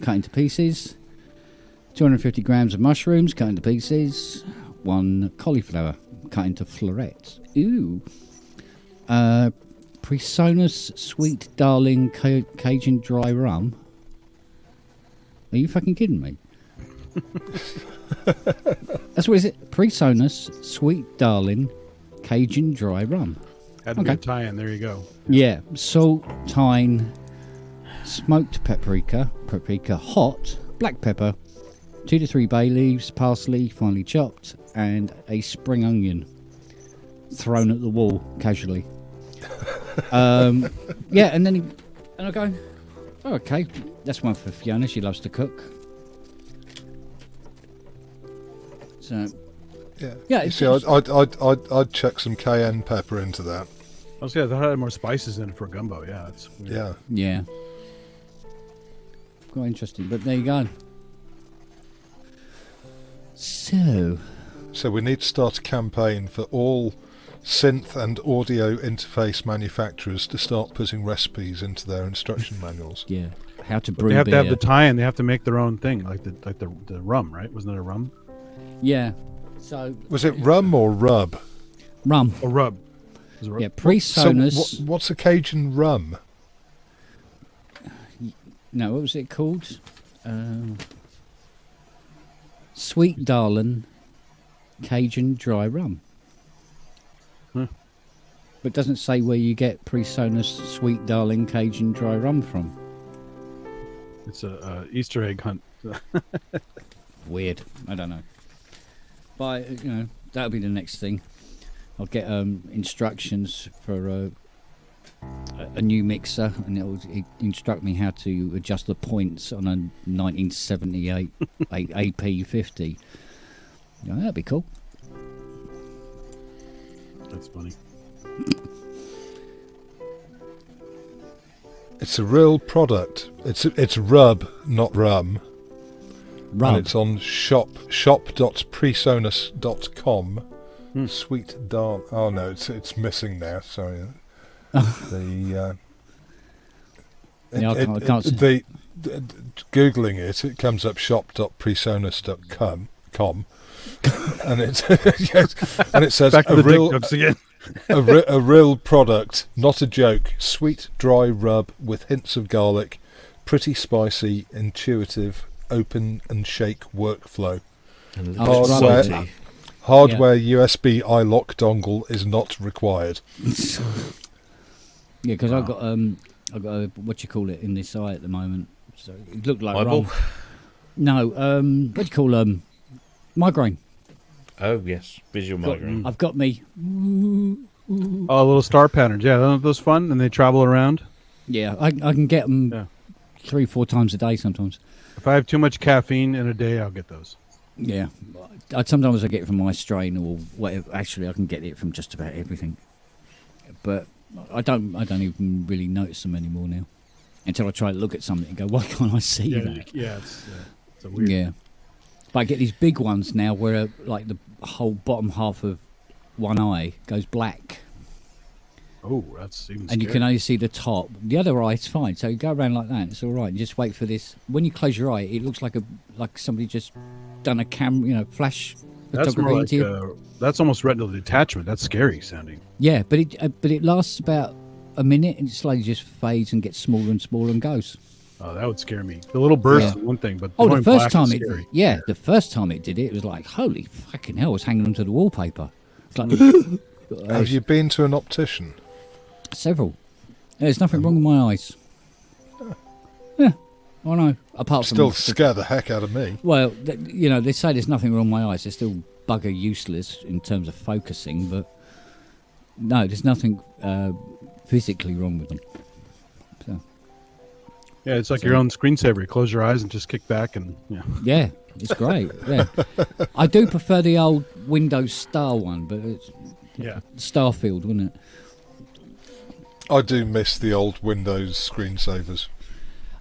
cut into pieces. 250 grams of mushrooms, cut into pieces. 1 cauliflower, cut into florets. Ooh. Presonus Sweet Darling Cajun Dry Rum. Are you fucking kidding me? That's what is it? Presonus Sweet Darling Cajun Dry Rum. Had to be a tie-in. There you go. Yeah. Salt, thyme, smoked paprika hot, black pepper, 2 to 3 bay leaves, parsley finely chopped, and a spring onion thrown at the wall casually. Yeah, and then I go, oh, okay, that's one for Fiona. She loves to cook. So, yeah. See, I'd chuck some cayenne pepper into that. Oh, so yeah, that had more spices in it for gumbo. Yeah, it's weird. Yeah. Quite interesting, but there you go. So we need to start a campaign for all synth and audio interface manufacturers to start putting recipes into their instruction manuals. Yeah, how to brew. They have beer. to have the tie-in. They have to make their own thing, like the rum, right? Wasn't it a rum? Yeah. So was it rum or rub? Rum. Or rub. Yeah, Presonus. So what's a Cajun rum? No, what was it called? Sweet Darling Cajun Dry Rum. But it doesn't say where you get Presonus Sweet Darling Cajun Dry Rum from. It's a Easter egg hunt. Weird. I don't know. But, that'll be the next thing. I'll get instructions for a new mixer, and it'll instruct me how to adjust the points on a 1978 AP50. That'd be cool. That's funny. It's a real product. It's rub, not rum. Rub. And it's on shop.presonus.com. Sweet darn. Oh no, it's missing now. Sorry. I can't see. Googling it comes up shop.presonus.com, and it and it says back to the dick jokes again. a real product, not a joke. Sweet dry rub with hints of garlic, pretty spicy, intuitive, open and shake workflow. Hardware USB iLock dongle is not required. Yeah, because I've got a, what you call it in this eye at the moment. So it looked like Eyeball? rum. No, what do you call migraine? Oh yes, visual migraine. I've got me. Oh, little star patterns. Yeah, aren't those fun? And they travel around. Yeah, I can get them 3-4 times a day sometimes. If I have too much caffeine in a day, I'll get those. Yeah, sometimes I get it from my strain or whatever. Actually, I can get it from just about everything. But I don't even really notice them anymore now. Until I try to look at something and go, why can't I see that? Yeah, it's a weird. Yeah, but I get these big ones now where like the whole bottom half of one eye goes black. Oh, that's even. And you can only see the top. The other eye is fine, so you go around like that. It's all right. You just wait for this. When you close your eye, it looks like somebody just done a flash That's photography more into you. like that's almost retinal detachment. That's scary sounding. Yeah, but it lasts about a minute and it slowly just fades and gets smaller and smaller and goes. Oh, that would scare me. The little burst is one thing, but the first time the first time it did it, it was like, holy fucking hell! I was hanging onto the wallpaper. It's like, have you been to an optician? Several. There's nothing wrong with my eyes. Yeah, I know. Apart from still scare the heck out of me. Well, they say there's nothing wrong with my eyes. They're still bugger useless in terms of focusing, but no, there's nothing physically wrong with them. So. Yeah, it's like your own screensaver. You close your eyes and just kick back and Yeah, it's great. Yeah, I do prefer the old Windows Star one, but it's Starfield, wasn't it? I do miss the old Windows screensavers.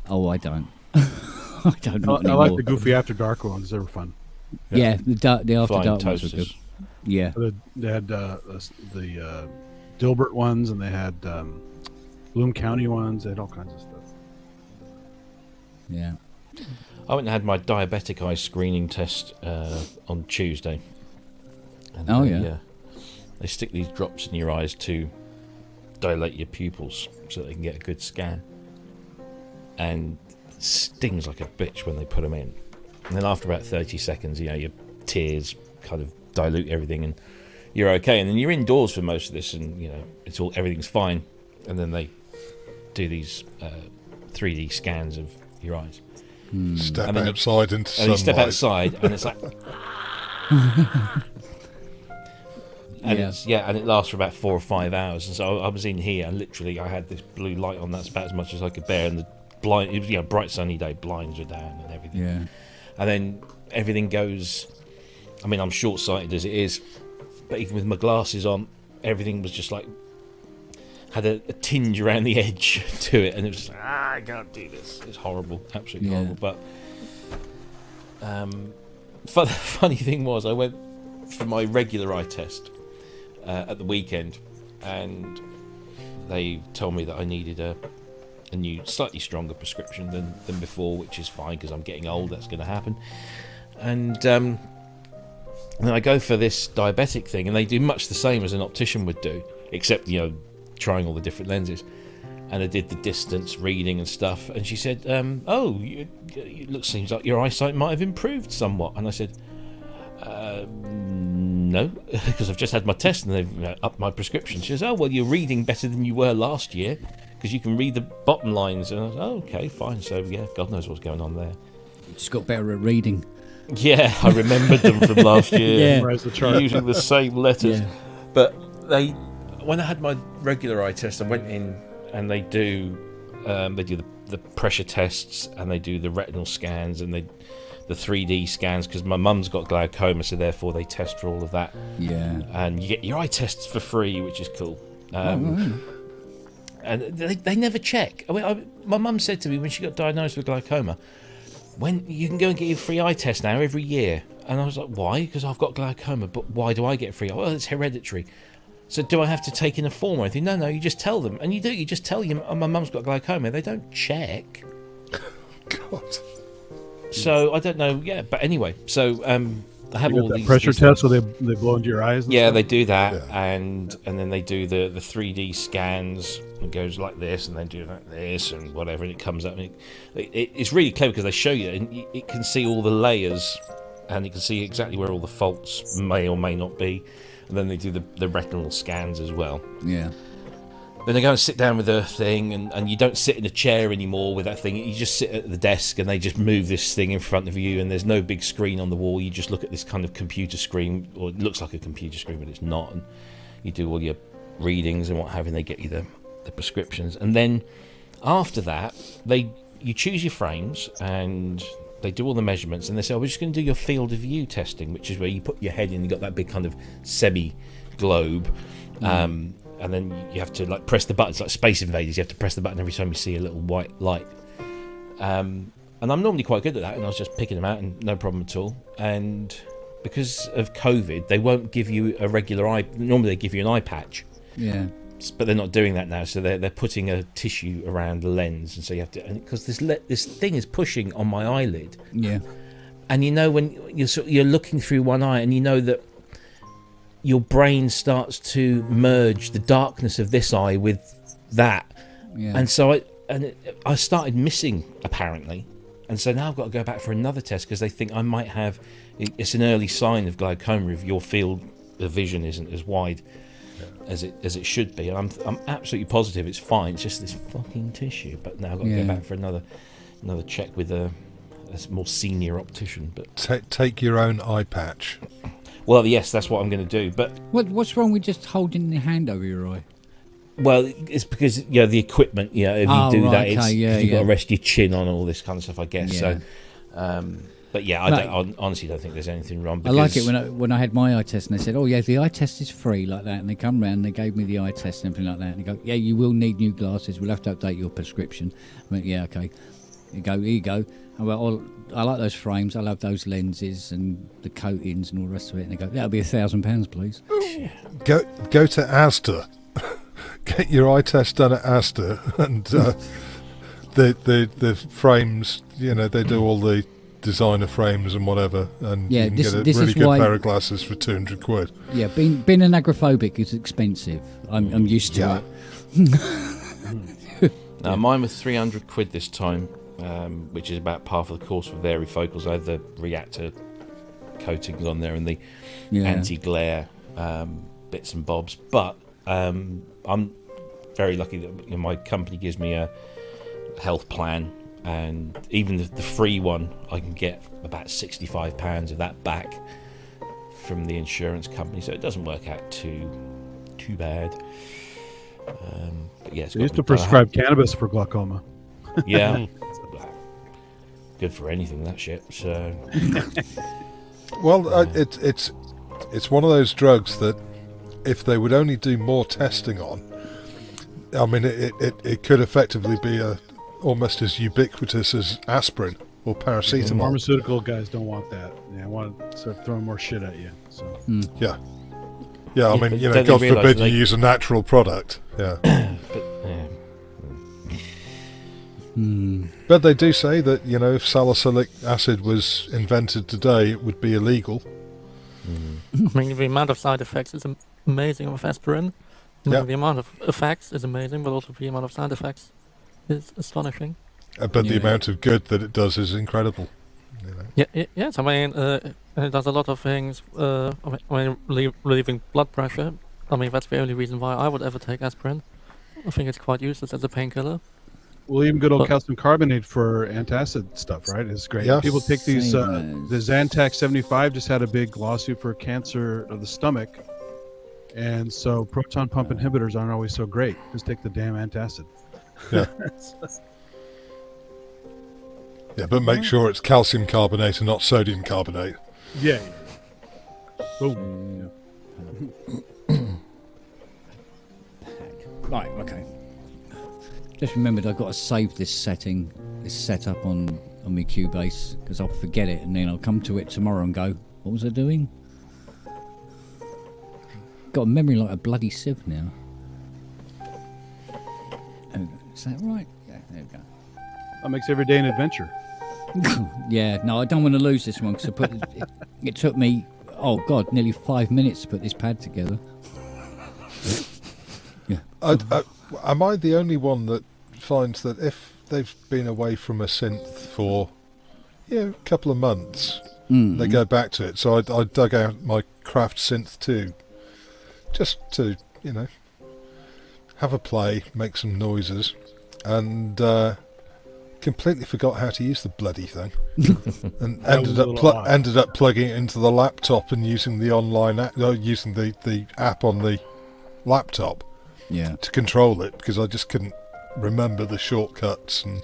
Oh, I don't. I don't. I like the goofy After Dark ones. They were fun. Yeah, the after Flying dark ones were toasters. good. Yeah. They had the Dilbert ones, and they had Bloom County ones. They had all kinds of stuff. Yeah. I went and had my diabetic eye screening test on Tuesday. And they stick these drops in your eyes to dilate your pupils so that they can get a good scan. And it stings like a bitch when they put them in. And then after about 30 seconds, your tears kind of dilute everything, and you're okay. And then you're indoors for most of this, and everything's fine. And then they do these 3D scans of your eyes. Step outside into sunlight. And you step outside, and it's like. And and it lasts for about 4 or 5 hours. And so I was in here, and literally I had this blue light on. That's about as much as I could bear. And the blind, it was bright sunny day, blinds were down and everything. Yeah. And then everything goes. I mean, I'm short-sighted as it is, but even with my glasses on, everything was just like had a tinge around the edge to it, and it was like, I can't do this. It's horrible, absolutely horrible. But the funny thing was, I went for my regular eye test at the weekend, and they told me that I needed a new, slightly stronger prescription than before, which is fine because I'm getting old. That's going to happen. And then I go for this diabetic thing, and they do much the same as an optician would do, except trying all the different lenses. And I did the distance reading and stuff, and she said, it seems like your eyesight might have improved somewhat. And I said, no, because I've just had my test and they've upped my prescription. She says, oh, well, you're reading better than you were last year because you can read the bottom lines. And I was, oh, okay, fine. So, yeah, God knows what's going on there. You just got better at reading. Yeah, I remembered them from last year. Memorize the chart. Using the same letters. Yeah. But when I had my regular eye test, I went in and they do the pressure tests, and they do the retinal scans, and the 3D scans, because my mum's got glaucoma, so therefore they test for all of that. Yeah. And you get your eye tests for free, which is cool. And they never check. I mean, my mum said to me when she got diagnosed with glaucoma, when you can go and get your free eye test now every year. And I was like, why? Because I've got glaucoma, but why do I get free? Well, it's hereditary. So do I have to take in a form or anything? No, you just tell them. And you do, you just tell them, oh, my mum's got glaucoma. They don't check. God. So I don't know, but anyway, so I have all these pressure tests, so they blow into your eyes. And stuff? They do that, and then they do the 3D scans. It goes like this, and then do like this, and whatever, and it comes up. And it's really clever because they show you, and it can see all the layers, and it can see exactly where all the faults may or may not be. And then they do the retinal scans as well. Yeah. Then they go and sit down with the thing, and you don't sit in a chair anymore with that thing. You just sit at the desk, and they just move this thing in front of you, and there's no big screen on the wall. You just look at this kind of computer screen, or it looks like a computer screen, but it's not. And you do all your readings and what have you, and they get you the prescriptions. And then after that, you choose your frames, and they do all the measurements, and they say, we're just going to do your field of view testing, which is where you put your head in, you've got that big kind of semi-globe. And then you have to press the buttons like Space Invaders. You have to press the button every time you see a little white light. And I'm normally quite good at that, and I was just picking them out, and no problem at all. And because of COVID, they won't give you a regular eye. Normally they give you an eye patch. Yeah. But they're not doing that now, so they're putting a tissue around the lens, and so you have to, because this thing is pushing on my eyelid. Yeah. And when you're looking through one eye, and you know that your brain starts to merge the darkness of this eye with that. Yeah. And so I started missing, apparently. And so now I've got to go back for another test because they think I might have, it's an early sign of glaucoma if your field of vision isn't as wide as it should be. And I'm absolutely positive it's fine. It's just this fucking tissue. But now I've got to go back for another check with a more senior optician. But take your own eye patch. Well, yes, that's what I'm going to do. But what's wrong with just holding the hand over your eye? Well, it's because the equipment. If you do that, you've got to rest your chin on all this kind of stuff, I guess. Yeah. So, but yeah, I honestly don't think there's anything wrong. I like it when I had my eye test, and they said, "Oh yeah, the eye test is free," like that, and they come round, and they gave me the eye test and everything like that, and they go, "Yeah, you will need new glasses. We'll have to update your prescription." I went, "Yeah, okay." Here you go. Well, I like those frames. I love those lenses and the coatings and all the rest of it. And they go, that'll be £1,000, please. Go to Asda. Get your eye test done at Asda, and the frames. You know, they do all the designer frames and whatever, and you can get a really good pair of glasses for £200. Yeah, being an agoraphobic is expensive. I'm used to it. Now, mine was £300 this time, which is about par for the course for varifocals. I had the reactor coatings on there and the anti-glare bits and bobs, but I'm very lucky that my company gives me a health plan, and even the free one, I can get about £65 of that back from the insurance company, so it doesn't work out too bad. But yeah, they used to prescribe cannabis for glaucoma. Yeah. Good for anything, that shit. So well, it's one of those drugs that if they would only do more testing on, I mean, it could effectively be almost as ubiquitous as aspirin or paracetamol. The pharmaceutical guys don't want that. They want to start throwing more shit at you. So yeah. I mean, God forbid you use a natural product. Yeah. But they do say that, if salicylic acid was invented today, it would be illegal. I mean, the amount of side effects is amazing with aspirin. The amount of effects is amazing, but also the amount of side effects is astonishing. But the amount of good that it does is incredible. Yes, I mean, it does a lot of things. I mean, relieving blood pressure. I mean, that's the only reason why I would ever take aspirin. I think it's quite useless as a painkiller. Well, even good old calcium carbonate for antacid stuff, right? Is great. Yes. People take these. The Zantac 75 just had a big lawsuit for cancer of the stomach, and so proton pump inhibitors aren't always so great. Just take the damn antacid. Yeah. Yeah, but make sure it's calcium carbonate and not sodium carbonate. Yeah. Right, okay. Just remembered I've got to save this setup on my Cubase, because I'll forget it and then I'll come to it tomorrow and go, what was I doing? Got a memory like a bloody sieve now. Is that right? Yeah, there we go. That makes every day an adventure. Yeah, no, I don't want to lose this one, because it took me, nearly 5 minutes to put this pad together. Yeah. Am I the only one that finds that if they've been away from a synth for a couple of months, they go back to it? So I dug out my Craft Synth 2 just to, have a play, make some noises, and completely forgot how to use the bloody thing, and ended up plugging it into the laptop and using the online using the app on the laptop to control it, because I just couldn't remember the shortcuts. And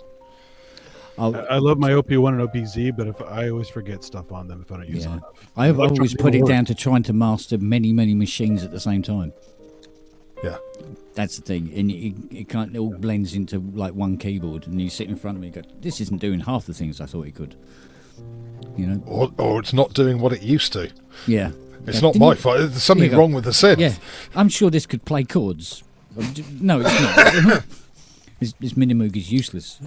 I love my OP1 and OPZ, but if I always forget stuff on them if I don't use them. I've always put it down to trying to master many machines at the same time. Yeah, that's the thing, and it all blends into like one keyboard, and you sit in front of me and go, this isn't doing half the things I thought it could, or it's not doing what it used to. Yeah, it's not my fault. There's something wrong with the synth. Yeah, I'm sure this could play chords. No, it's not. This Minimoog is useless.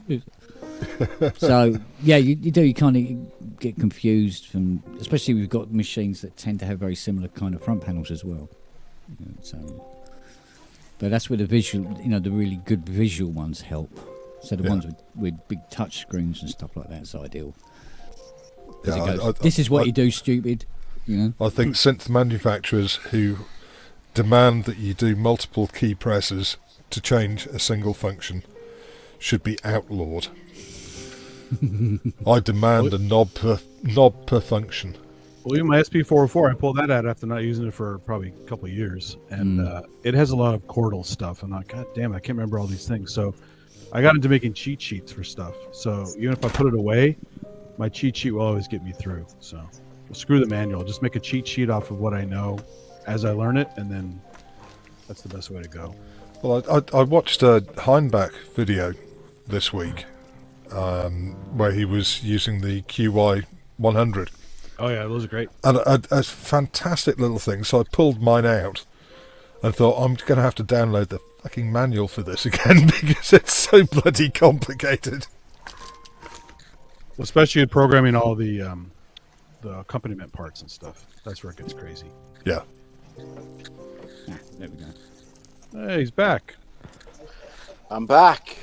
So yeah, you kind of get confused from, especially we've got machines that tend to have very similar kind of front panels as well. But that's where the visual, the really good visual ones help. So the ones with big touch screens and stuff like that is ideal. This is what you do, stupid. I think synth manufacturers who demand that you do multiple key presses to change a single function should be outlawed. I demand a knob per function. Well, even my SP404, I pulled that out after not using it for probably a couple of years, and it has a lot of chordal stuff. I'm like, God damn, I can't remember all these things. So I got into making cheat sheets for stuff. So even if I put it away, my cheat sheet will always get me through. So screw the manual. Just make a cheat sheet off of what I know as I learn it, and then that's the best way to go. Well, I watched a Heinbach video this week, where he was using the QY 100. Oh yeah, those are great. And a fantastic little thing. So I pulled mine out and thought, I'm going to have to download the fucking manual for this again because it's so bloody complicated. Well, especially in programming all the accompaniment parts and stuff. That's where it gets crazy. Yeah. There we go. Hey, he's back. I'm back.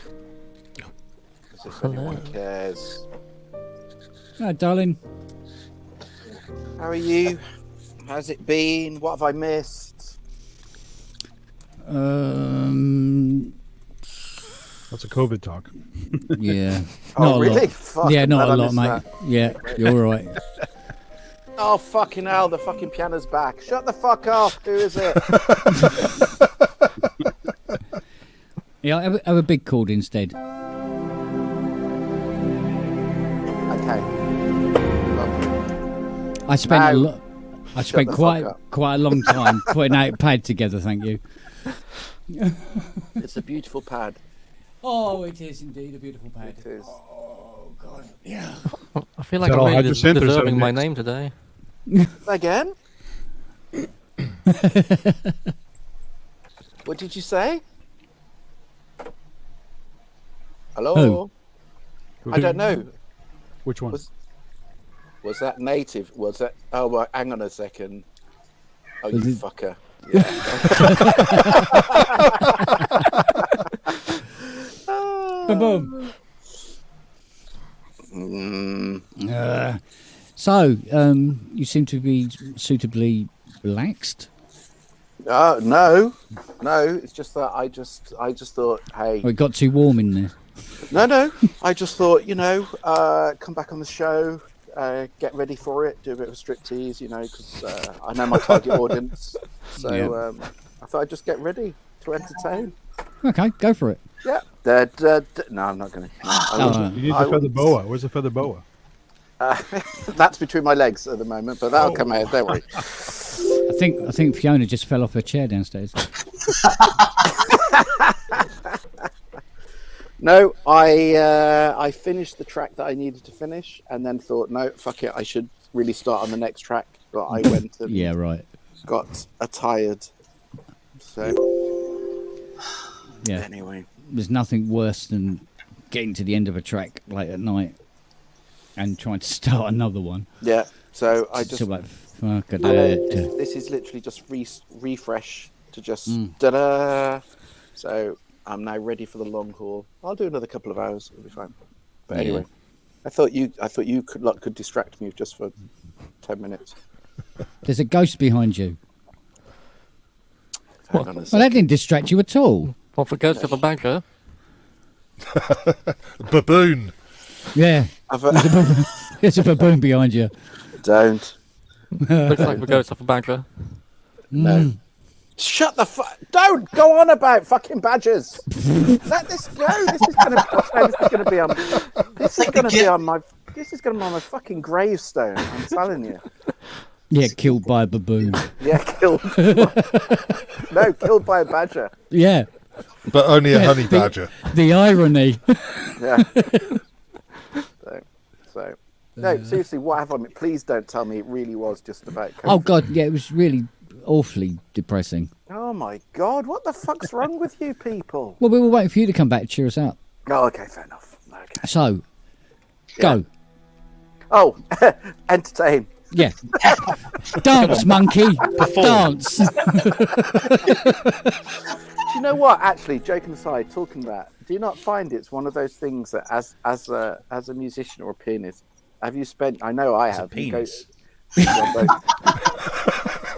As if anyone cares. Hi, darling. How are you? How's it been? What have I missed? That's a COVID talk. Yeah. Oh, really? Fuck, yeah, not a lot, missed mate. that. Yeah, you're all right. Oh, fucking hell, the fucking piano's back. Shut the fuck up. Who is it? Yeah, have a big chord instead. Okay. I spent No. I spent the quite fuck a long time putting a pad together. Thank you. It's a beautiful pad. Oh, it is indeed a beautiful pad. It is. Oh God, yeah. I feel like Is that all I'm really Hydra synth or is that deserving my mixed? name today. Again? What did you say? Hello? Who? I don't know. Which one? Was that native? Was that... Oh, well, hang on a second. Oh, you Was it- fucker. Yeah. Boom. Mm. So, you seem to be suitably relaxed. No. It's just that I just thought, hey... Oh, it got too warm in there. No. I just thought, come back on the show, get ready for it, do a bit of a striptease, because I know my target audience. So Yeah. I thought I'd just get ready to entertain. Okay, go for it. Yeah. No, I'm not going to. You need the feather boa. Where's the feather boa? That's between my legs at the moment, but that'll come out. Don't worry. I think Fiona just fell off her chair downstairs. No, I finished the track that I needed to finish, and then thought, no, fuck it, I should really start on the next track. But I went and Yeah, right. got tired. So Yeah. anyway, There's nothing worse than getting to the end of a track late at night and trying to start another one. yeah. So I just So like, fuck it. this is literally just refresh to just da-da. So I'm now ready for the long haul. I'll do another couple of hours. It'll be fine. But Yeah. anyway, I thought you could distract me just for 10 minutes. There's a ghost behind you. Hang on a Well, that second. didn't distract you at all. What for ghost of a banker? Baboon. Yeah. There's a baboon behind you. Don't. Looks like the ghost of a banker. No. Shut the fuck! Don't go on about fucking badgers. Let this go. This is gonna be on. This is gonna be on my. This is gonna be on my fucking gravestone. I'm telling you. Yeah, killed by a baboon. Yeah, killed. No, killed by a badger. Yeah. But only a Yeah, honey badger. The irony. Yeah. So. No, seriously, what have I? Please don't tell me it really was just about. COVID. Oh God, yeah, it was really awfully depressing. Oh my God! What the fuck's wrong with you people? Well, we were waiting for you to come back to cheer us up. Oh, okay, fair enough. Okay. So, go. Oh, entertain. Yeah. Dance, monkey. Dance. Do you know what? Actually, joking aside, talking about, do you not find it's one of those things that, as a musician or a pianist, have you spent? I know I have. Penis.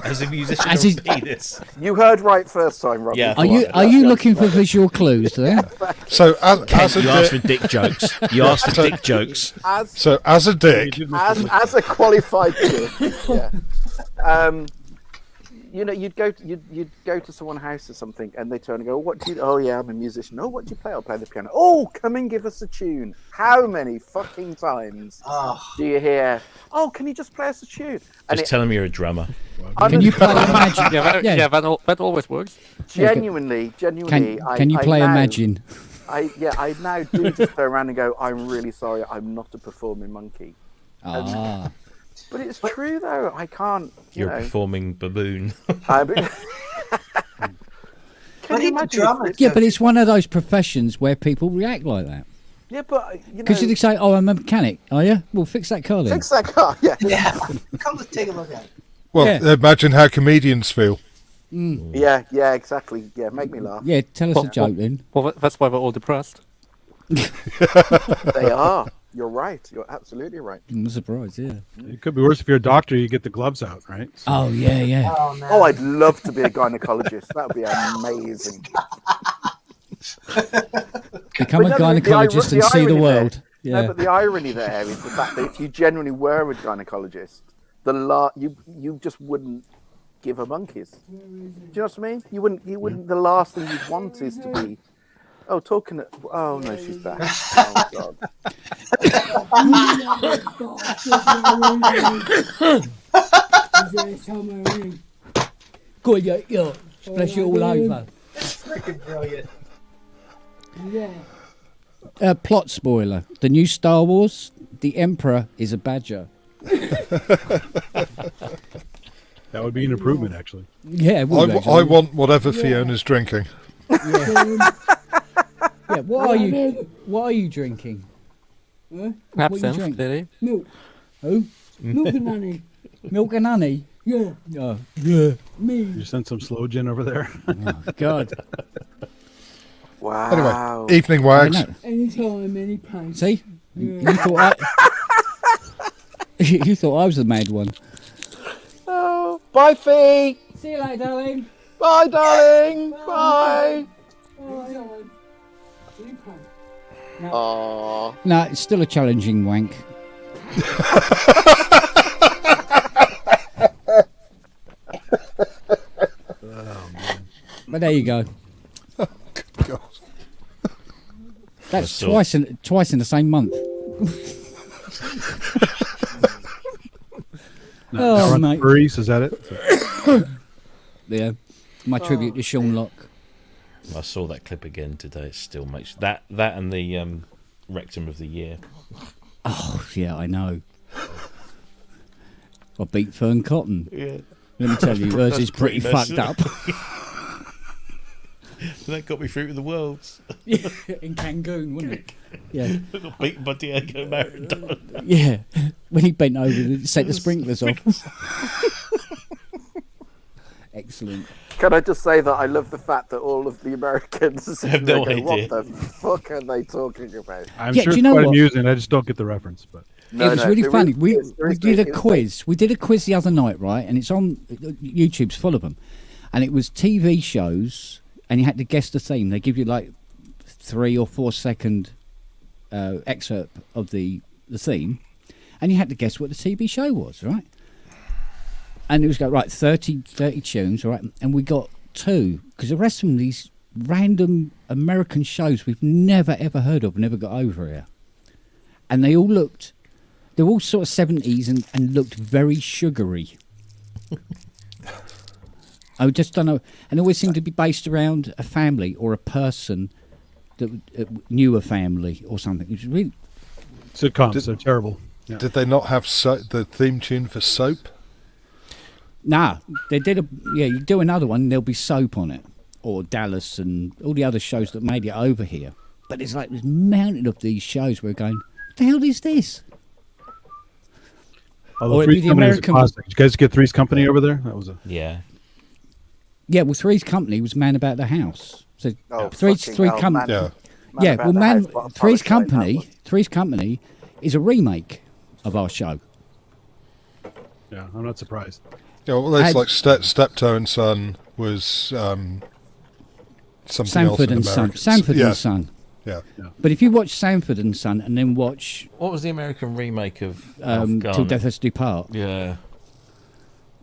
As a musician As or is- a penis. You heard right first time, Rob. Yeah. Are you looking for visual clues there? So as You asked for dick jokes. You asked for dick jokes. as a dick, as a qualified dick, yeah. You'd go to someone's house or something, and they turn and go, "What do you? Oh yeah, I'm a musician. Oh, what do you play? I'll play the piano. Oh, come and give us a tune." How many fucking times do you hear? Oh, can you just play us a tune? And Just tell him you're a drummer. Can you play Imagine? Yeah, that always works. Genuinely. Can you play Imagine? I now do just turn around and go, I'm really sorry, I'm not a performing monkey. Ah. But it's true though. I can't. You're a performing baboon. But even drummers. Yeah, but it's one of those professions where people react like that. Yeah, but Because you say, "Oh, I'm a mechanic." Are you? Well, fix that car then. Fix that car. Yeah. Yeah. Come to take a look at it. Well, imagine how comedians feel. Mm. Yeah, exactly. Yeah, make me laugh. Yeah, tell us a joke then. Well, that's why we're all depressed. They are. You're right. You're absolutely right. I'm surprised. Yeah. It could be worse if you're a doctor. You get the gloves out, right? So. Oh yeah. Oh, man. Oh, I'd love to be a gynecologist. That would be amazing. Become a gynecologist and see the world. Yeah. No, but the irony there is the fact that if you genuinely were a gynecologist, you just wouldn't give her monkeys. Do you know what I mean? You wouldn't. The last thing you'd want is to be. Oh, oh no, she's back. Oh God. Good, yeah. Splash it all over. That's freaking brilliant. Yeah. Plot spoiler: the new Star Wars, the Emperor is a badger. That would be an improvement, actually. Yeah, it would actually. I want whatever Fiona's drinking. Yeah. Yeah, what are you drinking? Huh? Absinthe, clearly. Milk. Who? Milk and honey. Milk and honey? Yeah. Oh, yeah. Me. You sent some slow gin over there. Oh, God. Wow. Anyway, evening wags. Anytime, any pain. See? Yeah. You thought I was the mad one. Oh, bye, Fee. See you later, darling. Bye, darling. Bye. Aww. No, it's still a challenging wank. But there you go. Oh, good God. That's twice in the same month. Oh, mate. Furries, is that it? Yeah. My tribute to Sean Locke. I saw that clip again today. It still makes that and the rectum of the year. Oh yeah, I know. I beat Fern Cotton. Yeah. Let me tell you, hers is pretty fucked up. That got me through to the Worlds. Yeah, in Cancun, wasn't it? Yeah. I got beaten by Diego Maradona. Yeah, when he bent over to set the sprinklers off. Excellent. Can I just say that I love the fact that all of the Americans have no idea. What the fuck are they talking about? I'm sure it's quite amusing. I just don't get the reference. But it was really funny. We did a quiz. We did a quiz the other night, right? And it's on YouTube's full of them. And it was TV shows, and you had to guess the theme. They give you like 3 or 4 second excerpt of the theme, and you had to guess what the TV show was, right? And it was right, 30 tunes, right? And we got 2, because the rest of them, these random American shows we've never ever heard of, never got over here. And they all they're all sort of 70s and looked very sugary. I just don't know. And always seemed to be based around a family or a person that knew a family or something. It was really... Sitcoms, they're terrible. Yeah. Did they not have the theme tune for Soap? Nah, they did you do another one, there'll be Soap on it, or Dallas and all the other shows that made it over here. But it's like there's mountain of these shows where we're going, what the hell is this? Although Three's Company is a classic. Did you guys get Three's Company over there? That was a yeah. Well, Three's Company was Man About the House. So Three's Company. Three's Company is a remake of our show. Yeah, I'm not surprised. Yeah, well, it's like Steptoe and Son was something Sanford else. And Son. Sanford and Son. Yeah. But if you watch Sanford and Son and then watch... What was the American remake of Till Death Us Do Part? Yeah.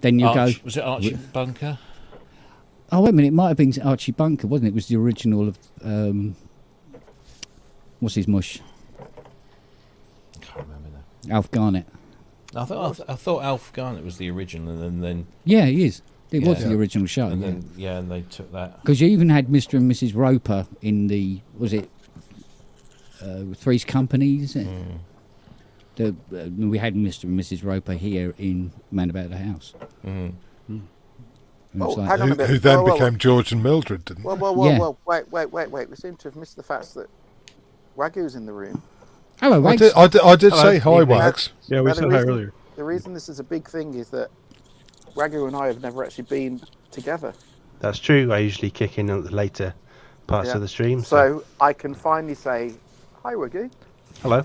Then you go... Was it Archie Bunker? Oh, wait a minute. It might have been Archie Bunker, wasn't it? It was the original of... what's his mush? I can't remember that. Alf Garnett. I thought Alf Garnett was the original, and then yeah, he is. It was the original show, and then and they took that because you even had Mr. and Mrs. Roper in the Three's Companies. We had Mr. and Mrs. Roper here in Man About the House. Hang on a minute. Who then became George and Mildred, didn't they? Whoa. Wait. We seem to have missed the fact that Wagyu's in the room. Hello, Wags. I did say hi, Wags. Yeah, we said hi earlier. The reason this is a big thing is that Wagyu and I have never actually been together. That's true. I usually kick in at the later parts of the stream. So I can finally say, hi, Wagyu. Hello.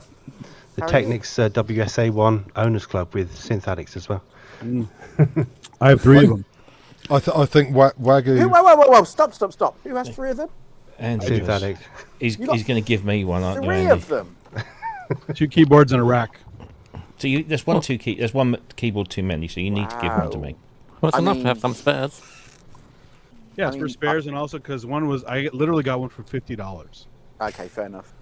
The Technics WSA1 Owners Club with Synth Addicts as well. I have 3 of them. I think Wagyu... Whoa, stop. Who has 3 of them? And Synth Addict. He's going to give me one, aren't you, 3 Andy? of them? 2 keyboards and a rack. So there's one keyboard too many, so you need to give one to me. Well, it's enough to have some spares. Yeah, it's for spares, and also because one was... I literally got one for $50. Okay, fair enough.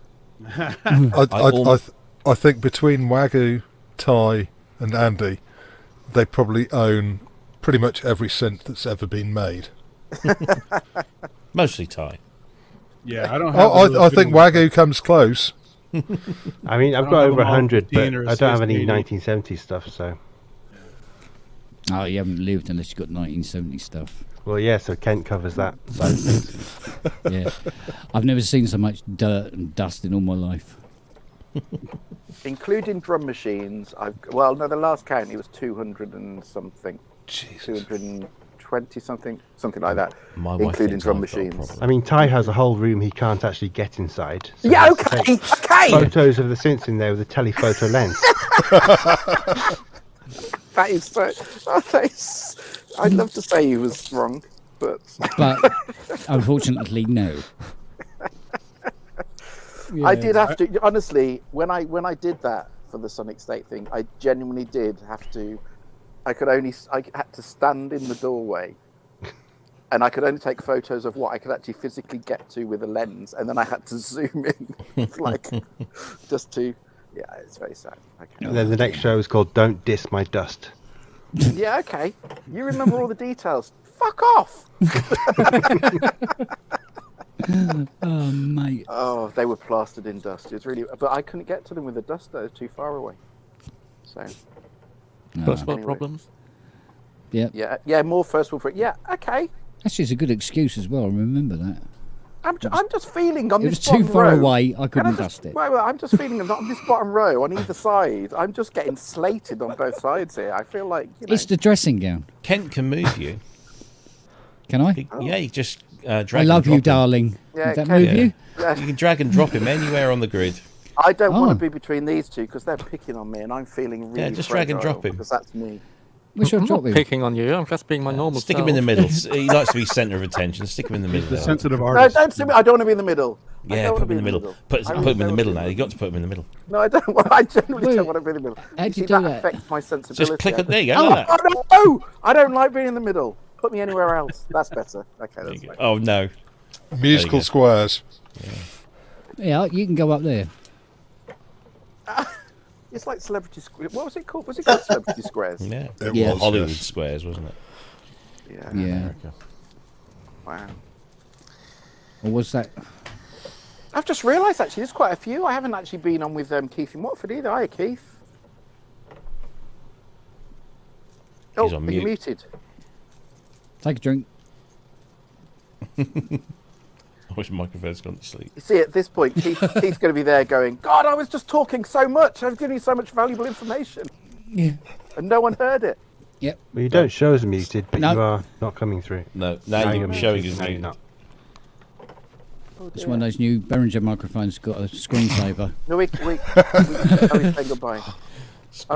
I think between Wagyu, Ty, and Andy, they probably own pretty much every synth that's ever been made. Mostly Ty. Yeah, I don't have... I think Wagyu comes close. I mean, I've got over 100, but I don't have any 1970s stuff, so... Oh, you haven't lived unless you've got 1970 stuff. Well, yeah, so Kent covers that side of things. Yeah. I've never seen so much dirt and dust in all my life. Including drum machines, the last count, it was 200 and something. Jesus. 220 something like that, including drum machines. I mean, Ty has a whole room he can't actually get inside. So yeah, okay. Photos of the synths in there with a telephoto lens. That is I'd love to say he was wrong, but unfortunately, no. Yeah. I did have to, honestly, when I did that for the Sonic State thing, I genuinely did have to. I had to stand in the doorway, and I could only take photos of what I could actually physically get to with a lens, and then I had to zoom in, just to. Yeah, it's very sad. Okay. And then the next show is called "Don't Diss My Dust." Yeah, okay. You remember all the details. Fuck off. Oh, mate. Oh, they were plastered in dust. It was really, but I couldn't get to them with the dust. They were too far away. So. First world problems. Yeah. Yeah. More first world. Yeah. Okay. That's just a good excuse as well. Remember that. I'm just feeling on it this was too bottom far row. away. I couldn't dust it. Well, I'm just feeling on this bottom row on either side. I'm just getting slated on both sides here. I feel like it's the dressing gown. Kent can move you. Can I? Yeah, you just drag. I love and you, drop darling. Yeah, Does that move you? Yeah. You can drag and drop him anywhere on the grid. I don't want to be between these two because they're picking on me, and I'm feeling really. Yeah, just drag and drop him because that's me. We should I'm drop not him. picking on you. I'm just being my normal Stick self. him in the middle. He likes to be centre of attention. Stick him in the middle. The sensitive No, artist. don't see me. I don't want to be in the middle. Yeah, put him in the middle. Put him in the middle now. You got to put him in the middle. No, I don't. I generally don't want to be in the middle. How'd you See, do that that? affects my sensibility. Just click it. There you go. Oh, like that. no! I don't like being in the middle. Put me anywhere else. That's better. Okay, that's fine. Oh no. Musical squares. Yeah, you can go up there. It's like Celebrity Squares. What was it called? Was it called Celebrity Squares? Yeah. It Yeah. was Hollywood yes. Squares, wasn't it? Yeah. Yeah. America. Wow. Or was that? I've just realised actually there's quite a few. I haven't actually been on with Keith in Watford either. Hiya, Keith. Oh, He's on are you mute. muted? Take a drink. I wish microphone's gone to sleep. You see, at this point, Keith's going to be there going, God, I was just talking so much. I was giving you so much valuable information. Yeah. And no one heard it. Yep. Well, you don't show as muted, but No. you are not coming through. No, now you're showing us now you're mute. not. Oh, It's one of those new Behringer microphones got a screensaver. No, we oh, he's saying goodbye. Oh,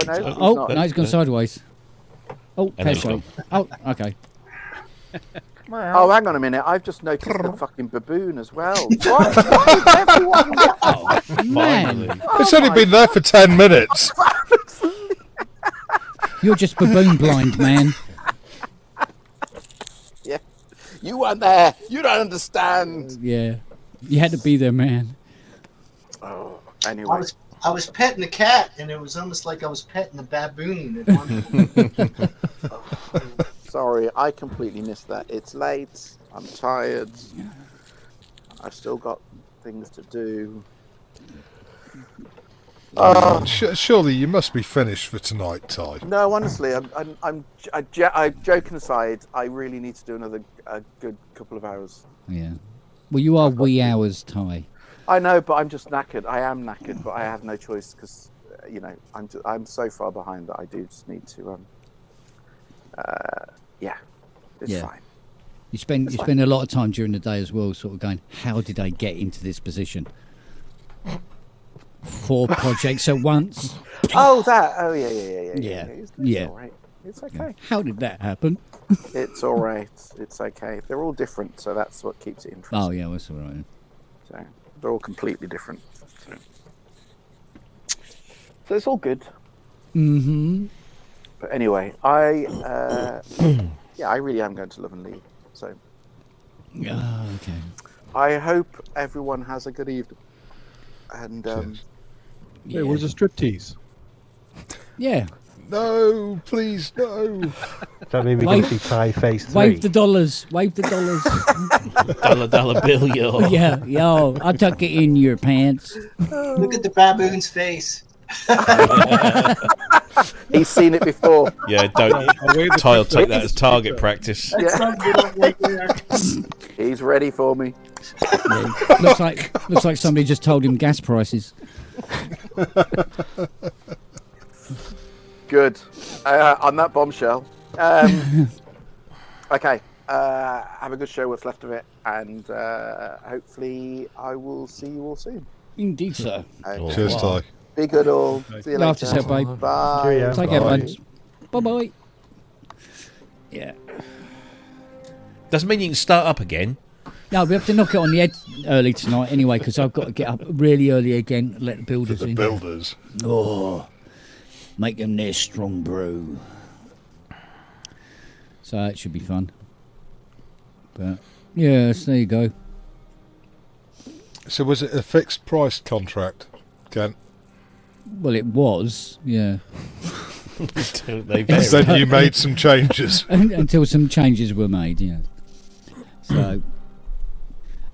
no. he's Oh, not. no, it's gone sideways. Oh, And then it's Pesway. Oh, okay. Oh, hang on a minute. I've just noticed the fucking baboon as well. What? Why is everyone... Oh, man. Finally. It's only been there for 10 minutes. You're just baboon blind, man. Yeah. You weren't there. You don't understand. Yeah. You had to be there, man. Oh, anyway. I was petting the cat, and it was almost like I was petting the baboon. At one Sorry, I completely missed that. It's late. I'm tired. I've still got things to do. Surely you must be finished for tonight, Ty. No, honestly, joking aside, I really need to do another good couple of hours. Yeah. Well, you are wee hours, Ty. I know, but I'm just knackered. I am knackered, but I have no choice because, I'm so far behind that I do just need to. It's fine. You spend a lot of time during the day as well, sort of going, how did I get into this position? 4 projects at once. Oh, yeah. Yeah. All right. It's okay. How did that happen? It's all right. It's okay. They're all different, so that's what keeps it interesting. Oh yeah, that's all right. So they're all completely different. So it's all good. Mm-hmm. But anyway, I really am going to Love and Leave. So. Okay. I hope everyone has a good evening. And hey, where's the striptease? Yeah. No, please, no. Does that mean we're going to see Thai Phase 3? Wave the dollars. Wave the dollars. Dollar bill, yo. Yeah, yo. I'll tuck it in your pants. Look at the baboon's face. He's seen it before. Yeah, don't. Ty will take that as target practice. Yeah. He's ready for me. Yeah. Looks like somebody just told him gas prices. Good. On that bombshell. Okay. Have a good show, what's left of it, and hopefully I will see you all soon. Indeed, sir. Cheers, Ty. Be good all. See you Laugh later. yourself, babe. Bye. Cheerio. Take care, buds. Bye-bye. Yeah. Doesn't mean you can start up again. No, we have to knock it on the head early tonight anyway, because I've got to get up really early again, let the builders in. Builders. Oh, make them their strong brew. So it should be fun. But, yes, there you go. So was it a fixed price contract, Ken? Well, it was, yeah. Then you made some changes. Until some changes were made, yeah. So,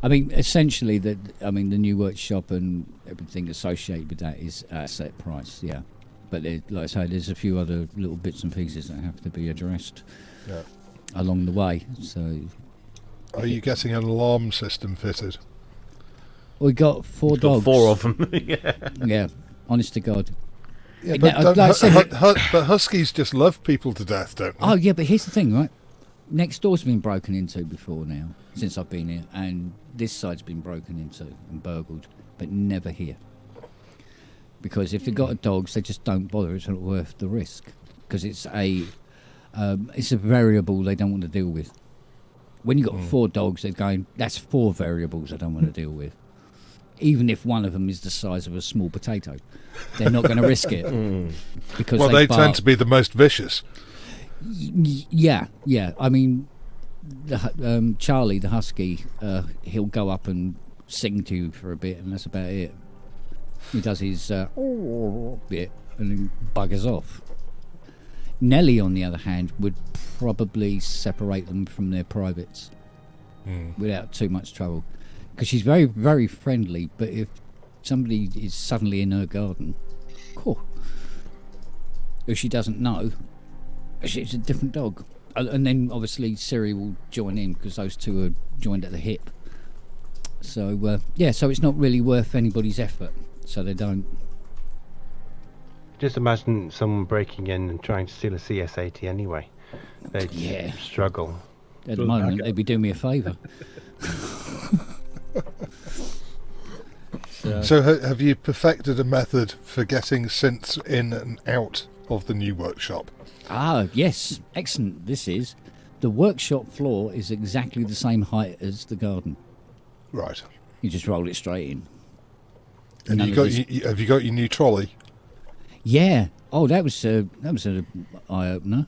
I mean, essentially, the new workshop and everything associated with that is at a set price, yeah. But like I say, there's a few other little bits and pieces that have to be addressed along the way. So, are you getting an alarm system fitted? We got 4 dogs. 4 of them. Yeah, honest to God. Yeah, but, but huskies just love people to death, don't they? Oh yeah, but here's the thing, right? Next door's been broken into before now, since I've been here, and this side's been broken into and burgled, but never here. Because if they've got dogs, they just don't bother. It's not worth the risk, because it's a variable they don't want to deal with. When you've got 4 dogs, they're going, that's 4 variables I don't want to deal with. Even if one of them is the size of a small potato, they're not going to risk it. Because they tend to be the most vicious. Yeah. I mean, Charlie, the husky, he'll go up and sing to you for a bit, and that's about it. He does his bit and then buggers off. Nelly, on the other hand, would probably separate them from their privates without too much trouble. Because she's very, very friendly, but if somebody is suddenly in her garden, if she doesn't know, it's a different dog. And then obviously Siri will join in, because those two are joined at the hip. So, so it's not really worth anybody's effort, so they don't. Just imagine someone breaking in and trying to steal a CS80 anyway. They'd struggle. At the moment, they'd be doing me a favour. So have you perfected a method for getting synths in and out of the new workshop? Ah, yes. Excellent. This is. The workshop floor is exactly the same height as the garden. Right. You just roll it straight in. And have you got your new trolley? Yeah. Oh, that was an eye-opener.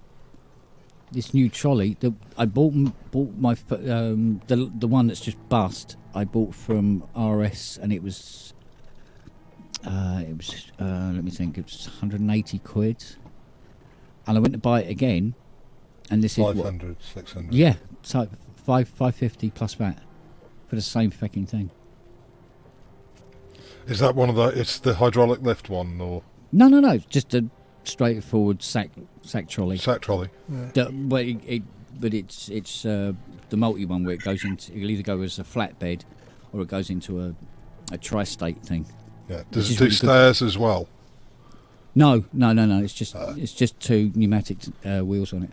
This new trolley, I bought my the one that's just bust. I bought from RS, and it was let me think, it was 180 quid. And I went to buy it again, and this 500, is 600. Yeah, so 550 plus VAT for the same fucking thing. Is that one of the? It's the hydraulic lift one, or No. Just a straightforward sack trolley. sack trolley. Yeah. But it's the multi one where it goes into. It'll either go as a flatbed, or it goes into a tri-state thing. Yeah. Does it do stairs as well? No. It's just two pneumatic wheels on it.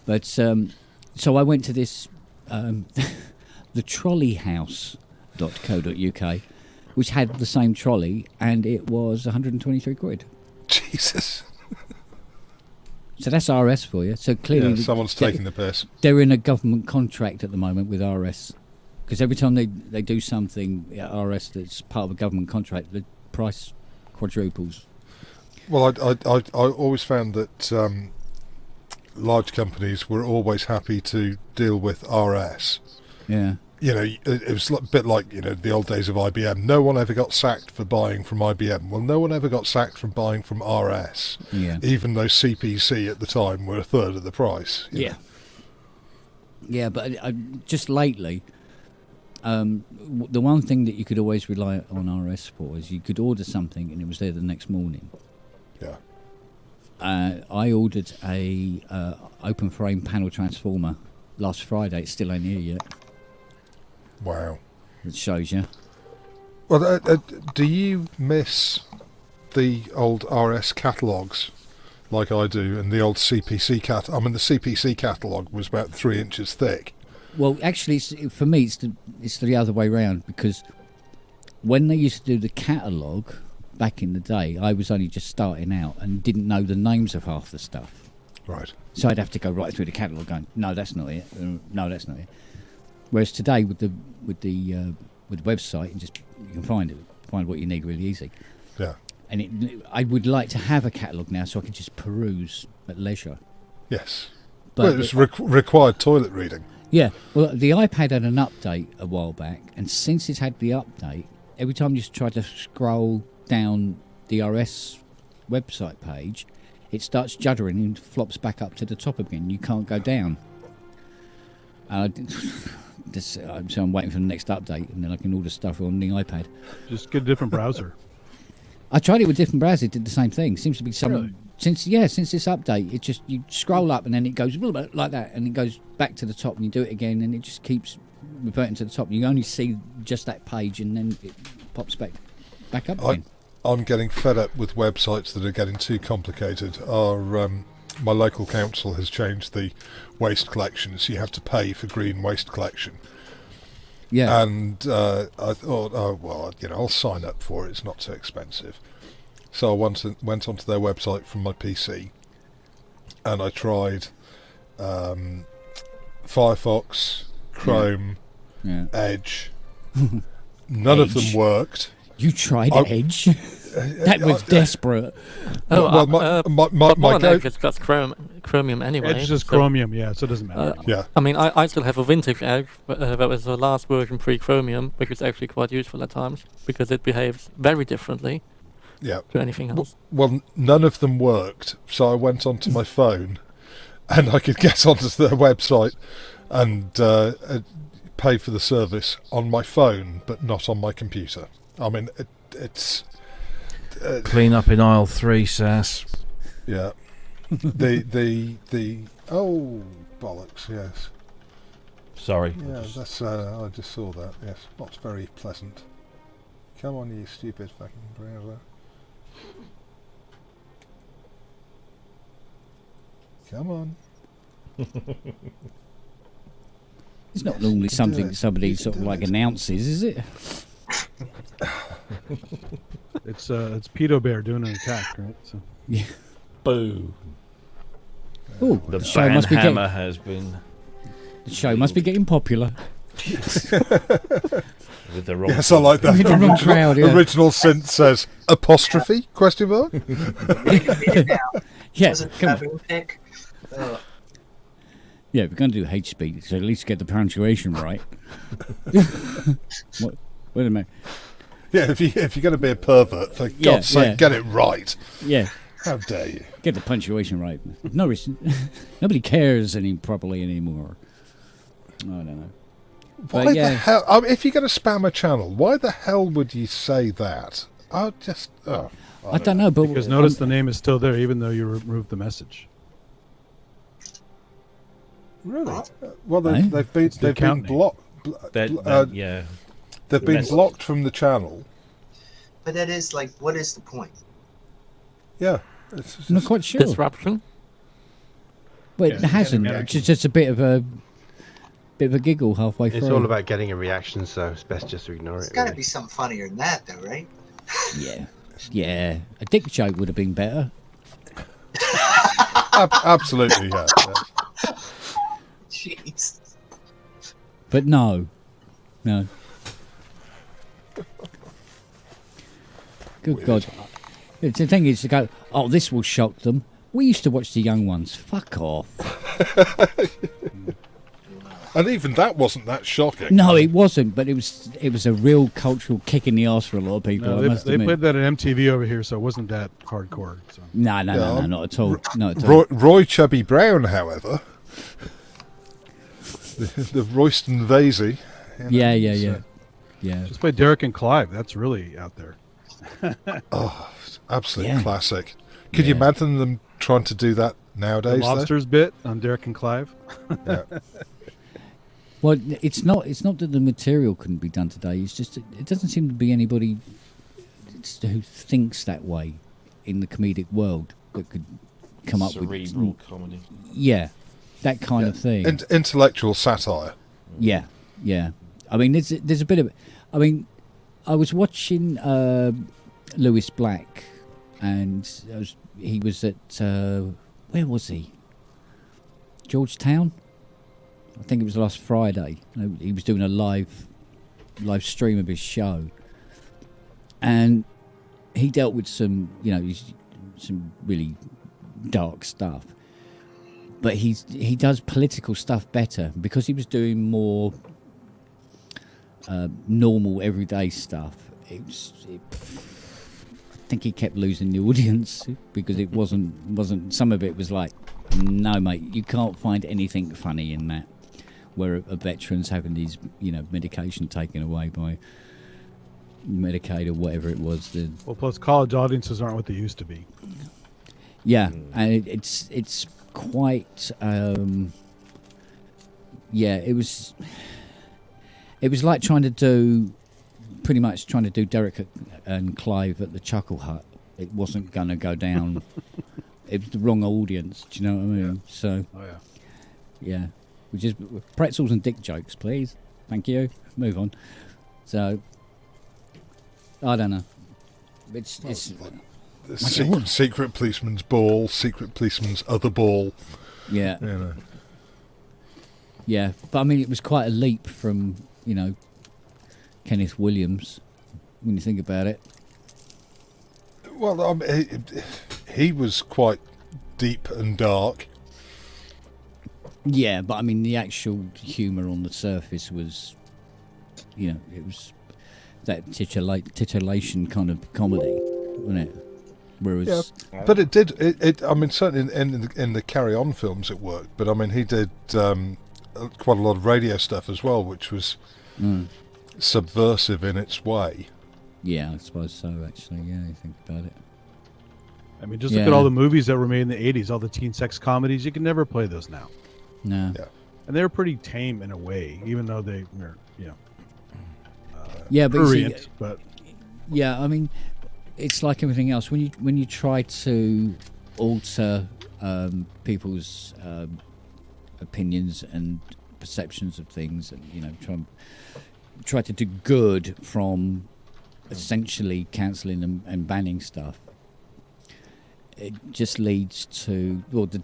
But so I went to this the trolleyhouse.co.uk, which had the same trolley, and it was 123 quid. Jesus. So that's RS for you. So clearly, someone's taking the piss. They're in a government contract at the moment with RS, because every time they do something at RS that's part of a government contract, the price quadruples. Well, I always found that large companies were always happy to deal with RS. Yeah. You know, it was a bit like, you know, the old days of IBM. No one ever got sacked for buying from IBM. Well, no one ever got sacked from buying from RS. Yeah. Even though CPC at the time were a third of the price. Yeah. Yeah, but just lately, the one thing that you could always rely on RS for is you could order something and it was there the next morning. Yeah. I ordered a open frame panel transformer last Friday. It's still ain't here yet. Wow. It shows you. Well, do you miss the old RS catalogues like I do, and the old CPC cat? I mean, the CPC catalogue was about 3 inches thick. Well, actually, for me, it's the other way round, because when they used to do the catalogue back in the day, I was only just starting out and didn't know the names of half the stuff. Right. So I'd have to go right through the catalogue going, no, that's not it. No, that's not it. Whereas today with the website, and just you can find what you need really easy. Yeah. And I would like to have a catalogue now so I can just peruse at leisure. Yes. But well, it was required toilet reading. Yeah. Well, the iPad had an update a while back, and since it's had the update, every time you try to scroll down the RS website page, it starts juddering and flops back up to the top again. You can't go down. So I'm waiting for the next update, and then I can order stuff on the iPad. Just get a different browser. I tried it with different browsers. It did the same thing. Seems to be some Really? since this update. It just, you scroll up and then it goes a little bit like that, and it goes back to the top, and you do it again, and it just keeps reverting to the top. You only see just that page, and then it pops back up again. I'm getting fed up with websites that are getting too complicated. My local council has changed the waste collection, so you have to pay for green waste collection. Yeah. And I thought, oh, well, you know, I'll sign up for it. It's not too expensive. So I went onto their website from my PC, and I tried Firefox, Chrome, Edge. None of them worked. You tried Edge? That was desperate. Oh, my Edge has got Chromium anyway. Edge is Chromium, so it doesn't matter. Yeah. I mean, I still have a vintage Edge, that was the last version pre-Chromium, which is actually quite useful at times, because it behaves very differently to anything else. Well, none of them worked, so I went onto my phone, and I could get onto their website and pay for the service on my phone, but not on my computer. I mean, it's... Clean up in aisle 3, Sass. Yeah. the oh, bollocks, yes. Sorry. Yeah, that's I just saw that, yes. Not very pleasant. Come on, you stupid fucking browser. Come on. It's not normally something somebody sort of like announces, is it? It's Pedo Bear doing an attack, right? So. Yeah. Boo. Oh, the show must be hammer has been. The show must be getting popular. With the wrong. Yes, I like that. With the wrong crowd, yeah. Original synth says apostrophe ? Question mark. Yeah, come on. Yeah, we're going to do H-speed, so at least get the punctuation right. Wait a minute. Yeah, if you're going to be a pervert, for God's sake, get it right. Yeah. How dare you? Get the punctuation right. Nobody cares properly anymore. I don't know. Why the hell? I mean, if you're going to spam a channel, why the hell would you say that? I don't know, but because notice the name is still there, even though you removed the message. Really? Well, they've been blocked. Yeah, they've been blocked from the channel. But that is like, what is the point? Yeah, I'm not quite sure. Disruption. Well, it hasn't. It's just a bit of a giggle halfway through. It's all about getting a reaction, so it's best just to ignore it. There's got to be something funnier than that, though, right? Yeah. A dick joke would have been better. Absolutely, yeah. Jeez. But no. Good God. The thing is to go, oh, this will shock them. We used to watch the young ones. Fuck off. And even that wasn't that shocking. No, it wasn't, but it was a real cultural kick in the arse for a lot of people. No, they played that at MTV over here, so it wasn't that hardcore. So. No, not at all. Not at all. Roy Chubby Brown, however, the Royston Vasey. Yeah. Just play Derek and Clive. That's really out there. Oh, absolute classic. Could you imagine them trying to do that nowadays? The Lobsters bit on Derek and Clive. Yeah. Well, it's not that the material couldn't be done today. It's just it doesn't seem to be anybody who thinks that way in the comedic world that could come up with cerebral comedy. Yeah, that kind of thing. Intellectual satire. Yeah. I mean, there's a bit of. I mean, I was watching Lewis Black, and he was at where was he? Georgetown. I think it was last Friday. He was doing a live stream of his show, and he dealt with some really dark stuff. But he does political stuff better because he was doing more normal everyday stuff. I think he kept losing the audience because it wasn't. Some of it was like, no, mate, you can't find anything funny in that. Where a veteran's having his, medication taken away by Medicaid or whatever it was. Well, plus college audiences aren't what they used to be. Yeah, and it's quite. It was like trying to do Derek and Clive at the Chuckle Hut. It wasn't going to go down. It was the wrong audience. Do you know what I mean? Yeah. So. Oh yeah. Yeah. Which is pretzels and dick jokes, please. Thank you. Move on. So, I don't know. It's secret policeman's ball, secret policeman's other ball. Yeah. Yeah, but I mean, it was quite a leap from Kenneth Williams when you think about it. Well, he was quite deep and dark. Yeah, but I mean, the actual humour on the surface was, it was that titillation kind of comedy, wasn't it? Whereas, but it did. It I mean, certainly in the Carry On films, it worked. But I mean, he did quite a lot of radio stuff as well, which was subversive in its way. Yeah, I suppose so. Actually, yeah, you think about it. I mean, just look at all the movies that were made in the '80s, all the teen sex comedies. You can never play those now. No. Yeah. And they were pretty tame in a way, even though they were, prurient, but yeah, I mean, it's like everything else. When you try to alter people's opinions and perceptions of things, and try to do good from essentially cancelling and banning stuff. It just leads to, the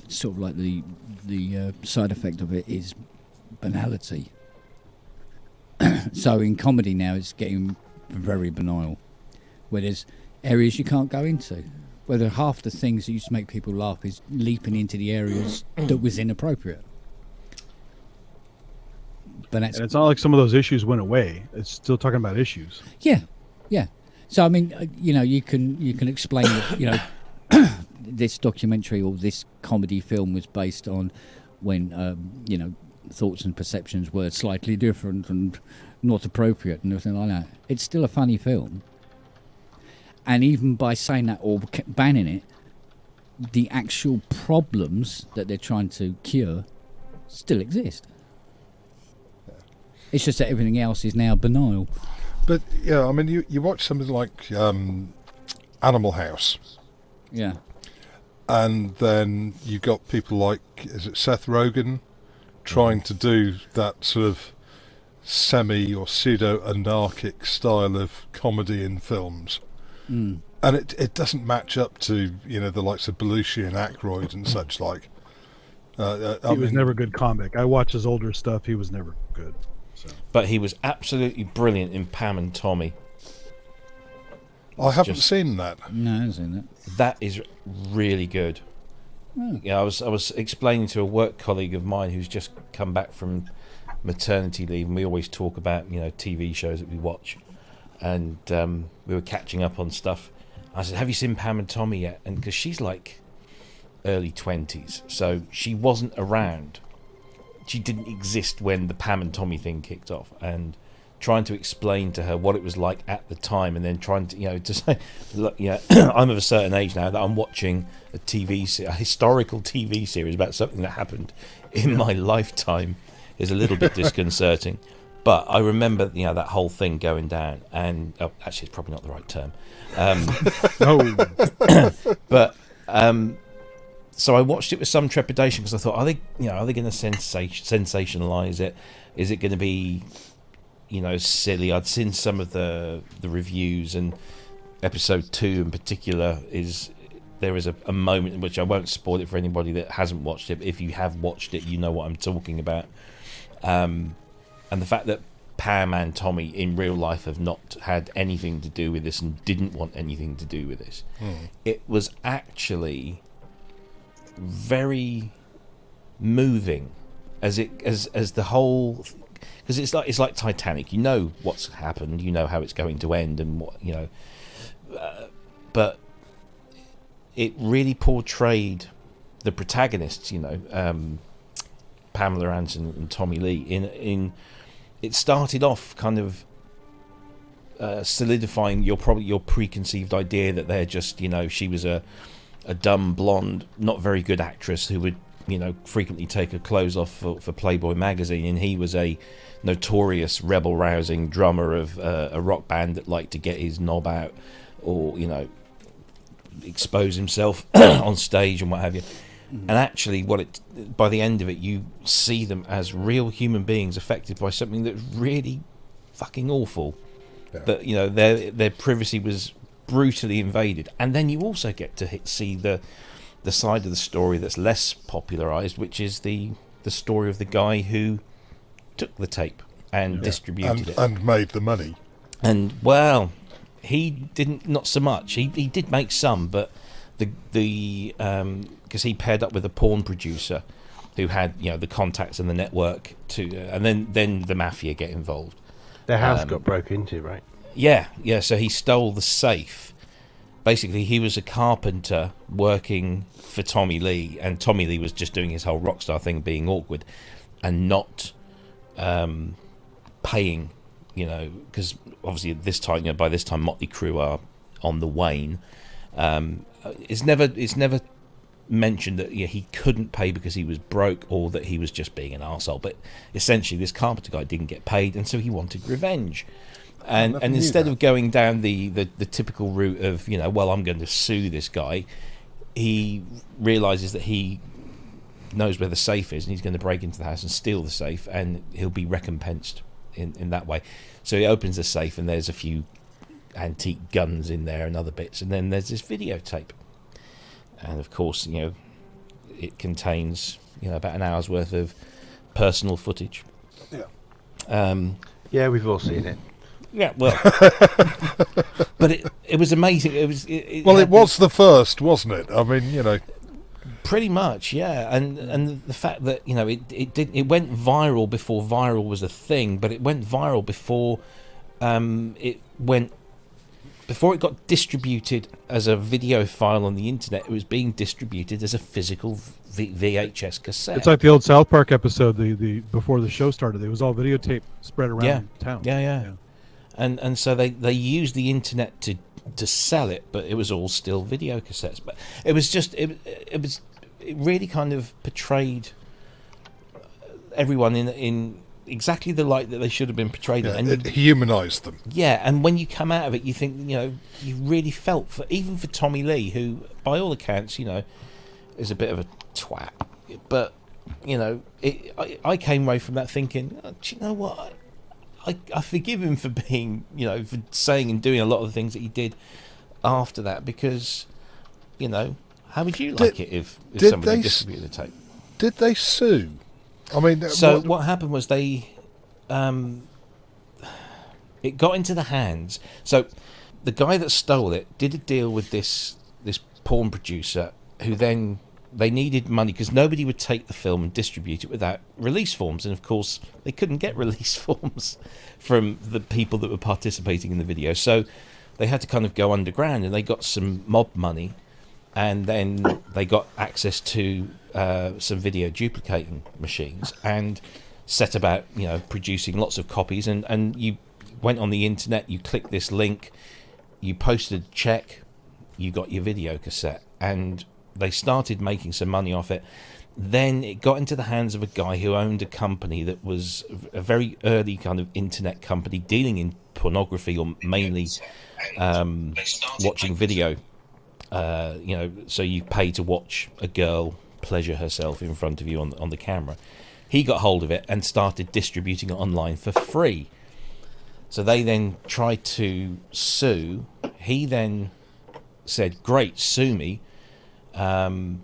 sort of like the side effect of it is banality. So in comedy now, it's getting very banal, where there's areas you can't go into. Whether half the things that used to make people laugh is leaping into the areas that was inappropriate. But and it's not like some of those issues went away. It's still talking about issues. Yeah. So I mean, you can explain that, this documentary or this comedy film was based on when thoughts and perceptions were slightly different and not appropriate and everything like that. It's still a funny film. And even by saying that or banning it, the actual problems that they're trying to cure still exist. It's just that everything else is now banal. But yeah, I mean, you watch something like Animal House. Yeah. And then you've got people like, is it Seth Rogen, trying to do that sort of semi or pseudo-anarchic style of comedy in films. Mm. And it doesn't match up to, the likes of Belushi and Aykroyd and such like. He was never a good comic. I watch his older stuff. He was never good. So. But he was absolutely brilliant in Pam and Tommy. I haven't seen that. No, I haven't seen that. That is really good. Oh. Yeah, I was explaining to a work colleague of mine who's just come back from maternity leave, and we always talk about TV shows that we watch, and we were catching up on stuff. I said, "Have you seen Pam and Tommy yet?" And because she's like early 20s, so she wasn't around. She didn't exist when the Pam and Tommy thing kicked off, and trying to explain to her what it was like at the time, and then trying to to say, look, I'm of a certain age now that I'm watching a historical TV series about something that happened in my lifetime is a little bit disconcerting. But I remember that whole thing going down, and actually it's probably not the right term. But so I watched it with some trepidation because I thought, are they going to sensationalize it? Is it going to be silly? I'd seen some of the reviews, and episode 2 in particular there is a moment in which I won't spoil it for anybody that hasn't watched it, but if you have watched it, you know what I'm talking about. And the fact that Pam and Tommy in real life have not had anything to do with this and didn't want anything to do with this. It was actually very moving as the whole, because it's like Titanic. You know what's happened, you know how it's going to end, and what but it really portrayed the protagonists, Pamela Anderson and Tommy Lee in it started off kind of solidifying your preconceived idea that they're just she was a dumb blonde not very good actress who would frequently take her clothes off for Playboy magazine, and he was a notorious rebel rousing drummer of a rock band that liked to get his knob out or expose himself on stage and what have you. And actually by the end of it, you see them as real human beings affected by something that's really fucking awful. That their privacy was brutally invaded. And then you also get to see the side of the story that's less popularized, which is the story of the guy who took the tape and distributed it and made the money. And well, he didn't, not so much. He did make some, but the because he paired up with a porn producer who had the contacts and the network to, and then the mafia get involved. Their house got broke into, right? Yeah. So he stole the safe. Basically, he was a carpenter working for Tommy Lee, and Tommy Lee was just doing his whole rock star thing, being awkward and not paying. Because obviously at this time, by this time, Motley Crue are on the wane. It's never mentioned that he couldn't pay because he was broke or that he was just being an arsehole. But essentially, this carpenter guy didn't get paid, and so he wanted revenge. And instead of going down the typical route of I'm going to sue this guy, he realizes that he knows where the safe is, and he's going to break into the house and steal the safe, and he'll be recompensed in that way. So he opens the safe, and there's a few antique guns in there and other bits, and then there's this videotape, and of course it contains about an hour's worth of personal footage. Yeah, we've all seen it. Yeah, well, but it was amazing. It was the first, wasn't it? I mean, pretty much, yeah. And the fact that it went viral before viral was a thing, but it went viral before it went before it got distributed as a video file on the internet, it was being distributed as a physical VHS cassette. It's like the old South Park episode. The before the show started, it was all videotape spread around town. Yeah. And so they used the internet to sell it, but it was all still video cassettes. But it was just it really kind of portrayed everyone in exactly the light that they should have been portrayed in. And it humanised them. Yeah, and when you come out of it, you think, you really felt for Tommy Lee, who, by all accounts, is a bit of a twat. But, I came away from that thinking, do you know what? I forgive him for being, for saying and doing a lot of the things that he did after that, because, how would you like it if somebody distributed the tape? Did they sue? I mean, so what happened was it got into the hands. So the guy that stole it did a deal with this porn producer, who then they needed money because nobody would take the film and distribute it without release forms, and of course they couldn't get release forms from the people that were participating in the video. So they had to kind of go underground, and they got some mob money, and then they got access to some video duplicating machines and set about producing lots of copies, and you went on the internet, you clicked this link, you posted a check, you got your video cassette, and they started making some money off it. Then it got into the hands of a guy who owned a company that was a very early kind of internet company dealing in pornography, or mainly watching video. So you pay to watch a girl pleasure herself in front of you on the camera. He got hold of it and started distributing it online for free. So they then tried to sue. He then said, "Great, sue me," and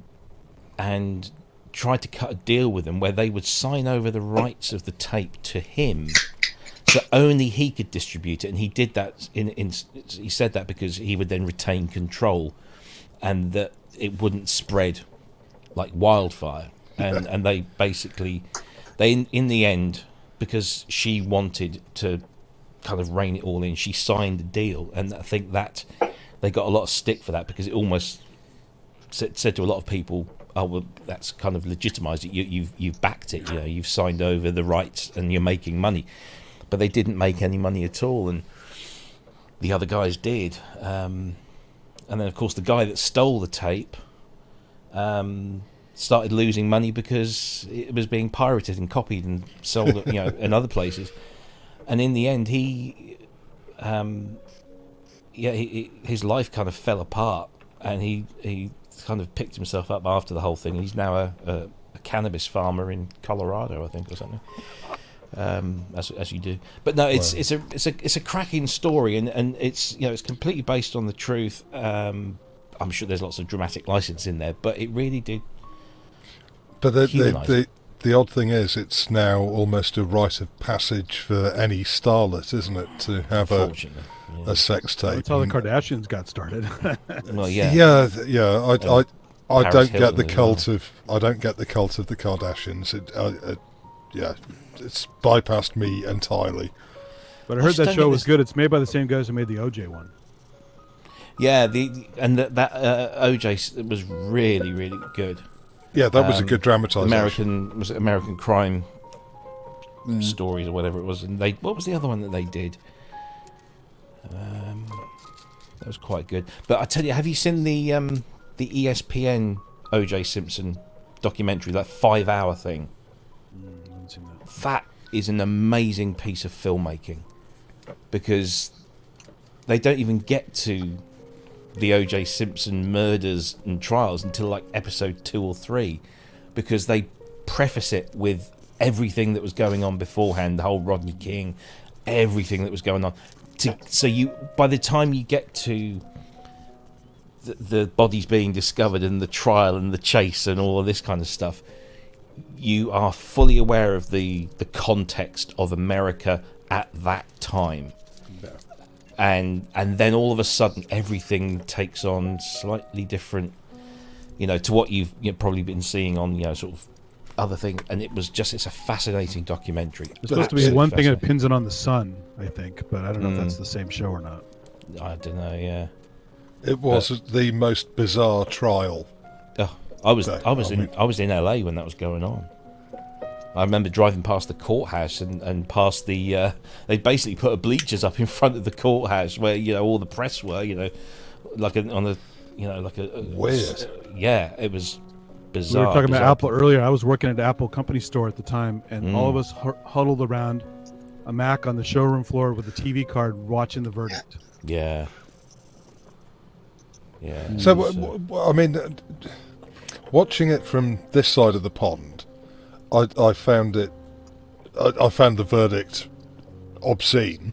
tried to cut a deal with them where they would sign over the rights of the tape to him, so only he could distribute it. And he did that. He said that because he would then retain control, and that it wouldn't spread like wildfire. And they basically, in the end, because she wanted to kind of rein it all in, she signed a deal, and I think that they got a lot of stick for that, because it almost said to a lot of people, "Oh, well, that's kind of legitimised it. You've backed it. You've signed over the rights, and you're making money." But they didn't make any money at all, and the other guys did. And then, of course, the guy that stole the tape started losing money because it was being pirated and copied and sold, in other places. And in the end, his life kind of fell apart, and he kind of picked himself up after the whole thing. He's now a cannabis farmer in Colorado, I think, or something. As you do, but no, it's a cracking story, and it's it's completely based on the truth. I'm sure there's lots of dramatic license in there, but it really did. But the odd thing is, it's now almost a rite of passage for any starlet, isn't it, to have a sex tape? That's how the Kardashians got started. Well, yeah. I don't get the cult of the Kardashians. It's bypassed me entirely. But I heard that show was good. It's made by the same guys who made the OJ one. Yeah, that OJ was really, really good. Yeah, that was a good dramatisation. American crime stories or whatever it was. And what was the other one that they did? That was quite good. But I tell you, have you seen the ESPN OJ Simpson documentary, that 5-hour thing? I haven't seen that. That is an amazing piece of filmmaking, because they don't even get to the O.J. Simpson murders and trials until like episode 2 or 3, because they preface it with everything that was going on beforehand, the whole Rodney King, everything that was going on. So by the time you get to the bodies being discovered and the trial and the chase and all of this kind of stuff, you are fully aware of the context of America at that time. And then all of a sudden everything takes on slightly different, to what you've probably been seeing on sort of other thing. And it's a fascinating documentary. There's supposed to be one thing that pins it on the sun, I think, but I don't know if that's the same show or not. I don't know. Yeah, it was the most bizarre trial. I was in LA when that was going on. I remember driving past the courthouse and past the. They basically put a bleachers up in front of the courthouse where all the press were. Like a weird. Yeah, it was bizarre. We were talking about bizarre. Apple earlier. I was working at the Apple company store at the time, and all of us huddled around a Mac on the showroom floor with a TV card watching the verdict. Yeah. Yeah. So, I mean, watching it from this side of the pond, I found it. I found the verdict obscene.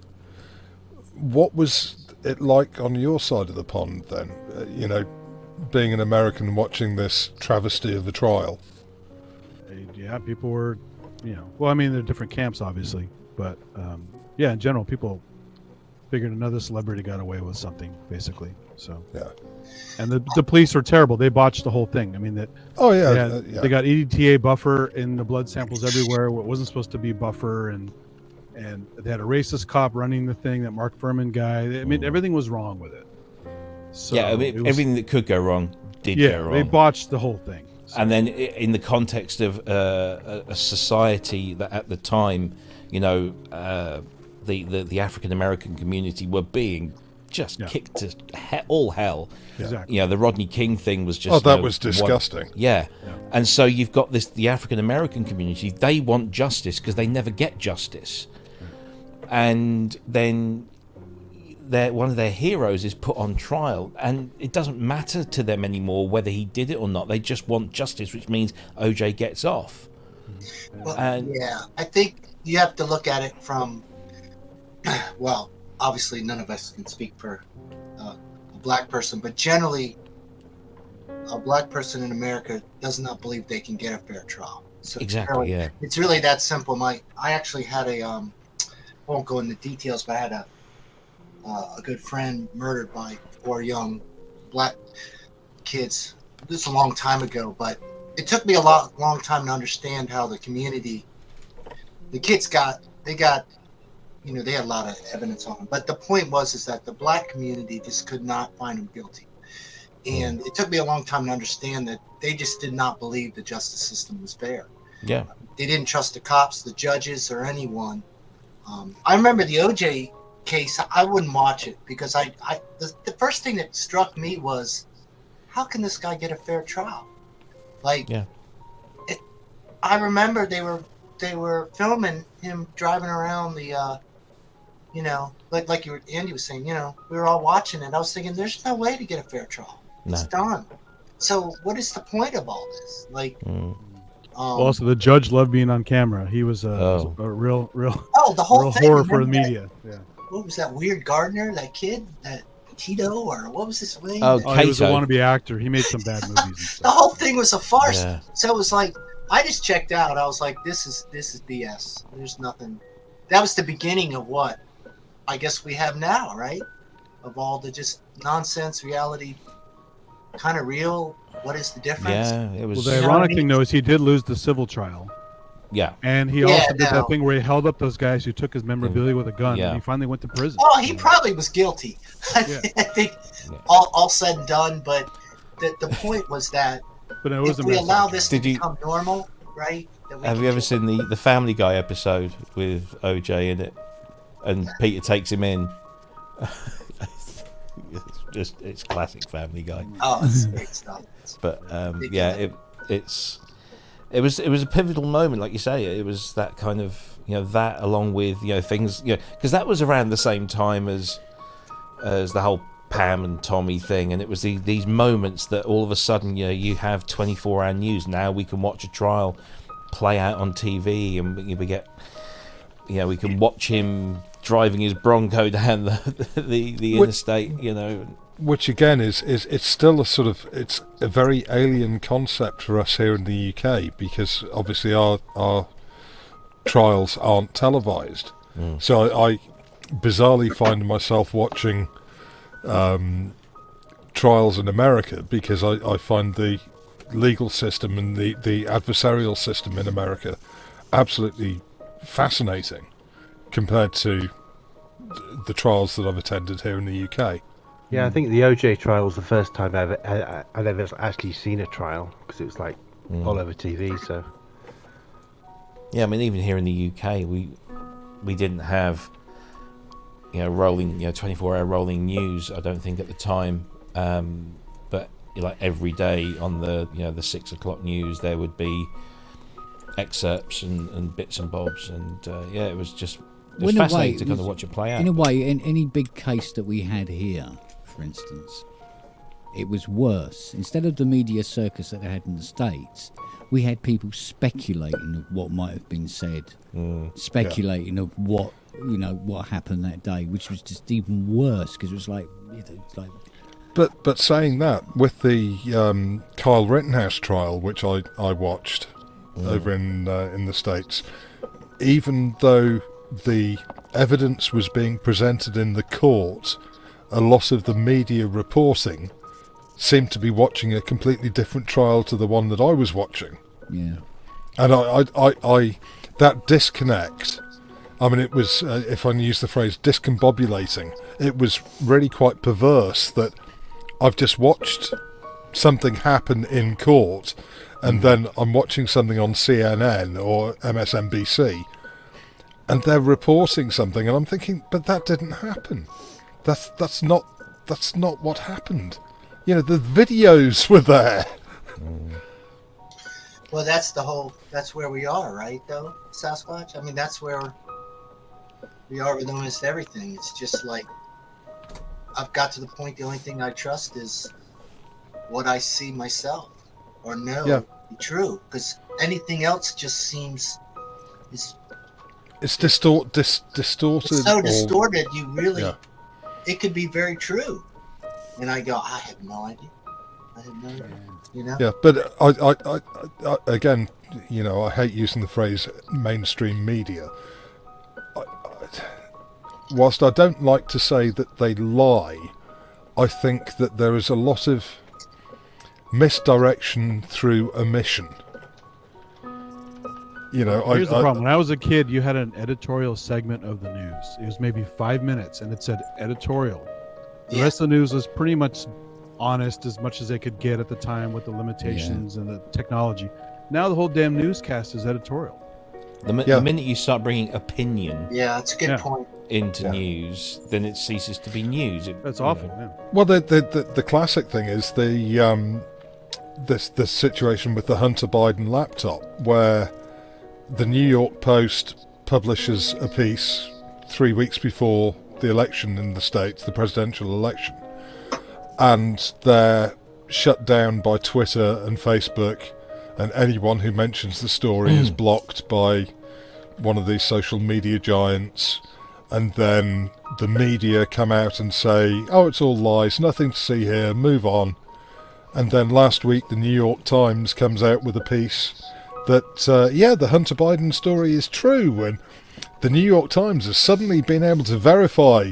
What was it like on your side of the pond then? Being an American watching this travesty of the trial. Yeah, people were, well, I mean, they're different camps, obviously, but yeah, in general, people figured another celebrity got away with something, basically. So yeah, and the police were terrible. They botched the whole thing. I mean, that. Oh yeah, they got EDTA buffer in the blood samples everywhere. What wasn't supposed to be buffer, and they had a racist cop running the thing. That Mark Furman guy. I mean, everything was wrong with it. So yeah, I mean, everything that could go wrong did go wrong. They botched the whole thing. So. And then, in the context of a society that at the time, the African American community were being just kicked to all hell. Exactly. The Rodney King thing was just. Oh, that was disgusting. Yeah, and so you've got the African American community. They want justice because they never get justice, and then one of their heroes is put on trial, and it doesn't matter to them anymore whether he did it or not. They just want justice, which means OJ gets off. Well, I think you have to look at it from. Well, obviously, none of us can speak for a black person, but generally, a black person in America does not believe they can get a fair trial. So exactly, it's really that simple. I actually had a won't go into details, but I had a good friend murdered by 4 young black kids. This is a long time ago, but it took me a long time to understand how the community, the kids they had a lot of evidence on them. But the point is that the black community just could not find them guilty. And it took me a long time to understand that they just did not believe the justice system was fair. Yeah. They didn't trust the cops, the judges, or anyone. I remember the OJ case. I wouldn't watch it because the first thing that struck me was, how can this guy get a fair trial? I remember they were filming him driving around the like Andy was saying, we were all watching it. I was thinking, there's no way to get a fair trial. It's done. So what is the point of all this? Also, the judge loved being on camera. He was a real the whole real thing, horror for the media. Yeah. What was that weird gardener? That kid? That Tito? Or what was his name? Oh, he was a wannabe actor. He made some bad movies. And stuff. The whole thing was a farce. Yeah. So it was like, I just checked out. I was like, this is BS. There's nothing. That was the beginning of what I guess we have now, right? Of all the just nonsense reality, kind of real. What is the difference? Yeah, it was. Well, the ironic thing, though, is he did lose the civil trial. Yeah. And he also did that thing where he held up those guys who took his memorabilia with a gun, and he finally went to prison. Oh, he probably was guilty. I think all said and done, but the point was that if we allow this to become normal, right? Have you ever seen the Family Guy episode with OJ in it, and Peter takes him in? It's classic Family Guy. Oh, it's great stuff. But it was a pivotal moment, like you say. It was that kind of that along with things because that was around the same time as the whole Pam and Tommy thing, and it was these moments that all of a sudden you have 24-hour news. Now we can watch a trial play out on TV, and we get we can watch him driving his Bronco down the interstate, Which again is it's still it's a very alien concept for us here in the UK, because obviously our trials aren't televised. So I bizarrely find myself watching trials in America because I find the legal system and the adversarial system in America absolutely fascinating compared to the trials that I've attended here in the UK. Yeah, I think the OJ trial was the first time I'd ever actually seen a trial, because it was like all over TV. So yeah, I mean, even here in the UK, we didn't have rolling 24-hour rolling news. I don't think at the time, but like every day on the the 6 o'clock news there would be excerpts and bits and bobs, and it was just fascinating to kind of watch it play out. In a way, in any big case that we had here, for instance, it was worse. Instead of the media circus that they had in the States, we had people speculating of what might have been said, speculating of what happened that day, which was just even worse, because it was like, But saying that, with the Kyle Rittenhouse trial, which I watched over in the States, even though the evidence was being presented in the court, a lot of the media reporting seemed to be watching a completely different trial to the one that I was watching. Yeah. And I that disconnect, I mean, it was, if I can use the phrase, discombobulating. It was really quite perverse that I've just watched something happen in court, and then I'm watching something on CNN or MSNBC, and they're reporting something, and I'm thinking, but that didn't happen. That's not what happened. The videos were there. Well, that's where we are, right, though, Sasquatch? I mean, that's where we are with almost everything. It's just like, I've got to the point, the only thing I trust is what I see myself or know to be true, because anything else just seems... It's distorted. It's so distorted, you really... Yeah. It could be very true. And I go, I have no idea. Yeah, but I again, I hate using the phrase mainstream media. Whilst I don't like to say that they lie, I think that there is a lot of misdirection through omission. Here's the problem. When I was a kid, you had an editorial segment of the news. It was maybe 5 minutes, and it said editorial. The rest of the news was pretty much honest, as much as they could get at the time with the limitations and the technology. Now the whole damn newscast is editorial. The minute you start bringing opinion, that's a good point, into news, then it ceases to be news. That's awful. Well, the classic thing is the situation with the Hunter Biden laptop, where the New York Post publishes a piece 3 weeks before the election in the States, the presidential election, and they're shut down by Twitter and Facebook, and anyone who mentions the story is blocked by one of these social media giants, and then the media come out and say, oh, it's all lies, nothing to see here, move on. And then last week the New York Times comes out with a piece that, the Hunter Biden story is true, and the New York Times has suddenly been able to verify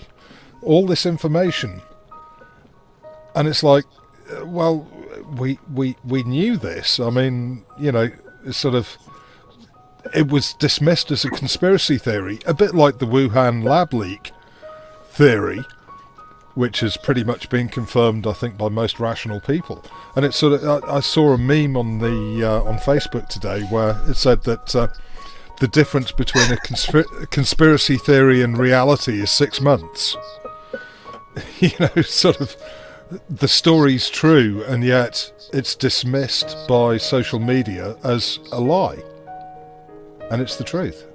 all this information. And it's like, well, we knew this. I mean, it's sort of, it was dismissed as a conspiracy theory, a bit like the Wuhan lab leak theory, which has pretty much been confirmed, I think, by most rational people. And it's sort of, I saw a meme on Facebook today where it said that the difference between a conspiracy theory and reality is 6 months. Sort of, the story's true, and yet it's dismissed by social media as a lie. And it's the truth.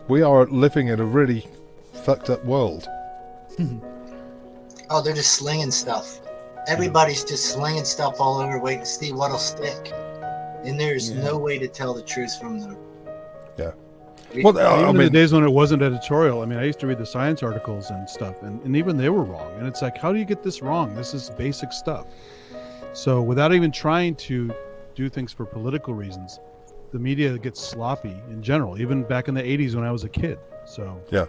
We are living in a really fucked up world. Oh, they're just slinging stuff. Everybody's just slinging stuff all over, waiting to see what'll stick. And there's no way to tell the truth from the... Yeah. Well, even in the days when it wasn't editorial, I mean, I used to read the science articles and stuff, and even they were wrong. And it's like, how do you get this wrong? This is basic stuff. So without even trying to do things for political reasons, the media gets sloppy in general, even back in the 80s when I was a kid. So yeah.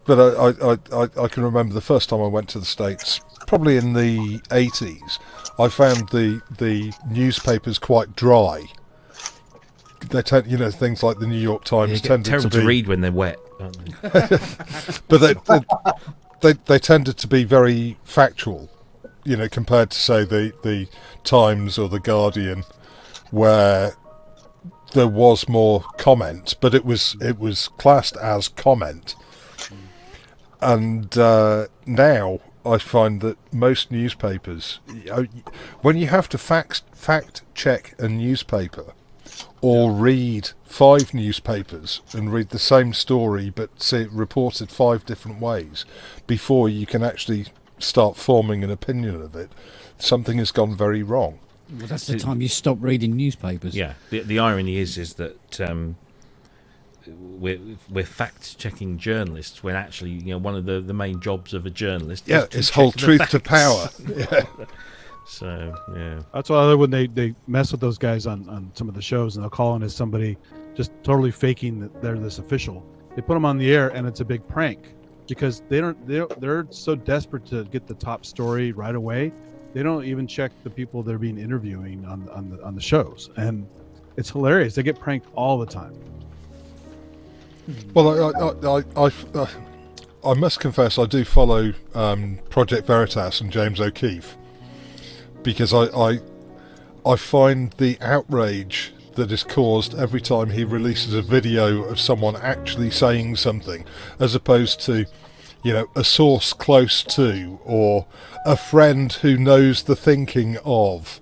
But I can remember the first time I went to the States, probably in the 80s. I found the newspapers quite dry. they tend, things like the New York Times tended terrible to be read when they're wet, aren't they? But they tended to be very factual, compared to say the Times or the Guardian, where there was more comment, but it was classed as comment. And now I find that most newspapers, when you have to fact check a newspaper, or read 5 newspapers and read the same story but see it reported 5 different ways before you can actually start forming an opinion of it, something has gone very wrong. Well, that's the time you stop reading newspapers. Yeah, the irony is that we're fact-checking journalists when actually, one of the main jobs of a journalist is hold truth to power. Yeah. So, yeah. That's why when they mess with those guys on some of the shows, and they'll call in as somebody just totally faking that they're this official. They put them on the air, and it's a big prank because they're so desperate to get the top story right away. They don't even check the people they're being interviewing on the shows, and it's hilarious. They get pranked all the time. Well, I must confess I do follow Project Veritas and James O'Keefe, because I find the outrage that is caused every time he releases a video of someone actually saying something, as opposed to, a source close to, or a friend who knows the thinking of.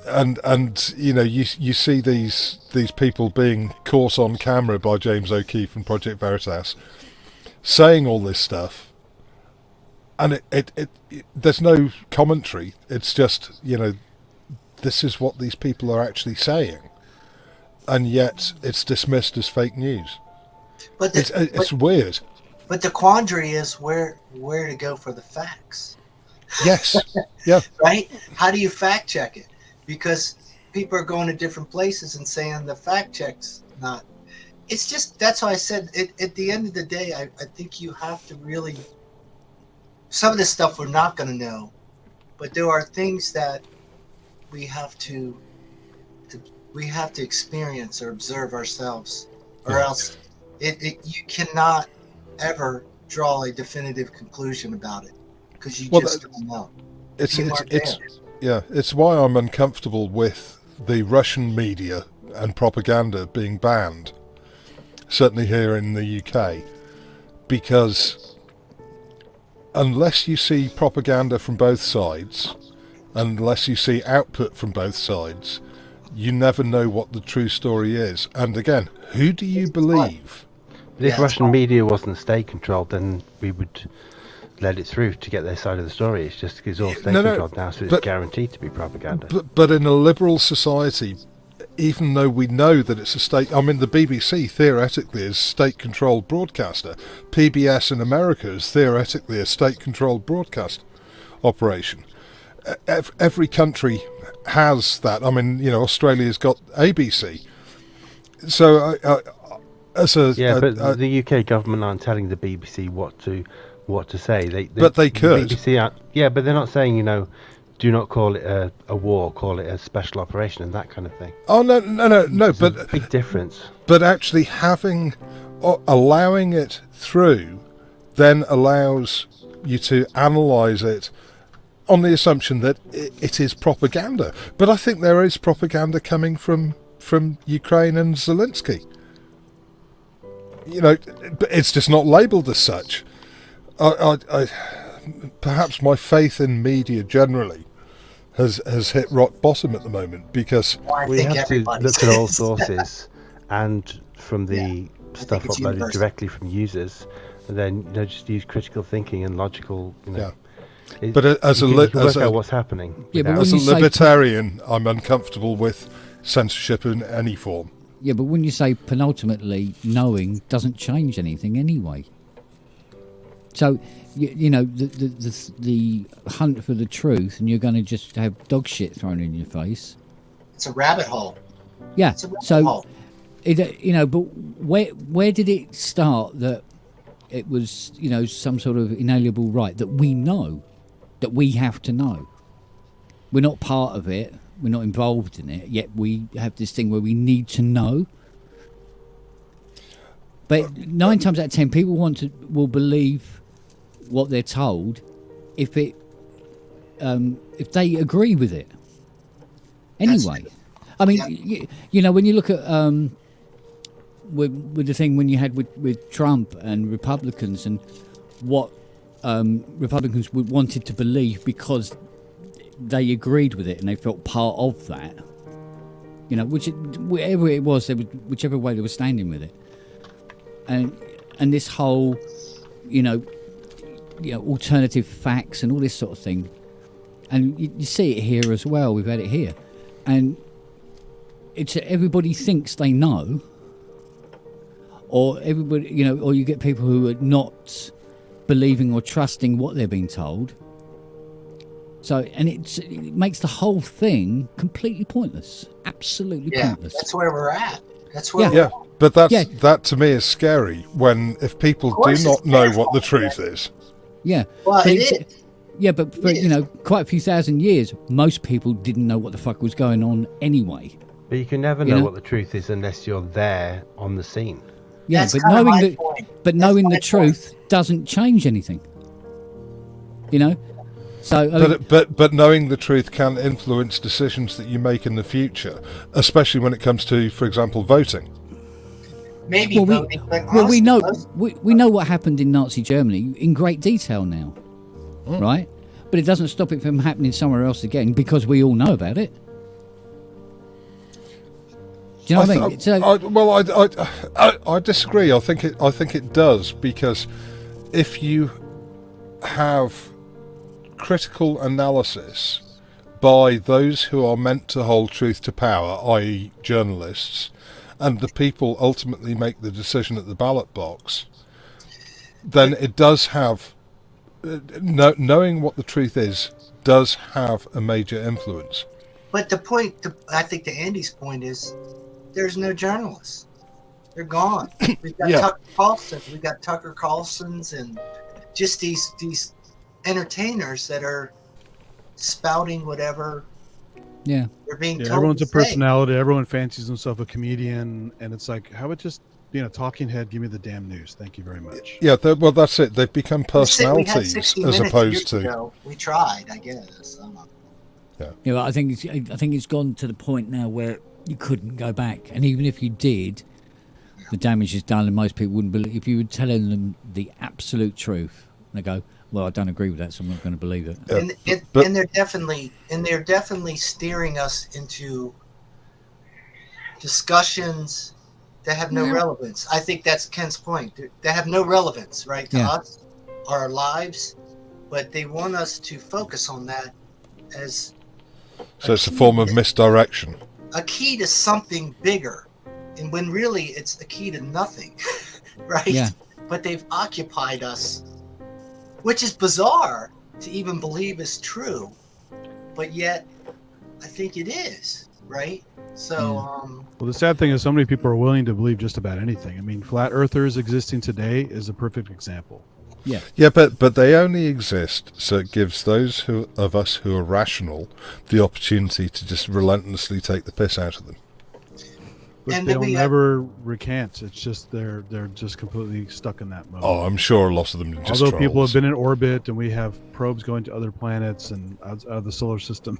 And you see these people being caught on camera by James O'Keefe and Project Veritas saying all this stuff, and it there's no commentary. It's just, this is what these people are actually saying, and yet it's dismissed as fake news. But it's weird. But the quandary is where to go for the facts. Yes. Yeah. Right? How do you fact check it? Because people are going to different places and saying the fact check's not. It's just, that's why I said at the end of the day, I think you have to really. Some of this stuff we're not going to know, but there are things that we have to experience or observe ourselves, or else you cannot ever draw a definitive conclusion about it, because you just don't know. It's why I'm uncomfortable with the Russian media and propaganda being banned, certainly here in the UK, because unless you see propaganda from both sides, unless you see output from both sides, you never know what the true story is. And again, who do you believe? But if Russian media wasn't state controlled, then we would let it through to get their side of the story. It's just it's all state controlled now, so it's guaranteed to be propaganda. But in a liberal society, even though we know that it's a state, the BBC theoretically is a state-controlled broadcaster. PBS in America is theoretically a state-controlled broadcast operation. Every country has that. Australia's got ABC. So, but the UK government aren't telling the BBC what to say. But they could. The BBC aren't, but they're not saying, do not call it a war, call it a special operation and that kind of thing. Oh, no, but a big difference. But actually allowing it through then allows you to analyse it on the assumption that it is propaganda. But I think there is propaganda coming from Ukraine and Zelensky. But it's just not labelled as such. I perhaps my faith in media generally has hit rock bottom at the moment, because we have to look at all sources and from the stuff uploaded directly from users, and then just use critical thinking and logical. But as what's happening. As a libertarian, I'm uncomfortable with censorship in any form. Yeah, but when you say penultimately, knowing doesn't change anything anyway. So, the hunt for the truth, and you're going to just have dog shit thrown in your face. It's a rabbit hole. Yeah. It's a rabbit hole. But where did it start that it was, some sort of inalienable right that we know, that we have to know? We're not part of it. we're not involved in it, yet we have this thing where we need to know. But 9 times out of 10, people will believe what they're told if they agree with it. Anyway, I mean, you know, when you look at with the thing when you had with Trump and Republicans and what Republicans wanted to believe because they agreed with it and they felt part of that, you know, whatever it was, whichever way they were standing with it, and this whole, you know, alternative facts and all this sort of thing, and you see it here as well. We've had it here, and it's everybody thinks they know, or everybody, you know, or you get people who are not believing or trusting what they're being told. So, and it makes the whole thing completely pointless. Absolutely pointless. That's where we're at. That's where we're at. But that to me is scary if people do not know what the truth is. Yeah. Well, it is. Yeah, but you know, quite a few thousand years, most people didn't know what the fuck was going on anyway. But you can never know what the truth is unless you're there on the scene. Yeah, That's but knowing the truth doesn't change anything. You know? So, but knowing the truth can influence decisions that you make in the future, especially when it comes to, for example, voting. Maybe voting, but we know what happened in Nazi Germany in great detail now, right? But it doesn't stop it from happening somewhere else again because we all know about it. Do you know what I mean? I disagree. I think it does, because if you have critical analysis by those who are meant to hold truth to power, i.e. journalists, and the people ultimately make the decision at the ballot box, then it does have knowing what the truth is does have a major influence. But the point, I think, to Andy's point is, there's no journalists. They're gone. We've got Tucker Carlsons, and just these entertainers that are spouting whatever. Yeah, they're being told. Everyone's a personality. Everyone fancies himself a comedian, and it's like, how about just being a talking head? Give me the damn news. Thank you very much. Yeah, well, that's it. They've become personalities as opposed to. Ago. We tried, I guess. Yeah, but I think it's gone to the point now where you couldn't go back, and even if you did, the damage is done, and most people wouldn't believe. If you were telling them the absolute truth, and they go, "Well, I don't agree with that, so I'm not going to believe it." And they're definitely steering us into discussions that have no relevance. I think that's Ken's point. They have no relevance, right, to us, our lives, but they want us to focus on that as. So it's a form of misdirection. A key to something bigger, and when really it's a key to nothing, right? Yeah. But they've occupied us, which is bizarre to even believe is true, but yet I think it is, right? So, well, the sad thing is so many people are willing to believe just about anything. I mean, flat earthers existing today is a perfect example. Yeah, but they only exist so it gives those of us who are rational the opportunity to just relentlessly take the piss out of them. But and they'll never recant. It's just they're just completely stuck in that mode. Oh, I'm sure a lot of them are just Although people trolls. have been in orbit and we have probes going to other planets and out of the solar system.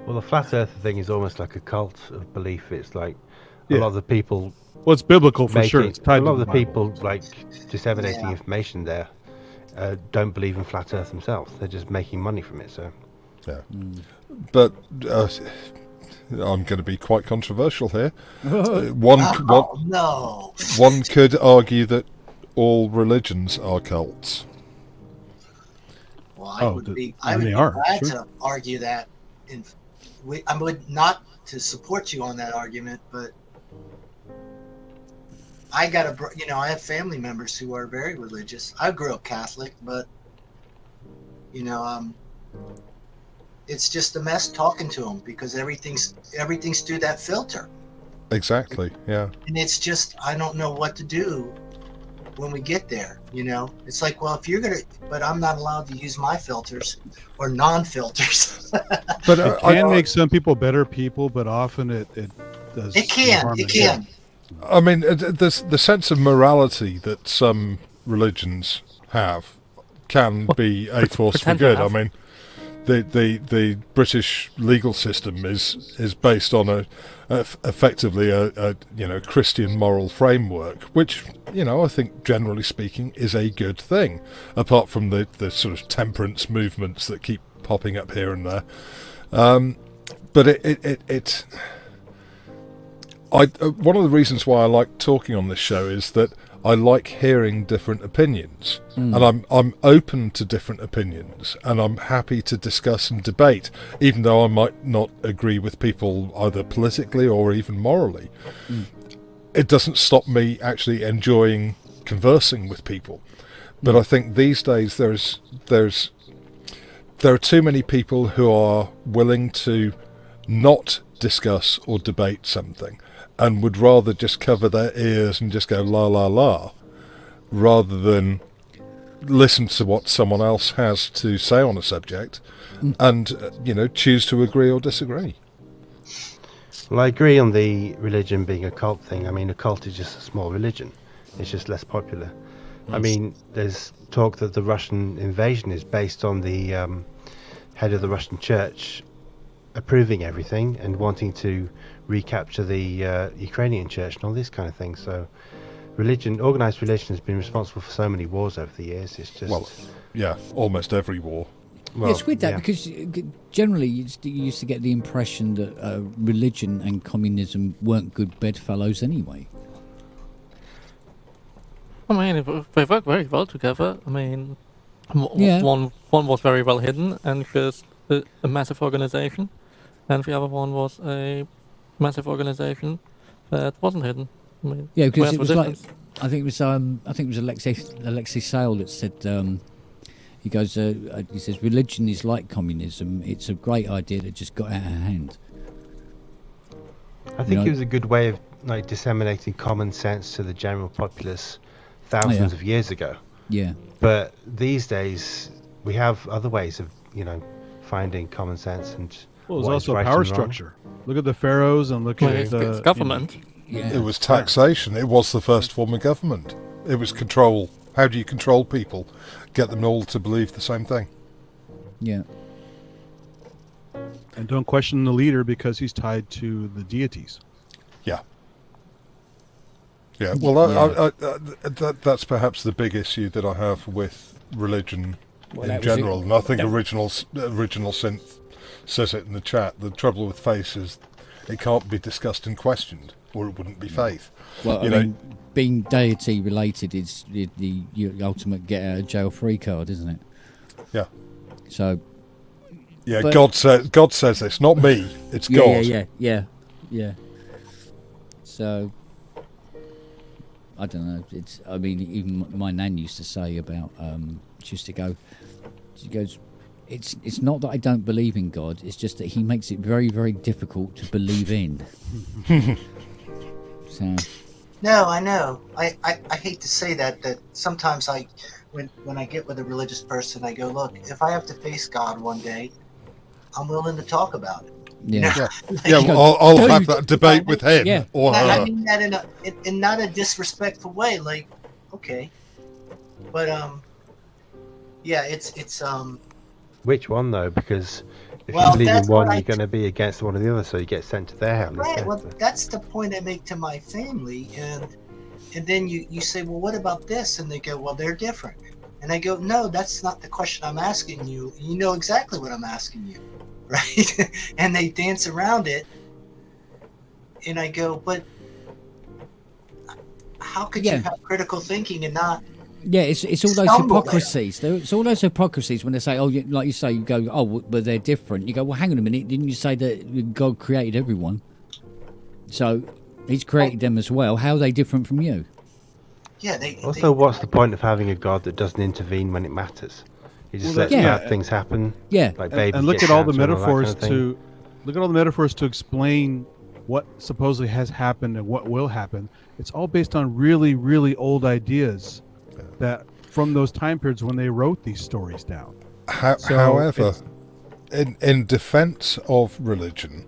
Well, the flat earther thing is almost like a cult of belief. It's like a lot of the people. Well, it's biblical for sure. It's tied a lot to of the people like disseminating information there don't believe in flat Earth themselves. They're just making money from it. So, yeah. But I'm going to be quite controversial here. One could argue that all religions are cults. Well, I would be glad to argue that. I would not to support you on that argument, but I have family members who are very religious. I grew up Catholic, but it's just a mess talking to them because everything's through that filter. Exactly. Yeah. And it's just I don't know what to do when we get there. You know, it's like, well, if you're gonna, but I'm not allowed to use my filters or non-filters. But it can make some people better people, but often it does. It can. It can. I mean, the sense of morality that some religions have can be a force for good. I mean, the British legal system is based on effectively a Christian moral framework, which I think generally speaking is a good thing, apart from the sort of temperance movements that keep popping up here and there. But one of the reasons why I like talking on this show is that I like hearing different opinions, and I'm open to different opinions, and I'm happy to discuss and debate, even though I might not agree with people either politically or even morally. It doesn't stop me actually enjoying conversing with people. But I think these days there are too many people who are willing to not discuss or debate something, and would rather just cover their ears and just go la la la, rather than listen to what someone else has to say on a subject, and choose to agree or disagree. Well, I agree on the religion being a cult thing. I mean, a cult is just a small religion. It's just less popular. I mean, there's talk that the Russian invasion is based on the head of the Russian church approving everything and wanting to recapture the Ukrainian church and all this kind of thing. So organised religion has been responsible for so many wars over the years. It's just almost every war. Well, it's weird that because generally you used to get the impression that religion and communism weren't good bedfellows anyway. I mean, they work very well together. I mean, one was very well hidden and just a massive organization, and the other one was a massive organization that wasn't hidden. I mean, because it was like, I think it was Alexei Sale that said, he goes, he says, religion is like communism. It's a great idea that just got out of hand. I think it was a good way of disseminating common sense to the general populace thousands of years ago. Yeah. But these days we have other ways of finding common sense and. Well, there's also power structure. Look at the pharaohs and look at the government. It was taxation. It was the first form of government. It was control. How do you control people? Get them all to believe the same thing. Yeah. And don't question the leader because he's tied to the deities. Yeah. Yeah. Well, that's perhaps the big issue that I have with religion in general. And I think original synth says it in the chat. The trouble with faith is it can't be discussed and questioned, or it wouldn't be faith. Well, I mean, being deity related is the ultimate get out of jail free card, isn't it? Yeah. So. Yeah, God says this, not me. It's God. Yeah. So. I don't know. I mean, even my nan used to say about. She goes. It's not that I don't believe in God. It's just that He makes it very, very difficult to believe in. So. No, I know. I hate to say that sometimes when I get with a religious person, I go, look, if I have to face God one day, I'm willing to talk about it. Yeah. I'll have that debate with him or her. I mean that in not a disrespectful way. Like, okay, but it's Which one though? Because if you believe in one, you're going to be against one of the other, so you get sent to their hell. Right. Well, that's the point I make to my family, and then you say, well, what about this? And they go, well, they're different. And I go, no, that's not the question I'm asking you. You know exactly what I'm asking you, right? And they dance around it, and I go, but how could you have critical thinking and not? Yeah, it's all those hypocrisies. It's all those hypocrisies when they say, oh, like you say, you go, oh, but they're different. You go, well, hang on a minute. Didn't you say that God created everyone? So He's created them as well. How are they different from you? Yeah. What's the point of having a God that doesn't intervene when it matters? He just lets bad things happen. Yeah. Like babies and look at all the metaphors to explain what supposedly has happened and what will happen. It's all based on really, really old ideas that from those time periods when they wrote these stories down. However, in defense of religion,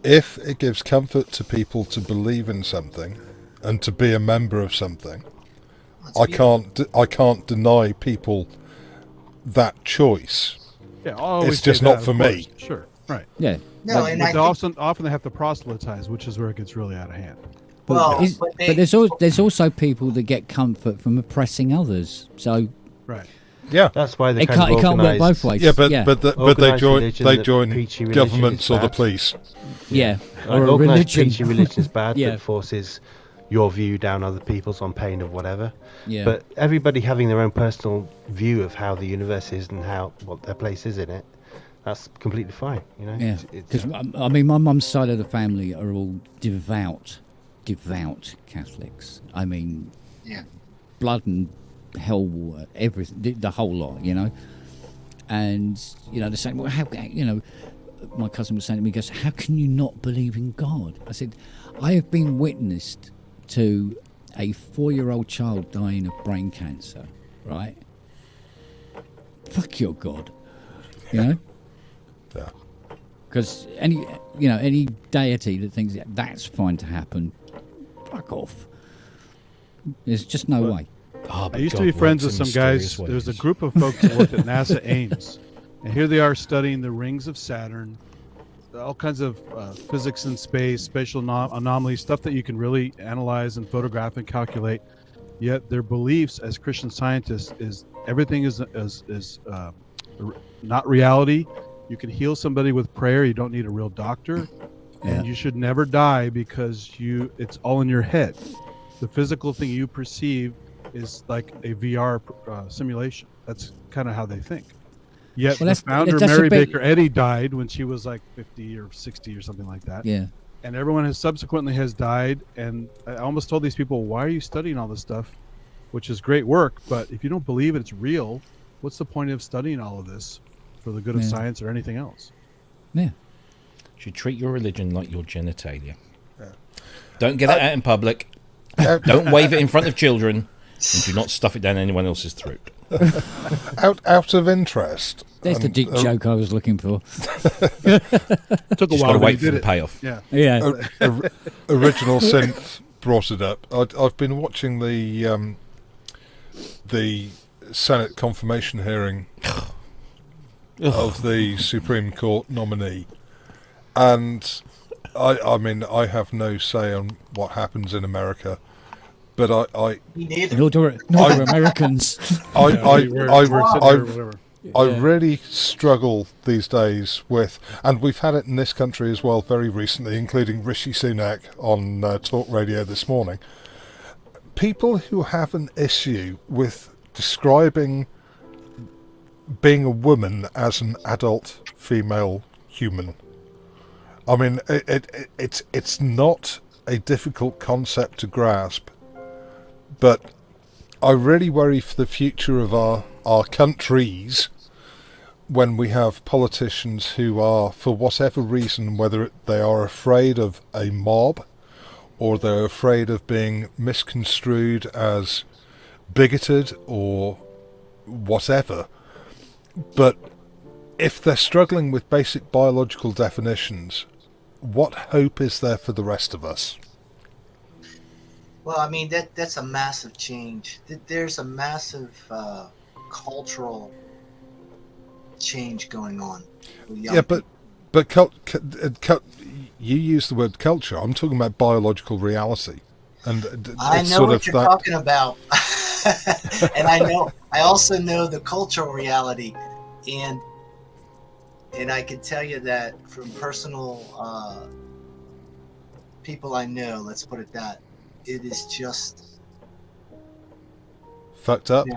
if it gives comfort to people to believe in something and to be a member of something, I can't deny people that choice. Yeah, it's just not for me. Sure, right. Yeah. No, and often they have to proselytize, which is where it gets really out of hand. But there's also people that get comfort from oppressing others. So right. Yeah, that's why they it can't work both ways. Yeah, but they join governments or the police. Yeah, or a organised religion. preachy religion is bad. Yeah. That forces your view down other people's on pain of whatever. Yeah. But everybody having their own personal view of how the universe is and what their place is in it, that's completely fine. Yeah, because I mean, my mum's side of the family are all devout Catholics. I mean, blood and hell water, everything, the whole lot, And they're saying, well, how? My cousin was saying to me, he goes, how can you not believe in God? I said, I have been witnessed to a 4-year-old child dying of brain cancer, right? Fuck your God, Yeah. Because any deity that thinks that's fine to happen, fuck off. There's just no way. I used to be friends with some guys. There was a group of folks that worked at NASA Ames, and here they are studying the rings of Saturn, all kinds of physics in space, spatial anomalies, stuff that you can really analyze and photograph and calculate. Yet their beliefs as Christian scientists is everything is not reality. You can heal somebody with prayer. You don't need a real doctor, and you should never die because it's all in your head. The physical thing you perceive is like a VR simulation. That's kind of how they think. Yet the founder, Mary Baker Eddy, died when she was like 50 or 60 or something like that. Yeah. And everyone has died. And I almost told these people, why are you studying all this stuff? Which is great work, but if you don't believe it's real, what's the point of studying all of this for the good of science or anything else? Yeah. You should treat your religion like your genitalia. Yeah. Don't get it out in public. Don't wave it in front of children. And do not stuff it down anyone else's throat. out of interest. There's the deep joke I was looking for. Took a while to wait for the payoff. Yeah. Original Synth brought it up. I've been watching the Senate confirmation hearing of the Supreme Court nominee, and I mean I have no say on what happens in America. But nor do Americans. I really struggle these days with, and we've had it in this country as well very recently, including Rishi Sunak on talk radio this morning. People who have an issue with describing being a woman as an adult female human. I mean, it's not a difficult concept to grasp. But I really worry for the future of our countries when we have politicians who are, for whatever reason, whether they are afraid of a mob or they're afraid of being misconstrued as bigoted or whatever. But if they're struggling with basic biological definitions, what hope is there for the rest of us? Well, I mean, that's a massive change. There's a massive cultural change going on. Yeah, but you use the word culture. I'm talking about biological reality, and I know what you're talking about, and I also know the cultural reality, and I can tell you that from personal people I know. Let's put it that. It is just fucked up. Yeah.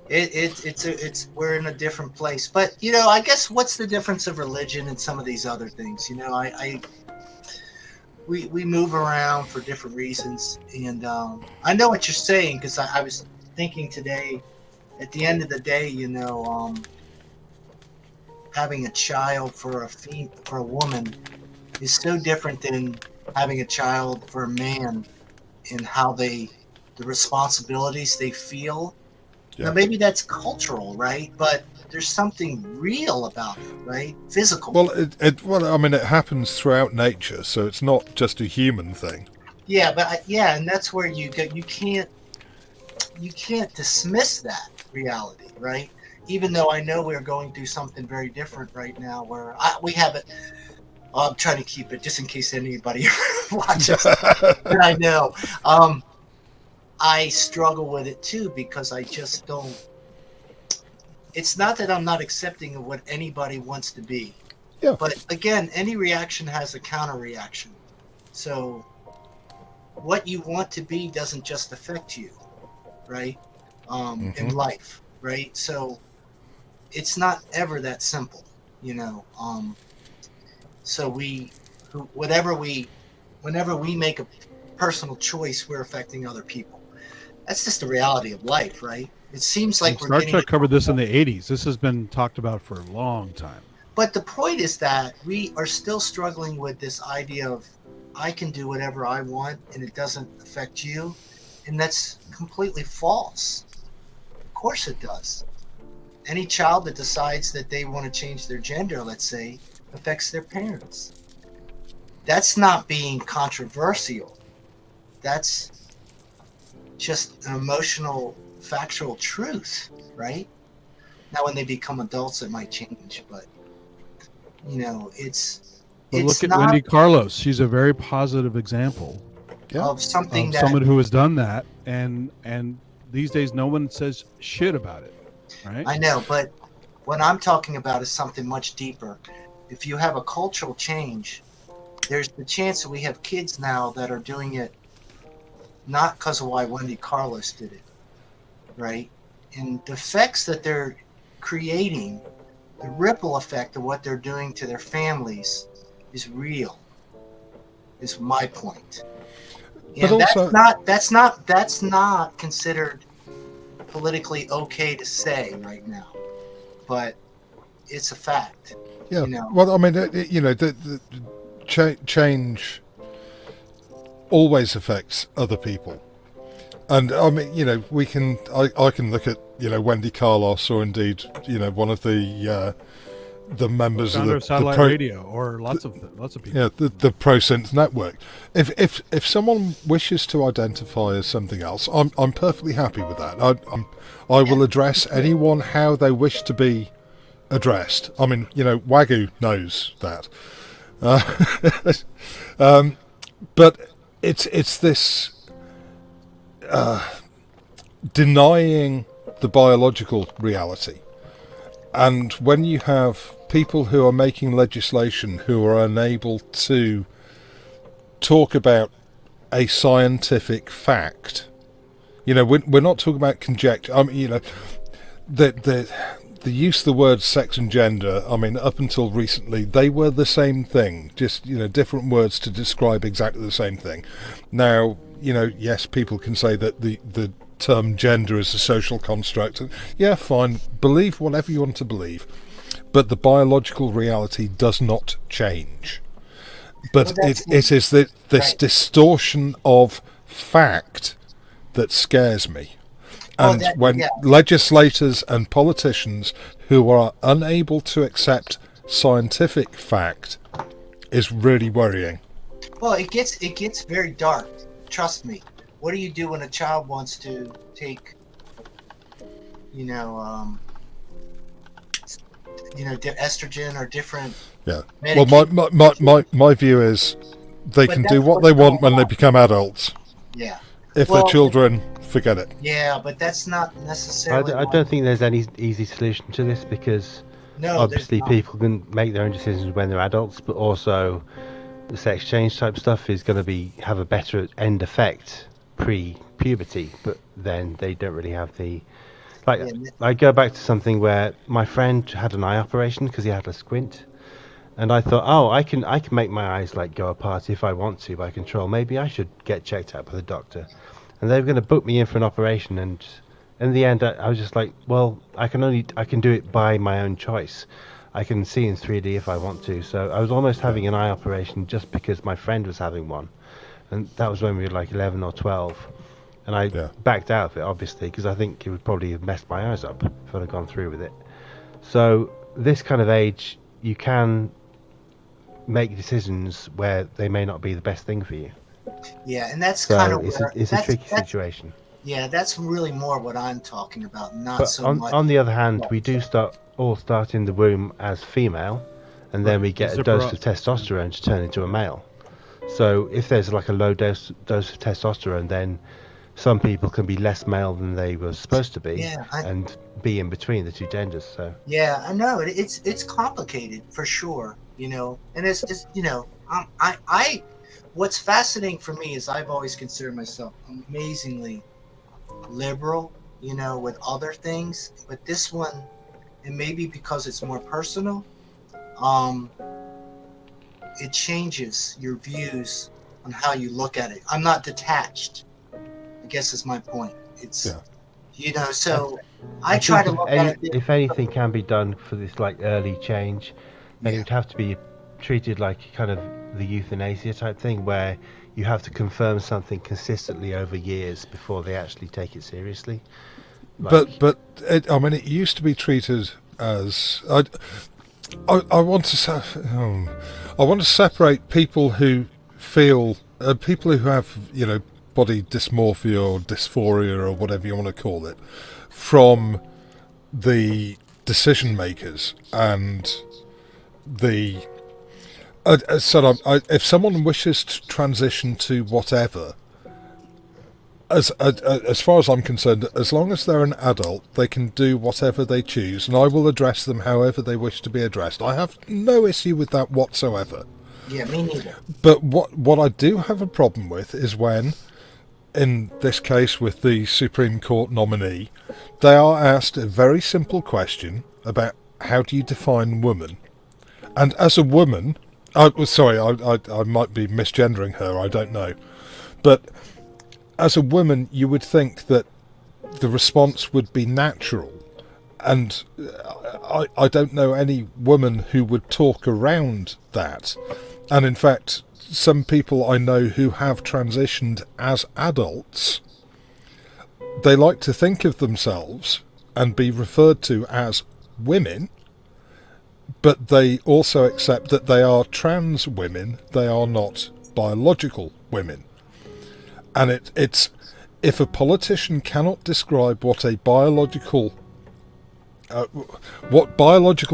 It's we're in a different place. But I guess what's the difference of religion and some of these other things? We move around for different reasons, and I know what you're saying because I was thinking today. At the end of the day, having a child for a woman is so different than having a child for a man. In how they the responsibilities they feel. Yeah. Now, maybe that's cultural, right? But there's something real about it, right? Physical. Well, it happens throughout nature, so it's not just a human thing. Yeah, but and that's where you can't dismiss that reality, right? Even though I know we're going through something very different right now, where we have it. I'm trying to keep it just in case anybody watches. But I know. I struggle with it too because I just don't. It's not that I'm not accepting of what anybody wants to be. Yeah. But again, any reaction has a counter reaction. So what you want to be doesn't just affect you, right? In life, right? So it's not ever that simple, you know. So whenever we make a personal choice, we're affecting other people. That's just the reality of life, right? It seems like Star Trek covered this in the 80s. This has been talked about for a long time. But the point is that we are still struggling with this idea of I can do whatever I want and it doesn't affect you. And that's completely false. Of course it does. Any child that decides that they want to change their gender, let's say, affects their parents. That's not being controversial. That's just an emotional, factual truth, right? Now, when they become adults, it might change, but you know, But look at Wendy Carlos. She's a very positive example of something that someone who has done that, and these days no one says shit about it, right? I know, but what I'm talking about is something much deeper. If you have a cultural change, there's the chance that we have kids now that are doing it not because of why Wendy Carlos did it, right? And the effects that they're creating, the ripple effect of what they're doing to their families is real, is my point. But And also, that's not considered politically okay to say right now, but it's a fact. Yeah. You know? Well, I mean, the change always affects other people, and I mean, you know, I can look at Wendy Carlos, or indeed, one of the members of the satellite radio, or lots of people. Yeah, the Pro Synth network. If someone wishes to identify as something else, I'm perfectly happy with that. I will address anyone how they wish to be addressed. I mean, Wagyu knows that. But it's this denying the biological reality. And when you have people who are making legislation who are unable to talk about a scientific fact, we're not talking about conjecture. I mean, the use of the words sex and gender, I mean, up until recently, they were the same thing, just, different words to describe exactly the same thing. Now, yes, people can say that the term gender is a social construct. Yeah, fine, believe whatever you want to believe. But the biological reality does not change. But it is this distortion of fact that scares me. And when legislators and politicians who are unable to accept scientific fact is really worrying. Well, it gets very dark. Trust me. What do you do when a child wants to take, estrogen or different? Yeah. Well, my view is they can do what they want when they become adults. Yeah. If they're children, forget it. Yeah, but that's not necessarily. I don't think there's any easy solution to this, because obviously people can make their own decisions when they're adults, but also the sex change type stuff is going to have a better end effect pre-puberty, but then they don't really have the I go back to something where my friend had an eye operation because he had a squint, and I thought, I can make my eyes go apart if I want to by control. Maybe I should get checked out by the doctor. And they were going to book me in for an operation, and in the end I was just like, well, I can do it by my own choice. I can see in 3D if I want to. So I was almost having an eye operation just because my friend was having one, and that was when we were 11 or 12. And I backed out of it, obviously, because I think it would probably have messed my eyes up if I'd have gone through with it. So this kind of age, you can make decisions where they may not be the best thing for you. Yeah, and that's So kind of it's a tricky situation. Yeah, that's really more what I'm talking about, not But so much. on the other hand, we do all start in the womb as female, and then we get a dose of testosterone to turn into a male. So if there's like a low dose of testosterone, then some people can be less male than they were supposed to be, and be in between the two genders. So yeah, I know it's complicated for sure, you know, and it's you know, I what's fascinating for me is I've always considered myself amazingly liberal, you know, with other things, but this one, and maybe because it's more personal, it changes your views on how you look at it. I'm not detached, I guess is my point. It's you know, so I try to look at it. If anything can be done for this like early change, then it would have to be treated like kind of the euthanasia type thing, where you have to confirm something consistently over years before they actually take it seriously. But I mean, it used to be treated as I want to separate people who feel people who have, you know, body dysmorphia or dysphoria or whatever you want to call it, from the decision makers and the if someone wishes to transition to whatever, as far as I'm concerned, as long as they're an adult, they can do whatever they choose, and I will address them however they wish to be addressed. I have no issue with that whatsoever. Yeah, me neither. But what I do have a problem with is when, in this case with the Supreme Court nominee, they are asked a very simple question about how do you define woman, and as a woman, I might be misgendering her, I don't know, but as a woman you would think that the response would be natural, and I don't know any woman who would talk around that. And in fact, some people I know who have transitioned as adults, they like to think of themselves and be referred to as women, but they also accept that they are trans women, they are not biological women. And it's if a politician cannot describe what a biological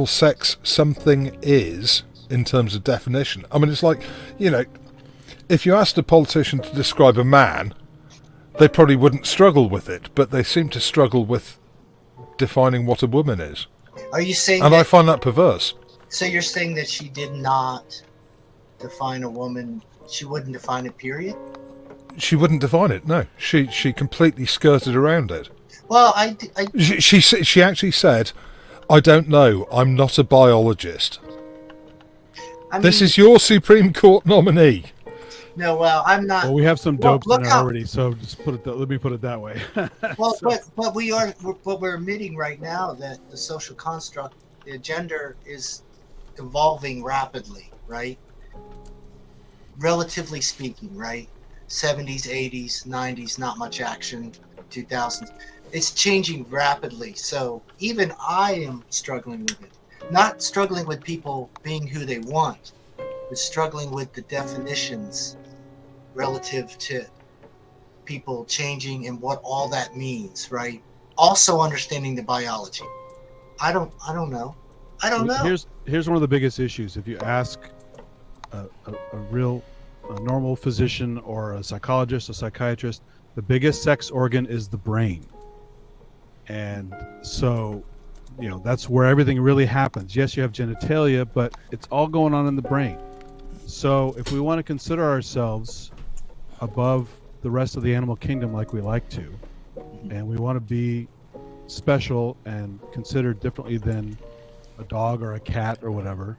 sex something is in terms of definition. I mean, it's like, you know, if you asked a politician to describe a man, they probably wouldn't struggle with it, but they seem to struggle with defining what a woman is. Are you saying I find that perverse. So you're saying that she did not define a woman, she wouldn't define it, period? She wouldn't define it, no. She completely skirted around it. Well, She actually said, I don't know, I'm not a biologist. This is your Supreme Court nominee. No, well, I'm not. Well, we have some dopes in there already, so just let me put it that way. Well, but we're admitting right now that the social construct, the gender, is evolving rapidly, right? Relatively speaking, right? 70s, 80s, 90s, not much action. 2000s, it's changing rapidly. So even I am struggling with it. Not struggling with people being who they want, but struggling with the definitions relative to people changing and what all that means, right? Also understanding the biology. I don't know. I don't know. Here's one of the biggest issues. If you ask a normal physician or a psychologist, a psychiatrist, the biggest sex organ is the brain. And so, you know, that's where everything really happens. Yes, you have genitalia, but it's all going on in the brain. So if we want to consider ourselves above the rest of the animal kingdom like we like to, and we want to be special and considered differently than a dog or a cat or whatever,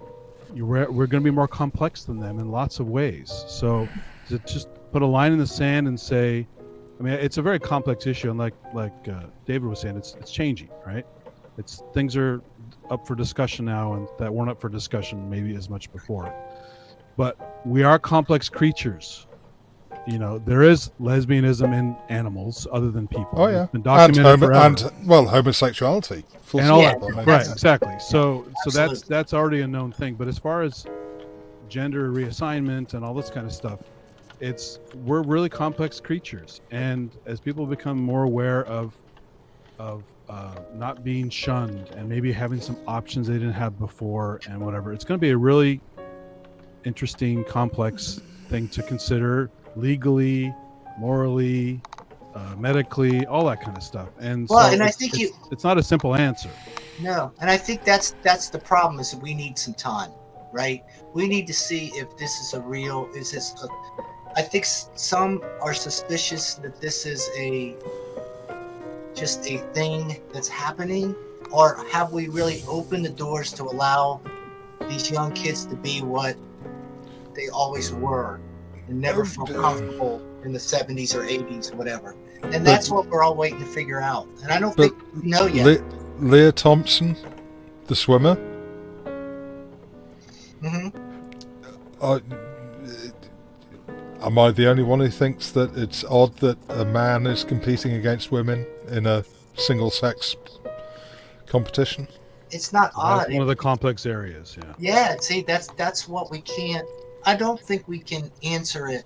we're going to be more complex than them in lots of ways. So to just put a line in the sand and say, I mean, it's a very complex issue, and like David was saying, it's changing, right? Things are up for discussion now, and that weren't up for discussion maybe as much before. But we are complex creatures, there is lesbianism in animals other than people. Oh yeah, it's been documented forever. and homosexuality, and all that, right? Exactly. So that's already a known thing. But as far as gender reassignment and all this kind of stuff, we're really complex creatures, and as people become more aware of not being shunned and maybe having some options they didn't have before and whatever, it's going to be a really interesting, complex thing to consider legally, morally, medically, all that kind of stuff. And I think it's not a simple answer. No, and I think that's the problem, is that we need some time, right? We need to see if this is I think some are suspicious that this is just a thing that's happening, or have we really opened the doors to allow these young kids to be what they always were and never felt comfortable in the 70s or 80s or whatever? And that's what we're all waiting to figure out. And I don't think we know yet. Leah Thompson, the swimmer. Am I the only one who thinks that it's odd that a man is competing against women in a single-sex competition? It's not odd. That's one of the complex areas, yeah. Yeah, see, that's what we can't... I don't think we can answer it.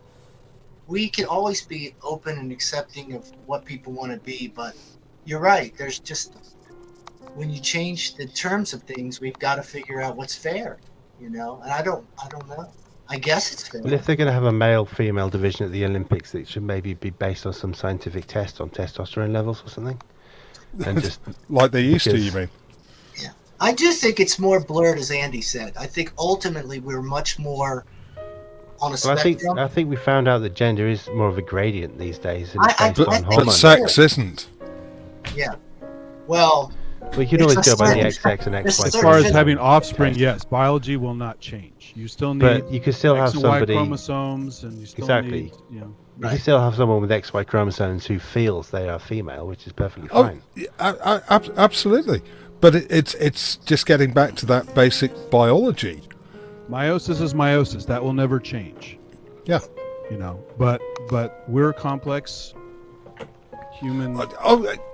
We can always be open and accepting of what people want to be, but you're right. There's just... When you change the terms of things, we've got to figure out what's fair, And I don't know. I guess it's fair. Well, if they're going to have a male-female division at the Olympics, it should maybe be based on some scientific test on testosterone levels or something. And just like they used to, you mean? Yeah. I do think it's more blurred, as Andy said. I think ultimately we're much more on a spectrum. I think we found out that gender is more of a gradient these days. And it's based on hormones. But sex isn't. Yeah. Well... We can always go by the XX and XY. As far as having offspring, yes, biology will not change. You still need, but you can still have X and somebody Y chromosomes, and you still need, You can still have someone with XY chromosomes who feels they are female, which is perfectly fine. Absolutely, but it's just getting back to that basic biology. Meiosis is meiosis. That will never change. Yeah, but we're complex. Human.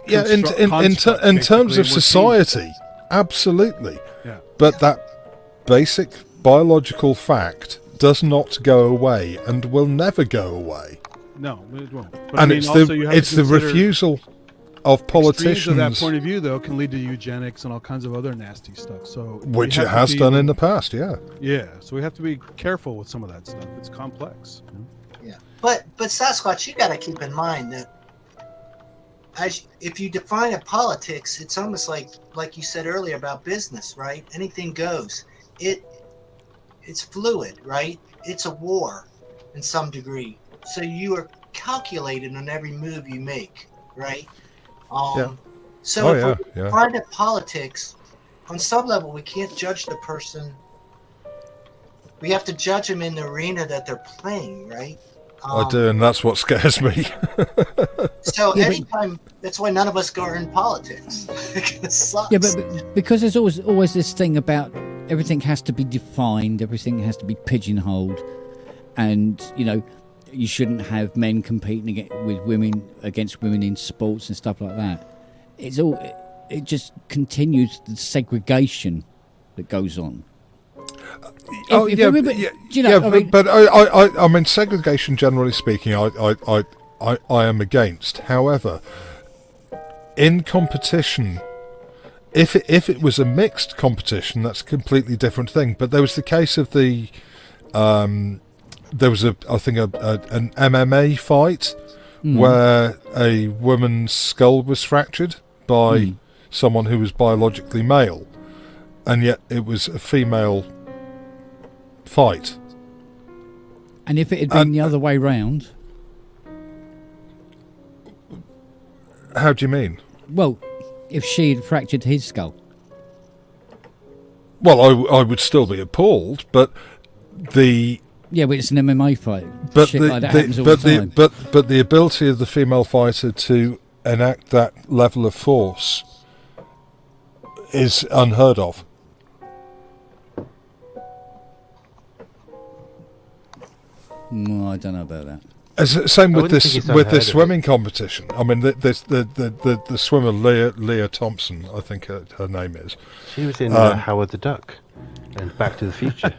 In terms of society, absolutely. Yeah. But that basic biological fact does not go away and will never go away. No, it won't. But And it's the refusal of politicians. Extremes of that point of view, though, can lead to eugenics and all kinds of other nasty stuff. So which it has done in the past, yeah. Yeah, so we have to be careful with some of that stuff. It's complex. Yeah, but Sasquatch, you got to keep in mind that. If you define a politics, it's almost like you said earlier about business, right? Anything goes. It's fluid, right? It's a war in some degree. So you are calculated on every move you make, right? So if we define a politics, on some level, we can't judge the person. We have to judge them in the arena that they're playing, right? I do, and that's what scares me. So anytime, that's why none of us go in politics. It sucks. Yeah, but because there's always this thing about everything has to be defined, everything has to be pigeonholed, and you shouldn't have men competing with women against women in sports and stuff like that. It just continues the segregation that goes on. But I mean, segregation, generally speaking, I am against. However, in competition, if it was a mixed competition, that's a completely different thing. But there was the case of there was an MMA fight where a woman's skull was fractured by someone who was biologically male, and yet it was a female fight. And if it had been the other way round? How do you mean? Well, if she had fractured his skull. Well, I would still be appalled, but the... Yeah, but it's an MMA fight. But Shit like that happens all the time. But the ability of the female fighter to enact that level of force is unheard of. No, I don't know about that. Same with wouldn't think this it's unheard of swimming competition. I mean, the swimmer Leah Thompson, I think her name is. She was in Howard the Duck and Back to the Future.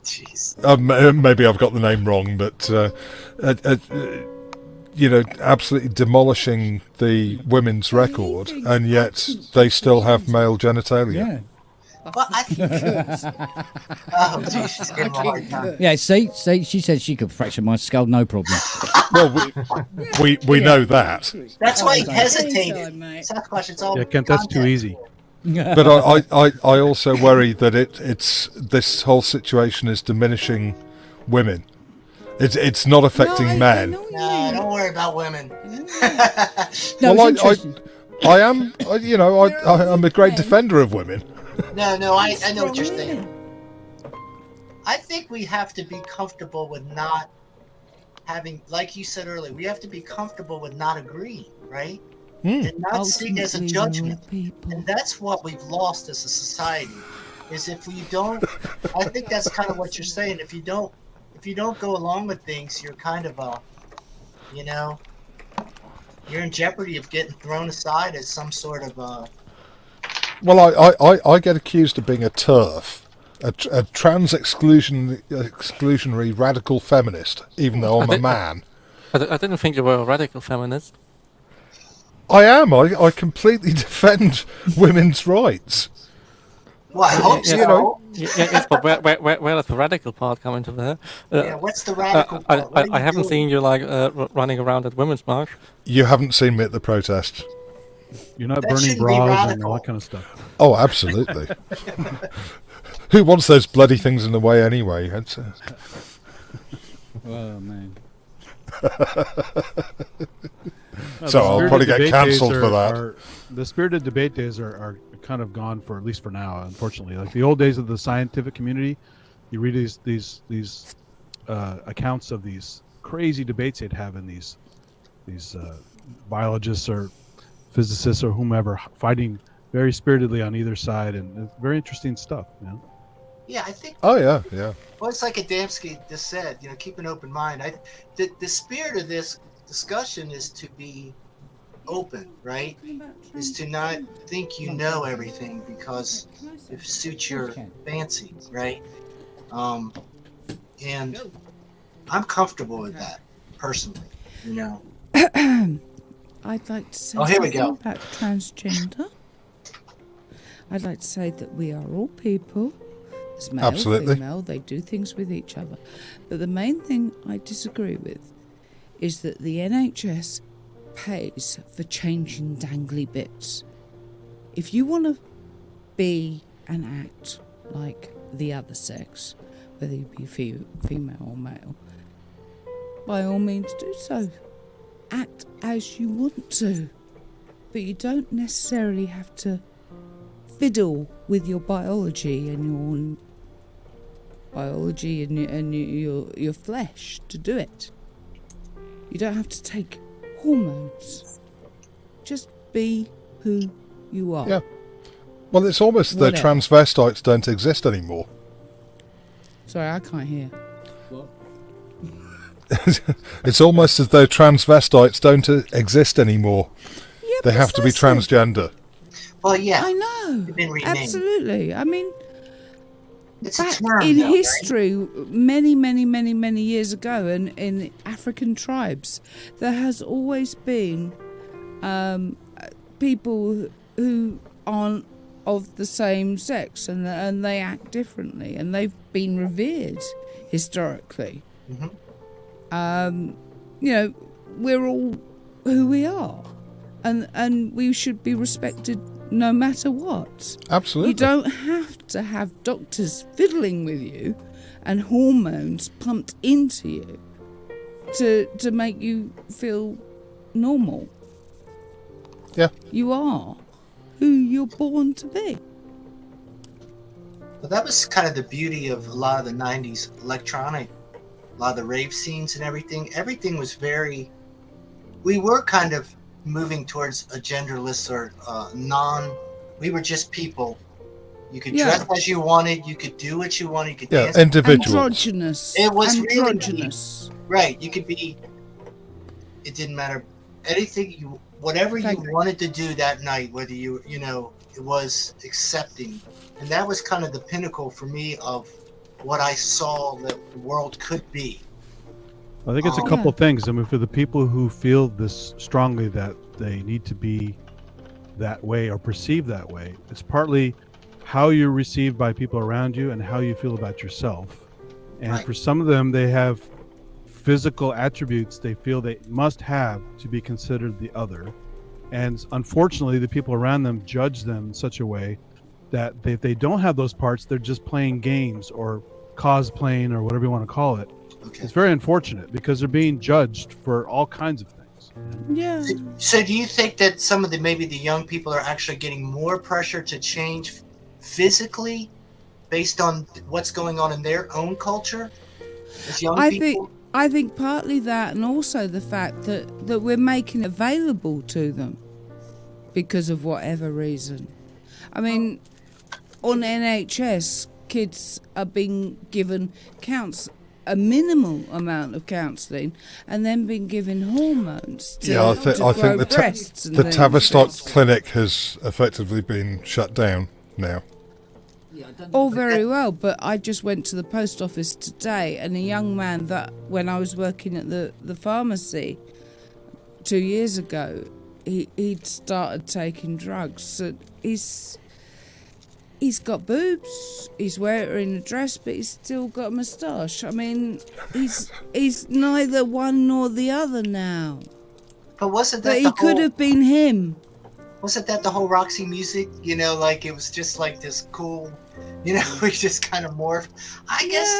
Jeez. Maybe I've got the name wrong, but absolutely demolishing the women's record, and yet they still have male genitalia. Yeah. Well, I think. Oh, geez, she's getting a hard time. Yeah, see, she said she could fracture my skull, no problem. Well, we know that. That's why he hesitated. Sasquatch, it's all. Yeah, Kent, that's too easy. But I also worry that it's this whole situation is diminishing women. It's not affecting men. No, don't worry about women. Well, I am. I'm a great defender of women. No, I know what you're saying. I think we have to be comfortable with not having, like you said earlier, we have to be comfortable with not agreeing, right? And not seeing it as a judgment. And that's what we've lost as a society. Is if we don't, I think that's kind of what you're saying. If you don't go along with things, you're kind of you're in jeopardy of getting thrown aside as some sort of Well, I get accused of being a TERF, a trans exclusionary radical feminist, even though I'm a man. I didn't think you were a radical feminist. I am. I completely defend women's rights. Well, I hope so. Yes, but where does the radical part come into there? What's the radical part? I haven't seen you running around at Women's March. You haven't seen me at the protest. You're not burning bras and all that kind of stuff. Oh, absolutely. Who wants those bloody things in the way anyway? Oh, man. So I'll probably get cancelled for that. The spirited debate days are kind of gone, for at least for now, unfortunately. Like the old days of the scientific community, you read these accounts of these crazy debates they'd have in these biologists or physicists or whomever fighting very spiritedly on either side, and it's very interesting stuff. Yeah, I think. Oh yeah. Well, it's like Adamski just said. Keep an open mind. The spirit of this discussion is to be open, right? Is to not think you know everything because it suits your fancy, right? And I'm comfortable with that personally. I'd like to say here we something go. about transgender. I'd like to say that we are all people. There's male, Absolutely. female, they do things with each other. But the main thing I disagree with is that the NHS pays for changing dangly bits. If you want to be and act like the other sex, whether you be female or male, by all means do so. Act as you want to, but you don't necessarily have to fiddle with your biology and your flesh to do it. You don't have to take hormones. Just be who you are. Yeah. Well, it's almost that transvestites don't exist anymore. Sorry, I can't hear. It's almost as though transvestites don't exist anymore. Yeah, they have to be transgender. Well, yeah. I know. They've been renamed. Absolutely. I mean, it's back a term, in though, history, right? many years ago, and in African tribes, there has always been people who aren't of the same sex, and they act differently, and they've been revered historically. Mm-hmm. We're all who we are, and we should be respected no matter what. Absolutely. You don't have to have doctors fiddling with you and hormones pumped into you to make you feel normal. Yeah. You are who you're born to be. Well, that was kind of the beauty of a lot of the 90s electronic, a lot of the rave scenes and everything. Everything was we were kind of moving towards a genderless or we were just people. You could dress as you wanted, you could do what you wanted, you could dance. Individuals. Androgynous. It was androgynous. Right. You could be. It didn't matter. Whatever you wanted to do that night, whether it was accepting, and that was kind of the pinnacle for me of what I saw that the world could be. I think it's a couple things. I mean, for the people who feel this strongly that they need to be that way or perceive that way, it's partly how you're received by people around you and how you feel about yourself. And for some of them, they have physical attributes they feel they must have to be considered the other. And unfortunately, the people around them judge them in such a way that if they don't have those parts, they're just playing games or cosplaying or whatever you want to call it. Okay. It's very unfortunate because they're being judged for all kinds of things. Yeah. So do you think that some of maybe the young people are actually getting more pressure to change physically based on what's going on in their own culture as young people? I think partly that, and also the fact that we're making it available to them because of whatever reason. I mean, on NHS, kids are being given a minimal amount of counselling and then being given hormones to I think the Tavistock clinic has effectively been shut down now. All very well, but I just went to the post office today, and a young man that when I was working at the pharmacy 2 years ago, he'd started taking drugs. So he's got boobs, he's wearing a dress, but he's still got a moustache. I mean, he's neither one nor the other now. But wasn't that but he could have been him. Wasn't that the whole Roxy music? Like it was just like this cool, we just kind of morphed. I guess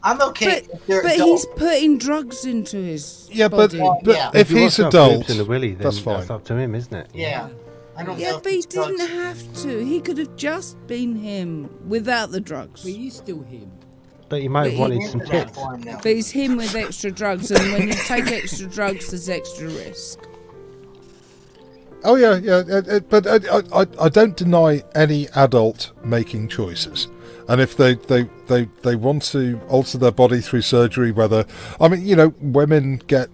I'm okay. But he's putting drugs into his body. But if he's adult, in the willy, then that's fine. That's up to him, isn't it? Yeah. I don't know. Yeah, but he didn't have to. He could have just been him without the drugs. But he's still him. But he might have wanted some tips. But he's him with extra drugs, and when you take extra drugs, there's extra risk. Oh yeah. But I don't deny any adult making choices, and if they want to alter their body through surgery, women get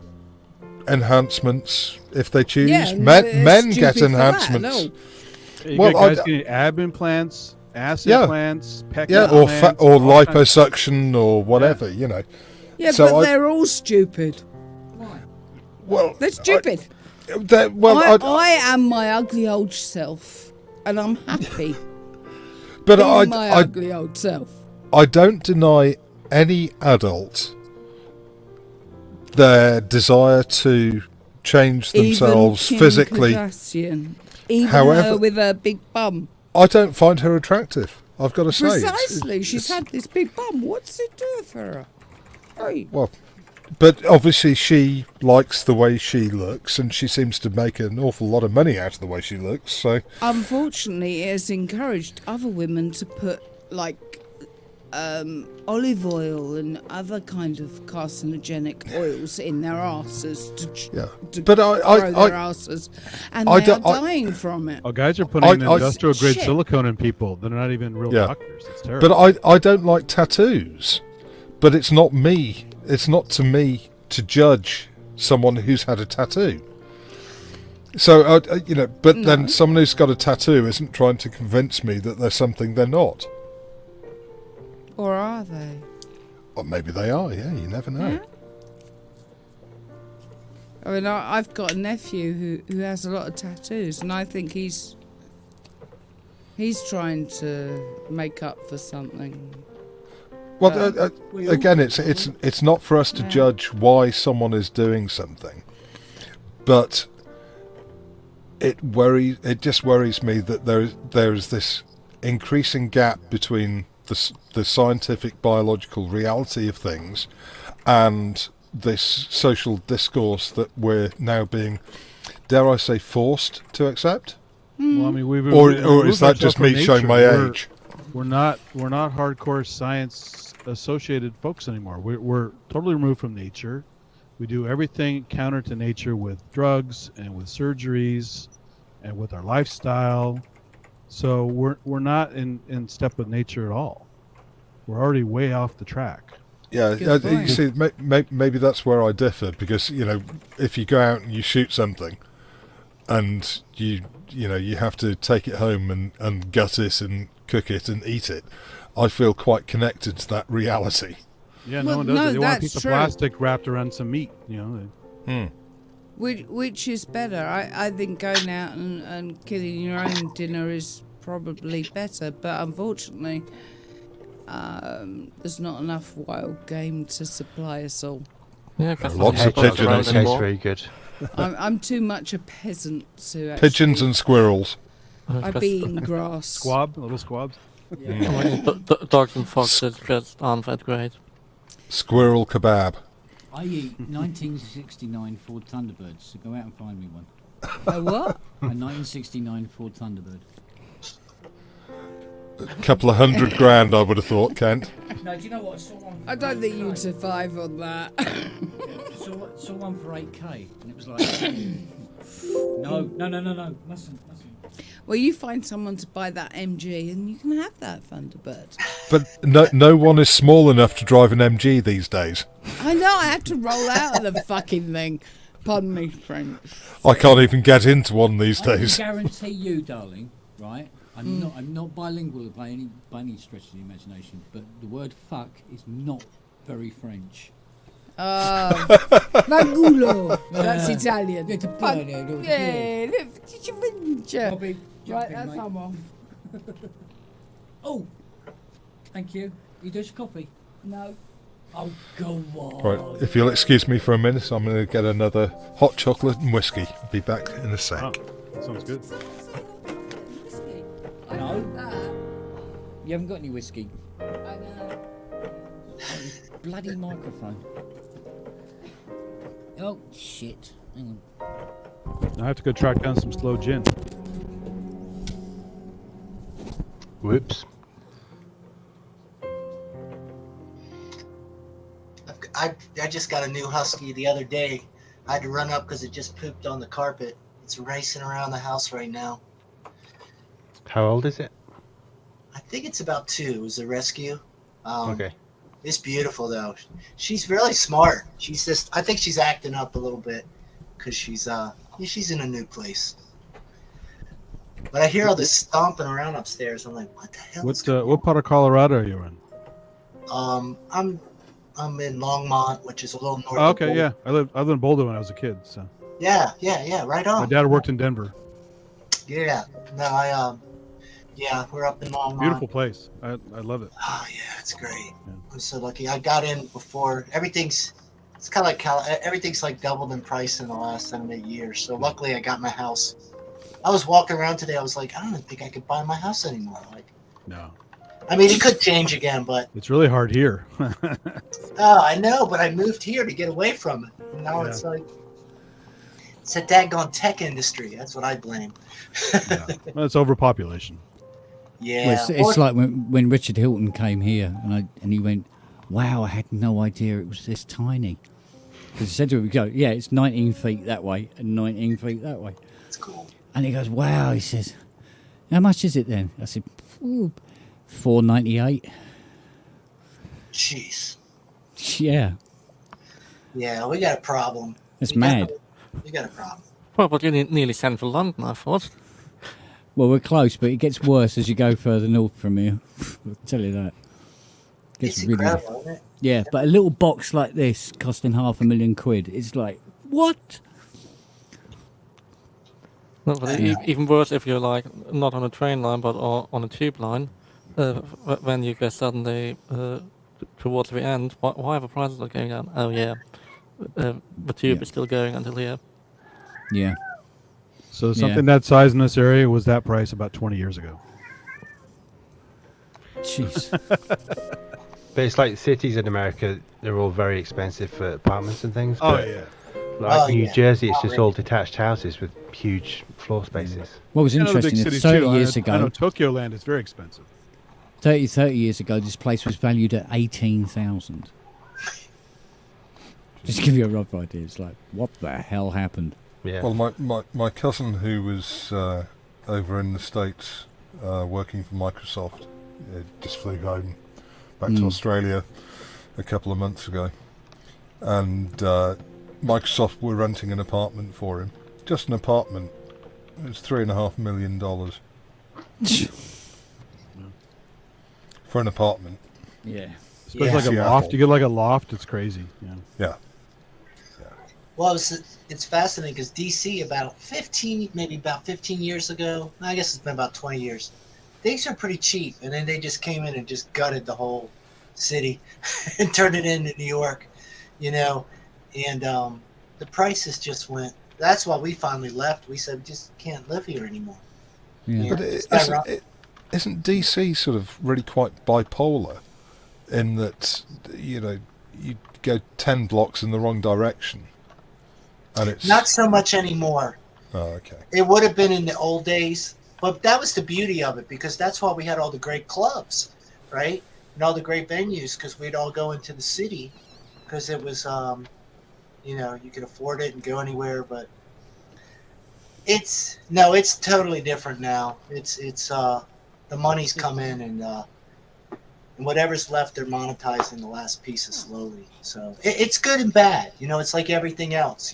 enhancements if they choose. Yeah, men get enhancements. You got guys getting ab implants, ass implants, pec implants, or liposuction or whatever. Yeah, so but they're all stupid. Why? Well, they're stupid. I am my ugly old self, and I'm happy. But being my ugly old self. I don't deny any adult their desire to change themselves Kim physically. Kardashian, even However, her with her big bum. I don't find her attractive. I've got to say. Precisely, she's had this big bum. What's it doing for her? Hey. Well, but obviously she likes the way she looks, and she seems to make an awful lot of money out of the way she looks. So, unfortunately, it has encouraged other women to put olive oil and other kind of carcinogenic oils in their asses to grow their asses, and they are dying from it. Oh, guys are putting industrial grade silicone in people. They're not even real doctors. It's terrible. But I don't like tattoos. But it's not me. It's not to me to judge someone who's had a tattoo. So then someone who's got a tattoo isn't trying to convince me that they're something they're not. Or are they? Or maybe they are, yeah, you never know. Yeah. I mean, I've got a nephew who has a lot of tattoos, and I think he's trying to make up for something. Well, again, it's not for us to judge why someone is doing something, but it just worries me that there is this increasing gap between the scientific biological reality of things and this social discourse that we're now being, dare I say, forced to accept. Well, I mean, or is that just me showing my age? We're not hardcore science associated folks anymore. We're totally removed from nature. We do everything counter to nature with drugs and with surgeries and with our lifestyle. So we're not in step with nature at all. We're already way off the track. Yeah, Good you point. see, maybe that's where I differ, because if you go out and you shoot something, and you have to take it home and gut it and cook it and eat it, I feel quite connected to that reality. Yeah, Well, no one does no, it. They want a that's piece of true. plastic wrapped around some meat. Which is better? I think going out and killing your own dinner is probably better, but unfortunately, there's not enough wild game to supply us all. Yeah, Lots of pigeons. Tastes very good. I'm too much a peasant to actually... Pigeons and squirrels. I've been grass. Squab, little squabs. I mean, dogs and foxes just aren't that great. Squirrel kebab. I eat 1969 Ford Thunderbirds, so go out and find me one. A what? A 1969 Ford Thunderbird. A couple of $100,000, I would have thought, Kent. No, do you know what? I saw one. I don't think you'd survive on that. saw one for 8K, and it was like, no, mustn't. Well, you find someone to buy that MG, and you can have that Thunderbird. But no one is small enough to drive an MG these days. I know. I have to roll out of the fucking thing. Pardon me, French. I can't even get into one these days. I can guarantee you, darling, right? I'm not bilingual by any stretch of the imagination, but the word fuck is not very French. Magulo. That's Italian. Yeah, Right, that's someone. Oh, thank you. You do us a coffee? No. Oh, go on. Right, if you'll excuse me for a minute, I'm going to get another hot chocolate and whiskey. I'll be back in a sec. Oh, that sounds good. No. You haven't got any whiskey. I know. Bloody microphone. Oh, shit. Hang on. I have to go track down some slow gin. Whoops. I just got a new husky the other day. I had to run up because it just pooped on the carpet. It's racing around the house right now. How old is it? I think it's about 2. It was a rescue. Okay. It's beautiful though. She's really smart. She's just, I think she's acting up a little bit because she's in a new place. But I hear all this stomping around upstairs. I'm like, what the hell? What part of Colorado are you in? I'm in Longmont, which is a little north. Oh, of okay, Boulder. yeah. I lived in Boulder when I was a kid. So. Yeah, right on. My dad worked in Denver. Yeah, no, we're up in Longmont. Beautiful place. I love it. Oh yeah, it's great. Yeah. I'm so lucky. I got in before everything's. It's kind of like everything's like doubled in price in the last 7 or 8 years. So luckily, I got my house. I was walking around today. I was like, I don't even think I could buy my house anymore. Like, no. I mean, it could change again, but it's really hard here. Oh, I know, but I moved here to get away from it. And now it's like it's a daggone tech industry. That's what I blame. Well, it's overpopulation. Yeah, well, it's like when Richard Hilton came here, and he went, "Wow, I had no idea it was this tiny." Because he said to him, "Go, yeah, it's 19 feet that way and 19 feet that way." That's cool. And he goes, "Wow," he says, "How much is it then?" I said, $4.98. Jeez. Yeah. Yeah, we got a problem. That's mad. We got a problem. Well, but you're nearly central London, I thought. Well, we're close, but it gets worse as you go further north from here. I'll tell you that. It's incredible, isn't it? Yeah, but a little box like this costing £500,000, it's like, what? No, but even worse if you're like not on a train line but on a tube line. When you get suddenly towards the end, why are the prices not going down? Oh yeah, the tube is still going until here. Yeah. So something that size in this area was that price about 20 years ago. Jeez. But it's like cities in America, they're all very expensive for apartments and things. Oh, but yeah. Like in New Jersey, it's just all detached houses with huge floor spaces. What was interesting is 30 years ago... I know Tokyo land is very expensive. 30 years ago, this place was valued at $18,000. Just to give you a rough idea, it's like, what the hell happened? Yeah. Well, my cousin who was over in the States working for Microsoft just flew home back to Australia, a couple of months ago, and Microsoft were renting an apartment for him. Just an apartment. It was $3.5 million for an apartment. Yeah. Especially like a loft. You get like a loft. It's crazy. Yeah. Well, it's fascinating because DC about 15 years ago, I guess it's been about 20 years, things are pretty cheap. And then they just came in and just gutted the whole city and turned it into New York, and the prices just went. That's why we finally left. We said we just can't live here anymore. Yeah. But isn't DC sort of really quite bipolar in that, you go 10 blocks in the wrong direction? And it's not so much anymore. Oh, okay. It would have been in the old days, but that was the beauty of it, because that's why we had all the great clubs, right? And all the great venues, because we'd all go into the city, because it was, you could afford it and go anywhere. But it's totally different now. It's the money's come in, and whatever's left, they're monetizing the last pieces slowly. So it's good and bad. It's like everything else.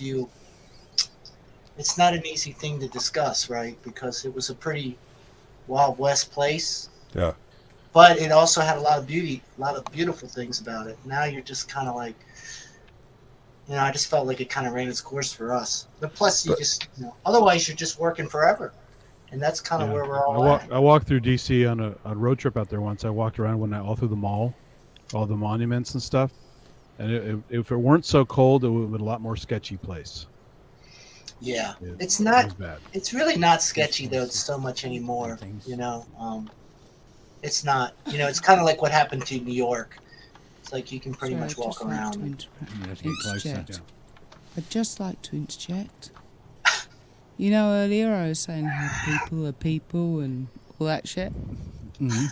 It's not an easy thing to discuss, right? Because it was a pretty Wild West place. Yeah. But it also had a lot of beauty, a lot of beautiful things about it. Now you're just kind of like, I just felt like it kind of ran its course for us. But plus, otherwise you're just working forever. And that's kind of where we're all at. I walked through DC on a road trip out there once. I walked around all through the mall, all the monuments and stuff. And if it weren't so cold, it would have been a lot more sketchy place. Yeah, it's not. Bad. It's really not sketchy though. It's so much anymore. It's not. It's kind of like what happened to New York. It's like you can pretty much walk around. I'd just like to interject. Earlier I was saying how people are people and all that shit. Mm-hmm.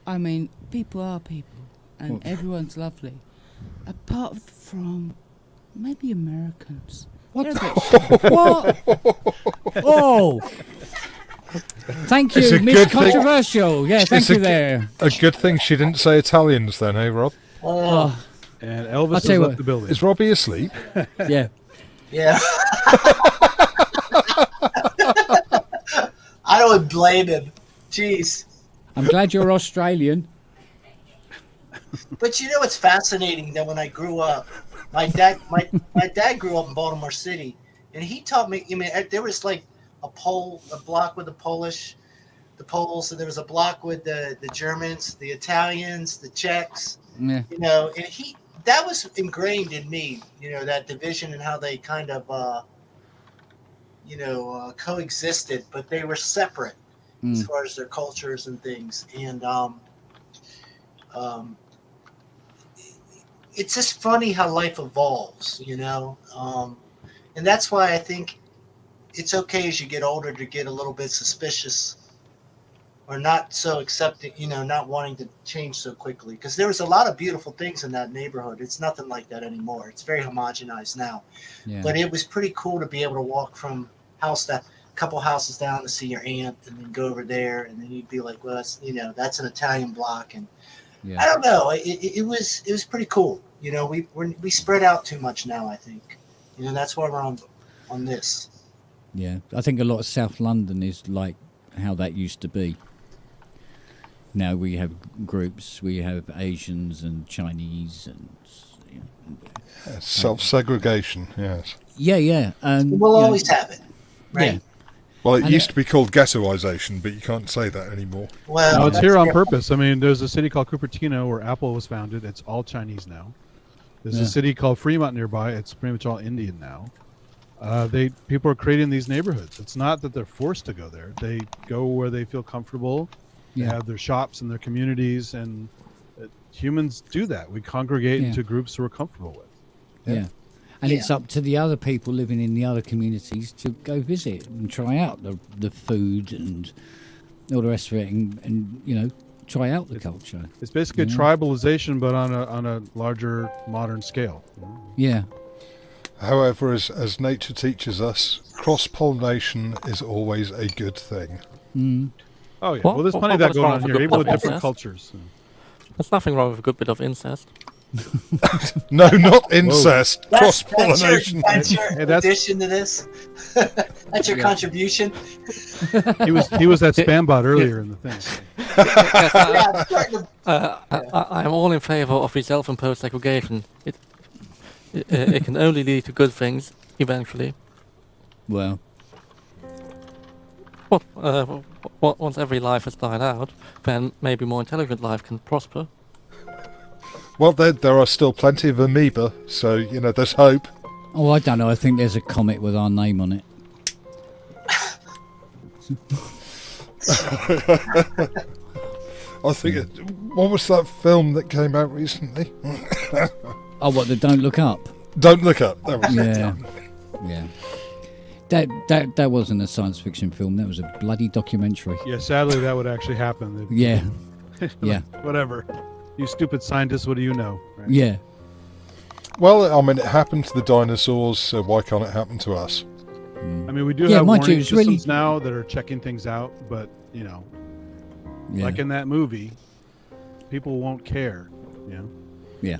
I mean, people are people, and everyone's lovely, apart from maybe Americans. What? What? Oh! Thank you, Miss Controversial. Yeah, thank you there. A good thing she didn't say Italians then, hey, Rob? And Elvis has left the building. Is Robbie asleep? Yeah. Yeah. I don't blame him. Jeez. I'm glad you're Australian. But what's fascinating, that when I grew up, my dad grew up in Baltimore City, and he taught me. There was like a block with the Poles, and there was a block with the Germans, the Italians, the Czechs. Yeah. And that was ingrained in me. That division and how they kind of coexisted, but they were separate as far as their cultures and things. And it's just funny how life evolves, and that's why I think it's okay as you get older to get a little bit suspicious or not so accepting, not wanting to change so quickly, because there was a lot of beautiful things in that neighborhood. It's nothing like that anymore. It's very homogenized now. Yeah. But it was pretty cool to be able to walk from a couple houses down to see your aunt, and then go over there, and then you'd be like, well, that's an Italian block. And yeah. I don't know. It was pretty cool. We spread out too much now, I think. That's why we're on this. Yeah, I think a lot of South London is like how that used to be. Now we have groups. We have Asians and Chinese and self-segregation. Yes. Yeah. We'll always have it, right? Yeah. Well, it used to be called ghettoization, but you can't say that anymore. Well, no, it's here on purpose. I mean, there's a city called Cupertino where Apple was founded. It's all Chinese now. There's a city called Fremont nearby. It's pretty much all Indian now. People are creating these neighborhoods. It's not that they're forced to go there. They go where they feel comfortable. They have their shops and their communities, and humans do that. We congregate into groups we're comfortable with. Yeah. And it's up to the other people living in the other communities to go visit and try out the food and all the rest of it, and try out the culture. It's basically tribalization, but on a larger modern scale. Yeah. However, as nature teaches us, cross-pollination is always a good thing. Mm. Oh yeah. Well, there's plenty of that going on here, even with different cultures. There's nothing wrong with a good bit of incest. No, not incest. That's Cross-pollination. That's your addition to this. That's your contribution. He was that spam bot earlier in the thing. I'm all in favour of the self-imposed segregation. It can only lead to good things eventually. Well, once every life has died out, then maybe more intelligent life can prosper. Well, there are still plenty of amoeba, so, there's hope. Oh, I don't know. I think there's a comic with our name on it. I think what was that film that came out recently? Oh, what, the Don't Look Up? Don't Look Up. That was Yeah. That wasn't a science fiction film. That was a bloody documentary. Yeah, sadly, that would actually happen. Yeah. Yeah. Whatever. You stupid scientists, what do you know? Right? Yeah. Well, I mean, it happened to the dinosaurs, so why can't it happen to us? I mean, we do have warning systems now that are checking things out, but, like in that movie, people won't care, Yeah.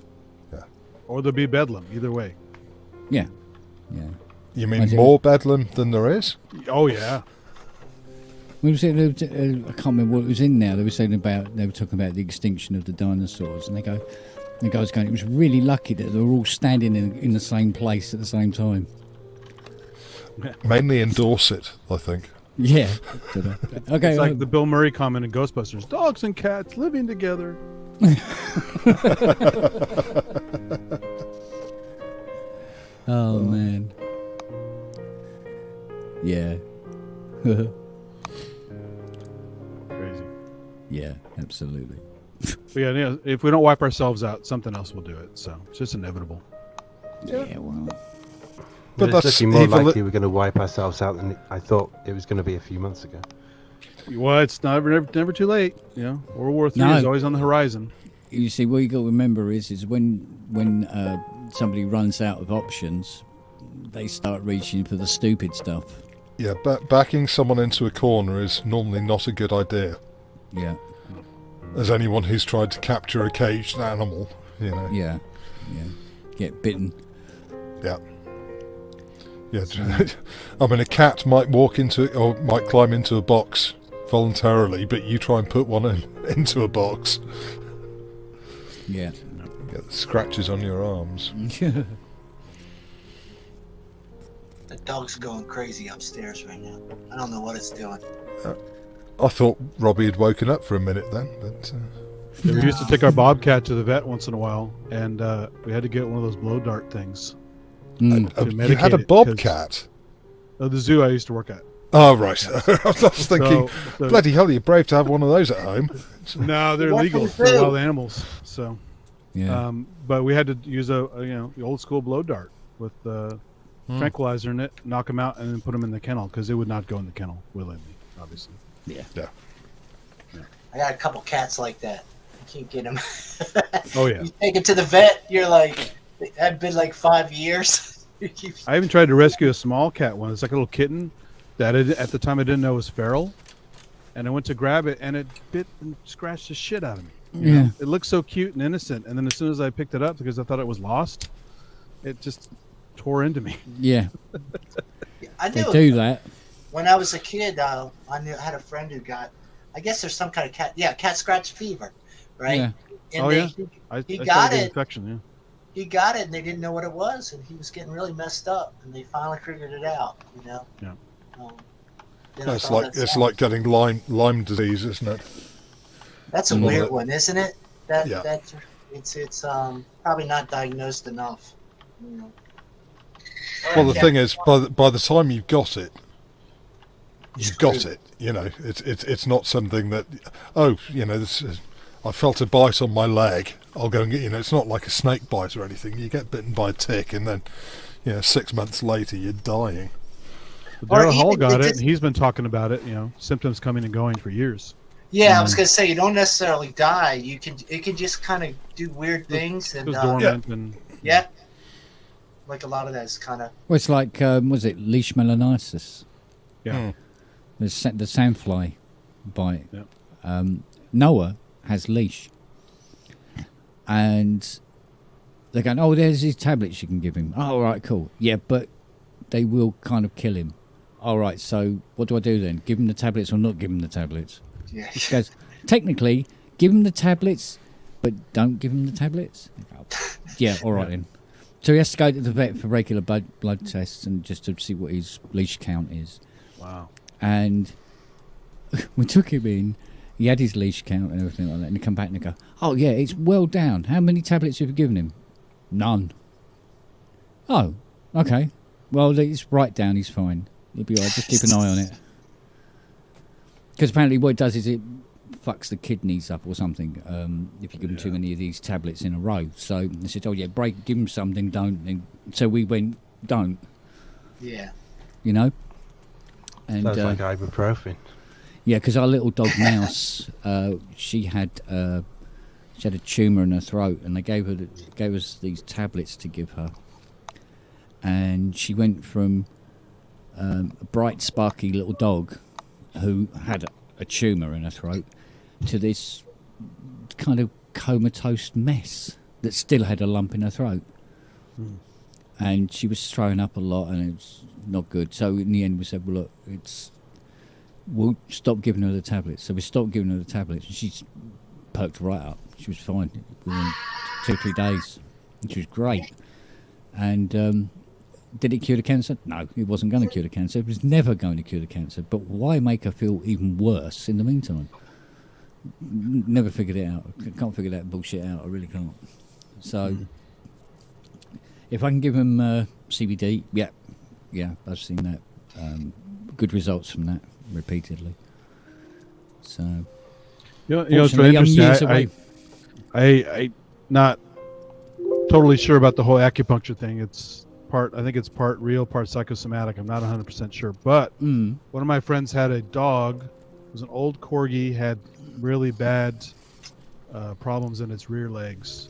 Or there'll be bedlam, either way. Yeah. Yeah. You mean more bedlam than there is? Oh, yeah. I can't remember what it was in now. They were talking about the extinction of the dinosaurs, and the guy was going, it was really lucky that they were all standing in the same place at the same time. Mainly in Dorset, I think. Yeah. Okay. It's like the Bill Murray comment in Ghostbusters: dogs and cats living together. Oh man. Yeah. Crazy. Yeah, absolutely. But yeah, if we don't wipe ourselves out, something else will do it. So it's just inevitable. Yeah, well. But it's looking more likely we're going to wipe ourselves out than I thought it was going to be a few months ago. Well, it's never too late. World War III is always on the horizon. You see, what you got to remember is when somebody runs out of options, they start reaching for the stupid stuff. Yeah, backing someone into a corner is normally not a good idea. Yeah. As anyone who's tried to capture a caged animal, Yeah. Get bitten. Yeah. Yeah. I mean, a cat might might climb into a box voluntarily, but you try and put one into a box. Yeah. Get scratches on your arms. The dog's going crazy upstairs right now. I don't know what it's doing. I thought Robbie had woken up for a minute then. But, we used to take our bobcat to the vet once in a while, and we had to get one of those blow dart things. You had a bobcat? The zoo I used to work at. Oh, right. I was thinking, bloody hell, you're brave to have one of those at home. No, they're legal for wild animals. So, yeah. But we had to use the old school blow dart with tranquilizer in it, knock them out, and then put them in the kennel because it would not go in the kennel willingly, obviously. Yeah. I got a couple cats like that. You can't get them. Oh yeah. You take it to the vet. You're like, I've been like 5 years. I even tried to rescue a small cat one. It's like a little kitten that at the time I didn't know was feral, and I went to grab it and it bit and scratched the shit out of me. You know? It looked so cute and innocent, and then as soon as I picked it up because I thought it was lost, it just tore into me. Yeah. I knew they do that. When I was a kid, I had a friend who got, I guess there's some kind of cat scratch fever, right? Yeah. And he got it. Infection, He got it, and they didn't know what it was, and he was getting really messed up, and they finally figured it out. Yeah. It's like getting Lyme disease, isn't it? That's a weird one, isn't it? It's probably not diagnosed enough. Well, the thing is, by the time you've got it, you've got it. It's not something that I felt a bite on my leg. I'll go and get. It's not like a snake bite or anything. You get bitten by a tick, and then 6 months later you're dying. Daryl Hall got it, and he's been talking about it. Symptoms coming and going for years. Yeah, I was gonna say you don't necessarily die. It can just kind of do weird things and dormant like a lot of that is kind of. Well, it's like was it leishmaniasis? Yeah. The sandfly bite. Yeah. Noah has leash, and they're going, oh, there's these tablets you can give him. Oh, all right, cool. Yeah, but they will kind of kill him. All right, so what do I do then? Give him the tablets or not give him the tablets? Yeah. He goes, technically, give him the tablets, but don't give him the tablets. Yeah, all right then. So he has to go to the vet for regular blood tests and just to see what his leash count is. Wow. And we took him in. He had his leash count and everything like that. And he come back and they go, oh, yeah, it's well down. How many tablets have you given him? None. Oh, okay. Well, it's right down. He's fine. He'll be all right. Just keep an eye on it. Because apparently what it does is it fucks the kidneys up or something if you give him too many of these tablets in a row. So they said, oh, yeah, give him some, then don't. And so we went, don't. Yeah. You know? And, sounds like ibuprofen. Yeah, because our little dog Mouse, she had a tumour in her throat, and they gave us these tablets to give her. And she went from a bright, sparky little dog who had a tumour in her throat to this kind of comatose mess that still had a lump in her throat. And she was throwing up a lot, and it was not good. So in the end, we said, well, look, we'll stop giving her the tablets. So we stopped giving her the tablets, and she perked right up. She was fine within 2-3 days, which was great. And did it cure the cancer? No, it wasn't going to cure the cancer. It was never going to cure the cancer. But why make her feel even worse in the meantime? Never figured it out. Can't figure that bullshit out. I really can't. So if I can give him CBD, yeah, I've seen that. Good results from that repeatedly. So, you know, it's really interesting. I not totally sure about the whole acupuncture thing. I think it's part real, part psychosomatic. I'm not 100% sure. But one of my friends had a dog. It was an old corgi, had really bad problems in its rear legs,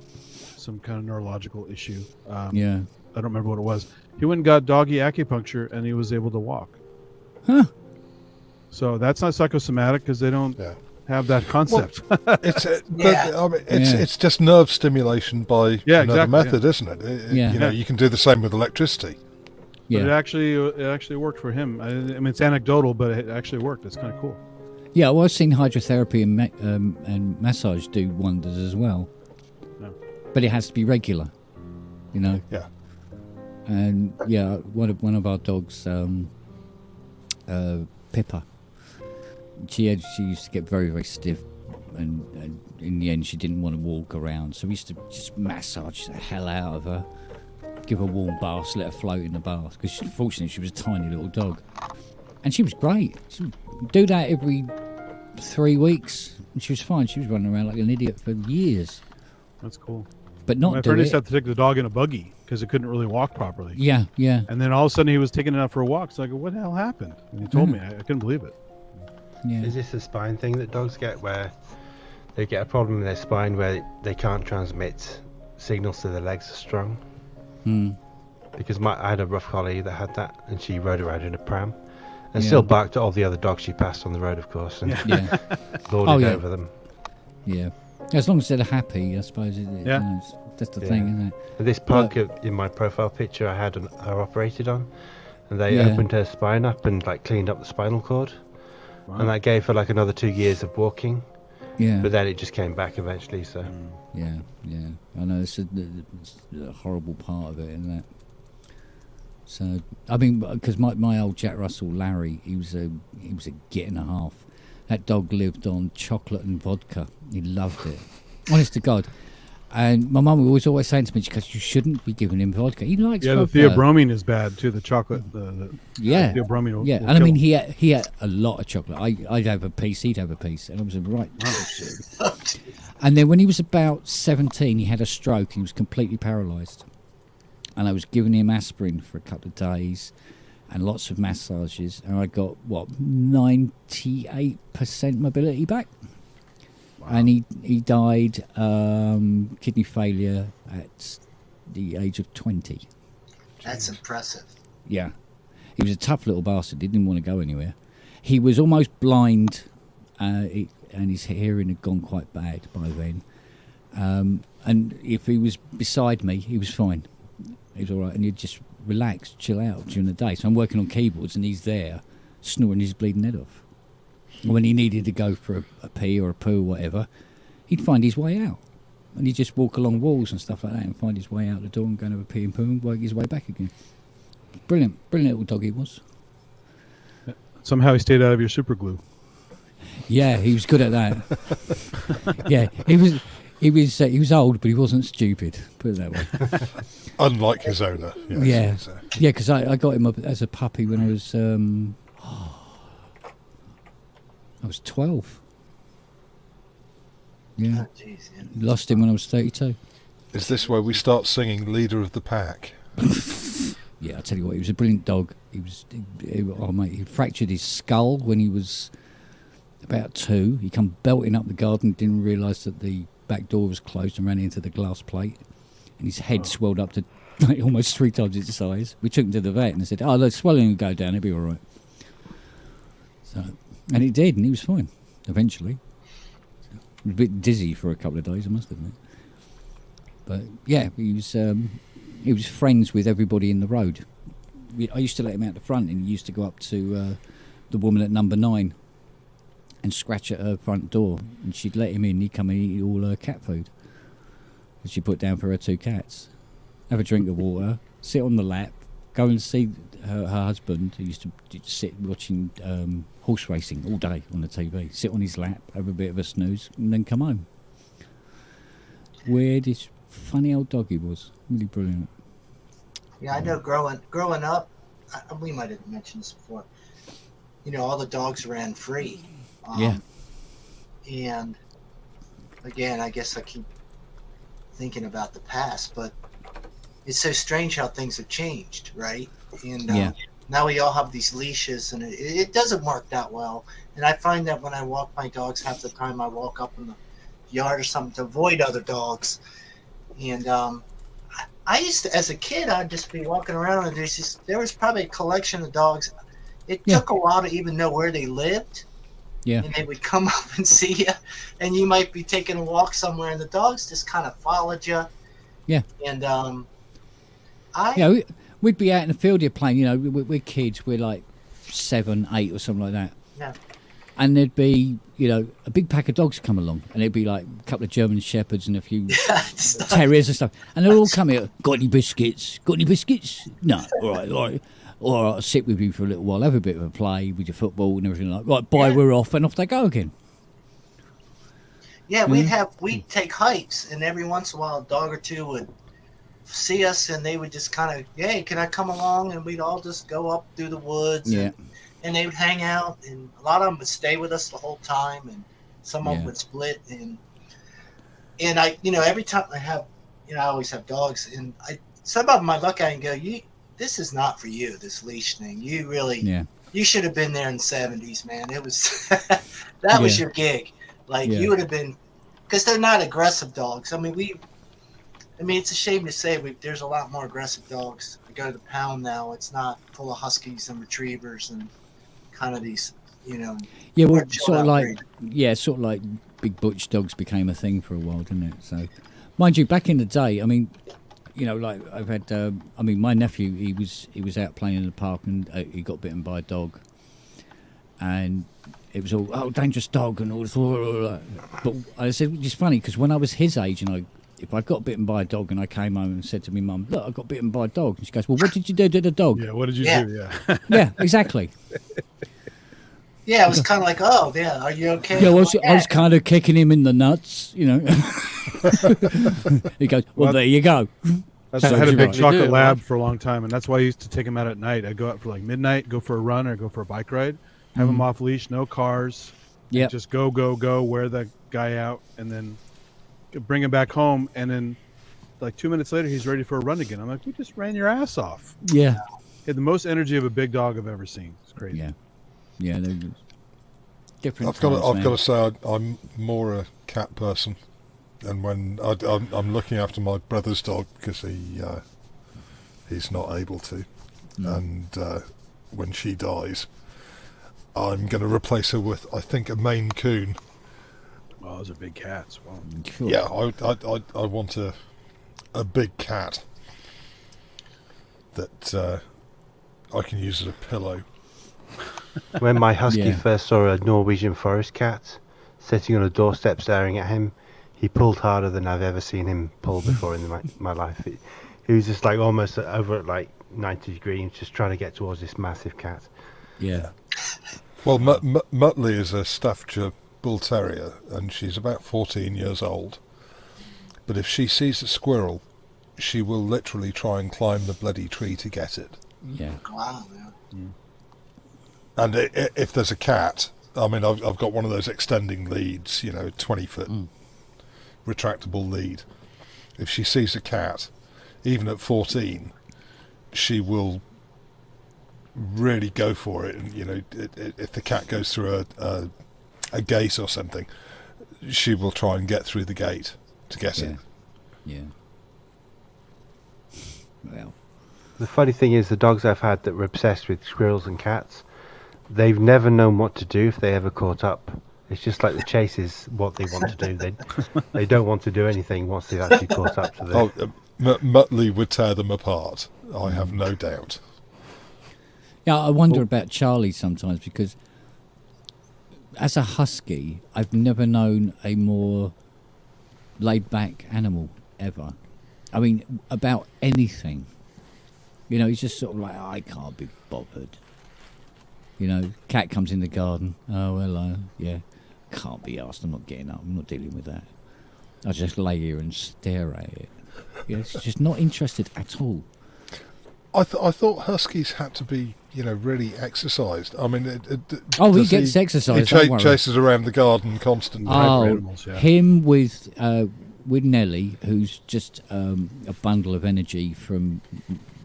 some kind of neurological issue. I don't remember what it was. He went and got doggy acupuncture, and he was able to walk. Huh. So that's not psychosomatic because they don't have that concept. Well, it's just nerve stimulation by another method, isn't it? You know, you can do the same with electricity. But it actually worked for him. I mean, it's anecdotal, but it actually worked. It's kind of cool. Yeah, well, I've seen hydrotherapy and massage do wonders as well. Yeah. But it has to be regular, you know. Yeah. And one of our dogs, Pippa, she used to get very, very stiff, and in the end she didn't want to walk around, so we used to just massage the hell out of her, give her warm baths, let her float in the bath, because fortunately she was a tiny little dog, and she was great. She would do that every 3 weeks, and she was fine. She was running around like an idiot for years. That's cool. But not my friend used to have to take the dog in a buggy because it couldn't really walk properly. Yeah. And then all of a sudden he was taking it out for a walk. So I go, what the hell happened? And he told me. I couldn't believe it. Yeah. Is this a spine thing that dogs get, where they get a problem in their spine where they can't transmit signals to their legs are strong? Because I had a rough collie that had that, and she rode around in a pram, and still barked at all the other dogs she passed on the road, of course, and lorded over them. Yeah. As long as they're happy, I suppose. That's the thing, isn't it? And this pug in my profile picture, I had her operated on, and they opened her spine up and cleaned up the spinal cord, and that gave her another 2 years of walking. Yeah. But then it just came back eventually. So. Yeah. I know it's a horrible part of it, isn't it? So I mean, because my old Jack Russell Larry, he was a git and a half. That dog lived on chocolate and vodka. He loved it. Honest to God. And my mum was always saying to me, because you shouldn't be giving him vodka. He likes vodka. The theobromine is bad too. The chocolate, theobromine will and I mean, he had a lot of chocolate. I'd have a piece, he'd have a piece, and I was right. And then when he was about 17, he had a stroke. He was completely paralysed, and I was giving him aspirin for a couple of days, and lots of massages, and I got 98% mobility back. Wow. And he died kidney failure at the age of 20. That's impressive. Yeah. He was a tough little bastard. He didn't want to go anywhere. He was almost blind, and his hearing had gone quite bad by then. And if he was beside me, he was fine. He was all right, and he'd just relax, chill out during the day. So I'm working on keyboards, and he's there snoring his bleeding head off. When he needed to go for a pee or a poo or whatever, he'd find his way out. And he'd just walk along walls and stuff like that and find his way out the door and go and have a pee and poo and work his way back again. Brilliant little dog he was. Somehow he stayed out of your super glue. Yeah, he was good at that. Yeah, he was old, but he wasn't stupid. Put it that way. Unlike his owner. Yes, yeah, because I got him up as a puppy when I was 12. Yeah. Oh, geez, yeah. Lost him when I was 32. Is this where we start singing "Leader of the Pack"? Yeah, I tell you what, he was a brilliant dog. He fractured his skull when he was about 2. He come belting up the garden, didn't realise that the back door was closed and ran into the glass plate. And his head swelled up to like almost 3 times its size. We took him to the vet and they said, the swelling will go down, it'll be all right. So, and it did, and he was fine, eventually. He was a bit dizzy for a couple of days, I must admit. But, yeah, he was friends with everybody in the road. I used to let him out the front, and he used to go up to the woman at number 9 and scratch at her front door, and she'd let him in. He'd come and eat all her cat food that she put down for her 2 cats. Have a drink of water, sit on the lap, go and see her husband, who used to sit watching horse racing all day on the TV. Sit on his lap, have a bit of a snooze, and then come home. Weirdest, funny old dog he was. Really brilliant. Yeah, I know. Growing up, we might have mentioned this before. You know, all the dogs ran free. Yeah. And again, I guess I keep thinking about the past, but it's so strange how things have changed, right? And now we all have these leashes, and it doesn't work that well. And I find that when I walk my dogs, half the time I walk up in the yard or something to avoid other dogs. And I used to, as a kid, I'd just be walking around, and there was probably a collection of dogs. It took a while to even know where they lived. Yeah. And they would come up and see you, and you might be taking a walk somewhere, and the dogs just kind of followed you. Yeah. And we'd be out in the field here playing. You know, we're kids. We're like 7, 8, or something like that. Yeah. And there'd be, you know, a big pack of dogs come along, and there'd be like a couple of German shepherds and a few terriers and stuff, and they'd all come here. Got any biscuits? Got any biscuits? No. All right. Or I'll sit with you for a little while, have a bit of a play with your football and everything like that. Right, bye, we're off, and off they go again. Yeah, we'd take hikes, and every once in a while a dog or two would see us, and they would just kind of, hey, can I come along? And we'd all just go up through the woods, and they would hang out, and a lot of them would stay with us the whole time, and some of them would split, and I, you know, every time I always have dogs, and some of them I look at and go, this is not for you, this leash thing. You really, you should have been there in the 70s, man. It was, that was your gig. Like, you would have been, because they're not aggressive dogs. I mean, it's a shame to say there's a lot more aggressive dogs. I go to the pound now. It's not full of huskies and retrievers and kind of these, you know. Yeah, well, sort of like big butch dogs became a thing for a while, didn't it? So, mind you, back in the day, I mean, you know, like I've had, my nephew, he was out playing in the park, and he got bitten by a dog, and it was all, dangerous dog and all this. But I said, which is funny, because when I was his age, and if I got bitten by a dog and I came home and said to my mum, look, I got bitten by a dog, and she goes, well, what did you do to the dog? Yeah, what did you do? Yeah. Yeah, exactly. Yeah, it was kind of like, are you okay? Yeah, I was kind of kicking him in the nuts, you know. He goes, well, there you go. I had a big chocolate lab for a long time, and that's why I used to take him out at night. I'd go out for like midnight, go for a run or go for a bike ride, have him off leash, no cars. Yeah. Just go, wear the guy out, and then bring him back home. And then like 2 minutes later, he's ready for a run again. I'm like, we just ran your ass off. Yeah. He had the most energy of a big dog I've ever seen. It's crazy. Yeah. Yeah, they're different. I've got to say, I'm more a cat person, and when I'm looking after my brother's dog because he's not able to, and when she dies, I'm going to replace her with, I think, a Maine Coon. Oh, those are big cats. Wow. Sure. Yeah, I want a big cat that I can use as a pillow. When my husky first saw a Norwegian forest cat sitting on a doorstep staring at him, he pulled harder than I've ever seen him pull before in my life. He was just like almost over at like 90 degrees, just trying to get towards this massive cat. Yeah. Well, Muttley is a Staffordshire Bull Terrier, and she's about 14 years old. But if she sees a squirrel, she will literally try and climb the bloody tree to get it. Yeah. Wow. Yeah. And if there's a cat, I mean, I've got one of those extending leads, 20-foot retractable lead. If she sees a cat, even at 14, she will really go for it. And if the cat goes through a gate or something, she will try and get through the gate to get it. Yeah. Well, the funny thing is, the dogs I've had that were obsessed with squirrels and cats, they've never known what to do if they ever caught up. It's just like the chase is what they want to do. They don't want to do anything once they've actually caught up to them. Muttley would tear them apart, I have no doubt. Yeah, I wonder about Charlie sometimes, because as a husky, I've never known a more laid-back animal ever. I mean, about anything. He's just sort of like, I can't be bothered. Cat comes in the garden. Oh, hello. Yeah. Can't be asked. I'm not getting up. I'm not dealing with that. I just lay here and stare at it. It's just not interested at all. I thought huskies had to be, really exercised. I mean, he gets exercised. He chases around the garden constantly. Animals, yeah. Him with Nelly, who's just a bundle of energy from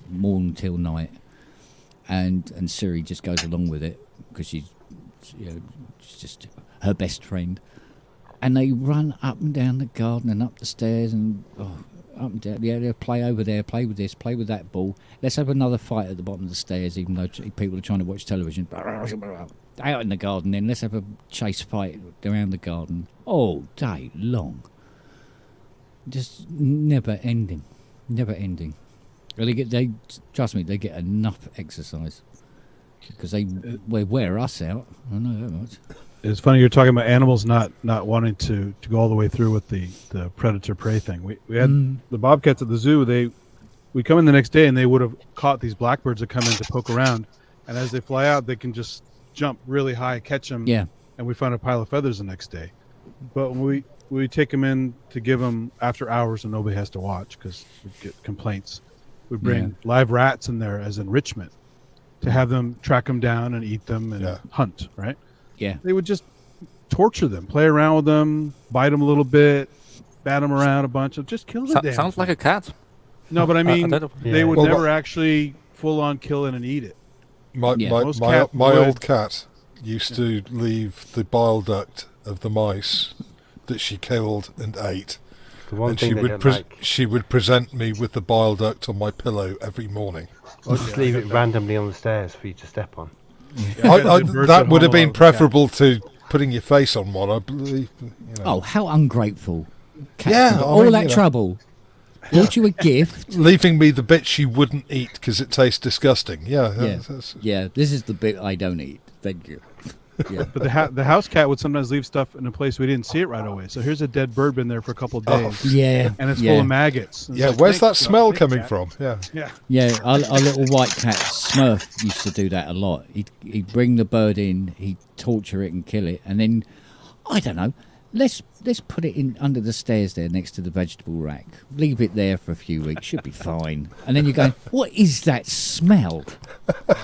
morn till night, and Siri just goes along with it because she's just her best friend, and they run up and down the garden and up the stairs and up and down. Yeah, they'll play over there, play with this, play with that ball. Let's have another fight at the bottom of the stairs, even though people are trying to watch television. Out in the garden, then let's have a chase fight around the garden all day long. Just never ending. They trust me, they get enough exercise because they wear us out. I know that much. It's funny you're talking about animals not wanting to go all the way through with the predator prey thing. We had the bobcats at the zoo. We come in the next day and they would have caught these blackbirds that come in to poke around, and as they fly out, they can just jump really high, catch them, and we find a pile of feathers the next day. But when we take them in to give them after hours and nobody has to watch because we get complaints. We bring live rats in there as enrichment to have them track them down and eat them and hunt, right? Yeah. They would just torture them, play around with them, bite them a little bit, bat them around a bunch, of just kill the damn sounds thing. like a cat. No, but I mean, they would never actually full on kill it and eat it. My old cat used to leave the bile duct of the mice that she killed and ate. And she would present me with the bile duct on my pillow every morning. Or just leave it randomly on the stairs for you to step on. That would have been preferable to putting your face on one, I believe. Oh, how ungrateful! All that trouble. Brought you a gift, leaving me the bit she wouldn't eat because it tastes disgusting. Yeah. This is the bit I don't eat. Thank you. Yeah. But the house cat would sometimes leave stuff in a place we didn't see it right away. So here's a dead bird been there for a couple of days. And it's full of maggots. Yeah, where's that smell coming from? Yeah. Our little white cat Smurf used to do that a lot. He'd bring the bird in, he'd torture it and kill it, and then I don't know. Let's put it in under the stairs there next to the vegetable rack. Leave it there for a few weeks, should be fine. And then you're going, what is that smell?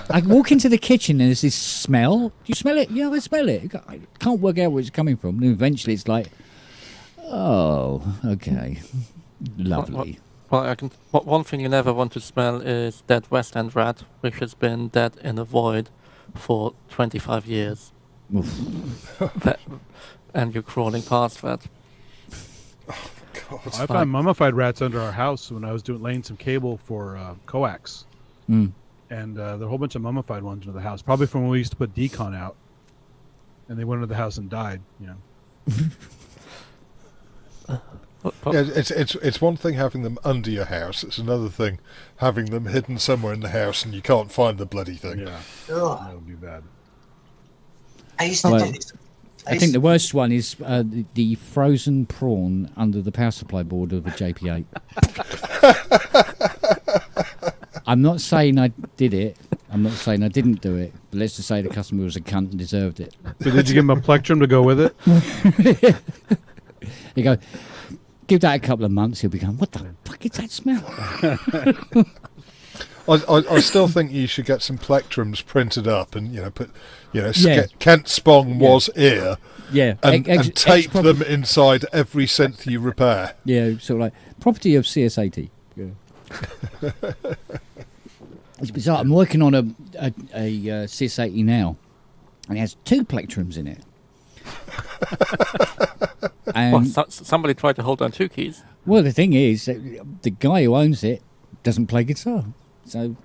I walk into the kitchen and there's this smell. Do you smell it? Yeah, I smell it. I can't work out where it's coming from. And eventually it's like, oh, okay, lovely. Well, one thing you never want to smell is dead West End rat, which has been dead in a void for 25 years. And you're crawling past that. Oh, God. I found mummified rats under our house when I was laying some cable for coax. And there were a whole bunch of mummified ones under the house, probably from when we used to put decon out. And they went into the house and died, Yeah, it's one thing having them under your house. It's another thing having them hidden somewhere in the house and you can't find the bloody thing. Yeah, Ugh. that would be bad. I used to Well, do this. I think the worst one is the frozen prawn under the power supply board of a JP8. I'm not saying I did it. I'm not saying I didn't do it. But let's just say the customer was a cunt and deserved it. So did you give him a plectrum to go with it? You go, give that a couple of months, he'll be going, what the fuck is that smell? I still think you should get some plectrums printed up and put Yeah. Kent Spong was here, and tape them inside every synth you repair. Yeah, sort of like property of CS80. Yeah. It's bizarre. I'm working on a CS80 now, and it has 2 plectrums in it. And somebody tried to hold down 2 keys. Well, the thing is, the guy who owns it doesn't play guitar, so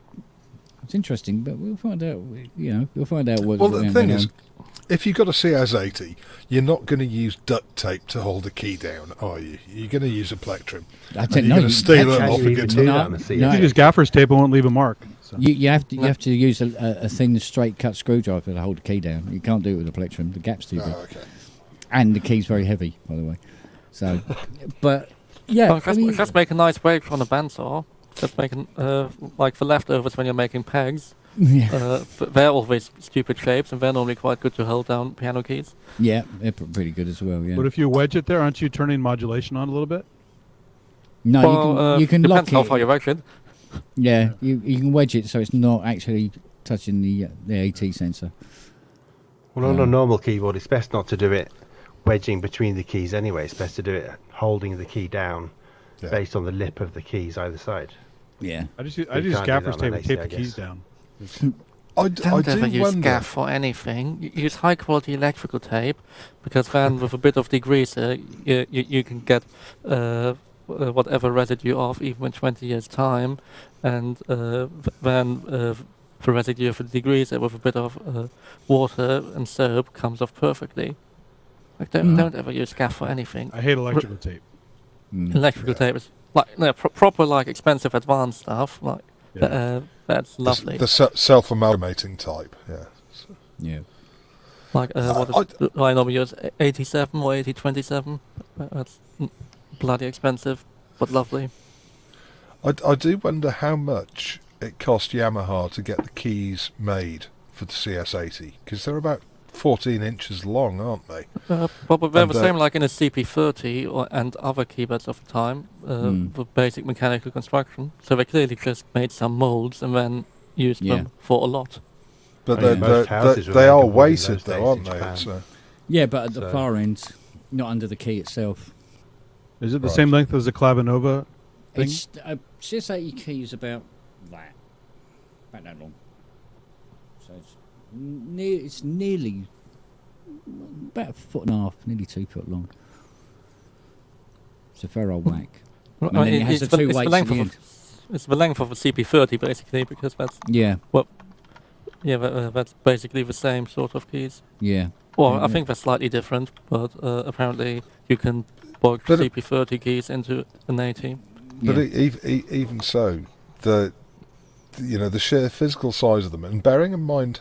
it's interesting. But we'll find out. We'll find out what. Well, the thing is, if you've got a CS80, you're not going to use duct tape to hold a key down, are you? You're going to use a plectrum. I don't you're know. going to steal it off a guitar. You can use gaffer's tape; it won't leave a mark. So. You have to use a thin, straight cut screwdriver to hold the key down. You can't do it with a plectrum. The gap's too big. Okay. And the key's very heavy, by the way. So, but yeah, well, just make a nice wave on a bandsaw. Just making like the leftovers when you're making pegs. Yeah. They're always stupid shapes, and they're normally quite good to hold down piano keys. Yeah, they're pretty good as well. Yeah. But if you wedge it there, aren't you turning modulation on a little bit? No, well, you can lock depends how it. far you wedge it. Yeah, you can wedge it so it's not actually touching the AT sensor. Well, on a normal keyboard, it's best not to do it wedging between the keys anyway. It's best to do it holding the key down based on the lip of the keys either side. Yeah. I just use gaffer's tape to tape the keys down. Don't ever use gaff for anything. Use high quality electrical tape, because then with a bit of degreaser you can get whatever residue off even in 20 years time, and then the residue of the degreaser with a bit of water and soap comes off perfectly. Like don't ever use gaff for anything. I hate electrical tape. Electrical tape is like proper like expensive advanced stuff like. That's lovely. The self-amalgamating type, yeah. Yeah. Like what is I normally use 87 or 8027. That's bloody expensive, but lovely. I do wonder how much it cost Yamaha to get the keys made for the CS80, because they're about 14 inches long, aren't they? But they're the same like in a CP30 and other keyboards of the time, for basic mechanical construction. So they clearly just made some molds and then used them for a lot. But they are weighted though, aren't they? Yeah, but at the far end, not under the key itself. Is it the same length as a Clavinova thing? It's CS80 key is about that long. So it's nearly about a foot and a half, nearly 2 foot long. It's a fair old whack. And then it has the 2 weights at the end. It's the length of a CP30 basically, because that's that's basically the same sort of keys. Yeah. Well, I think they're slightly different, but apparently you can plug CP30 keys into an 80. But even so, the sheer physical size of them, and bearing in mind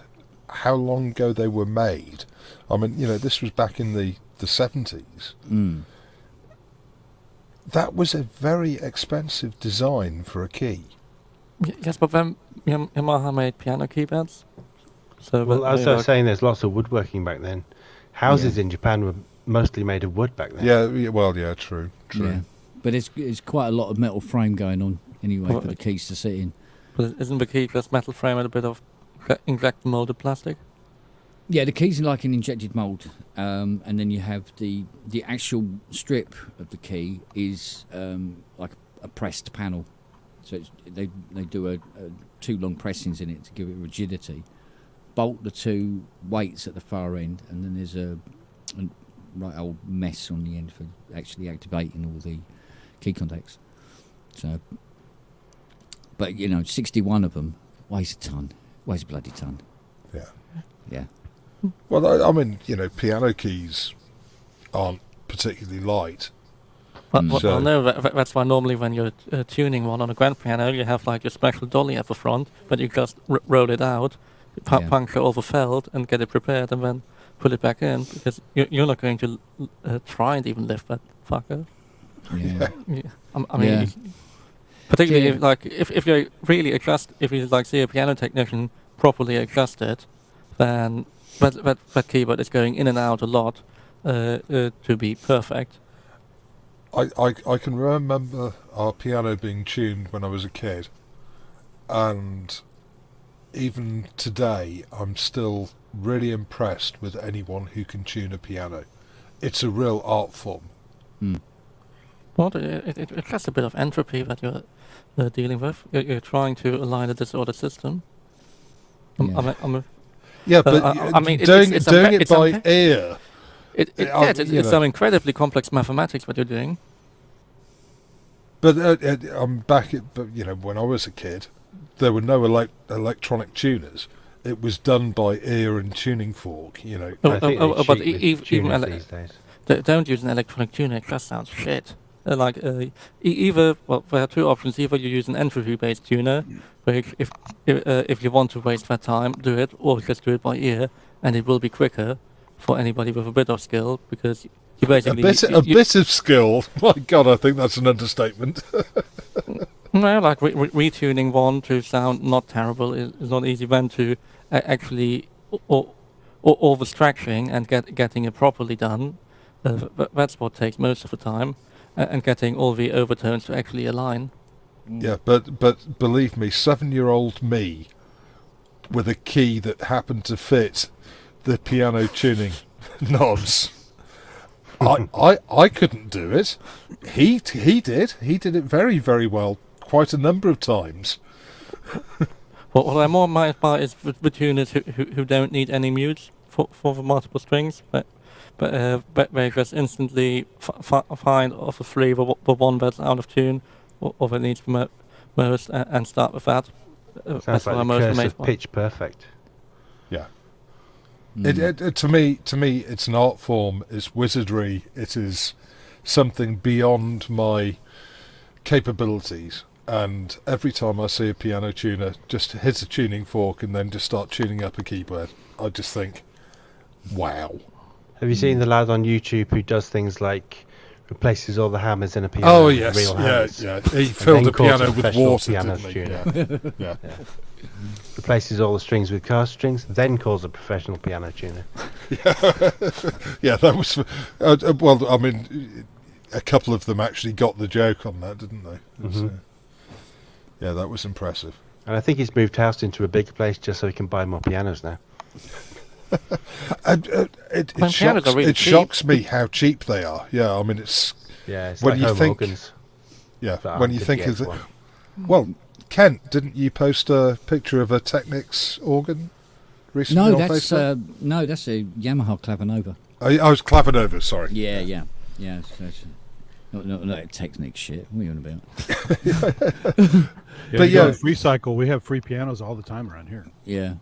how long ago they were made. I mean, this was back in the 70s. That was a very expensive design for a key. Yes, but then Yamaha made piano keyboards. So well, as I was saying, there's lots of woodworking back then. Houses in Japan were mostly made of wood back then. Yeah, true. Yeah. But it's quite a lot of metal frame going on anyway for the keys to sit in. But isn't the key just metal frame and a bit of injected molded plastic? Yeah, the keys are like an injected mould, and then you have the actual strip of the key is like a pressed panel. So they do 2 long pressings in it to give it rigidity. Bolt the 2 weights at the far end, and then there's a right old mess on the end for actually activating all the key contacts. So, but 61 of them weighs a bloody ton. Yeah. Yeah. Well, I mean, piano keys aren't particularly light. Well, no, that's why normally when you're tuning one on a grand piano, you have like your special dolly at the front, but you just roll it out, puncture all the felt, and get it prepared, and then put it back in, because you're not going to try and even lift that fucker. Yeah. I mean, particularly if you really adjust, if you like see a piano technician properly adjust it, then that keyboard is going in and out a lot to be perfect. I can remember our piano being tuned when I was a kid, and even today I'm still really impressed with anyone who can tune a piano. It's a real art form. Well, it's just a bit of entropy that you're dealing with. You're trying to align a disordered system. I mean, doing it by ear. It's some incredibly complex mathematics what you're doing. But I'm back at, when I was a kid, there were no electronic tuners. It was done by ear and tuning fork, But even don't use an electronic tuner. It just sounds shit. Either there are two options. Either you use an entropy-based tuner, where if you want to waste that time, do it, or just do it by ear, and it will be quicker for anybody with a bit of skill, because you basically a bit of skill. My God, I think that's an understatement. No, like retuning one to sound not terrible is not easy. Then to actually all the stretching and getting it properly done, that's what takes most of the time. And getting all the overtones to actually align. Yeah, but believe me, 7-year-old me, with a key that happened to fit the piano tuning knobs, I couldn't do it. He did. He did it very, very well, quite a number of times. What I'm more amazed by is the tuners who don't need any mutes for the multiple strings, but they just instantly find of the three the one that's out of tune or that needs the most and start with that. Sounds like the curse of pitch perfect. Yeah. To me, it's an art form. It's wizardry. It is something beyond my capabilities. And every time I see a piano tuner just hit a tuning fork and then just start tuning up a keyboard, I just think, wow. Have you seen the lad on YouTube who does things like replaces all the hammers in a piano? Oh yes, real hammers, yeah. He filled the piano with water, didn't he? Yeah. Replaces all the strings with car strings, then calls a professional piano tuner. Yeah, that was. Well, I mean, a couple of them actually got the joke on that, didn't they? Mm-hmm. Yeah, that was impressive. And I think he's moved house into a bigger place just so he can buy more pianos now. It shocks me how cheap they are. Yeah, I mean it's when like you think organs. Yeah, when you think of it. Well, Kent, didn't you post a picture of a Technics organ recently? No, that's a Yamaha Clavinova. I was Clavinova, sorry. Yeah. It's not Technics shit. What are you on about? But yeah, recycle. We have free pianos all the time around here. Yeah.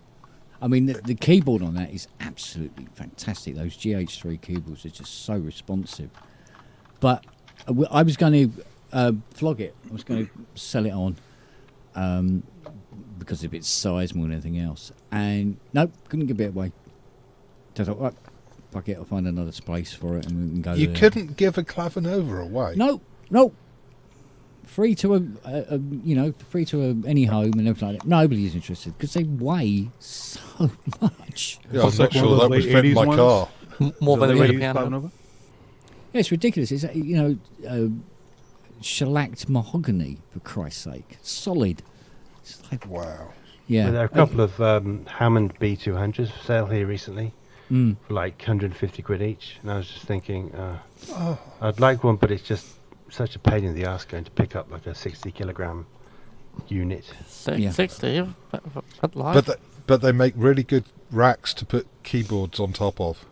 I mean, the keyboard on that is absolutely fantastic. Those GH3 keyboards are just so responsive. But I was going to flog it. I was going to sell it on because of its size more than anything else. And nope, couldn't give it away. So I thought, right, fuck it, I'll find another space for it and we can go You there. couldn't give a Clavinova away? No. Free to any home and everything like that. Nobody's interested because they weigh so much. Yeah, I'm not sure that would fit in my car. More than the piano. Yeah, it's ridiculous. It's shellacked mahogany, for Christ's sake, solid. It's like, wow. Yeah, well, there are a couple of Hammond B200s for sale here recently for like 150 quid each, and I was just thinking, I'd like one, but it's just such a pain in the ass going to pick up like a 60 kilogram unit. 60, but they make really good racks to put keyboards on top of.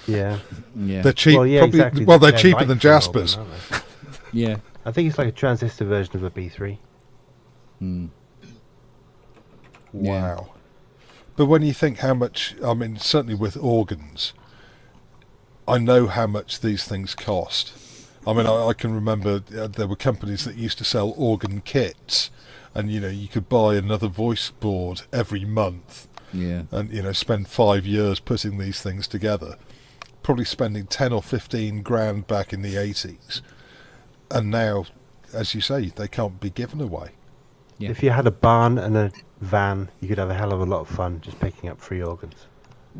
Yeah. They're cheap. Well, yeah, exactly. Well, they're cheaper than Jasper's. Yeah. I think it's like a transistor version of a B3. Wow. But when you think how much, I mean, certainly with organs, I know how much these things cost. I mean, I can remember there were companies that used to sell organ kits, and you could buy another voice board every month. Yeah. And spend 5 years putting these things together, probably spending 10 or 15 grand back in the 80s, and now, as you say, they can't be given away. Yeah. If you had a barn and a van, you could have a hell of a lot of fun just picking up free organs.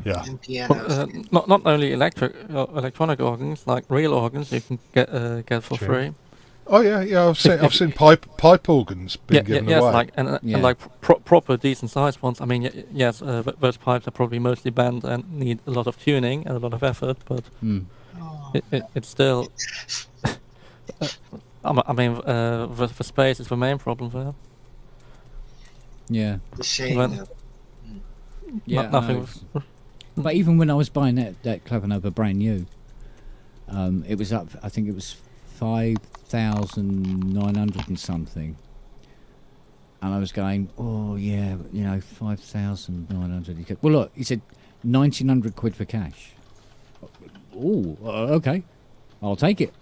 Yeah. And pianos. Not only electronic organs, like real organs you can get for free. Oh yeah. I've seen pipe organs being given away. And like proper decent sized ones. I mean, yes, those pipes are probably mostly bent and need a lot of tuning and a lot of effort, but it's still. I mean, the space is the main problem there. Yeah. The shame. Yeah. Nothing. But even when I was buying that Clever Nova brand new, it was up. I think it was 5,900 and something, and I was going, oh yeah, 5,900. Well, look, he said 1,900 quid for cash. Oh, okay, I'll take it.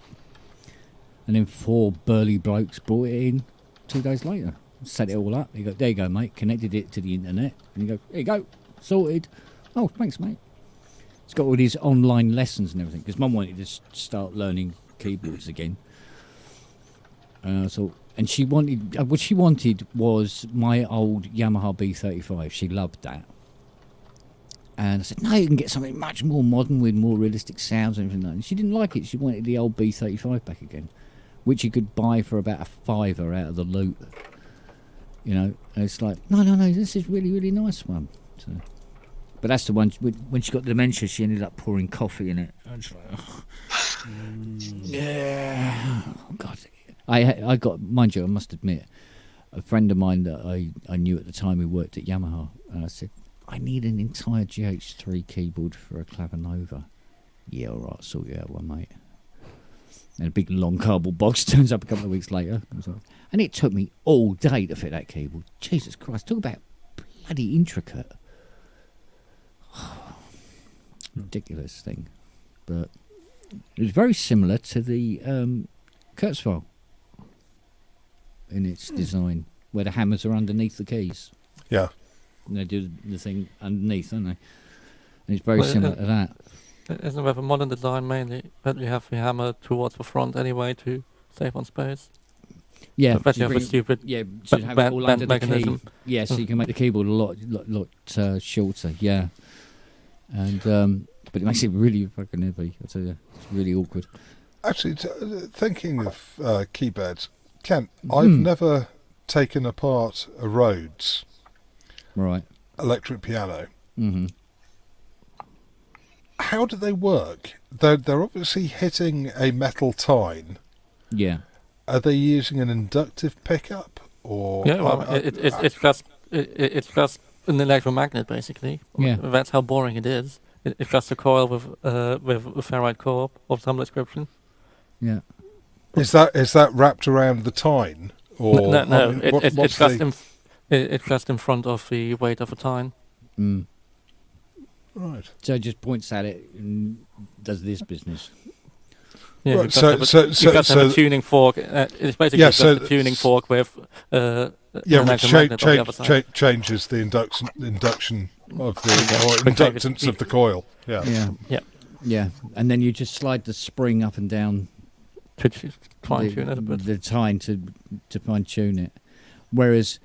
And then 4 burly blokes brought it in 2 days later. Set it all up. He go, there you go, mate. Connected it to the internet, and you go, there you go, sorted. Oh, thanks, mate. It's got all these online lessons and everything, because Mum wanted to start learning keyboards again. And she wanted, what she wanted was my old Yamaha B35. She loved that. And I said, no, you can get something much more modern with more realistic sounds and everything like that. And she didn't like it. She wanted the old B35 back again, which you could buy for about a £5 out of the loot. And it's like, no, this is really, really nice one. So. But that's the one, when she got dementia, she ended up pouring coffee in it. I was like, yeah. Oh, God. I got, mind you, I must admit, a friend of mine that I knew at the time who worked at Yamaha, and I said, I need an entire GH3 keyboard for a Clever Nova. Yeah, all right, sort you out one, mate. And a big long cardboard box turns up a couple of weeks later. And it took me all day to fit that keyboard. Jesus Christ, talk about bloody intricate. Ridiculous thing. But it was very similar to the Kurzweil in its design, where the hammers are underneath the keys. Yeah. And they do the thing underneath, don't they? And it's very similar to that. Isn't there a modern design mainly that you have the hammer towards the front anyway to save on space? Yeah, but you have a stupid should have it all under the mechanism. key. Yeah, so you can make the keyboard a lot shorter. Yeah, and but it makes it really fucking heavy. I tell you, it's really awkward. Actually, thinking of keyboards, Kent, I've never taken apart a Rhodes electric piano. Mm-hmm. How do they work? They're obviously hitting a metal tine. Yeah. Are they using an inductive pickup or? Yeah, well, it's just an electromagnet basically. Yeah. That's how boring it is. It's just a coil with a ferrite core of some description. Yeah. Is that wrapped around the tine or? No. I mean, it's just in front of the weight of a tine. Mm. Right. So it just points at it and does this business. Yeah, right. You have a tuning fork. It's basically just a tuning fork with which changes the induction of the or inductance of the coil. Yeah. And then you just slide the spring up and down to fine tune it a bit. The tine to fine tune it. Whereas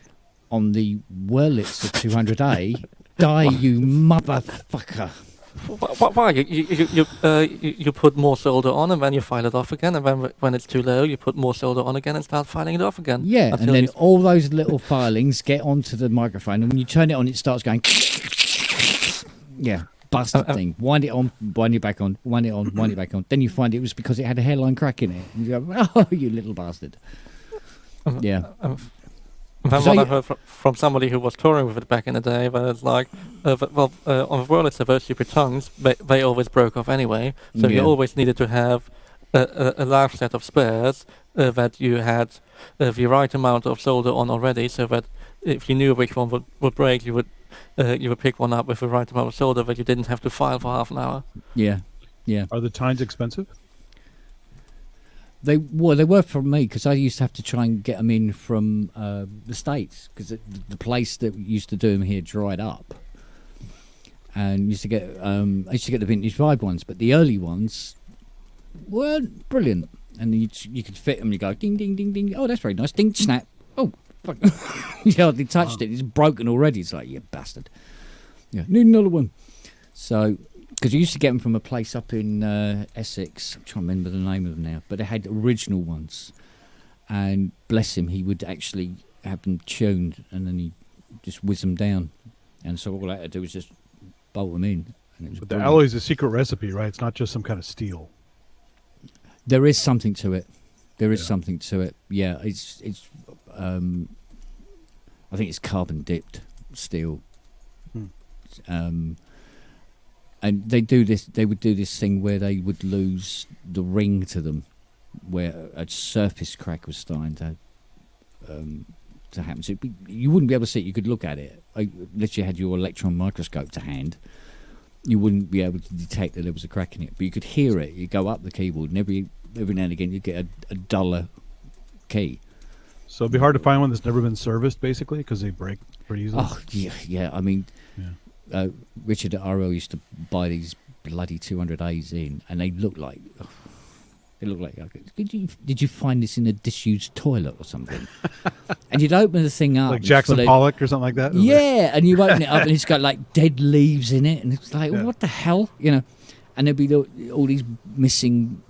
on the Wurlitz of 200A, die you motherfucker. Why? You put more solder on and then you file it off again, and then when it's too low, you put more solder on again and start filing it off again. Yeah, and then all those little filings get onto the microphone, and when you turn it on, it starts going. Yeah, busted thing. Wind it on, wind it back on, wind it on, wind it back on. Then you find it was because it had a hairline crack in it. And you go, oh, you little bastard. Yeah. Then what I heard from somebody who was touring with it back in the day, that it's like, on the Wurlitz, those stupid tongues, they always broke off anyway, so you always needed to have a large set of spares that you had the right amount of solder on already, so that if you knew which one would break, you would pick one up with the right amount of solder that you didn't have to file for half an hour. Yeah. Are the tines expensive? They were from me because I used to have to try and get them in from the States because the place that used to do them here dried up, and I used to get the vintage vibe ones, but the early ones weren't brilliant, and you could fit them. You go ding ding ding ding. Oh, that's very nice. Ding snap. Oh, fuck. You hardly touched it. It's broken already. It's like, you bastard. Yeah, need another one. So. Because you used to get them from a place up in Essex. I'm trying to remember the name of them now. But they had original ones. And bless him, he would actually have them tuned and then he just whiz them down. And so all I had to do was just bolt them in. And it was but the alloy is a secret recipe, right? It's not just some kind of steel. There is something to it. There is something to it. Yeah, it's I think it's carbon dipped steel. And they do this. They would do this thing where they would lose the ring to them, where a surface crack was starting to happen. So you wouldn't be able to see it. You could look at it. Unless you had your electron microscope to hand, you wouldn't be able to detect that there was a crack in it. But you could hear it. You go up the keyboard, and every now and again you get a duller key. So it'd be hard to find one that's never been serviced, basically, because they break pretty easily. Oh yeah. I mean. Yeah. Richard at RL used to buy these bloody 200As in, and they look like did you find this in a disused toilet or something? And you'd open the thing up like Jackson Pollock or something like that. Yeah, and you open it up and it's got like dead leaves in it, and it's like what the hell, you know? And there'd be all these missing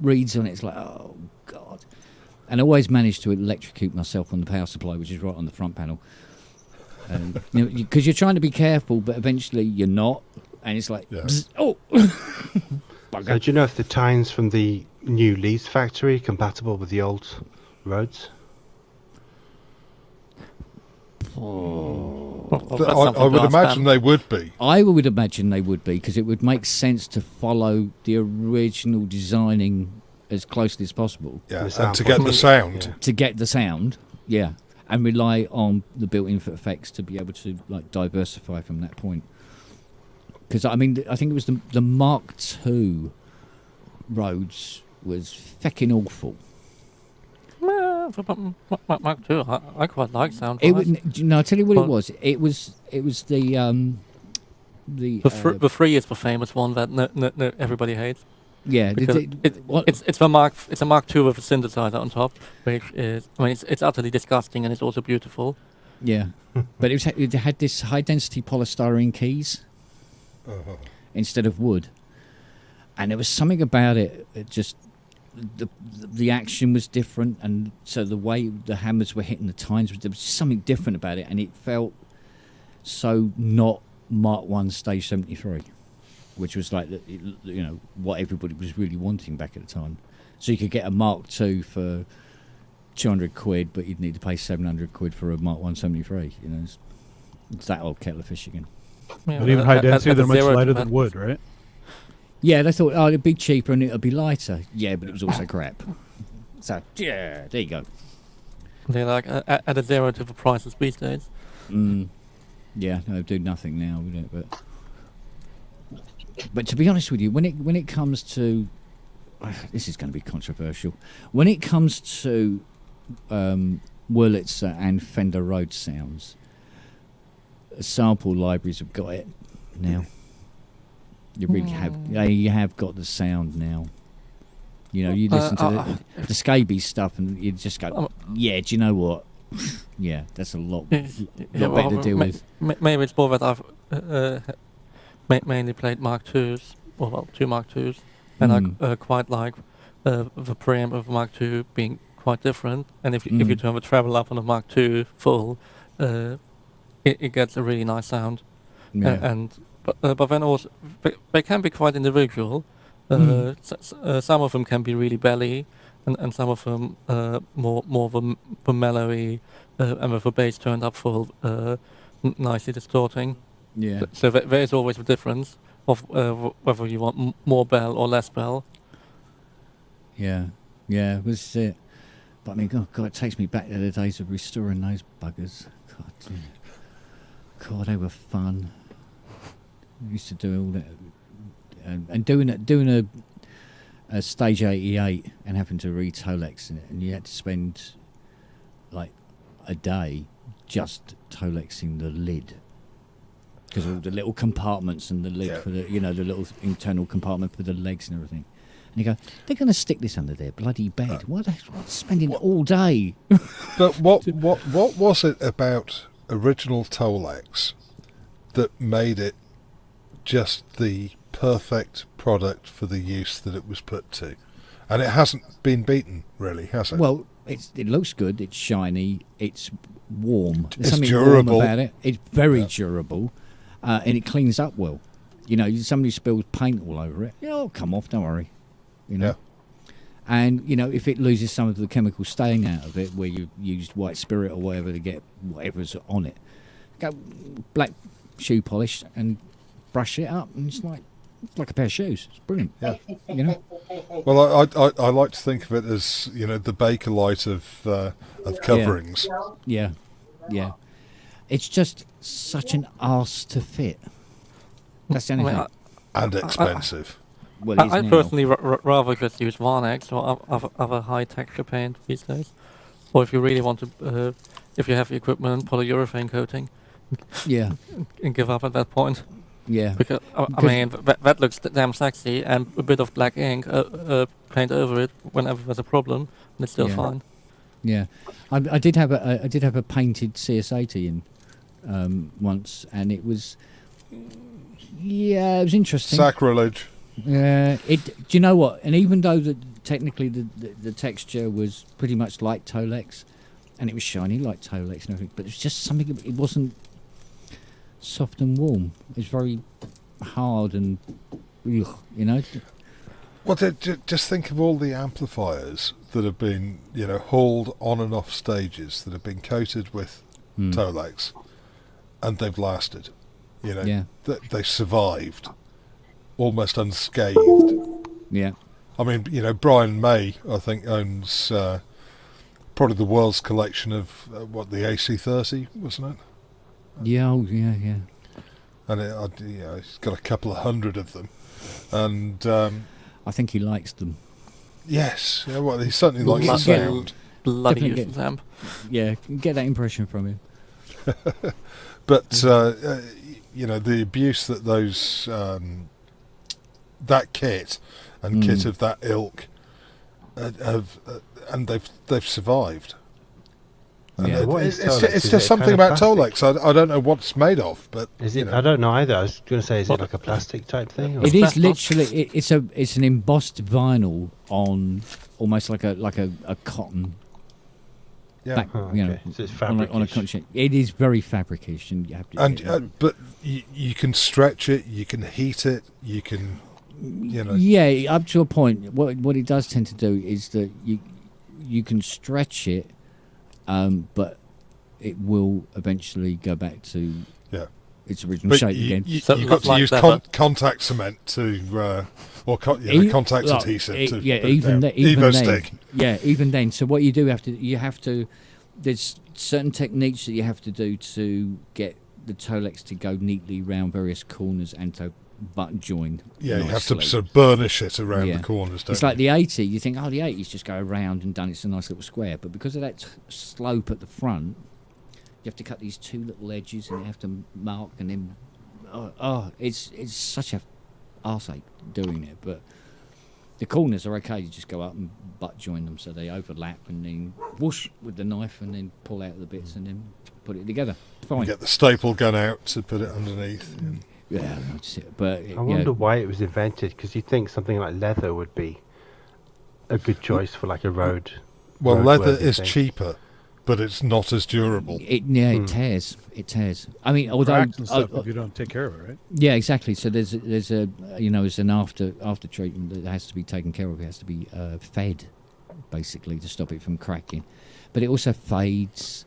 reeds on it. It's like, oh god! And I always managed to electrocute myself on the power supply, which is right on the front panel. Because you're trying to be careful, but eventually you're not, and it's like, oh. So do you know if the tines from the new Leeds factory are compatible with the old roads? I would imagine they would be. I would imagine they would be, because it would make sense to follow the original designing as closely as possible. Yeah, and to get the sound. Yeah. To get the sound, yeah. And rely on the built-in effects to be able to like diversify from that point. Because I mean, I think it was the Mark II Rhodes was fecking awful. Mark II, I quite like sound. No, I'll tell you what it was. It was the Free is the famous one that no, everybody hates. Yeah, it's a Mark II with a synthesizer on top, which is, I mean, it's utterly disgusting and it's also beautiful. Yeah, but it had this high density polystyrene keys instead of wood, and there was something about it. It just the action was different, and so the way the hammers were hitting the tines, there was something different about it, and it felt so not Mark I Stage 73. Which was like, you know, what everybody was really wanting back at the time. So you could get a Mark II for 200 quid, but you'd need to pay 700 quid for a Mark 173. You know, it's that old kettle of fish again. Yeah, but even high density, they're much lighter than wood, right? Yeah, they thought, it'd be cheaper and it'd be lighter. Yeah, but it was also crap. So, yeah, there you go. They're like at a zero to the prices these days. Yeah, no, do nothing now, would it? But to be honest with you, when it comes to this is going to be controversial. When it comes to Wurlitzer and Fender Rhodes sounds, sample libraries have got it now. You really have. You have got the sound now. You know, you listen to the Scabies stuff, and you just go, "Yeah, do you know what? Yeah, that's a lot better to deal with." Maybe it's more that I've mainly played Mark IIs, or two Mark IIs, and I quite like the preamp of Mark II being quite different. And if you turn the treble up on a Mark II full, it gets a really nice sound. Yeah. But then also they can be quite individual. Some of them can be really belly, and some of them more the mellowy, and with the bass turned up full, nicely distorting. Yeah. So there is always a difference of whether you want more bell or less bell. Yeah, was it? But I mean, God, it takes me back to the days of restoring those buggers. God, they were fun. We used to do all that, and doing a Stage 88 and happened to read Tolex in it, and you had to spend like a day just Tolexing the lid, because all the little compartments and the lid for the, the little internal compartment for the legs and everything. And you go, they're going to stick this under their bloody bed. What spending all day? But what was it about original Tolex that made it just the perfect product for the use that it was put to? And it hasn't been beaten, really, has it? Well, it looks good. It's shiny. It's warm. There's It's something durable. warm about it. It's very durable, and it cleans up well. Somebody spills paint all over it. It'll come off. Don't worry. And if it loses some of the chemical stain out of it, where you used white spirit or whatever to get whatever's on it, go black shoe polish and brush it up, and it's like a pair of shoes. It's brilliant. Yeah. Well, I like to think of it as the Bakelite of coverings. Yeah. It's just such an arse to fit. That's the only thing. And expensive. Well, I personally rather just use Varnex or other high texture paint these days. Or if you really want to, if you have the equipment, polyurethane coating. Yeah. And give up at that point. Yeah. Because I mean that looks damn sexy, and a bit of black ink paint over it whenever there's a problem, and it's still fine. Yeah, I did have a painted CS80 in once, and it was it was interesting. Sacrilege. Yeah, do you know what? And even though technically the texture was pretty much like Tolex, and it was shiny like Tolex and everything, but it was just something. It wasn't soft and warm. It was very hard and Well, just think of all the amplifiers that have been hauled on and off stages that have been coated with Tolex, and they've lasted. They survived almost unscathed. Yeah. I mean, Brian May, I think, owns probably the world's collection of the AC30, wasn't it? Yeah, And he's got a couple of hundred of them, and I think he likes them. Yes, well, he certainly likes the sound. Bloody useless amp. Yeah, get that impression from him. But the abuse that those that kit and kit of that ilk have, and they've survived. And it's just something about Tolex. I don't know what it's made of, but is it? I don't know either. I was going to say, is it like a plastic type thing? Or? It is literally. It's an embossed vinyl on almost like a cotton. Yeah, back, so it's fabric on a cotton. It is very fabric-ish, and you have to. But you can stretch it, you can heat it, you can. Yeah, up to a point. What it does tend to do is that you can stretch it. But it will eventually go back to its original shape again. You've got to use contact cement to, or contact adhesive to. Even then. So what you have to. There's certain techniques that you have to do to get the Tolex to go neatly round various corners and to butt join. Yeah, nicely. you have to sort of burnish it around the corners. It's like the 80. You think, the 80s just go around and done. It's a nice little square, but because of that slope at the front, you have to cut these two little edges, and you have to mark, and then it's such a arseache doing it. But the corners are okay. You just go up and butt join them so they overlap, and then whoosh with the knife, and then pull out the bits, and then put it together. Fine. You get the staple gun out to put it underneath. Yeah, that's it. But I wonder why it was invented, because you'd think something like leather would be a good choice for like a road. Well, leather is cheaper, but it's not as durable. It tears. It tears. I mean, although if you don't take care of it, right? Yeah, exactly. So there's a there's an after treatment that has to be taken care of. It has to be fed, basically, to stop it from cracking. But it also fades.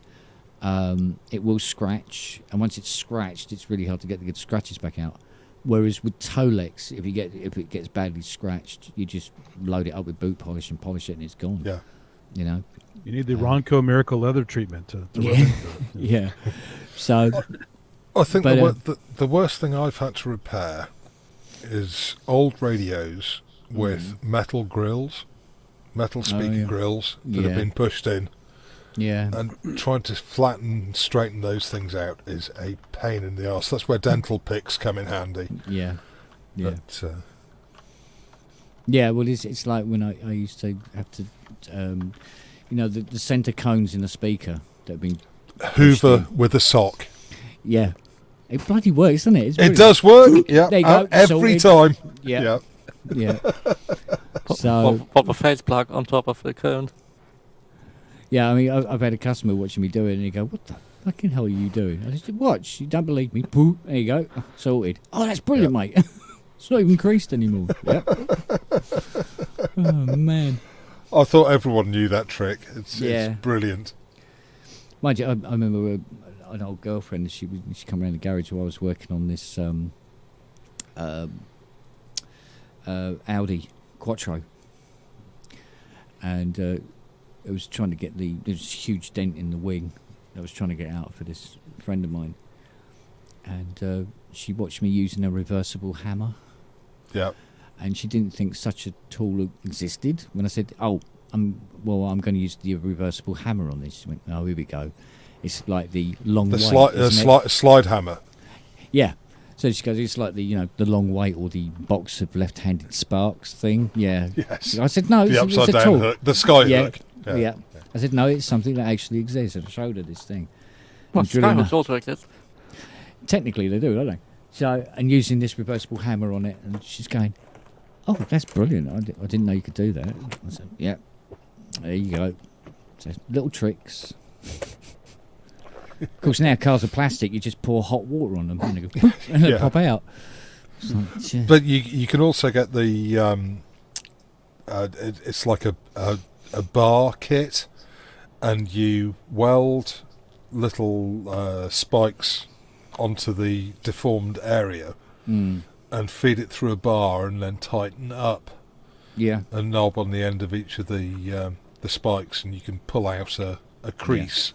It will scratch, and once it's scratched, it's really hard to get the good scratches back out. Whereas with Tolex, if it gets badly scratched, you just load it up with boot polish and polish it, and it's gone. Yeah, you need the Ronco Miracle Leather treatment to yeah. So I think the worst thing I've had to repair is old radios with metal grills, metal speaker grills that have been pushed in. Yeah. And trying to flatten and straighten those things out is a pain in the arse. That's where dental picks come in handy. Yeah. Yeah. But, yeah, well, it's like when I used to have to, the centre cones in the speaker that have been Hoover with a sock. Yeah. It bloody works, doesn't it? It does work. Yeah. There you go. Every time. Yeah. Yeah. So pop a face plug on top of the cone. Yeah, I mean, I've had a customer watching me do it, and he go, "What the fucking hell are you doing?" I said, "Watch. You don't believe me? Boo. There you go. Sorted. Oh, that's brilliant, mate. It's not even creased anymore." Yep. Oh man. I thought everyone knew that trick. It's brilliant. Mind you, I remember an old girlfriend. She come around the garage while I was working on this Audi Quattro, and I was trying to get there's a huge dent in the wing. I was trying to get out for this friend of mine, and she watched me using a reversible hammer. Yeah. And she didn't think such a tool existed. When I said, "Oh, I'm going to use the reversible hammer on this," she went, "Oh, here we go. It's like the long weight, slide hammer." Yeah. So she goes, "It's like the long weight or the box of left-handed sparks thing." Yeah. Yes. I said, "No, the it's upside a down tool. hook, the sky hook. Yeah. I said, "No, it's something that actually exists." And I showed her this thing. Well, skyhooks also exist. Technically, they do, don't they? So, and using this reversible hammer on it, and she's going, "Oh, that's brilliant! I didn't know you could do that." I said, "Yeah, there you go. So, little tricks." Of course, now cars are plastic. You just pour hot water on them and they go, and they pop out. So, but you can also get the it's like a bar kit, and you weld little spikes onto the deformed area and feed it through a bar, and then tighten up a knob on the end of each of the spikes, and you can pull out a crease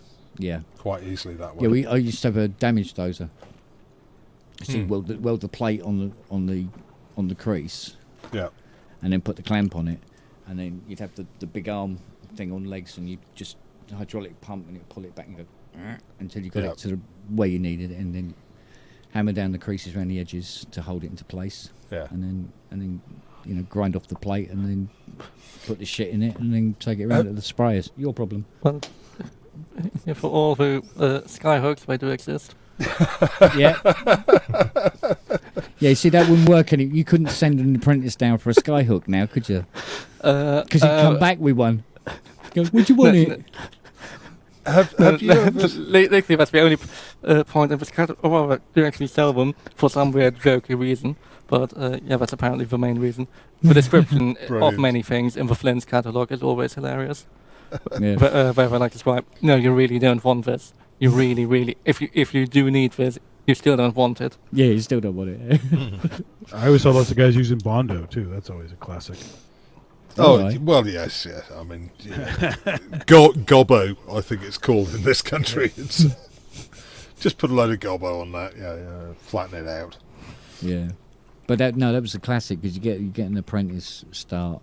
quite easily that way. Yeah, I used to have a damage dozer. So weld the plate on the crease, and then put the clamp on it, and then you'd have the big arm thing on legs, and you just hydraulic pump and you pull it back and go until you got it to the way you needed it, and then hammer down the creases around the edges to hold it into place. And then grind off the plate, and then put the shit in it, and then take it around to the sprayers. Your problem. Well, for all who skyhooks, they do exist. Yeah. You see, that wouldn't work, and you couldn't send an apprentice down for a skyhook now, could you? Because he'd come back with one. Go, would you want it? Have you ever... Lately, that's the only point of this category. Well, I do actually sell them for some weird jokey reason, but that's apparently the main reason. The description of many things in the Flint's catalogue is always hilarious. Where I like to describe, no, you really don't want this. You really, really, if you do need this, you still don't want it. Yeah, you still don't want it. I always saw lots of guys using Bondo too. That's always a classic. Oh, well, yes. I mean, gobbo, I think it's called in this country. It's just put a load of gobbo on that. Flatten it out. Yeah, but that was a classic, because you get an apprentice start,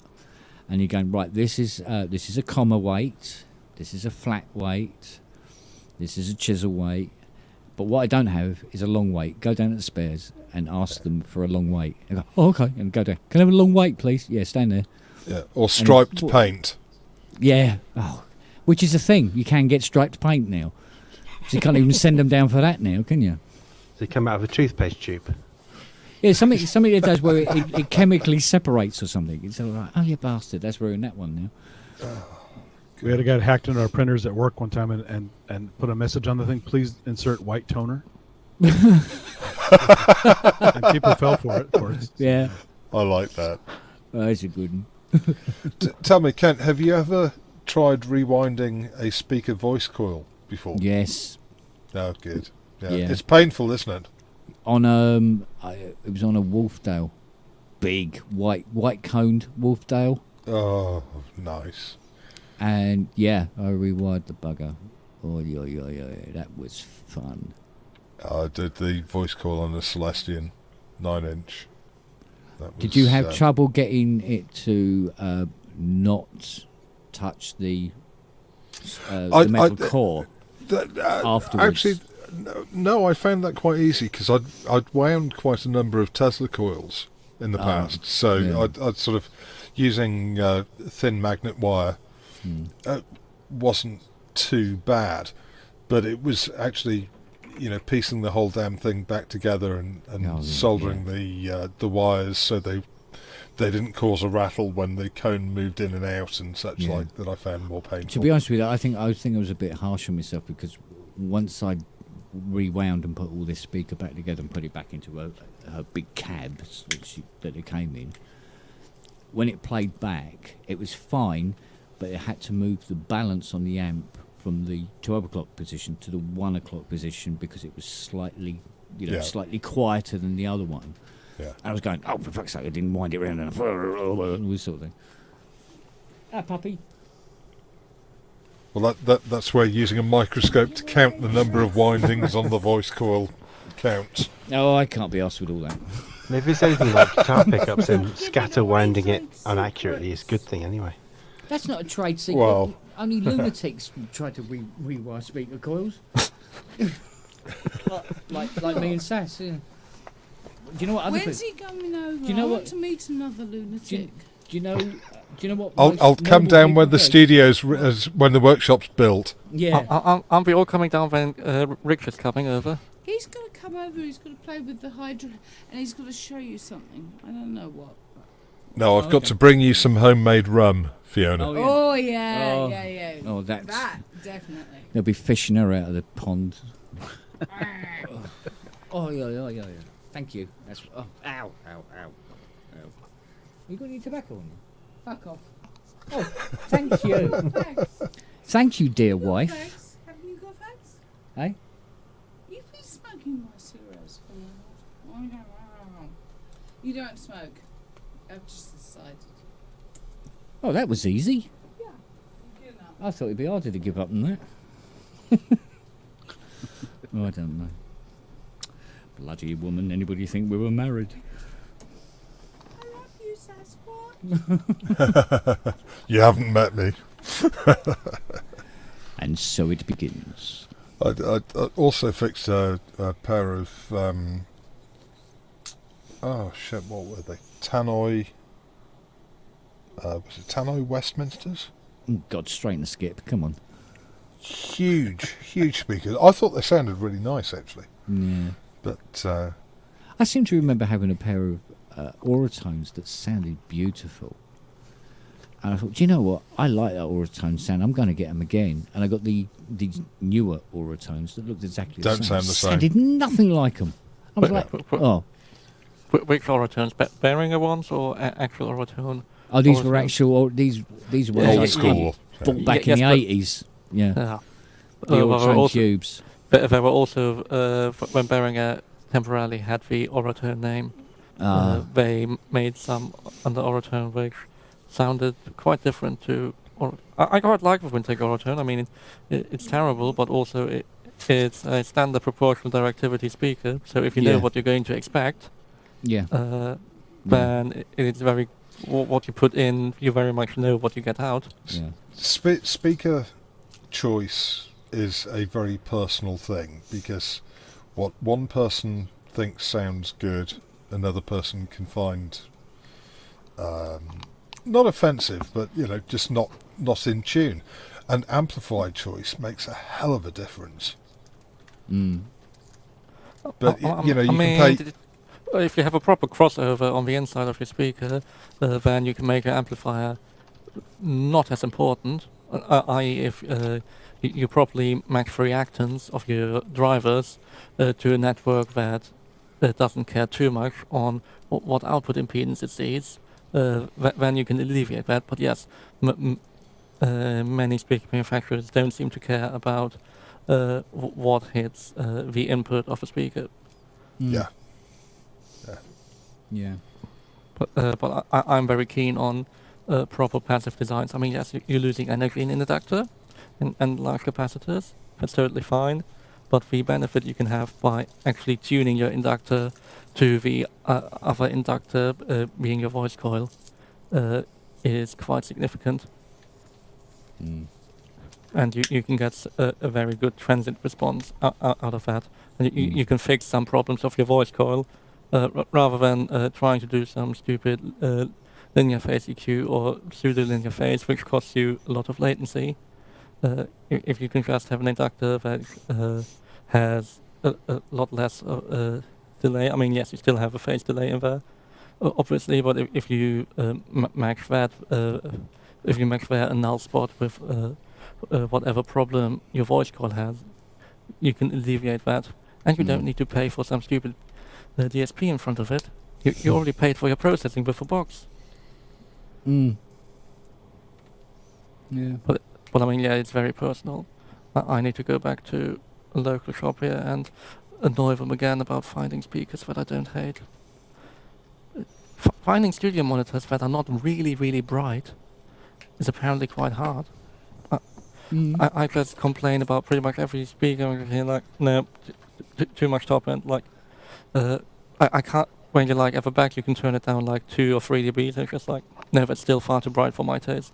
and you're going, right, this is a comma weight, this is a flat weight, this is a chisel weight, but what I don't have is a long weight. Go down to the spares and ask them for a long weight. And go, "Oh, okay," and go down. "Can I have a long weight, please?" "Yeah, stand there." Yeah, or striped paint. Yeah, which is a thing. You can get striped paint now. So you can't even send them down for that now, can you? They come out of a toothpaste tube. Yeah, something it does where it chemically separates or something. It's like, oh, you bastard, that's ruined that one now. We had a guy that hacked into our printers at work one time and put a message on the thing, "Please insert white toner." And people fell for it, of course. Yeah. I like that. Oh, that's a good one. Tell me, Kent, have you ever tried rewinding a speaker voice coil before? Yes. Oh, good. Yeah. Yeah. It's painful, isn't it? It was on a Wolfdale, big white coned Wolfdale. Oh, nice. And I rewired the bugger. Oh, yeah, that was fun. I did the voice coil on the Celestian 9-inch. Did you have trouble getting it to not touch the metal core afterwards? Actually, no, I found that quite easy because I'd wound quite a number of Tesla coils in the past, so I'd sort of using thin magnet wire wasn't too bad, but it was actually, piecing the whole damn thing back together and soldering the wires so they didn't cause a rattle when the cone moved in and out and such like that. I found more painful. To be honest with you, I think I was a bit harsh on myself because once I rewound and put all this speaker back together and put it back into her big cab that it came in, when it played back, it was fine, but it had to move the balance on the amp from the 12 o'clock position to the 1 o'clock position because it was slightly, slightly quieter than the other one. Yeah. I was going, oh, for fuck's sake, I didn't wind it around and all this sort of thing. Ah, puppy. Well, that's where using a microscope to count the number of windings on the voice coil counts. Oh, I can't be asked with all that. And if it's anything like guitar pickups, then scatter winding it unaccurately is a good thing anyway. That's not a trade secret. Well, only lunatics try to rewire speaker coils. like me and Sass. Yeah. Do you know what other When's he coming over? Do you know I what? want to meet another lunatic. Do you know what? I'll come down when the studio's when the workshop's built. Yeah. Aren't we all coming down when Richard's coming over? He's got to come over. He's got to play with the Hydra, and he's got to show you something. I don't know what. No, I've got to bring you some homemade rum, Fiona. Oh yeah. Oh, that's that definitely. They'll be fishing her out of the pond. Oh yeah. Thank you. That's ow. You got any tobacco on you? Fuck off. Oh, thank you. Thanks. Thank you, dear wife. Thanks. Haven't you got fags? Hey? You've been smoking my cigarettes for a while. You don't smoke. I've just decided. Oh, that was easy. Yeah. Good enough. I thought it'd be harder to give up than that. Oh, I don't know. Bloody woman. Anybody think we were married? I love you, Sasquatch. You haven't met me. And so it begins. I also fixed a pair of what were they? Tannoy. Was it Tannoy Westminsters? Oh, God, straighten the skip. Come on. Huge speakers. I thought they sounded really nice, actually. Yeah. But I seem to remember having a pair of Auratones that sounded beautiful. And I thought, do you know what? I like that Auratone sound. I'm going to get them again. And I got these newer Auratones that looked exactly the same. Don't sound the same. Sounded nothing like them. I was like, oh. Which Oratones? Behringer ones or actual Oratone? Oh, these were actual. These were old school. Bought back in the 80s. Yeah. The Auratone cubes. But there were also when Behringer temporarily had the Oratone name. They made some under Oratone which sounded quite different to. I quite like the Wintec Oratone. I mean, it's terrible, but also it's a standard proportional directivity speaker. So if you know what you're going to expect, then it's very what you put in. You very much know what you get out. Yeah. Speaker choice is a very personal thing because what one person thinks sounds good, another person can find not offensive, but just not in tune. And amplified choice makes a hell of a difference. But you can pay. If you have a proper crossover on the inside of your speaker, then you can make your amplifier not as important. I.e., if you properly match the reactance of your drivers to a network that doesn't care too much on what output impedance it sees, then you can alleviate that. But yes, many speaker manufacturers don't seem to care about what hits the input of a speaker. Yeah. But I'm very keen on proper passive designs. I mean, yes, you're losing energy in an inductor and large capacitors. That's totally fine. but the benefit you can have by actually tuning your inductor to the other inductor being your voice coil is quite significant. And you can get a very good transient response out of that. And you can fix some problems of your voice coil rather than trying to do some stupid linear phase EQ or pseudo-linear phase, which costs you a lot of latency. If you can just have an inductor that has a lot less delay, I mean, yes, you still have a phase delay in there, obviously, but if you match that, if you match there a null spot with whatever problem your voice coil has, you can alleviate that, and you don't need to pay for some stupid DSP in front of it. You already paid for your processing with the box. Yeah. But I mean, yeah, it's very personal. I need to go back to a local shop here and annoy them again about finding speakers that I don't hate. Finding studio monitors that are not really, really bright is apparently quite hard. I just complain about pretty much every speaker here, like, no, too much top end. Like, I can't, when you're like at the back, you can turn it down like 2 or 3 dB. It's just like, no, that's still far too bright for my taste.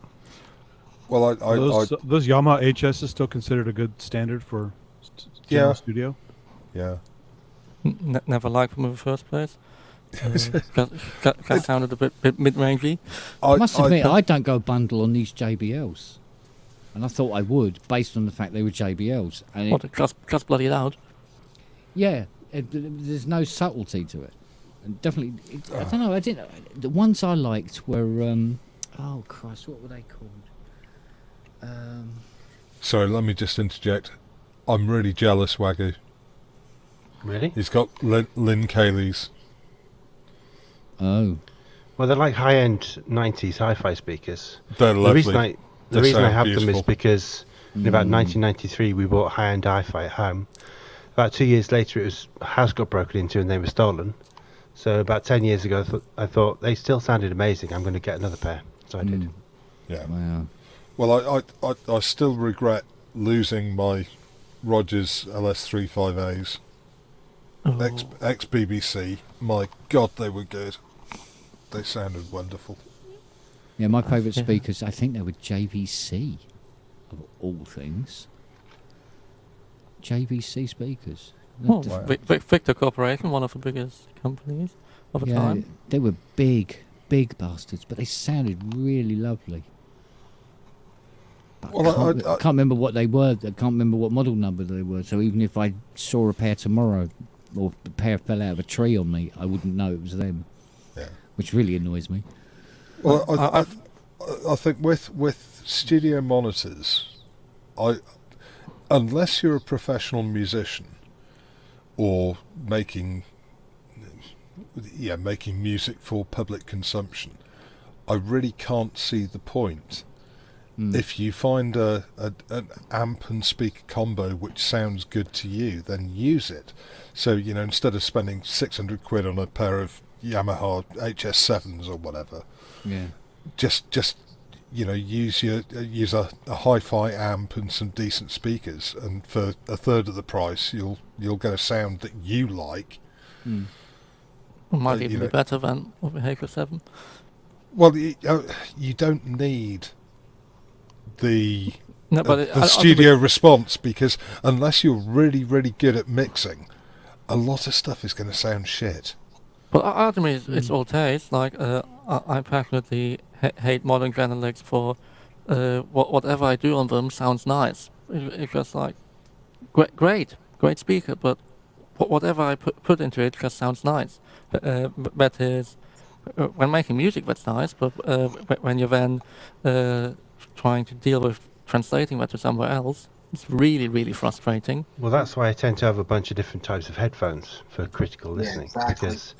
Well, those Yamaha HS is still considered a good standard for general studio. Yeah. Never liked them in the first place. That sounded a bit mid-rangey. I must admit, I don't go bundle on these JBLs. And I thought I would, based on the fact they were JBLs. And what, just bloody loud? Yeah, there's no subtlety to it. And definitely, I don't know, the ones I liked were, oh Christ, what were they called? Sorry, let me just interject. I'm really jealous, Wagyu. Really? He's got Lynn Cayley's. Oh. Well, they're like high-end 90s hi-fi speakers. They're lovely. The reason I have them is because in about 1993 we bought high-end hi-fi at home. About 2 years later, a house got broken into and they were stolen. So about 10 years ago, I thought they still sounded amazing. I'm going to get another pair. So I did. Yeah. Wow. Well, I still regret losing my Rogers LS35As. Ex-BBC. My God, they were good. They sounded wonderful. Yeah, my favourite speakers, I think they were JVC, of all things. JVC speakers. Oh, Victor Corporation, one of the biggest companies of the time. They were big bastards, but they sounded really lovely. I can't remember what they were. I can't remember what model number they were. So even if I saw a pair tomorrow, or a pair fell out of a tree on me, I wouldn't know it was them. Yeah. Which really annoys me. Well, I think with studio monitors, unless you're a professional musician or making music for public consumption, I really can't see the point. If you find an amp and speaker combo which sounds good to you, then use it. So, instead of spending 600 quid on a pair of Yamaha HS7s or whatever, just use a hi-fi amp and some decent speakers, and for a third of the price, you'll get a sound that you like. It might even be better than a Behringer 7. Well, you don't need the but studio response, because unless you're really, really good at mixing, a lot of stuff is going to sound shit. But ultimately, it's all taste. Like, I passionately hate modern Genelecs for whatever I do on them sounds nice. It's just like, great speaker, but whatever I put into it just sounds nice. That is, when making music, that's nice, but when you're then trying to deal with translating that to somewhere else, it's really, really frustrating. Well, that's why I tend to have a bunch of different types of headphones for critical listening, because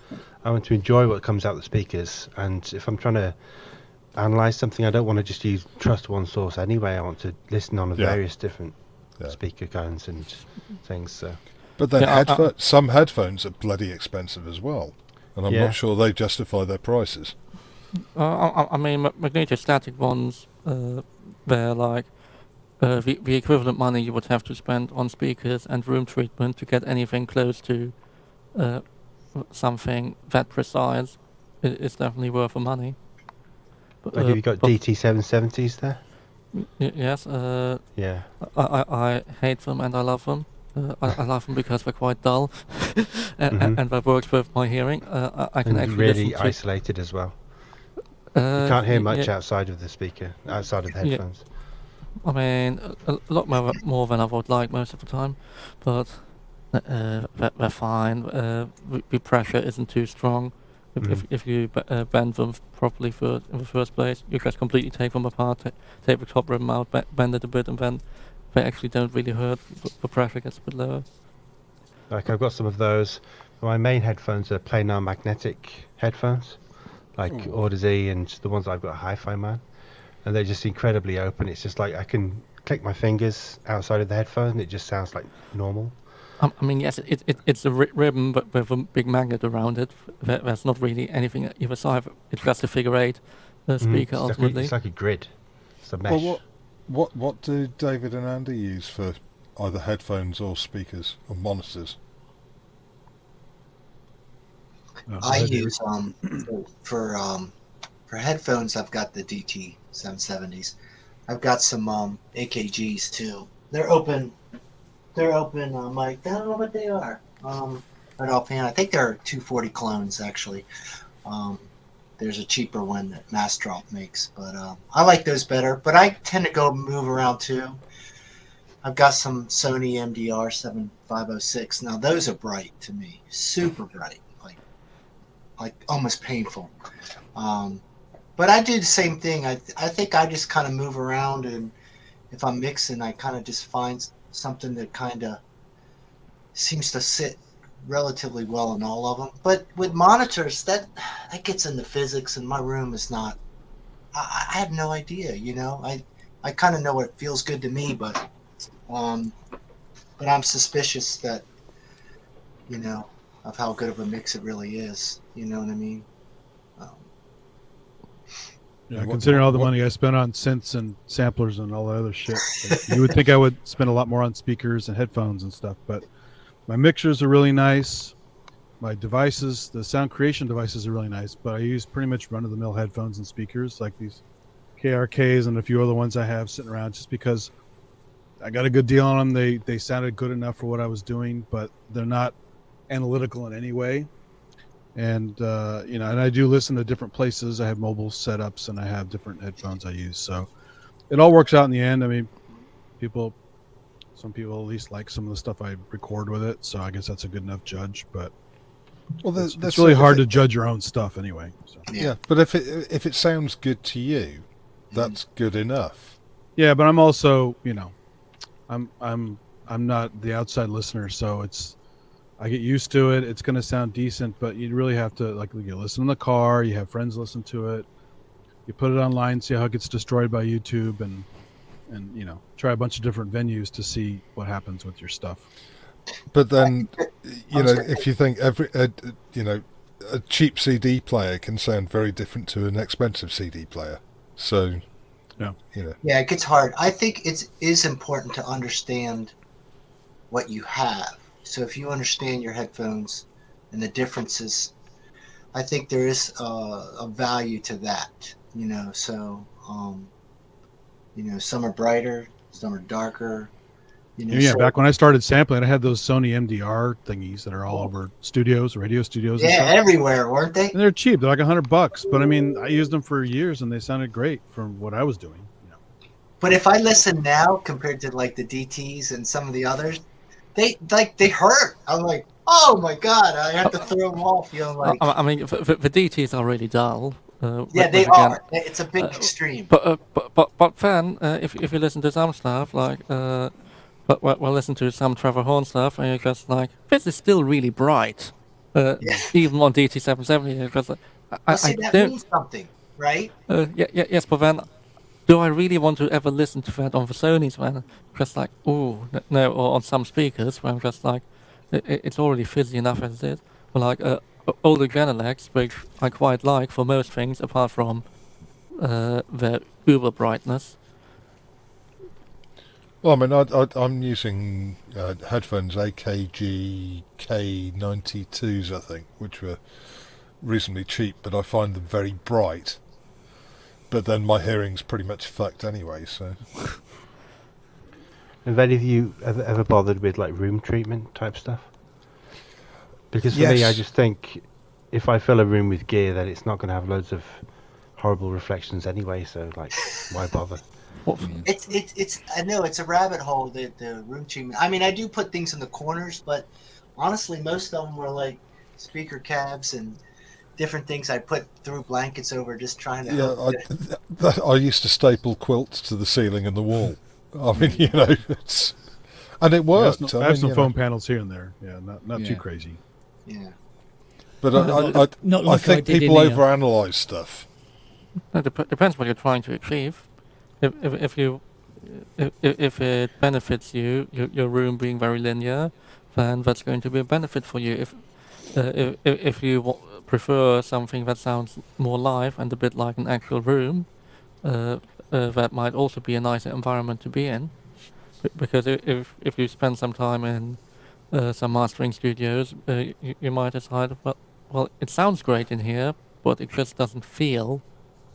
I want to enjoy what comes out the speakers, and if I'm trying to analyze something, I don't want to just trust one source anyway. I want to listen on various different speaker kinds and things. So. But then some headphones are bloody expensive as well, and I'm not sure they justify their prices. I mean, magnetostatic ones, they're like the equivalent money you would have to spend on speakers and room treatment to get anything close to something that precise is definitely worth the money. But, Like, have you got DT770s there? Yes. Yeah. I hate them and I love them. I love them because they're quite dull, and that works with my hearing. I can And actually really listen to isolated as well. You can't hear much yeah. outside of the speaker, outside of the headphones. I mean, a lot more than I would like most of the time, but they're fine. The pressure isn't too strong. If you bend them properly in the first place, you just completely take them apart, take the top rim out, bend it a bit, and then they actually don't really hurt. The pressure gets a bit lower. Like, I've got some of those. My main headphones are planar magnetic headphones, like Audizy and the ones I've got Hi-Fi Man, and they're just incredibly open. It's just like I can click my fingers outside of the headphone and it just sounds like normal. I mean, yes, it's a ribbon, but with a big magnet around it. There's not really anything either side. It's just a figure eight speaker ultimately. It's like a grid. It's a mesh. Well, what do David and Andy use for either headphones or speakers or monitors? I use for headphones. I've got the DT 770s. I've got some AKGs too. They're open. They're open mic. I don't know what they are. Right offhand, I think they're 240 clones actually. There's a cheaper one that Mass Drop makes, but I like those better. But I tend to move around too. I've got some Sony MDR 7506. Now those are bright to me, super bright, like almost painful. But I do the same thing. I think I just kind of move around, and if I'm mixing, I kind of just find something that kind of seems to sit relatively well in all of them. But with monitors, that gets into physics, and my room is not. I have no idea. I kind of know what feels good to me, but I'm suspicious that of how good of a mix it really is. You know what I mean? Yeah, considering all the money I spent on synths and samplers and all that other shit, you would think I would spend a lot more on speakers and headphones and stuff. But my mixers are really nice. My devices, the sound creation devices, are really nice. But I use pretty much run-of-the-mill headphones and speakers, like these KRKs and a few other ones I have sitting around, just because I got a good deal on them. They sounded good enough for what I was doing, but they're not analytical in any way. And and I do listen to different places. I have mobile setups and I have different headphones I use, so it all works out in the end. I mean, some people at least like some of the stuff I record with it, so I guess that's a good enough judge. But it's really hard to judge your own stuff anyway. So. Yeah, but if it sounds good to you, that's good enough. Yeah, but I'm also I'm not the outside listener, so I get used to it. It's going to sound decent, but you really have to, you listen in the car, you have friends listen to it, you put it online, see how it gets destroyed by YouTube, and try a bunch of different venues to see what happens with your stuff. But then, if you think a cheap CD player can sound very different to an expensive CD player. So, yeah, Yeah, it gets hard. I think it is important to understand what you have. So if you understand your headphones and the differences, I think there is a value to that. So some are brighter, some are darker. Back when I started sampling, I had those Sony MDR thingies that are all over radio studios. Yeah, and stuff. Everywhere, weren't they? And they're cheap. They're like $100. But I mean, I used them for years, and they sounded great from what I was doing. But if I listen now compared to the DTs and some of the others, they hurt. I'm like, oh my god, I have to throw them off. I mean, the DTs are really dull. Yeah, they are. It's a big extreme. But then, if you listen to some stuff we'll listen to some Trevor Horn stuff, and you're just like, this is still really bright. Even on DT 770, you're just like, that means something, right? Yes, but then, do I really want to ever listen to that on the Sonys, man? Just like, or on some speakers, where I'm just like, it's already fizzy enough as it is. Or older Genelecs, which I quite like for most things, apart from their uber brightness. Well, I mean, I'm using headphones AKG K92s, I think, which were reasonably cheap, but I find them very bright. But then my hearing's pretty much fucked anyway, so... Have any of you ever bothered with like room treatment type stuff? Because for me, I just think if I fill a room with gear, then it's not going to have loads of horrible reflections anyway. So like, why bother? It's I know it's a rabbit hole, the room treatment. I mean, I do put things in the corners, but honestly, most of them were like speaker cabs and different things I put through blankets over, just trying to. I used to staple quilts to the ceiling and the wall. I mean, you know, and it worked. I have some foam panels here and there. Yeah, not too crazy. Yeah. But I think people overanalyze stuff. It depends what you're trying to achieve. If it benefits you, your room being very linear, then that's going to be a benefit for you. If you prefer something that sounds more live and a bit like an actual room, that might also be a nicer environment to be in. Because if you spend some time in some mastering studios, you might decide, well, it sounds great in here, but it just doesn't feel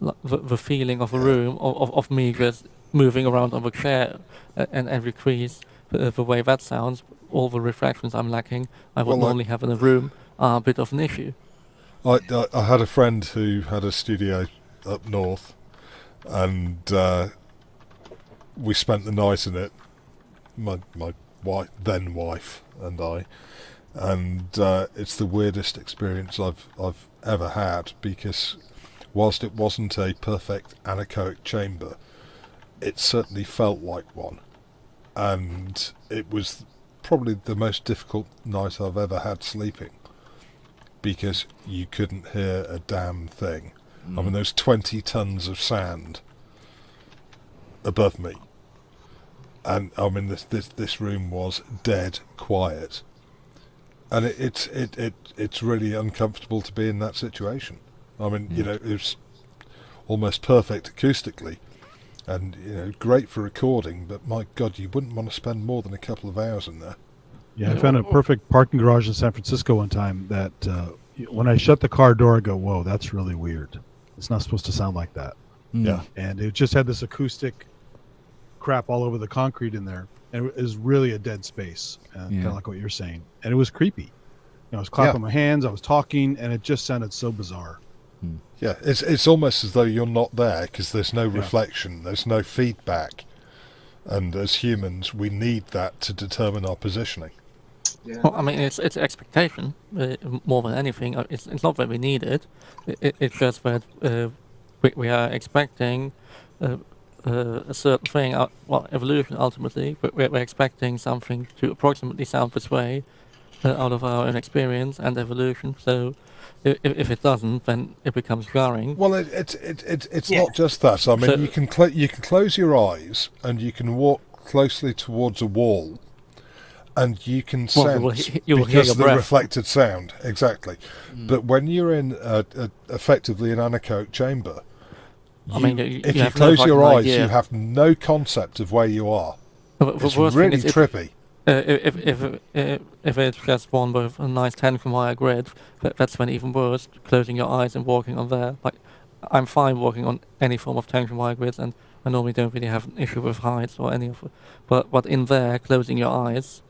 like the feeling of a room, of me just moving around on the chair and every crease, the way that sounds, all the reflections I'm lacking, I would normally have in a room, are a bit of an issue. I had a friend who had a studio up north, and we spent the night in it, my then wife and I, and it's the weirdest experience I've ever had, because whilst it wasn't a perfect anechoic chamber, it certainly felt like one, and it was probably the most difficult night I've ever had sleeping, because you couldn't hear a damn thing. I mean, there's 20 tons of sand above me, and I mean this room was dead quiet, and it's really uncomfortable to be in that situation. I mean, you know, it was almost perfect acoustically, and you know, great for recording. But my God, you wouldn't want to spend more than a couple of hours in there. Yeah, I found a perfect parking garage in San Francisco one time that when I shut the car door, I go, "Whoa, that's really weird. It's not supposed to sound like that." Yeah, and it just had this acoustic crap all over the concrete in there, and it was really a dead space, kind of like what you're saying. And it was creepy. You know, I was clapping my hands, I was talking, and it just sounded so bizarre. Yeah, it's almost as though you're not there, because there's no reflection, there's no feedback, and as humans, we need that to determine our positioning. Yeah. Well, I mean, it's expectation more than anything. It's not that we need it. It's just that we are expecting a certain thing. Well, evolution ultimately. We're expecting something to approximately sound this way out of our own experience and evolution. So if it doesn't, then it becomes jarring. Well, it's not just that. I mean, you can close your eyes and you can walk closely towards a wall, and you can sense because of the reflected sound. Exactly. But when you're in effectively an anechoic chamber, if you close your eyes, you have no concept of where you are. It's really trippy. If it's just one with a nice 10-wire grid, that's when even worse. Closing your eyes and walking on there. Like, I'm fine walking on any form of 10-wire grids, and I normally don't really have an issue with heights or any of it. But in there, closing your eyes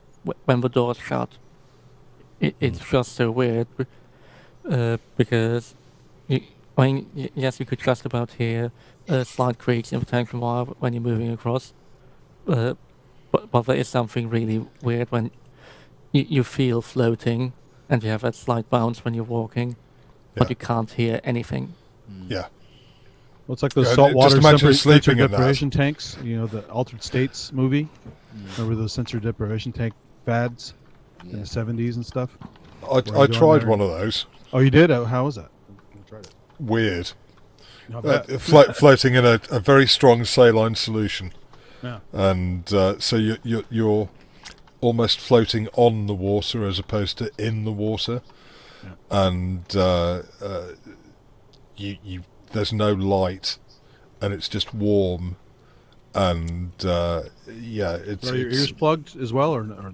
when the door's shut, it's just so weird. Because I mean, yes, you could just about hear slight creaks in the 10-wire when you're moving across. But there is something really weird when you feel floating and you have that slight bounce when you're walking, but you can't hear anything. Yeah. Well, it's like those saltwater sensor deprivation tanks, you know, the Altered States movie. Remember those sensor deprivation tank fads in the 70s and stuff? I tried one of those. Oh, you did? How was that? I tried it. Weird. Floating in a very strong saline solution. Yeah. And so you're almost floating on the water as opposed to in the water, and you there's no light, and it's just warm, And yeah, it's. Are your ears plugged as well, or?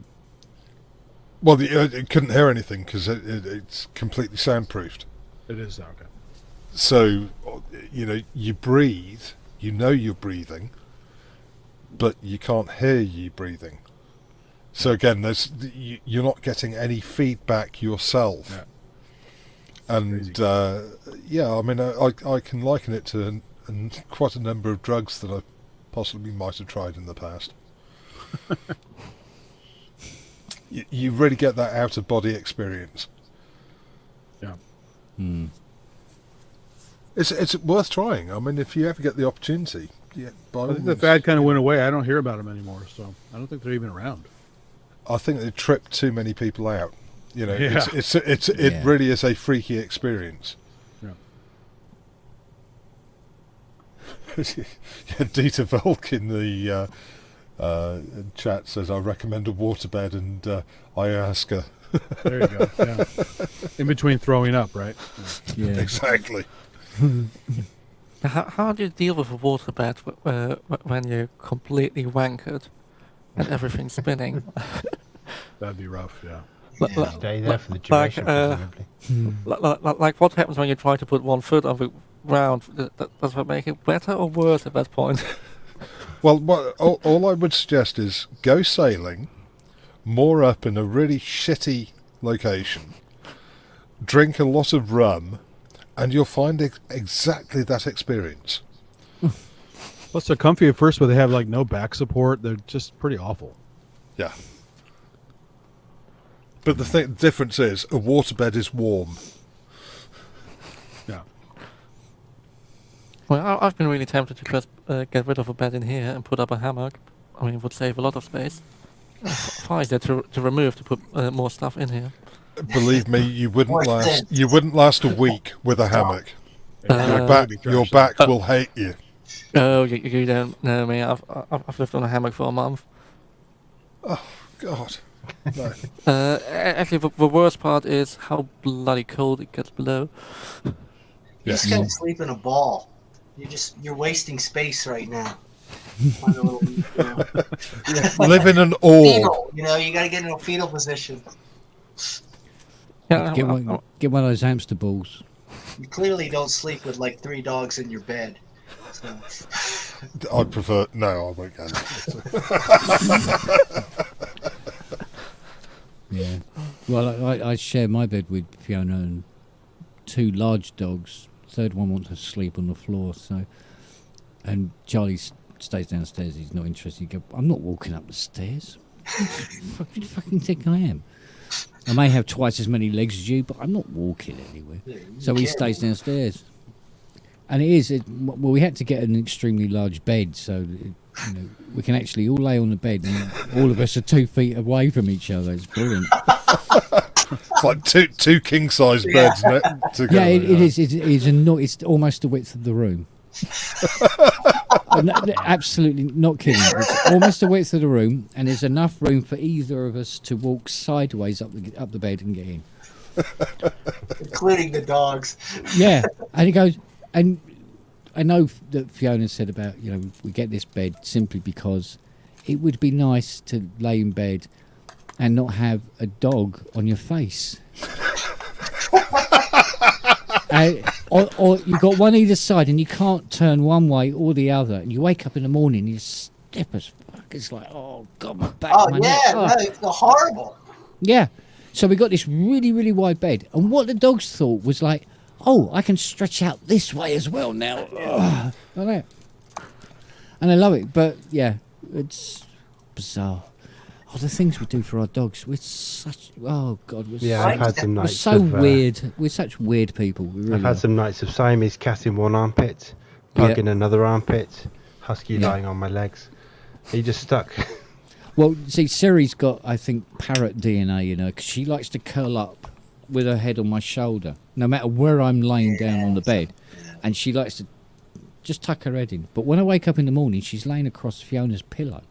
Well, it couldn't hear anything because it's completely soundproofed. It is okay. So, you breathe. You know you're breathing, but you can't hear you breathing. So again, you're not getting any feedback yourself. Yeah. And yeah, I mean, I can liken it to quite a number of drugs that I possibly might have tried in the past. You really get that out of body experience. Yeah. Mm. It's worth trying. I mean, if you ever get the opportunity, yeah. I think the fad kind of went away. I don't hear about them anymore, so I don't think they're even around. I think they tripped too many people out. Yeah. It really is a freaky experience. Yeah. Dieter Volk in the chat says, I recommend a waterbed and ayahuasca. There you go. Yeah. In between throwing up, right? Yeah. Exactly. How do you deal with a waterbed when you're completely wankered and everything's spinning? That'd be rough, yeah. Stay there for the duration, presumably. Like what happens when you try to put one foot on the ground? Does that make it better or worse at that point? Well, all I would suggest is go sailing, moor up in a really shitty location, drink a lot of rum, and you'll find exactly that experience. Plus, they're comfy at first, but they have like no back support. They're just pretty awful. Yeah. But the difference is a waterbed is warm. Yeah. Well, I've been really tempted to just get rid of a bed in here and put up a hammock. I mean, it would save a lot of space. How is that to remove to put more stuff in here? Believe me, you wouldn't last. You wouldn't last a week with a hammock. Your back will hate you. Oh, you don't know me. I've lived on a hammock for a month. Oh God. No. Actually, the worst part is how bloody cold it gets below. You just gotta sleep in a ball. You're wasting space right now. Find a little, Live in an orb. Fetal, you gotta get in a fetal position. Yeah, get one of those hamster balls. You clearly don't sleep with like 3 dogs in your bed. So. I prefer no. I won't go. Yeah. Well, I share my bed with Fiona and 2 large dogs. Third one wants to sleep on the floor. So, and Charlie stays downstairs. He's not interested. I'm not walking up the stairs. What do you fucking think I am? I may have twice as many legs as you, but I'm not walking anywhere. Yeah, so he stays downstairs. And well, we had to get an extremely large bed, so we can actually all lay on the bed, and all of us are 2 feet away from each other. It's brilliant. It's like two king size beds together. Yeah, it is. It's almost the width of the room. Absolutely not kidding. It's almost the width of the room, and there's enough room for either of us to walk sideways up the bed and get in, including the dogs. Yeah, and he goes, and I know that Fiona said about we get this bed simply because it would be nice to lay in bed and not have a dog on your face. Or you've got one either side and you can't turn one way or the other, and you wake up in the morning and you step as fuck. It's like, oh God, my back. Oh my yeah, neck. no, it's horrible. Yeah, so we got this really, really wide bed, and what the dogs thought was like, oh, I can stretch out this way as well now. I know. And I love it, but yeah, it's bizarre. Oh, the things we do for our dogs. We're such... Oh, God. I've had some nights we're so weird. We're such weird people. We really I've had some nights of Siamese cat in one armpit, pug in another armpit, husky lying on my legs. He just stuck. Well, see, Siri's got, I think, parrot DNA, because she likes to curl up with her head on my shoulder, no matter where I'm laying down on the bed. And she likes to just tuck her head in. But when I wake up in the morning, she's laying across Fiona's pillow.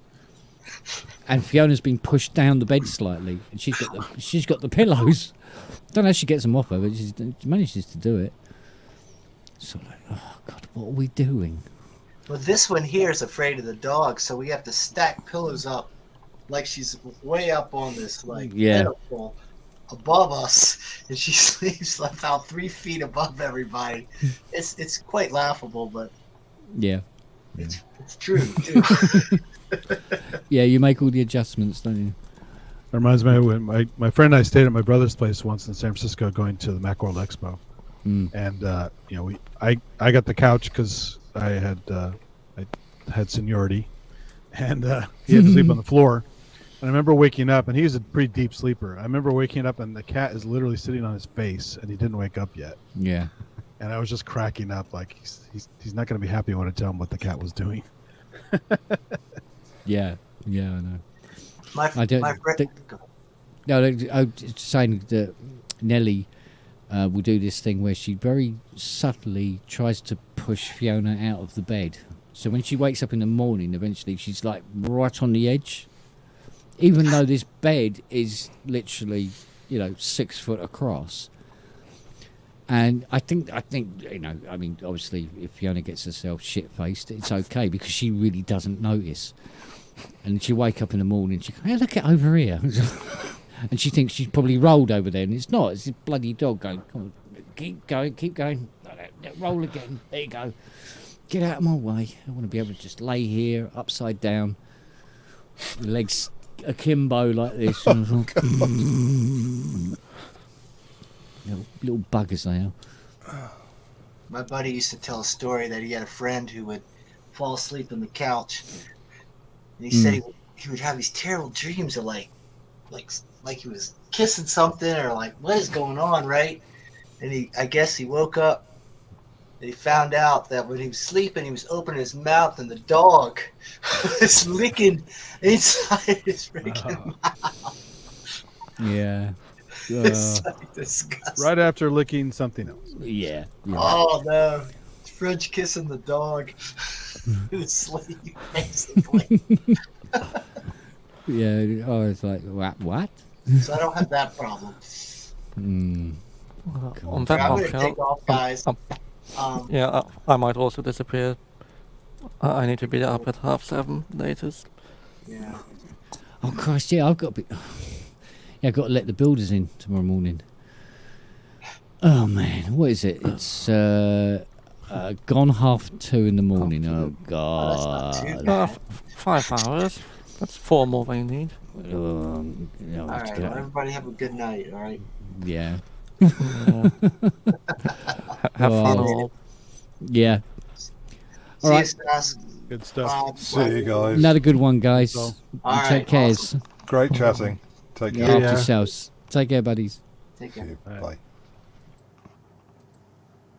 And Fiona's been pushed down the bed slightly, and she's got the pillows. Don't know how she gets them off her, but she manages to do it. So like, oh God, what are we doing? Well, this one here is afraid of the dog, so we have to stack pillows up like she's way up on this pedestal above us, and she sleeps about 3 feet above everybody. It's quite laughable, but it's true too. Yeah, you make all the adjustments, don't you? That reminds me when my friend and I stayed at my brother's place once in San Francisco, going to the Macworld Expo, and I got the couch because I had seniority, and he had to sleep on the floor. And I remember waking up, and he was a pretty deep sleeper. I remember waking up, and the cat is literally sitting on his face, and he didn't wake up yet. Yeah. And I was just cracking up, like he's not going to be happy when I tell him what the cat was doing. Yeah, I know. My friend. No, I was saying that Nelly will do this thing where she very subtly tries to push Fiona out of the bed. So when she wakes up in the morning, eventually she's like right on the edge, even though this bed is literally 6 foot across. And I think obviously if Fiona gets herself shit-faced, it's okay because she really doesn't notice. And she wake up in the morning, she goes, "Hey, look at over here." And she thinks she's probably rolled over there, and it's not. It's this bloody dog going, "Come on, keep going. Roll again. There you go. Get out of my way. I want to be able to just lay here, upside down, legs akimbo like this." Little buggers they are. My buddy used to tell a story that he had a friend who would fall asleep on the couch. And he said he would have these terrible dreams of like he was kissing something or like, what is going on, right? And I guess he woke up and he found out that when he was sleeping, he was opening his mouth and the dog was licking inside his freaking mouth. Yeah. It's like disgusting. Right after licking something else. Yeah. Oh no. French kissing the dog in his sleep, basically. Yeah. Oh, it's like, what? So I don't have that problem. On that I'm note, gonna take off, guys. I might also disappear. I need to be up at 7:30 latest. Yeah. Oh Christ! Yeah, I've got to be. Yeah, I've got to let the builders in tomorrow morning. Oh man, what is it? It's gone 2:30 in the morning. Oh God. 5 hours. That's 4 more than you need. All right, well, everybody have a good night, all right? Yeah. Have fun all. Yeah. All right. See you, Stas. Good stuff. See you guys. Another good one, guys. All Take right, care. awesome. Great chatting. Take care. After yourselves. Take care, buddies. Take care. Bye.